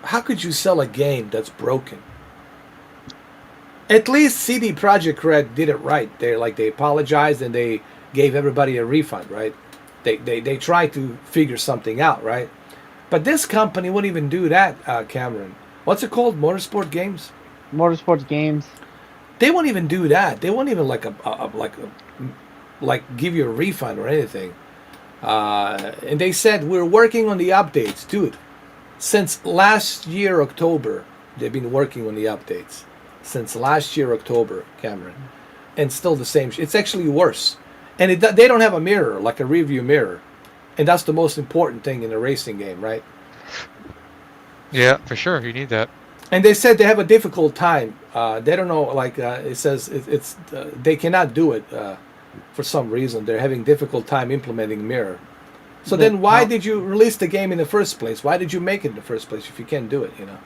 how could you sell a game that's broken? At least CD Projekt Red did it right. They apologized and they gave everybody a refund, right? They tried to figure something out, right? But this company wouldn't even do that, Cameron. What's it called? Motorsport Games? Motorsports games. They won't even do that. They won't even like give you a refund or anything. And they said we're working on the updates, dude. Since last year October, they've been working on the updates. Since last year October, Cameron, and still the same. It's actually worse. And they don't have a mirror, like a review mirror, and that's the most important thing in a racing game, right? Yeah, for sure. You need that. And they said they have a difficult time. They don't know, like it says, they cannot do it for some reason. They're having difficult time implementing mirror. So then, why did you release the game in the first place? Why did you make it in the first place if you can't do it? You know.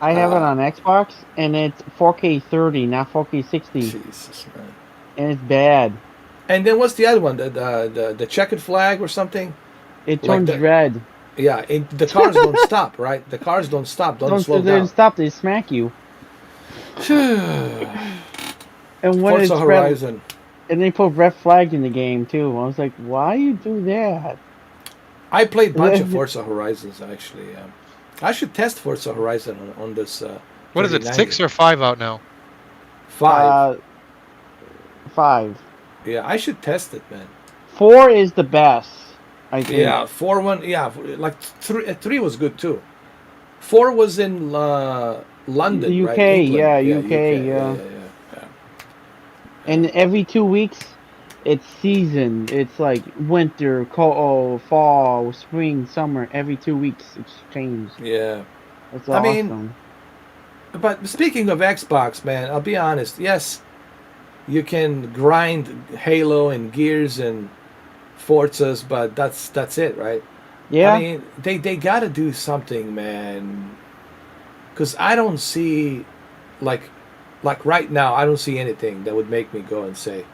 I have it on Xbox, and it's 4K 30, not 4K 60, Jesus, man. and it's bad. And then what's the other one? The checkered flag or something? It Like turns the- red. Yeah, the cars don't stop, right? The cars don't stop, don't slow They down. stop. They smack you. And when Forza it's Horizon. and they put red flag in the game too. I was like, why you do that? I played a bunch of Forza Horizons, actually. I should test Forza Horizon on this. What is it? 3090. 6 or 5 out now? 5. 5. Yeah, I should test it, man. 4 is the best. I think. Yeah, 4-1. Yeah, like 3 was good too. 4 was in London, The right? UK, England. yeah, UK, yeah. And every 2 weeks, it's season. It's like winter, cold, fall, spring, summer. Every 2 weeks, it's changed. Yeah. It's I awesome. mean, But speaking of Xbox, man, I'll be honest. Yes, you can grind Halo and Gears and Forzas, but that's it, right? yeah. I mean, they got to do something, man. because I don't see, like right now, I don't see anything that would make me go and say,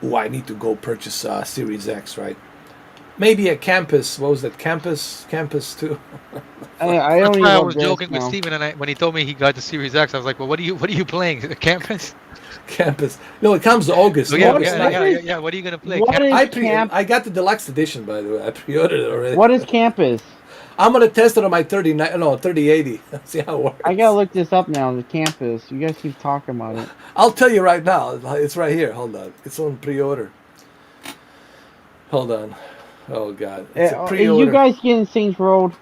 "Oh, I need to go purchase Series X." Right? Maybe a Campus. What was that? Campus 2. I That's only why I love was this joking with now. Steven, and when he told me he got the Series X, I was like, "Well, what are you playing? Campus?" Campus. No, it comes August. So yeah, What- August yeah, what 9th. yeah, is- yeah, yeah. What are you gonna play? what Campus? is I got the deluxe edition, by the way. I pre-ordered it already. What is Campus? I'm gonna test it on my 3080. See how it works. I gotta look this up now. The Campus. You guys keep talking about it. I'll tell you right now. It's right here. Hold on. It's on pre-order. Hold on. Oh God. It's a pre-order. You guys getting Saints Road?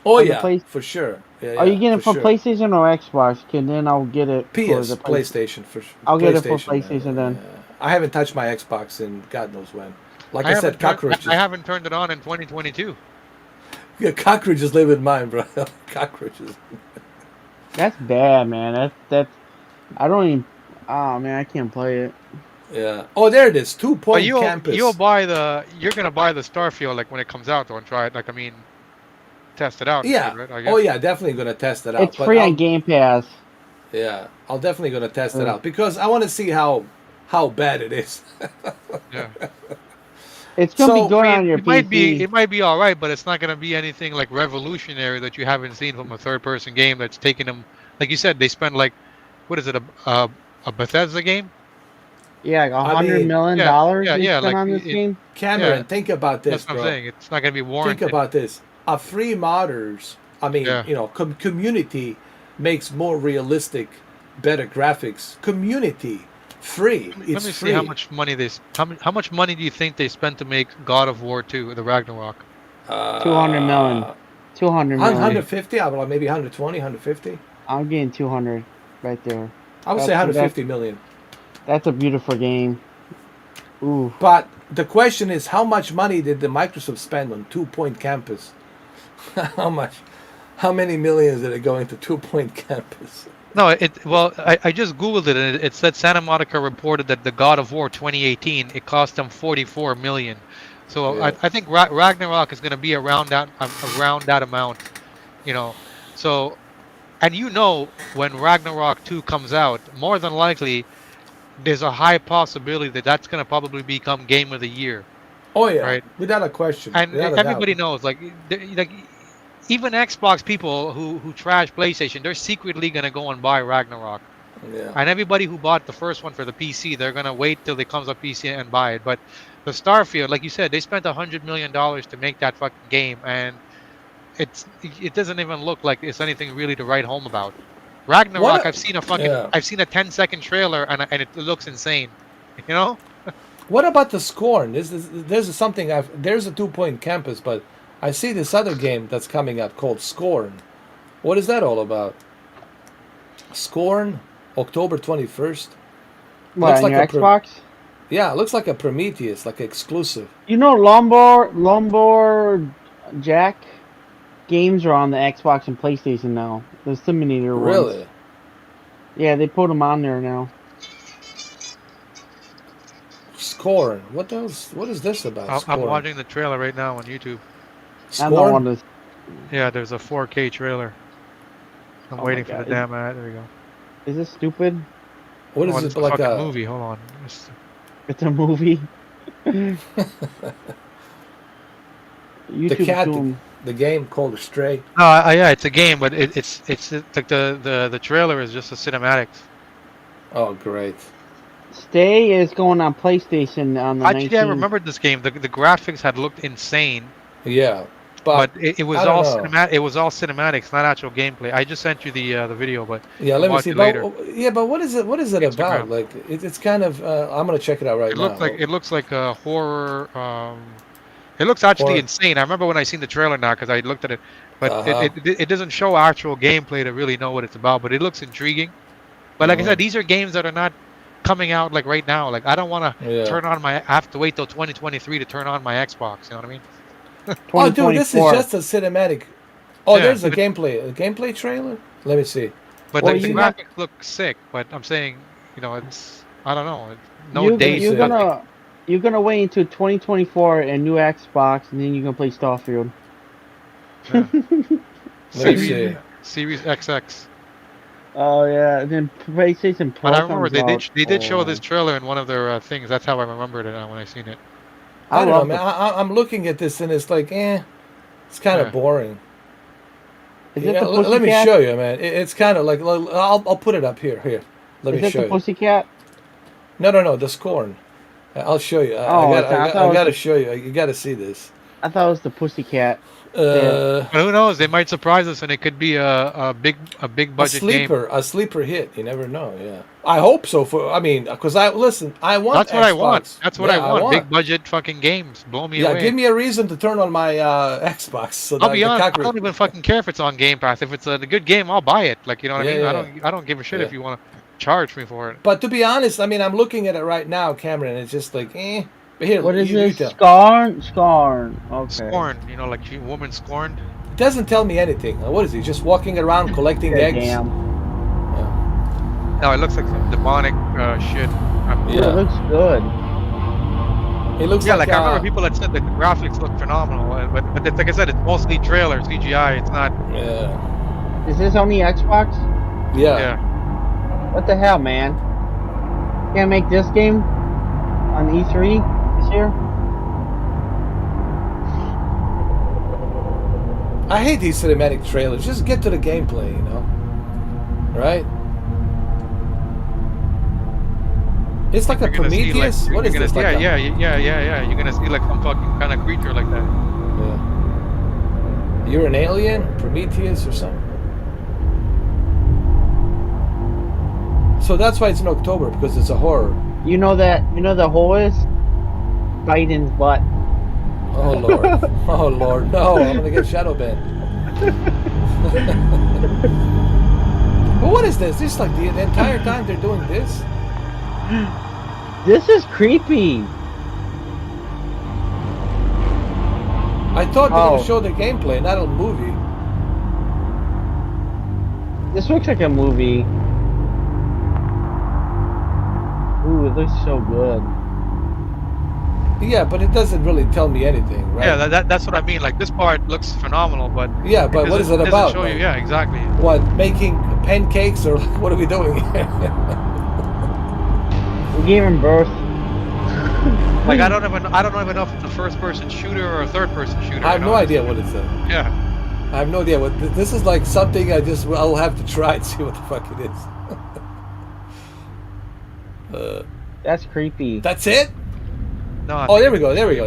Oh on the yeah, place- for sure. Yeah, Are you getting it for for sure. PlayStation or Xbox? Can then I'll get it for PS, the PlayStation for sure. I'll get it for PlayStation then. I haven't touched my Xbox in God knows when. Like I, haven't said, cockroaches. I haven't turned it on in 2022. Yeah, cockroaches live in mine, bro. Cockroaches. That's bad, man. That's. I don't even. Oh man, I can't play it. Yeah. Oh, there it is. 2 But Point Campus. you're gonna buy the Starfield like when it comes out though and try it. Like I mean, test it out. Yeah. Right, I guess. Oh yeah, definitely gonna test it out. It's but free I'll- on Game Pass. Yeah, I'll definitely gonna test it Yeah. out because I want to see how bad it is. Yeah. It's gonna So, be going I mean, on your PC. it might be all right, but it's not gonna be anything like revolutionary that you haven't seen from a third-person game that's taken them. Like you said, they spent like, what is it, a Bethesda game? Yeah, like I $100 mean, million yeah, they yeah, spent like, on this it- game. Cameron, Yeah. think about this, That's what bro. I'm saying. It's not gonna be warranted. Think about this. A free modders, I mean, Yeah. you know, community makes more realistic, better graphics. Community, free. Let It's me free. see how much money how much money do you think they spent to make God of War 2, the Ragnarok? 200 million. 200 million. 150, I don't know, maybe 120, 150. I'm getting 200 right there. I would say That's- 150 million. That's a beautiful game. Ooh. But the question is, how much money did the Microsoft spend on 2 Point Campus? How much? How many millions did it go into 2 Point Campus? No, I just googled it and it said Santa Monica reported that the God of War 2018 it cost them 44 million. So Yeah. I think Ragnarok is going to be around that amount, you know. So, and you know when Ragnarok 2 comes out, more than likely there's a high possibility that that's going to probably become Game of the Year. Oh yeah, Right. without a question. And without a everybody doubt. knows, like even Xbox people who trash PlayStation, they're secretly gonna go and buy Ragnarok. Yeah. And everybody who bought the first one for the PC, they're gonna wait till it comes up PC and buy it. But the Starfield, like you said, they spent $100 million to make that fucking game, and it doesn't even look like it's anything really to write home about. Ragnarok, What a- I've seen a yeah. I've seen a 10-second trailer, and it looks insane. You know? What about the Scorn? There's something there's a 2 Point Campus, but I see this other game that's coming out called Scorn. What is that all about? Scorn, October 21st. What, Looks on like your a pro- Xbox? Yeah, it looks like a Prometheus, like exclusive. You know, Jack games are on the Xbox and PlayStation now. The Simulator ones. Really? Yeah, they put them on there now. Scorn. What else? What is this about? I'm Scorn. watching the trailer right now on YouTube. I don't want Scorn. to. Yeah, there's a 4K trailer. I'm Oh waiting my for the God. damn ad. There we go. Is this stupid? What is Oh, it it's a like fucking a movie? Hold on. It's- It's a movie. the YouTube cat? doing- The game called Stray. No, yeah, it's a game, but it's like the trailer is just a cinematics. Oh, great. Stay is going on PlayStation on the Actually, I 19th. remembered this game. The graphics had looked insane, Yeah, but it was I don't all know. It was all cinematics, not actual gameplay. I just sent you the video, but yeah. I'll Let me watch see. it later. But what is it? What is it about? Instagram. Like it's kind of. I'm gonna check it out right it now. looks like a horror. It looks actually Horror. insane. I remember when I seen the trailer now because I looked at it, but Uh-huh. it doesn't show actual gameplay to really know what it's about. But it looks intriguing. But like I Mhm. said, these are games that are not coming out like right now. Like I don't want to Yeah. turn on I have to wait till 2023 to turn on my Xbox. You know what I mean? Oh, dude, this is 2024. just a cinematic. Oh, Yeah, there's a but gameplay trailer. Let me see. But Well, like the you got- graphics look sick. But I'm saying, it's I don't know. No You- dates. You're nothing. gonna wait until 2024 and new Xbox, and then you're gonna play Starfield. Yeah. Let me Series- see. Series XX. Oh yeah, and then PlayStation Pro But I remember comes out. they did show this Oh, trailer in one of their things. That's how I remembered it when I seen it. I don't know, love man. the. I'm looking at this and it's like, it's kind of Yeah. boring. Is it Yeah, the let me Pussycat? show you, man. It's kind of like I'll put it up here. Here, let Is me it show the you. Pussycat? No, the Scorn. I'll show you. Oh, it's not. I thought I it was got to the. show you. You got to see this. I thought it was the Pussycat. Uh, But who knows? They might surprise us, and it could be a big budget game. a sleeper hit. You never know. Yeah, I hope so. I mean, because I want That's what I want. Xbox. That's what Yeah, I want. Big budget fucking games. Blow me Yeah, away. give me a reason to turn on my Xbox. So I'll that be the honest. I cockroach- don't even fucking care if it's on Game Pass. If it's a good game, I'll buy it. Like, you know what I Yeah, mean? yeah. I don't give a shit Yeah. if you want to charge me for it. But to be honest, I mean, I'm looking at it right now, Cameron. It's just like, But here, What is you this? tell. Scorn. Okay. Scorn, you know, like woman scorned. It doesn't tell me anything. What is he? Just walking around collecting eggs? Damn. No, it looks like some demonic shit. Yeah. It looks good. It looks Yeah, like, like I remember people that said that the graphics look phenomenal, but it's, like I said, it's mostly trailer CGI. It's not. Yeah. Is this on the Xbox? Yeah. Yeah. What the hell, man? Can't make this game on E3 this year? I hate these cinematic trailers. Just get to the gameplay, you know? Right? It's like a You're gonna see, Prometheus? like, What is you're this? gonna, Like yeah. You're gonna see like some fucking kind of creature like that. Yeah. You're an alien? Prometheus or something? So that's why it's in October, because it's a horror. You know the horse? Biden's butt. Oh Lord. Oh Lord. No, I'm gonna get shadow banned. But what is this? This is like the entire time they're doing this? This is creepy. I thought they were Oh. gonna show the gameplay, not a movie. This looks like a movie. Ooh, it looks so good. Yeah, but it doesn't really tell me anything, right? Yeah, that's what I mean. Like this part looks phenomenal, but Yeah, but what is it doesn't about? show you, Like, yeah, exactly. what, making pancakes or what are we doing here? We gave him birth. Like I don't even know if it's a first-person shooter or a third-person shooter. I have you no know? idea what it's. Yeah. I have no idea what this is. Like something I'll have to try and see what the fuck it is. That's creepy. That's it. No. Oh, there we go. There we go.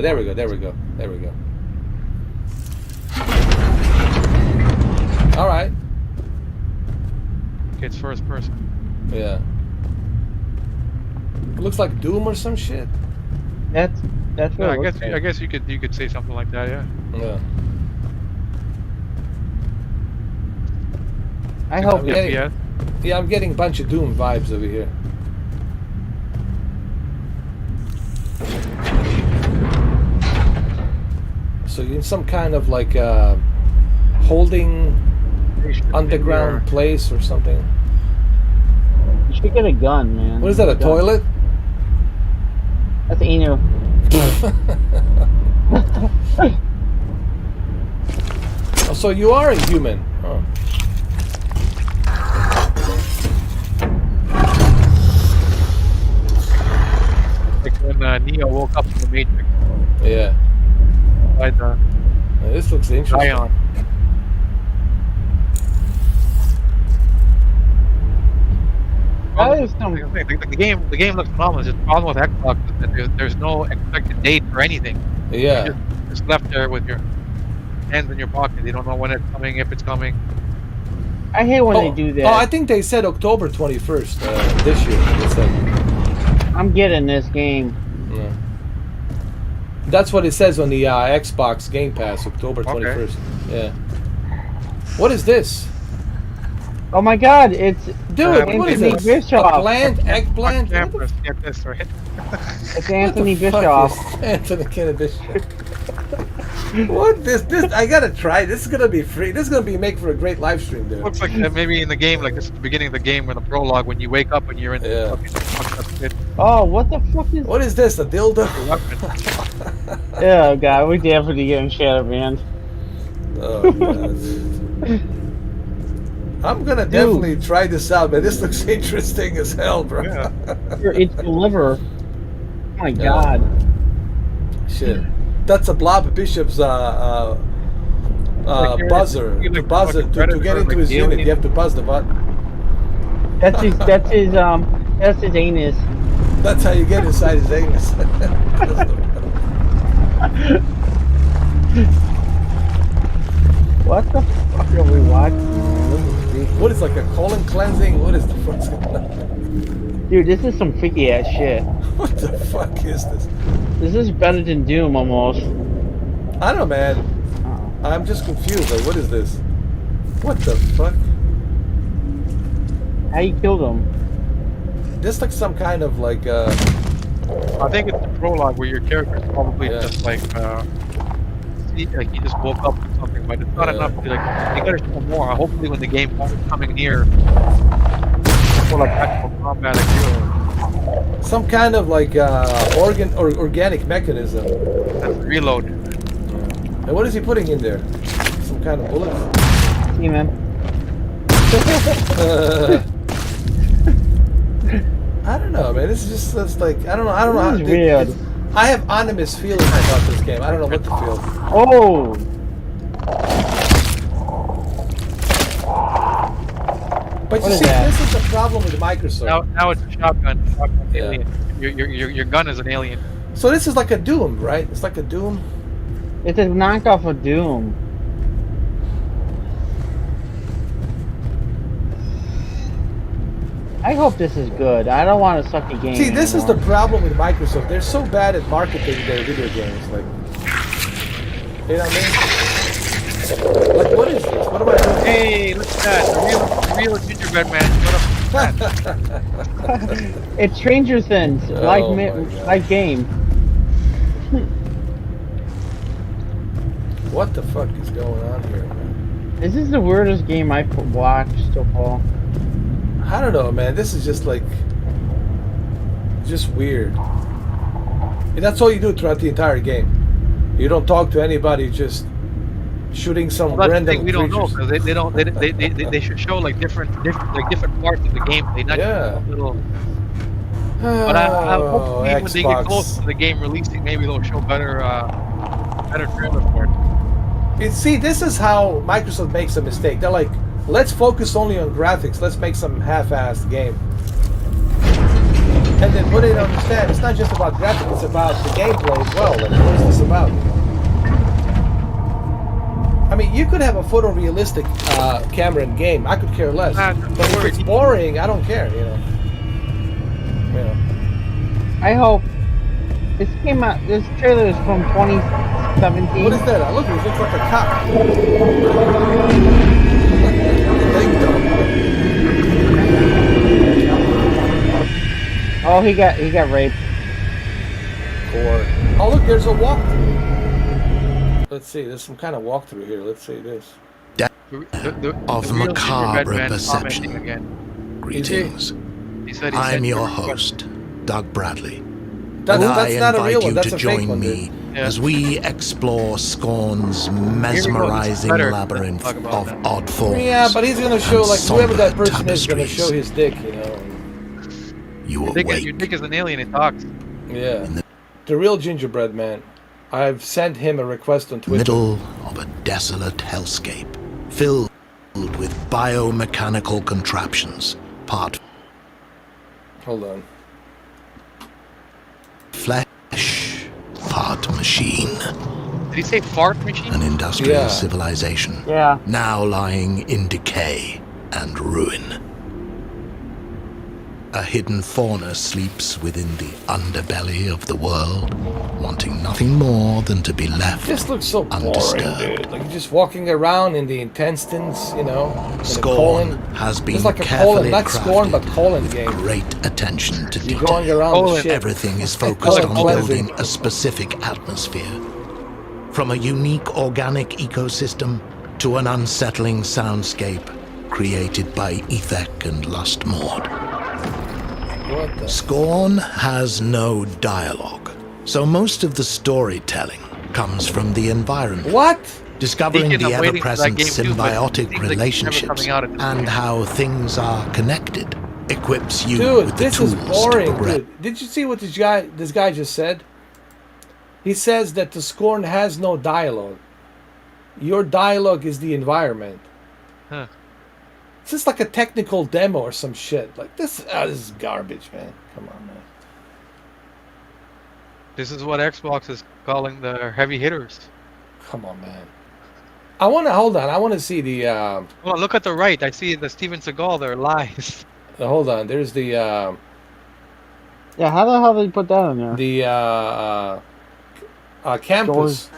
All right. Okay, it's first person. Yeah. It looks like Doom or some shit. That's Yeah, what it looks I like. guess you could say something like that. Yeah. Yeah. I hope I'm it. getting- Yeah. Yeah, I'm getting a bunch of Doom vibes over here. So you're in some kind of like holding underground place or something. You should get a gun, man. What is that? A Gun. toilet? That's Inu. Oh, so you are a human. Oh. Like when Neo woke up from the Matrix Yeah. by the This looks interesting. Zion. That is some. The game looks phenomenal. Just the problem with Xbox is that there's no expected date for anything. Yeah. You're just left there with your hands in your pocket. You don't know when it's coming, if it's coming. I hate when they do that. Oh, I think they said October 21st this year. They said. I'm getting this game. Yeah. That's what it says on the Xbox Game Pass, October 21st. Yeah. What is this? Oh my God! It's Dude, what is Anthony this? Bischoff. A plant? Eggplant? What the Cameras, get this right. It's Anthony fuck Bischoff. is Anthony Bischoff. What this? I gotta try. This is gonna be free. This is gonna be make for a great live stream, dude. Looks like maybe in the game, like this is the beginning of the game, when the prologue, when you wake up and you're in Yeah. the fucking shit. Oh, what the fuck is? What is this? A dildo? Weapon. Oh God, we definitely getting shadow banned. Oh god. I'm gonna definitely try this out, man. This looks interesting as hell, bro. Yeah. It's the liver. Oh my Yeah. god. Shit. That's a Blob Bishop's buzzer. Like To a buzz it, fucking to predator, get into like his unit, alien. you have to buzz the button. That's his anus. That's how you get inside his anus. What the fuck are we watching? Man? This is freaky. What is like a colon cleansing? What is the fuck's going on? Dude, this is some freaky ass shit. What the fuck is this? This is better than Doom almost. I don't know, man. Uh-oh. I'm just confused. Like, what is this? What the fuck? How you killed him? This looks some kind of like I think it's the prologue where your character is probably Yeah. just like like he just woke up or something, but it's not Yeah. enough to like they gotta show more. Hopefully when the game is coming near for like actual combat like real some kind of like organic mechanism. reload. And what is he putting in there? Some kind of bullets? See, man. I don't know, man. This is just it's like I don't know. This is weird. I have animus feelings about this game. I don't know what to feel. Oh! But What you is see, that? this is the problem with Microsoft. Now it's a shotgun. Shotgun Yeah. alien. Your gun is an alien. So this is like a Doom, right? It's like a Doom. It's a knockoff of Doom. I hope this is good. I don't want to suck the game. See, this is the anymore. problem with Microsoft. They're so bad at marketing their video games. Like, you know what I mean? Like, what is this? What am I doing? Hey, look at that. The real gingerbread man. What up? It's Stranger Things, Oh my God. like game. What the fuck is going on here, man? This is the weirdest game I've watched so far. I don't know, man. This is just like, just weird. And that's all you do throughout the entire game. You don't talk to anybody, just shooting some Well, that's the random thing, we don't know creatures. because they should show like different parts of the game. They not Yeah. just little. But I Oh, hopefully when they get Xbox. close to the game releasing, maybe they'll show better trailer for it. See, this is how Microsoft makes a mistake. They're like, let's focus only on graphics. Let's make some half-assed game. And then what they don't understand, it's not just about graphics, it's about the gameplay as well. Like, what is this about? I mean, you could have a photorealistic camera in game. I could care less. Don't But if worry. it's boring, I don't care, you know. I hope this came out. This trailer is from 2017. What is that? Look, it looks like a cop. Ding dong. Oh, he got raped. Oh, look, there's a walkthrough. Let's see, there's some kind of walkthrough here. Let's see this. The Of real macabre gingerbread man perception. commenting again. Greetings. He said he I'm sent your a request. host, Doug Bradley. That's, and I that's not a invite real one. you That's to a fake join one, me dude. Yeah. as we explore Scorn's mesmerizing better. labyrinth Let's talk about of that. odd forms. Yeah, but he's gonna show and like whoever that somber person is gonna tapestries. show his dick, you know. You Your awake dick is an alien. It talks. Yeah. The real gingerbread man. I've sent him a request on Twitter. middle of a desolate hellscape, filled with biomechanical contraptions, part Hold on. flesh, part machine, Did he say fart machine? an industrial Yeah. civilization Yeah. now lying in decay and ruin. A hidden fauna sleeps within the underbelly of the world, wanting nothing more than to be left This looks so boring, undisturbed. dude. Like you're just walking around in the intestines, you know. in the Scorn colon. has been It's like a carefully colon, not Scorn, but crafted colon with game. great attention to You're detail. going around Colon. the shit. Everything is focused Colon on cleansing. building a specific atmosphere. From a unique organic ecosystem to an unsettling soundscape created by Ethek and Lustmord. What the? Scorn has no dialogue, so most of the storytelling comes from the environment. What? discovering Deacon, the I'm waiting for that ever-present game too, but it symbiotic seems like it's never relationships coming out at this and point. how things are connected equips you Dude, with the this tools is boring, to progress. dude. Did you see what this guy just said? He says that the Scorn has no dialogue. Your dialogue is the environment. Huh. It's just like a technical demo or some shit. Like this is garbage, man. Come on, man. This is what Xbox is calling the heavy hitters. Come on, man. I want to hold on. I want to see the. Well, look at the right. I see the Steven Seagal there lies. Hold on. There's the Yeah, how the hell did you put that in there? campus.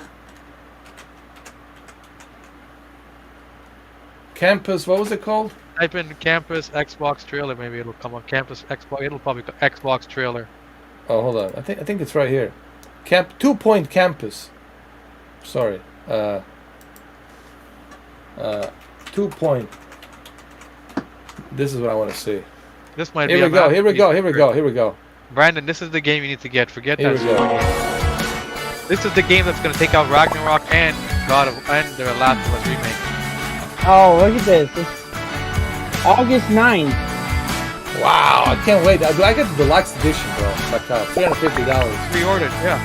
Campus. What was it called? Type in campus Xbox trailer. Maybe it'll come up. Campus Xbox. It'll probably come Xbox trailer. Oh, hold on. I think it's right here. 2-point campus. Sorry. 2-point. This is what I want to see. This might Here be. we go. Here we go. Here we go. Here we go. Brandon, this is the game you need to get. Forget Here that. we go. story game. This is the game that's going to take out Ragnarok and the Last of Us remake. Oh, look at this. It's August 9th. Wow, I can't wait. I get the deluxe edition, bro. Like $350. Pre-ordered, yeah.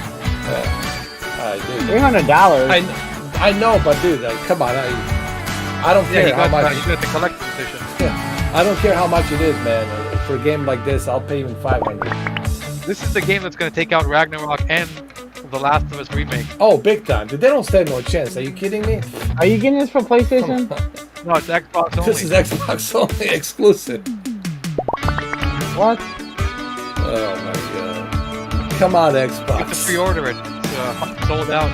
Dude. $300. I know, but dude, like, come on. I don't Yeah, care you how got, much. you got the collector's edition. I don't care how much it is, man. For a game like this, I'll pay even $500. This is the game that's going to take out Ragnarok and the Last of Us remake. Oh, big time. Dude, they don't stand no chance. Are you kidding me? Are you getting this for PlayStation? No, it's Xbox only. This is Xbox only exclusive. What? Oh my god. Come on, You have to Xbox. pre-order it. It's sold out.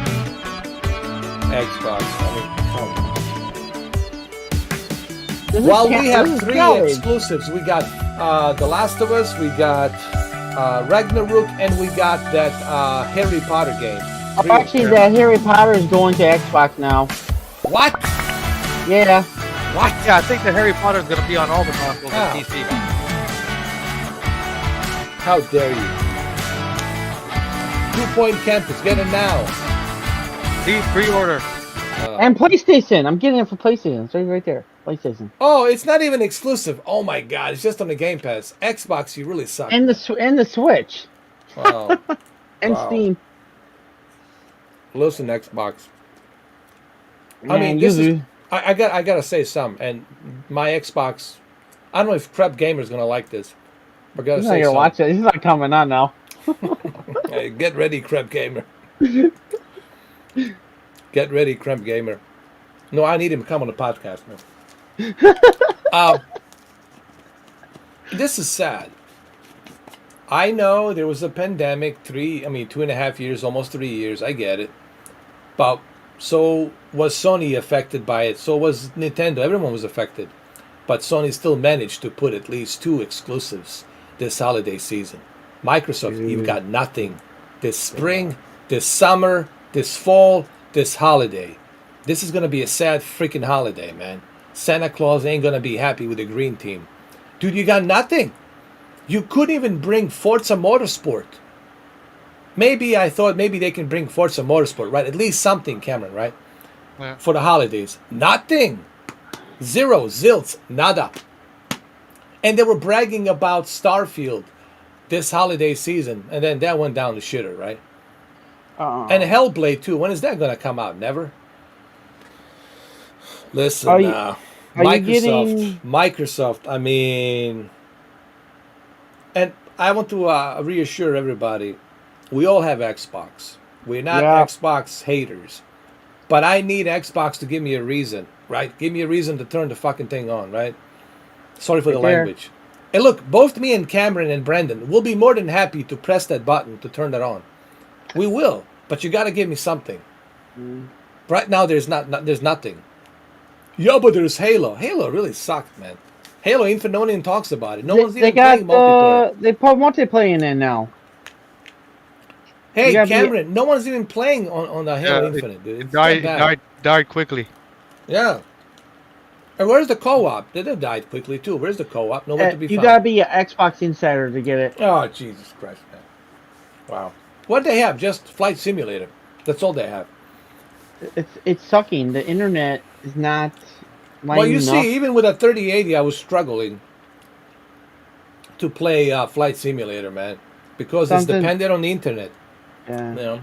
Xbox. I mean, come on. This is Well, we this have is 3 garbage. exclusives. We got The Last of Us, we got Ragnarok, and we got that Harry Potter game. Oh, actually, that Harry Potter is going to Xbox now. What? Yeah. What? Yeah, I think the Harry Potter is going to be on all the consoles Ah. and PC. How dare you? 2-point campus, get it now. Please pre-order. And PlayStation. I'm getting it for PlayStation. It's right there. PlayStation. Oh, it's not even exclusive. Oh my god, it's just on the Game Pass. Xbox, you really suck. And the Switch. Wow. And Wow. Steam. Listen, Xbox. Man, this you is. I gotta say something. And my Xbox. I don't know if Crep Gamer's gonna like this. But I gotta He's not say gonna watch something. it. He's not coming on now. Hey, get ready, Crep Gamer. Get ready, Crep Gamer. No, I need him to come on the podcast, man. This is sad. I know there was a pandemic, 2.5 years, almost 3 years. I get it. But so was Sony affected by it. So was Nintendo. Everyone was affected. But Sony still managed to put at least 2 exclusives this holiday season. Microsoft, you've got nothing. This spring, this summer, this fall, this holiday. This is going to be a sad freaking holiday, man. Santa Claus ain't going to be happy with the green team. Dude, you got nothing. You couldn't even bring Forza Motorsport. I thought maybe they can bring Forza Motorsport, right? At least something, Cameron, right? Yeah. For the holidays. Nothing. Zero, zilts, nada. And they were bragging about Starfield this holiday season, and then that went down the shitter, right? And Hellblade 2, when is that going to come out? Never? Listen, Are you Microsoft, I mean... And I want to reassure everybody, we all have Xbox. We're not Yeah. Xbox haters. But I need Xbox to give me a reason, right? Give me a reason to turn the fucking thing on, right? Sorry for the Right there. language. And look, both me and Cameron and Brendan will be more than happy to press that button to turn that on. We will, but you got to give me something. Right now, there's nothing. Yeah, but there's Halo. Halo really sucked, man. Halo Infinite, no one even talks about it. No one's They even got playing multiplayer. they put multiplayer in there now. Hey, you gotta be- Cameron, no one's even playing on the Halo Yeah, Infinite, dude. It It's that bad. died quickly. Yeah. And where's the co-op? They died quickly too. Where's the co-op? Nowhere to be You found. gotta be an Xbox insider to get it. Oh, Jesus Christ, man. Wow. What they have? Just Flight Simulator. That's all they have. It's sucking. The internet is not Well, you lining up. see, even with a 3080, I was struggling to play Flight Simulator, man, because it's Something. dependent on the internet. Yeah. You know,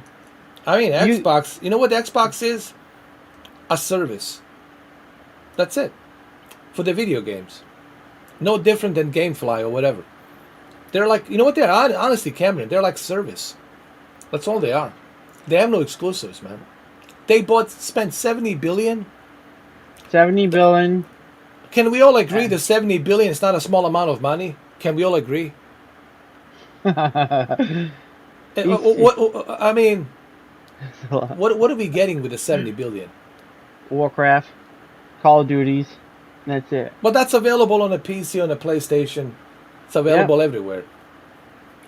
I mean, You- Xbox. You know what Xbox is? A service. That's it for the video games. No different than GameFly or whatever. They're like, you know what they are? Honestly, Cameron, they're like service. That's all they are. They have no exclusives, man. They spent 70 billion. 70 billion. Can we all agree that 70 billion is not a small amount of money? Can we all agree? I mean, what are we getting with the 70 billion? Warcraft, Call of Duties. That's it. But that's available on a PC, on a PlayStation. It's available everywhere.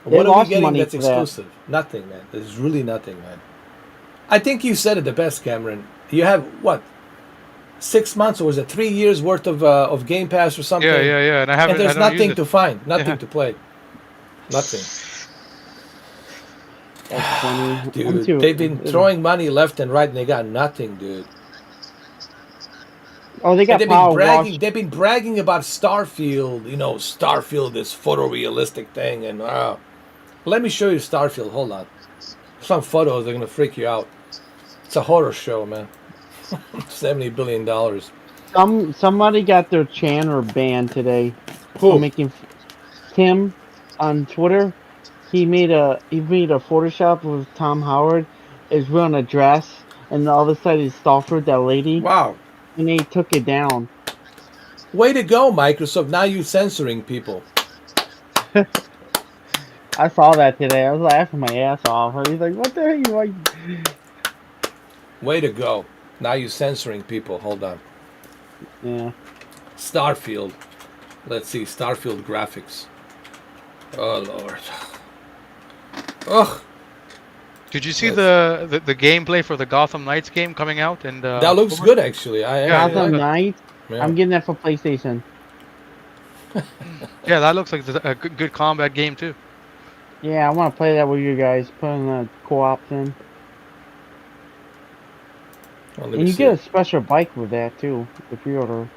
They What are we lost getting money that's for that. exclusive? Nothing, man. There's really nothing, man. I think you said it the best, Cameron. You have, what, 6 months or was it 3 years worth of Game Pass or something? Yeah. And I haven't. And there's I don't nothing use to it. find, nothing Yeah. to play. Nothing. That's funny. Dude, they've been throwing money left and right and they got nothing, dude. Oh, they got And Power Wash. they've been bragging about Starfield. You know, Starfield, this photorealistic thing, and let me show you Starfield. Hold on, some photos are gonna freak you out. It's a horror show, man. $70 billion. Somebody got their channel banned today. Who? For making Tim on Twitter. He made a Photoshop with Tom Howard is wearing a dress, and the other side is Stalford, that lady, Wow. and they took it down. Way to go, Microsoft. Now you censoring people. I saw that today. I was laughing my ass off. He's like, "What the hell you like?" Way to go. Now you censoring people. Hold on. Yeah. Starfield. Let's see. Starfield graphics. Oh, Lord. Ugh. Did you see the gameplay for the Gotham Knights game coming out? And That looks good, actually. I Gotham like Knight. Yeah. I'm getting that for PlayStation. Yeah, that looks like a good combat game too. Yeah, I want to play that with you guys. Put in the co-op thing. Well, let me And you see. get a special bike with that too, the pre-order.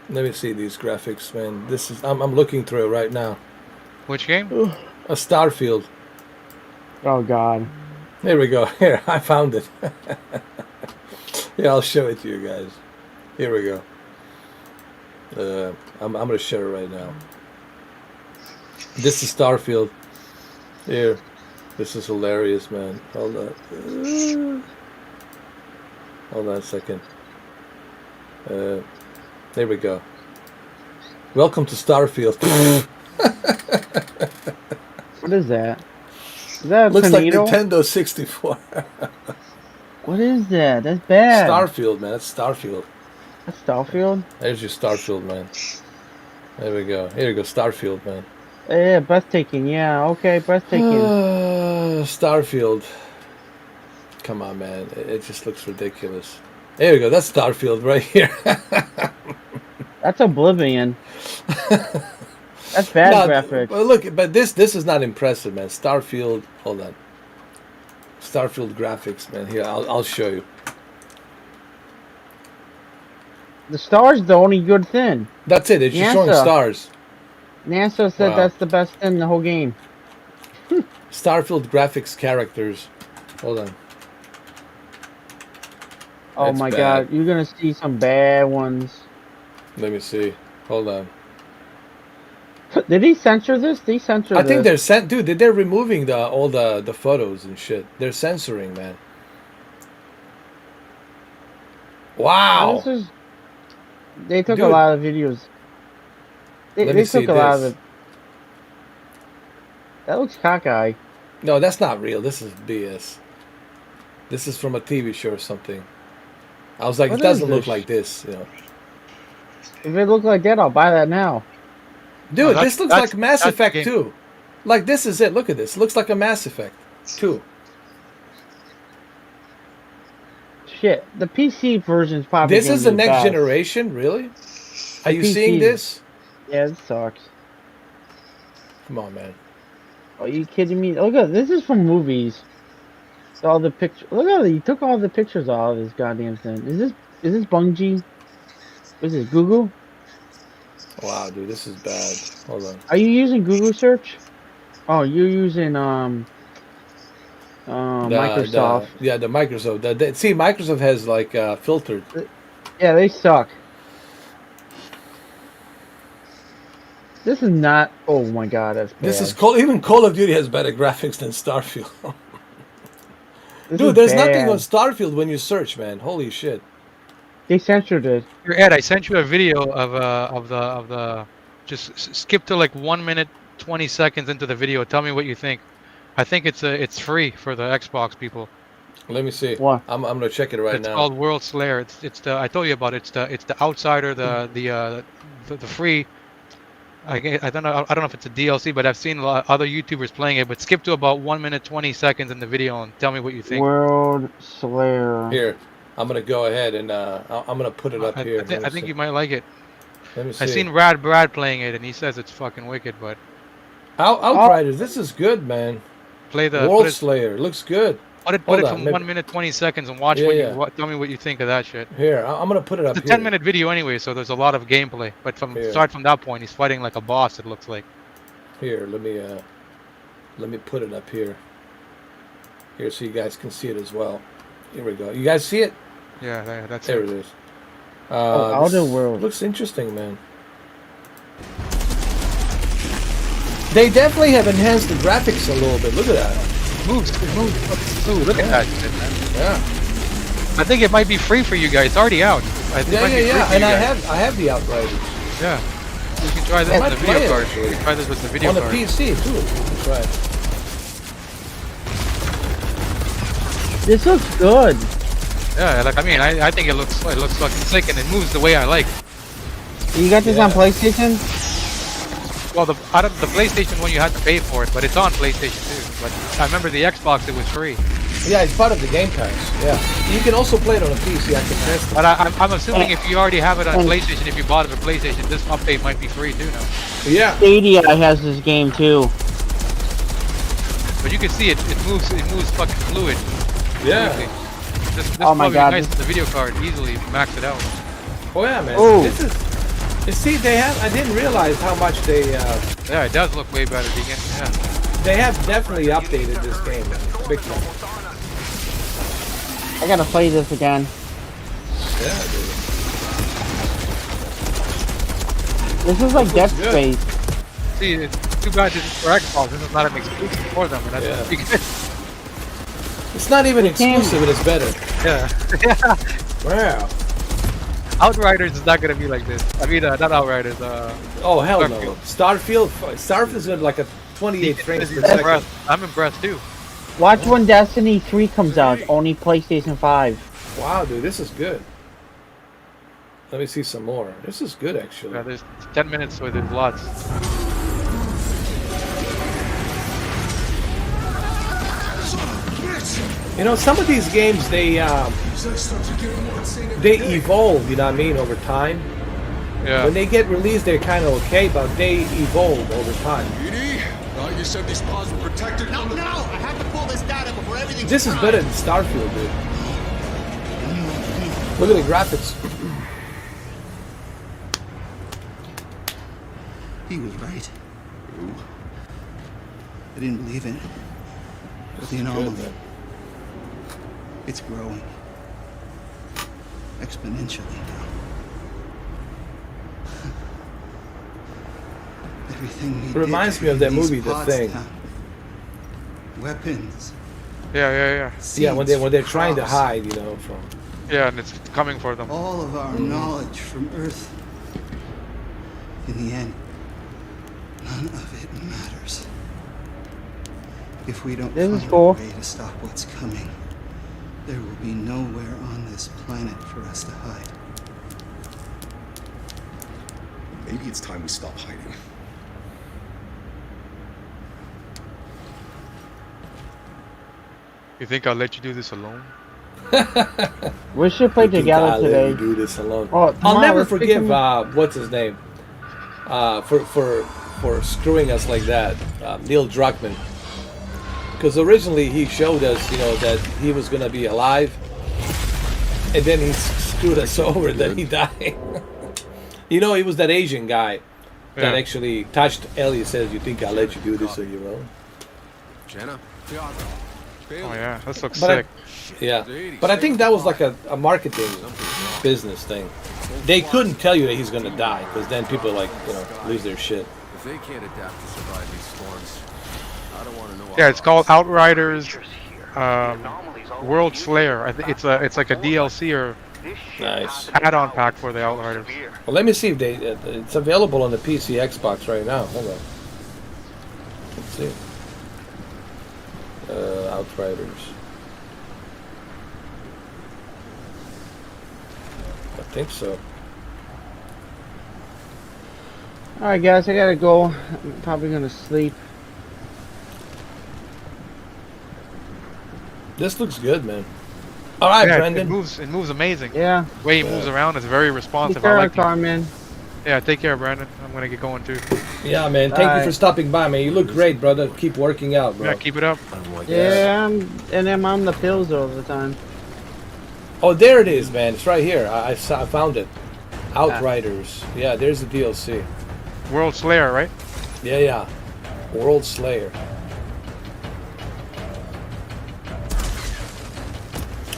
Let me see these graphics, man. This is I'm looking through it right now. Which game? A Starfield. Oh God. Here we go. Here, I found it. Yeah, I'll show it to you guys. Here we go. I'm gonna share it right now. This is Starfield. Here. This is hilarious, man. Hold on. Hold on a second. There we go. Welcome to Starfield. What is that? Is that a Looks tornado? like Nintendo 64. What is that? That's bad. Starfield, man. That's Starfield. That's Starfield? There's your Starfield, man. There we go. Here we go, Starfield, man. Yeah, breathtaking. Yeah, okay, breathtaking. Starfield. Come on, man. It just looks ridiculous. There we go. That's Starfield right here. That's Oblivion. That's bad No, graphics. but look, but this is not impressive, man. Starfield. Hold on. Starfield graphics, man. Here, I'll show you. The stars the only good thing. That's it. It's just showing NASA. stars. NASA said Wow. that's the best thing in the whole game. Starfield graphics characters. Hold on. Oh That's my bad. God, you're gonna see some bad ones. Let me see. Hold on. Did he censor this? They censored I think this. they're dude. They're removing all the photos and shit. They're censoring, man. Wow. This is. They took Dude. a lot of videos. They Let me see took a lot of this. it. That looks cockeyed. No, that's not real. This is BS. This is from a TV show or something. I was like, What it doesn't is look this? like this, you know. If it looked like that, I'll buy that now. Dude, that's- this looks that's- like Mass that's the Effect game. 2. Like, this is it. Look at this. Looks like a Mass Effect 2. Shit, the PC version's probably. This gonna is the be next best. generation? Really? Are you seeing PC. this? Yeah, it sucks. Come on, man. Are you kidding me? Look at this is from movies. All the pictures. Look at it. You took all the pictures out of this goddamn thing. Is this Bungie? Is this Google? Wow, dude, this is bad. Hold on. Are you using Google search? Oh, you're using Microsoft. The Microsoft. See, Microsoft has like filtered. Yeah, they suck. This is not. Oh my god, that's bad. This is even Call of Duty has better graphics than Starfield. This Dude, is there's bad. nothing on Starfield when you search, man. Holy shit. They censored it. Here, Ed, I sent you a video of the. Just skip to like 1 minute 20 seconds into the video. Tell me what you think. I think it's free for the Xbox people. Let me see. What? I'm gonna check it right It's now. called World Slayer. It's the I told you about it. It's the Outsider, the free. I don't know if it's a DLC, but I've seen a lot of other YouTubers playing it. But skip to about 1 minute 20 seconds in the video and tell me what you think. World Slayer. Here, I'm gonna go ahead and I'm gonna put it up here. I think you might like it. Let me see. I seen Brad playing it, and he says it's fucking wicked. But Outriders. This is good, man. play the World Slayer looks good. put it Hold on, from maybe- 1 minute 20 seconds and watch tell me what you think of that shit. Here, I'm gonna put it up It's a here. 10-minute video anyway, so there's a lot of gameplay. But Here. start from that point, he's fighting like a boss. It looks like. Here, let me put it up here. Here, so you guys can see it as well. Here we go. You guys see it? Yeah, that's There it. it is. Outer this World. looks interesting, man. They definitely have enhanced the graphics a little bit. Look at that. It moves. Ooh, look at that shit, man. Yeah. I think it might be free for you guys. It's already out. I think it might be free for And you I guys. have the Outriders Yeah. You can try this I with might the play video it, card. actually. You can try this with the video on the card. PC too. That's right. This looks good. Yeah, like I think it looks fucking sick, and it moves the way I like. You got this on PlayStation? Well, the PlayStation one you had to pay for it, but it's on PlayStation too. But I remember the Xbox, it was free. Yeah, it's part of the Game Pass. Yeah. You can also play it on a PC. I can test it. But I'm assuming if you already have it on PlayStation, if you bought it for PlayStation, this update might be free too now. Yeah. Stadia has this game too. But you can see it moves fucking fluid. Yeah. Smoothly. This Oh my probably God, nice this- with the video card, easily max it out. Oh yeah, man. Oh. This is. You see, I didn't realize how much Yeah, it does look way better. they have definitely updated this game. Big time. I gotta play this again. Yeah, dude. This is like Dead good. Space. See, it's too bad this is for Xbox. This is not an exclusive for them, and that's Yeah. pretty good. It's not even can't- exclusive, and it's better. Yeah. Wow. Outriders is not gonna be like this. I mean, not Outriders. Oh hell no. Starfield is at like a 28 frames per second. I'm impressed too. Watch when Destiny 3 comes out. Only PlayStation 5. Wow, dude, this is good. Let me see some more. This is good, actually. Yeah, there's 10 minutes with it, lots. You know, some of these games they evolve. You know what I mean, over time. Yeah. When they get released, they're kind of okay, but they evolve over time. Edie, thought you said these pods were protected. No, I have to pull this data before everything. This is better than Starfield, dude. Look at the graphics. He was right. I didn't believe it. But the anomaly, man. it's growing. Exponentially now. Everything we It reminds me of that movie, The Thing. Weapons. Yeah. Yeah, when they're seeds, trying to crops, hide, you know, from. Yeah, and it's coming for them. all of our knowledge from Earth. In the end, none of it matters. If we don't This is find cool. a way to stop what's coming, there will be nowhere on this planet for us to hide. Maybe it's time we stop hiding. You think I'll let you do this alone? We should play You think together I'll let today. you do this alone. Oh, I'll tomorrow, never let's pick forgive him- what's his name for screwing us like that. Neil Druckmann. Because originally he showed us, you know, that he was gonna be alive, and then he screwed us over. That he died. You know, he was that Asian guy that actually touched Ellie. Says, "You think I'll let you do this on your own?" Jenna. Oh yeah, this looks But sick. Yeah, but I think that was like a marketing business thing. They couldn't tell you that he's gonna die, because then people like, you know, lose their shit. If they can't adapt to survive these storms, I don't want to know. Yeah, it's called Outriders World Slayer. I think it's like a DLC or Nice. add-on pack for the Outriders. Well, let me see if they. It's available on the PC, Xbox right now. Hold on. Let's see. Outriders. I think so. Alright guys, I gotta go. I'm probably gonna sleep. This looks good, man. All right, Yeah, Brendan. it moves amazing. Yeah. The way he moves around is very responsive. I Take like care, it. Carmen. Yeah, take care, Brandon. I'm gonna get going too. Yeah, man. Thank you Bye. for stopping by, man. You look great, brother. Keep working out, bro. Yeah, keep it up. Yeah, and I'm on the pills all the time. Oh, there it is, man. It's right here. I found it. Outriders. Yeah, there's the DLC. World Slayer, right? Yeah. World Slayer.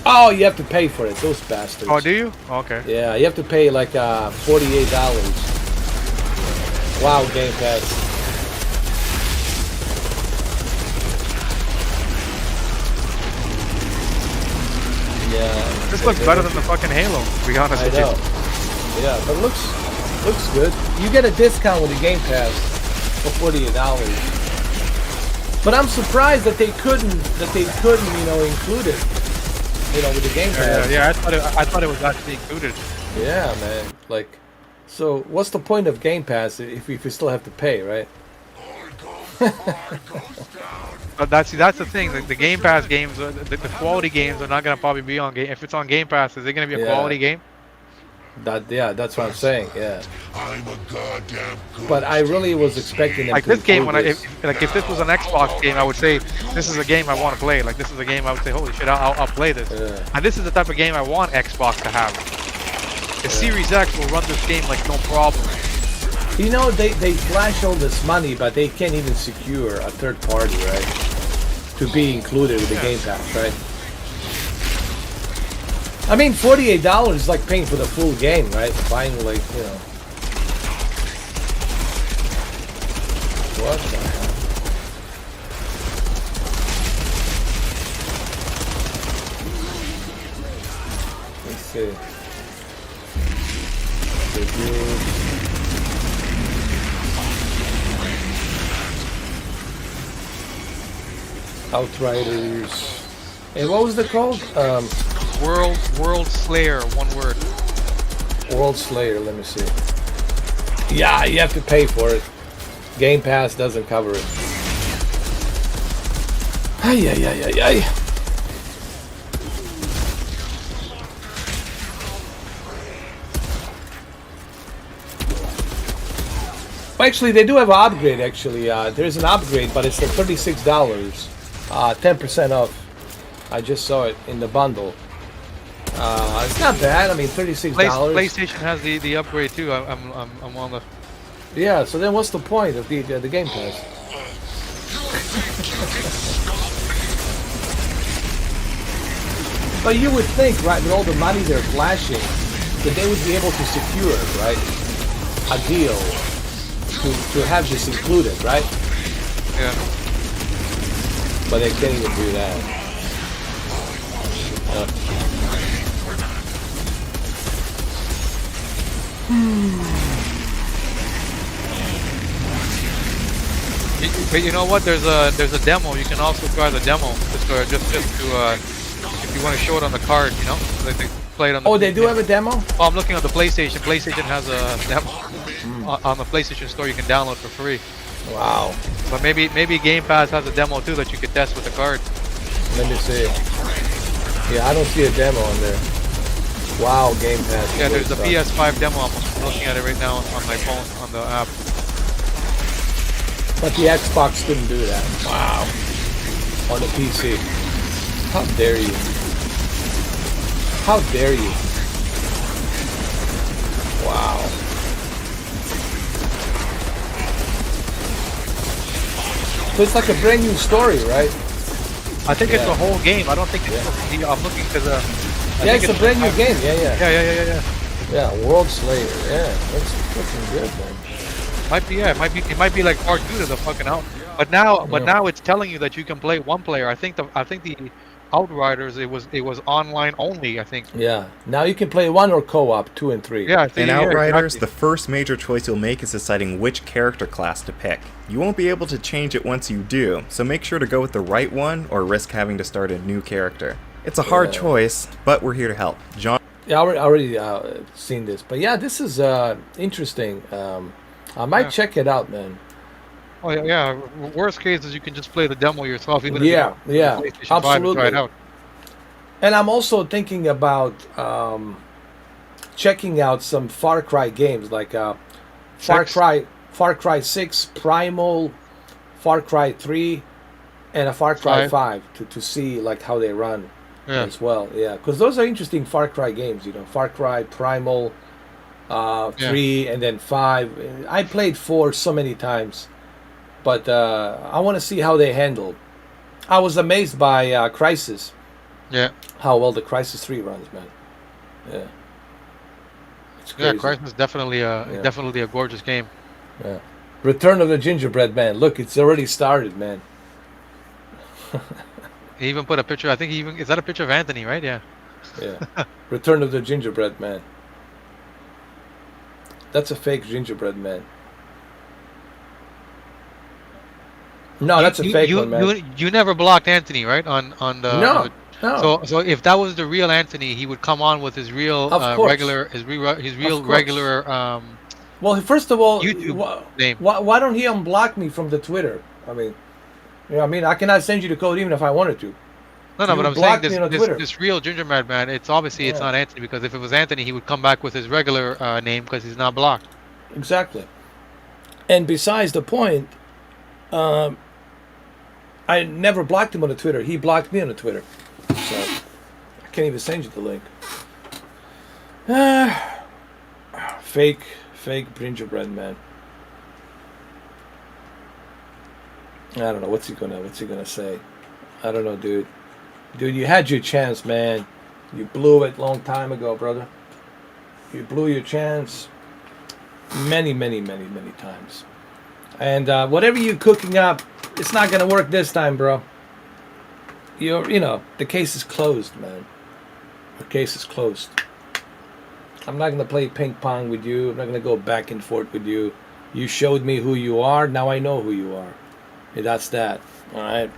Oh, you have to pay for it. Those bastards. Oh, do you? Okay. Yeah, you have to pay like $48. Wow, Game Pass. Yeah. This looks better than the fucking Halo, to be honest I with know. you. Yeah, but it looks good. You get a discount with the Game Pass for $48. But I'm surprised that they couldn't, you know, include it. You know, with the Game Pass. Yeah, I thought it was actually included. Yeah, man. Like, so what's the point of Game Pass if you still have to pay, right? But that's the thing. The Game Pass games, the quality games are not gonna probably be on Game. If it's on Game Pass, is it gonna be a Yeah. quality game? That's what I'm saying. Yeah. But I really was expecting them Like to this game, include if this was an Xbox game, I would say this is a game I want to play. Like this is a game I would say, holy shit, I'll play this. Yeah. And this is the type of game I want Xbox to have. The Series X will run this game like no problem. You know, they flash all this money, but they can't even secure a third party, right? To be included with the Game Pass, right? I mean, $48 is like paying for the full game, right? Buying, like, you know. What the hell? Let's see. Reviews. Outriders. And what was it called? World Slayer, one word. World Slayer, let me see. Yeah, you have to pay for it. Game Pass doesn't cover it. Ay. Actually, they do have an upgrade, actually. There's an upgrade, but it's at $36. 10% off. I just saw it in the bundle. It's not bad. I mean, $36. PlayStation has the upgrade too. I'm on the. Yeah. So then, what's the point of the Game Pass? But you would think, right, with all the money they're flashing, that they would be able to secure, right, a deal to have this included, right? Yeah. But they can't even do that. But you know what? There's a demo. You can also try the demo just to if you want to show it on the card. You know, like they play it on. Oh, they do have a demo? Well, I'm looking at the PlayStation. PlayStation has a demo on the PlayStation Store. You can download for free. Wow. But maybe Game Pass has a demo too that you could test with the card. Let me see. Yeah, I don't see a demo on there. Wow, Game Pass. Yeah, there's a PS5 demo. I'm looking at it right now on my phone on the app. But the Xbox didn't do that. Wow. on the PC. How dare you? How dare you? Wow. So it's like a brand new story, right? I think it's Yeah. a whole game. I don't think it's supposed to be. I'm looking because Yeah, it's a brand new game. Yeah. Yeah. Yeah, World Slayer. Yeah, that's fucking good, man. Might be. Yeah, it might be like part 2 to the fucking out. But now it's telling you that you can play one player. I think the Outriders it was online only. I think. Yeah. Now you can play one or co-op, 2 and 3. Yeah, I think In Outriders, exactly. the first major choice you'll make is deciding which character class to pick. You won't be able to change it once you do, so make sure to go with the right one or risk having to start a new character. It's a hard choice, but we're here to help. John. Yeah, I already seen this, but yeah, this is interesting. I might check it out, man. Oh yeah. Worst case is you can just play the demo yourself. Even if you Yeah, don't have yeah, the PlayStation 5 and try absolutely. it out. And I'm also thinking about checking out some Far Cry games, like Far Cry 6, Primal, Far Cry 3, and a Far Cry 5 to see like how they run as well. Yeah, because those are interesting Far Cry games. You know, Far Cry, Primal, 3, and then 5. I played 4 so many times, but I want to see how they handle. I was amazed by Crisis. Yeah. How well the Crisis 3 runs, man. Yeah. It's crazy. Yeah, Crisis is definitely a gorgeous game. Yeah. Return of the Gingerbread Man. Look, it's already started, man. He even put a picture. I think is that a picture of Anthony, right? Yeah. Yeah. Return of the Gingerbread Man. That's a fake gingerbread man. No, that's a fake one, man. You never blocked Anthony, right? On the No. No. So if that was the real Anthony, he would come on with his real regular regular Well, first of all, YouTube name. Why don't he unblock me from the Twitter? I mean, you know, I mean, I cannot send you the code even if I wanted to. No, You but I'm blocked saying me on Twitter. this real Gingerman man. It's obviously it's not Anthony, because if it was Anthony, he would come back with his regular name because he's not blocked. Exactly. And besides the point, I never blocked him on the Twitter. He blocked me on the Twitter. So I can't even send you the link. Fake gingerbread man. I don't know what's he gonna say. I don't know, dude. Dude, you had your chance, man. You blew it long time ago, brother. You blew your chance many times. And whatever you're cooking up, it's not gonna work this time, bro. You know, the case is closed, man. The case is closed. I'm not gonna play ping pong with you. I'm not gonna go back and forth with you. You showed me who you are. Now I know who you are. And that's that. All right.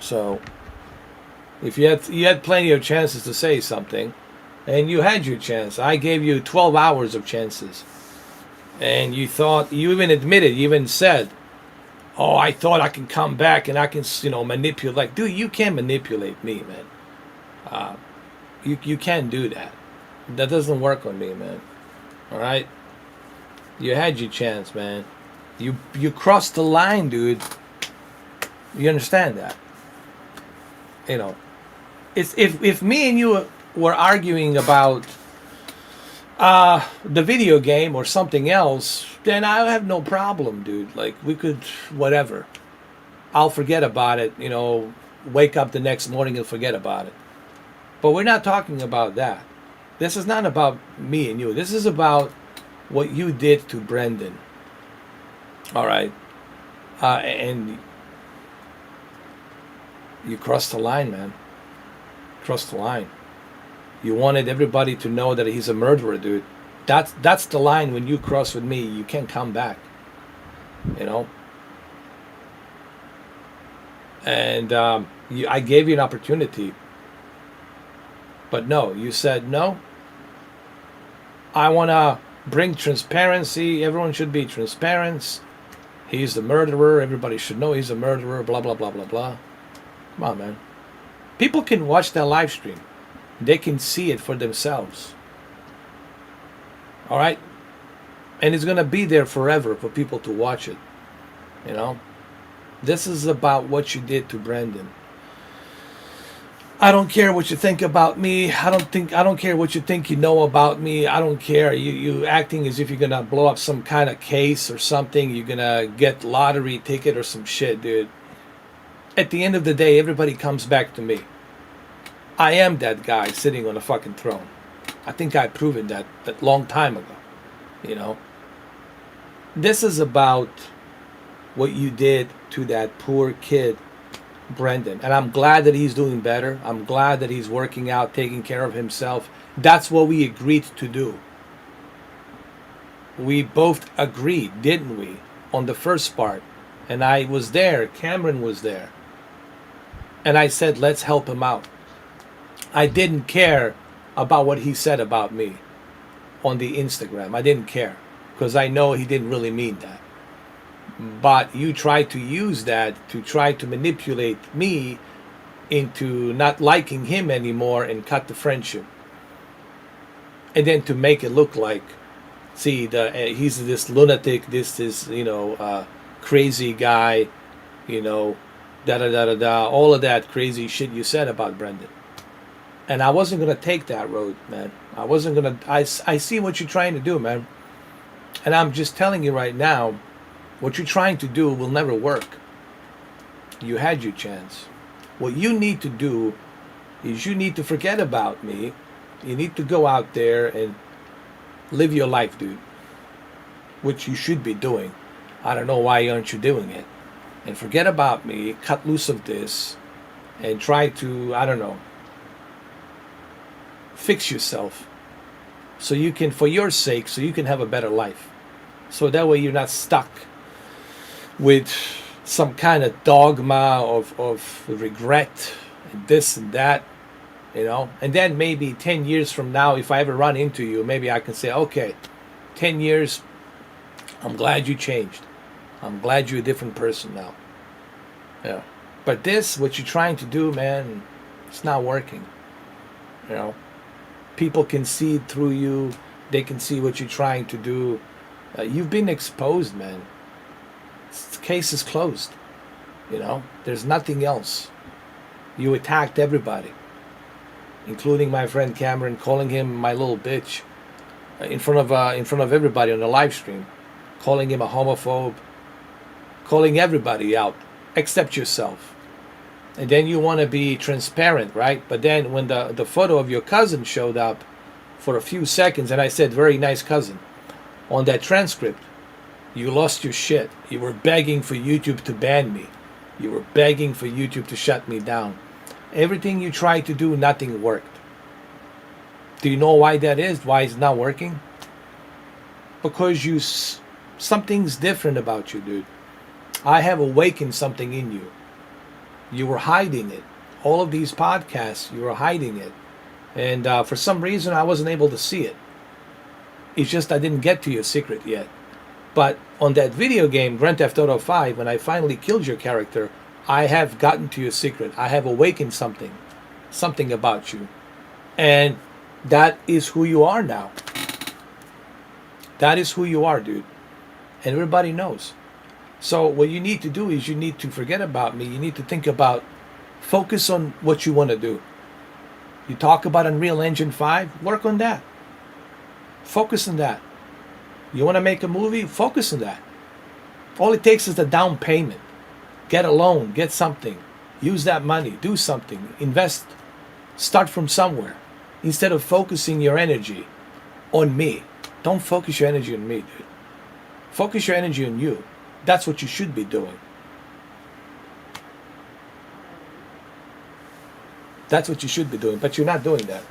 So, if you had plenty of chances to say something, and you had your chance. I gave you 12 hours of chances, and you thought, you even admitted, you even said, "Oh, I thought I can come back and I can, manipulate." Like, dude, you can't manipulate me, man. You can't do that. That doesn't work on me, man. All right. You had your chance, man. You crossed the line, dude. You understand that? You know, it's if me and you were arguing about the video game or something else, then I have no problem, dude. Like, we could whatever. I'll forget about it. Wake up the next morning and forget about it. But we're not talking about that. This is not about me and you. This is about what you did to Brendan. All right, and you crossed the line, man. Crossed the line. You wanted everybody to know that he's a murderer, dude. That's the line. When you cross with me, you can't come back. And I gave you an opportunity, but no, you said no. I want to bring transparency. Everyone should be transparent. He's the murderer. Everybody should know he's a murderer. Blah, blah, blah, blah, blah. Come on, man. People can watch that live stream. They can see it for themselves. All right? And it's going to be there forever for people to watch it. This is about what you did to Brendan. I don't care what you think about me. I don't care what you think you know about me. I don't care. You acting as if you're gonna blow up some kind of case or something. You're gonna get lottery ticket or some shit, dude. At the end of the day, everybody comes back to me. I am that guy sitting on a fucking throne. I think I proven that long time ago. You know. This is about what you did to that poor kid, Brendan. And I'm glad that he's doing better. I'm glad that he's working out, taking care of himself. That's what we agreed to do. We both agreed, didn't we, on the first part? And I was there, Cameron was there. And I said, let's help him out. I didn't care about what he said about me on the Instagram. I didn't care because I know he didn't really mean that. But you tried to use that to try to manipulate me into not liking him anymore and cut the friendship. And then to make it look like, see, he's this lunatic, this is, crazy guy, da-da-da-da-da, all of that crazy shit you said about Brendan. And I wasn't going to take that road, man. I wasn't going to, I see what you're trying to do, man. And I'm just telling you right now, what you're trying to do will never work. You had your chance. What you need to do is you need to forget about me. You need to go out there and live your life, dude. Which you should be doing. I don't know why aren't you doing it. And forget about me, cut loose of this, and try to, I don't know, fix yourself. So you can, for your sake, so you can have a better life. So that way you're not stuck with some kind of dogma of regret and this and that, and then maybe 10 years from now, if I ever run into you, maybe I can say, okay, 10 years, I'm glad you changed. I'm glad you're a different person now. Yeah. But this, what you're trying to do, man, it's not working. People can see through you. They can see what you're trying to do. You've been exposed, man. The case is closed. There's nothing else. You attacked everybody, including my friend Cameron, calling him my little bitch in front of everybody on the live stream, calling him a homophobe, calling everybody out except yourself. And then you want to be transparent, right? But then when the photo of your cousin showed up for a few seconds, and I said, very nice cousin, on that transcript, you lost your shit. You were begging for YouTube to ban me. You were begging for YouTube to shut me down. Everything you tried to do, nothing worked. Do you know why that is? Why it's not working? Because something's different about you, dude. I have awakened something in you. You were hiding it. All of these podcasts, you were hiding it. And for some reason, I wasn't able to see it. It's just I didn't get to your secret yet. But on that video game, Grand Theft Auto 5, when I finally killed your character, I have gotten to your secret. I have awakened something about you. And that is who you are now. That is who you are, dude. And everybody knows. So what you need to do is you need to forget about me. You need to think about, focus on what you want to do. You talk about Unreal Engine 5, work on that. Focus on that. You want to make a movie? Focus on that. All it takes is the down payment. Get a loan, get something. Use that money, do something, invest. Start from somewhere. Instead of focusing your energy on me. Don't focus your energy on me, dude. Focus your energy on you. That's what you should be doing. That's what you should be doing, but you're not doing that.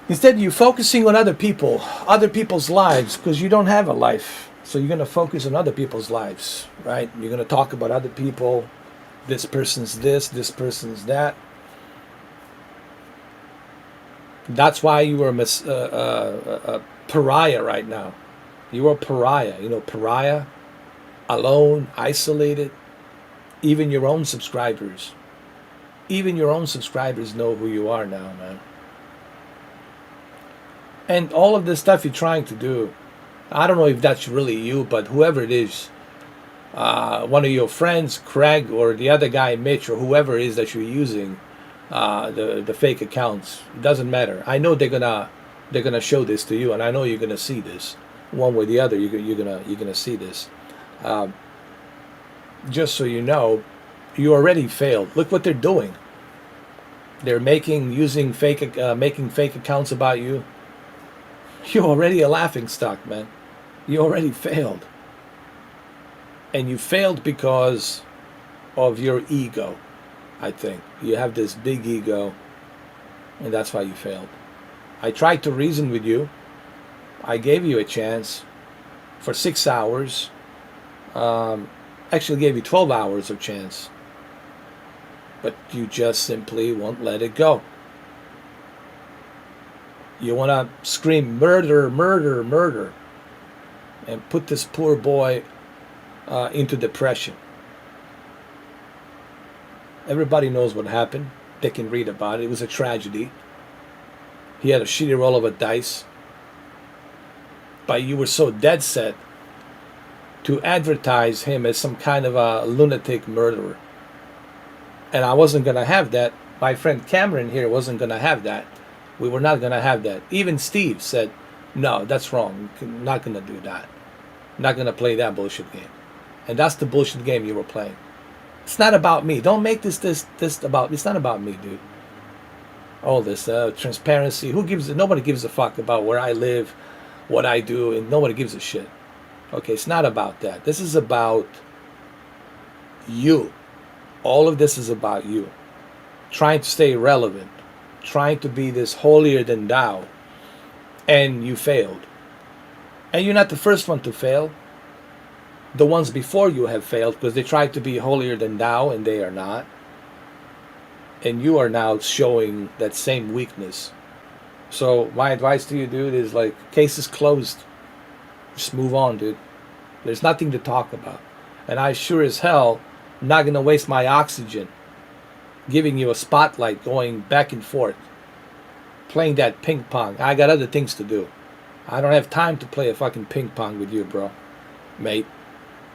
Instead, you're focusing on other people's lives, because you don't have a life. So you're going to focus on other people's lives, right? You're going to talk about other people. This person's this person's that. That's why you were a pariah right now. You are a pariah. Pariah, alone, isolated. Even your own subscribers. Even your own subscribers know who you are now, man. And all of this stuff you're trying to do, I don't know if that's really you, but whoever it is, one of your friends, Craig, or the other guy, Mitch, or whoever it is that you're using, the fake accounts. It doesn't matter. I know they're gonna show this to you, and I know you're gonna see this one way or the other. You're gonna see this. Just so you know, you already failed. Look what they're doing. They're making fake accounts about you. You're already a laughing stock, man. You already failed. And you failed because of your ego, I think. You have this big ego, and that's why you failed. I tried to reason with you. I gave you a chance for 6 hours. Actually gave you 12 hours of chance. But you just simply won't let it go. You want to scream murder, murder, murder, and put this poor boy into depression. Everybody knows what happened. They can read about it. It was a tragedy. He had a shitty roll of a dice. But you were so dead set to advertise him as some kind of a lunatic murderer. And I wasn't going to have that. My friend Cameron here wasn't going to have that. We were not going to have that. Even Steve said, no, that's wrong. We're not going to do that. Not going to play that bullshit game. And that's the bullshit game you were playing. It's not about me. Don't make this about. It's not about me, dude. All this transparency. Nobody gives a fuck about where I live, what I do, and nobody gives a shit. Okay, it's not about that. This is about you. All of this is about you. Trying to stay relevant. Trying to be this holier than thou. And you failed. And you're not the first one to fail. The ones before you have failed because they tried to be holier than thou and they are not. And you are now showing that same weakness. So my advice to you, dude, is like, case is closed. Just move on, dude. There's nothing to talk about. And I sure as hell am not going to waste my oxygen giving you a spotlight going back and forth. Playing that ping pong. I got other things to do. I don't have time to play a fucking ping pong with you, bro. Mate.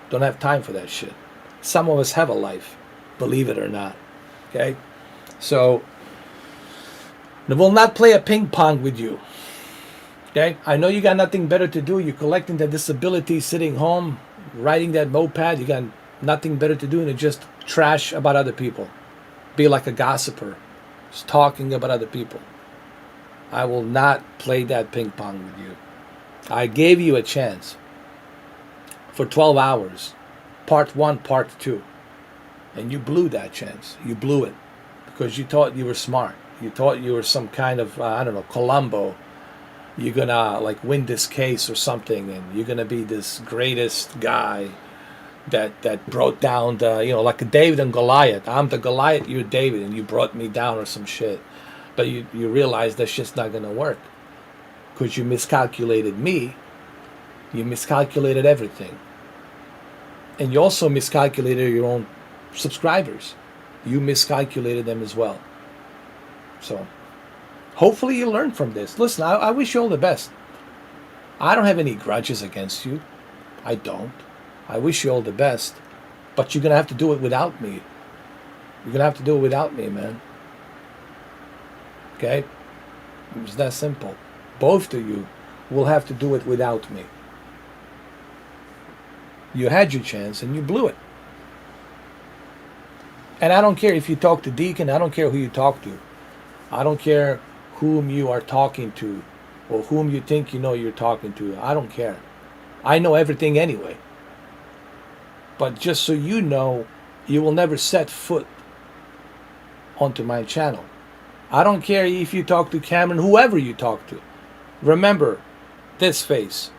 Don't have time for that shit. Some of us have a life. Believe it or not. Okay? So, I will not play a ping pong with you. Okay? I know you got nothing better to do. You're collecting that disability, sitting home, riding that moped. You got nothing better to do than just trash about other people. Be like a gossiper. Just talking about other people. I will not play that ping pong with you. I gave you a chance for 12 hours. Part 1, Part 2. And you blew that chance. You blew it. Because you thought you were smart. You thought you were some kind of, Columbo. You're gonna like win this case or something, and you're gonna be this greatest guy that brought down the, like a David and Goliath. I'm the Goliath, you're David, and you brought me down or some shit. But you realize that shit's not gonna work. Because you miscalculated me. You miscalculated everything. And you also miscalculated your own subscribers. You miscalculated them as well. So, hopefully you learn from this. Listen, I wish you all the best. I don't have any grudges against you. I don't. I wish you all the best. But you're going to have to do it without me. You're going to have to do it without me, man. Okay? It's that simple. Both of you will have to do it without me. You had your chance and you blew it. And I don't care if you talk to Deacon. I don't care who you talk to. I don't care whom you are talking to or whom you think you know you're talking to. I don't care. I know everything anyway. But just so you know, you will never set foot onto my channel. I don't care if you talk to Cameron, whoever you talk to. Remember this face.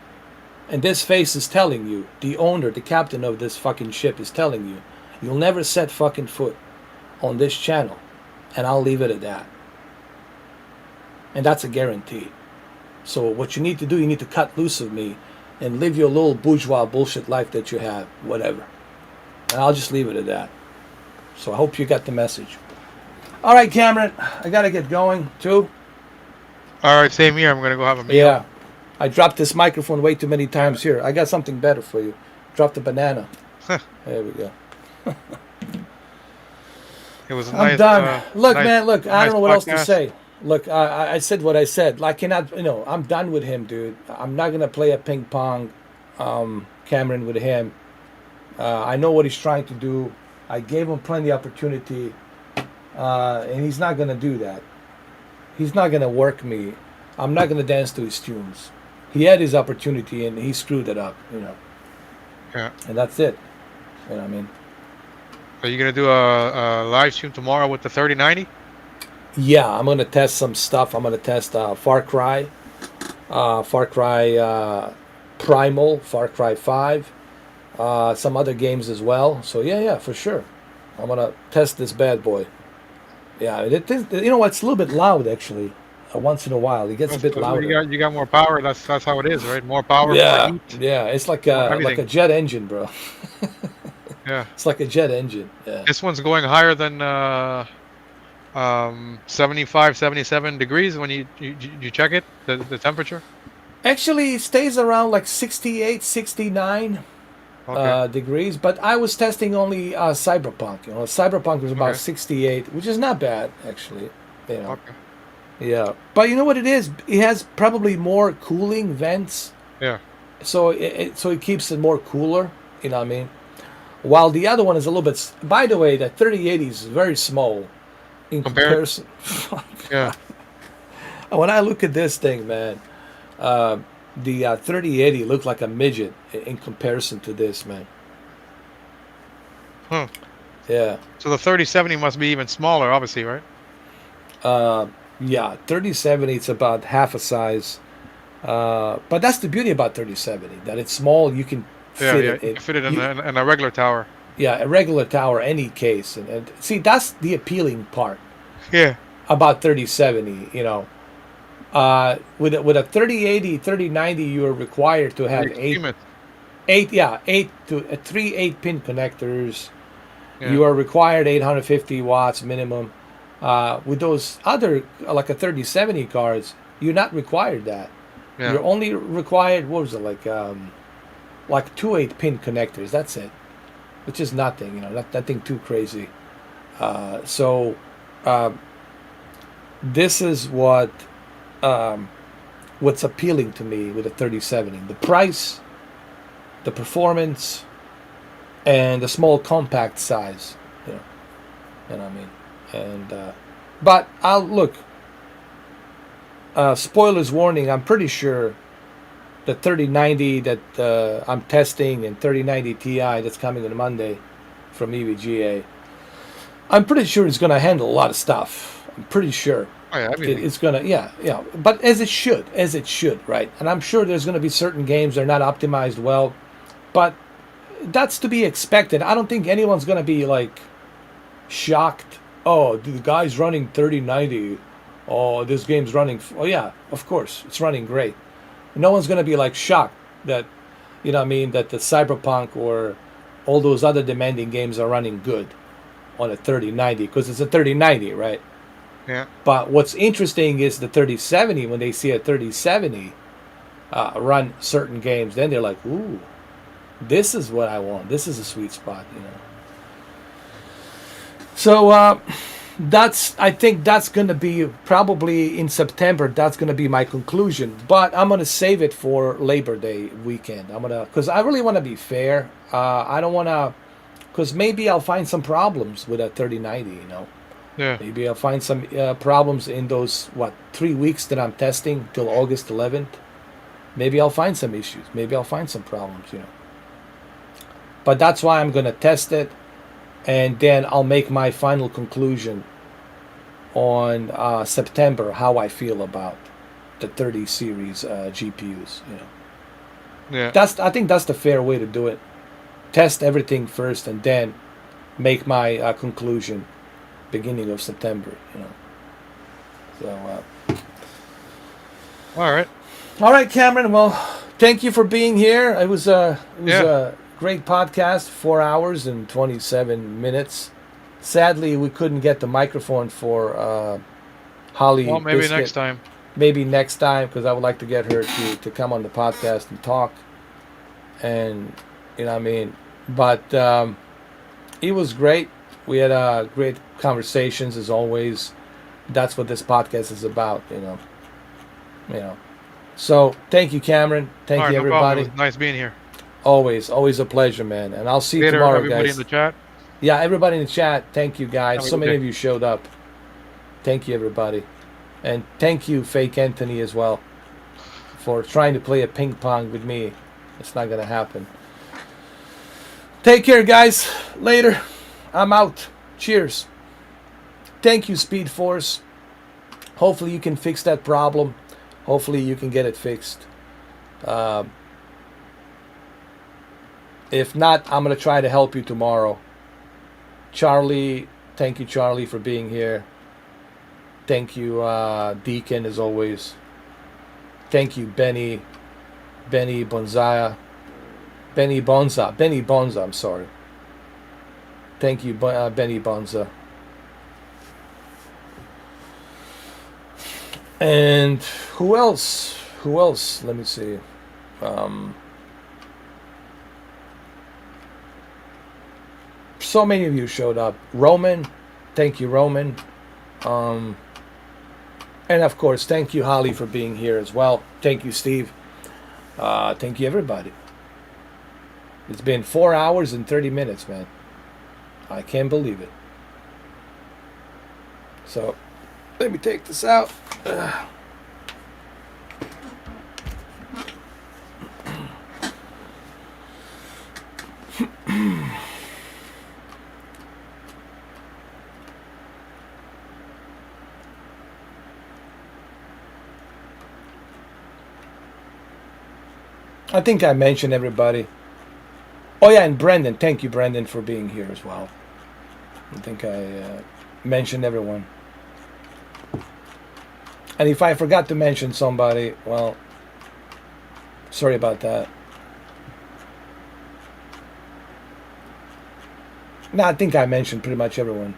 And this face is telling you, the owner, the captain of this fucking ship is telling you, you'll never set fucking foot on this channel. And I'll leave it at that. And that's a guarantee. So what you need to do, you need to cut loose of me and live your little bourgeois bullshit life that you have, whatever. And I'll just leave it at that. So I hope you got the message. All right, Cameron, I got to get going too. All right, same here. I'm going to go have a meal. Yeah. I dropped this microphone way too many times here. I got something better for you. Drop the banana. There we go. It was a I'm nice. done. Look, nice, man. Look, I nice don't know what else to podcast. say. Look, I said what I said. Like, cannot. I'm done with him, dude. I'm not gonna play a ping pong, Cameron, with him. I know what he's trying to do. I gave him plenty of opportunity, and he's not gonna do that. He's not gonna work me. I'm not gonna dance to his tunes. He had his opportunity and he screwed it up. Yeah. And that's it. You know what I mean? Are you gonna do a live stream tomorrow with the 3090? Yeah, I'm gonna test some stuff. I'm gonna test Far Cry Primal, Far Cry 5, some other games as well. So yeah, for sure. I'm gonna test this bad boy. Yeah, it is, it's a little bit loud actually. Once in a while, it gets a bit louder. You got more power. That's how it is, right? More power, more Yeah, heat, yeah. It's like more a everything. jet engine, bro. Yeah. It's like a jet engine. Yeah. This one's going higher than 75, 77 degrees when you check it, the temperature. Actually, it stays around like 68, 69 Okay. degrees. But I was testing only Cyberpunk. Cyberpunk was about Okay. 68, which is not bad actually. Okay. Yeah. But you know what it is? It has probably more cooling vents, Yeah. so it keeps it more cooler. You know what I mean? While the other one is a little bit. By the way, the 3080 is very small in Compared- comparison. Yeah. When I look at this thing, man, the 3080 looked like a midget in comparison to this, man. Huh. Yeah. So the 3070 must be even smaller, obviously, right? Yeah, 3070, it's about half a size. But that's the beauty about 3070, that it's small. You can Yeah, fit yeah. it. You can fit it in a regular tower. Yeah, a regular tower, any case. And see, that's the appealing part Yeah. about 3070, with a 3080, 3090, you are required to have Extremist. three 8-pin connectors. Yeah. You are required 850 watts minimum. With those other, like a 3070 cards, you're not required that. Yeah. You're only required, what was it, like two 8-pin connectors. That's it, which is nothing, nothing too crazy. So this is what's appealing to me with a 3070: the price, the performance, and the small compact size. You know what I mean? And but I'll look. Spoilers warning. I'm pretty sure the 3090 that I'm testing and 3090 Ti that's coming on Monday from EVGA. I'm pretty sure it's going to handle a lot of stuff. I'm pretty sure. Oh, yeah, everything. It's gonna, yeah, but as it should, right? And I'm sure there's gonna be certain games that are not optimized well, but that's to be expected. I don't think anyone's gonna be like shocked. Oh, the guy's running 3090. Oh, this game's running. Oh yeah, of course, it's running great. No one's gonna be like shocked that, that the Cyberpunk or all those other demanding games are running good on a 3090 because it's a 3090, right? Yeah. But what's interesting is the 3070. When they see a 3070 run certain games, then they're like, "Ooh, this is what I want. This is a sweet spot," So I think that's going to be probably in September. That's going to be my conclusion. But I'm going to save it for Labor Day weekend. Because I really want to be fair. I don't want to, because maybe I'll find some problems with a 3090. Yeah. Maybe I'll find some problems in those 3 weeks that I'm testing till August 11th. Maybe I'll find some issues. Maybe I'll find some problems. But that's why I'm going to test it, and then I'll make my final conclusion on September how I feel about the 30 series GPUs. Yeah. I think that's the fair way to do it. Test everything first, and then make my conclusion beginning of September. So. All right, Cameron. Well, thank you for being here. It was a great podcast. 4 hours and 27 minutes. Sadly, we couldn't get the microphone for Holly. Well, maybe Bizkit. next time. Maybe next time, because I would like to get her to come on the podcast and talk. And But it was great. We had great conversations as always. That's what this podcast is about, you know. You know. So thank you, Cameron. Thank All right, you, no problem. It everybody. was nice being here. Always a pleasure, man. And I'll see you Later, tomorrow, everybody guys. in the chat. Yeah, everybody in the chat. Thank you, guys. Have a So good many day. of you showed up. Thank you, everybody. And thank you, Fake Anthony, as well, for trying to play a ping pong with me. It's not going to happen. Take care, guys. Later. I'm out. Cheers. Thank you, Speed Force. Hopefully you can fix that problem. Hopefully you can get it fixed. If not, I'm going to try to help you tomorrow. Charlie, thank you, Charlie, for being here. Thank you, Deacon, as always. Thank you, Benny Bonza, I'm sorry. Thank you, Benny Bonza. And who else? Let me see. So many of you showed up. Roman, thank you, Roman. And of course, thank you, Holly, for being here as well. Thank you, Steve. Thank you, everybody. It's been 4 hours and 30 minutes, man. I can't believe it. So, let me take this out. I think I mentioned everybody. Oh yeah, and Brendan. Thank you, Brendan, for being here as well. I think I mentioned everyone. And if I forgot to mention somebody, well, sorry about that. No, I think I mentioned pretty much everyone.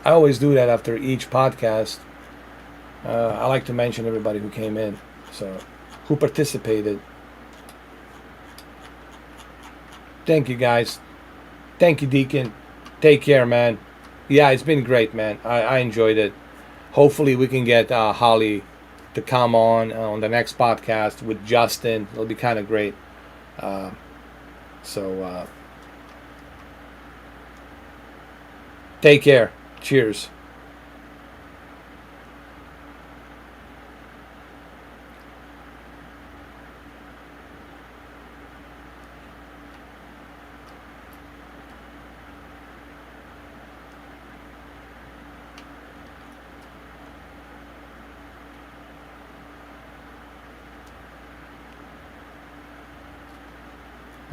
I always do that after each podcast. I like to mention everybody who came in, so who participated. Thank you, guys. Thank you, Deacon. Take care, man. Yeah, it's been great, man. I enjoyed it. Hopefully we can get Holly to come on the next podcast with Justin. It'll be kind of great. So take care. Cheers.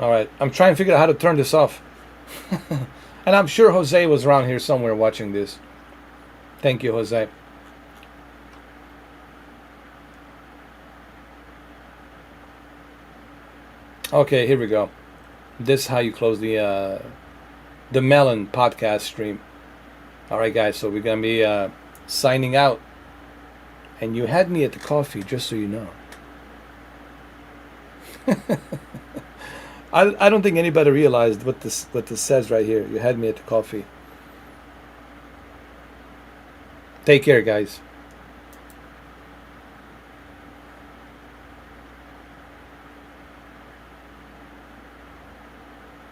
All right, I'm trying to figure out how to turn this off. And I'm sure Jose was around here somewhere watching this. Thank you, Jose. Okay, here we go. This is how you close the Melon podcast stream. All right, guys, so we're going to be signing out. And you had me at the coffee, just so you know. I don't think anybody realized what this says right here. You had me at the coffee. Take care, guys.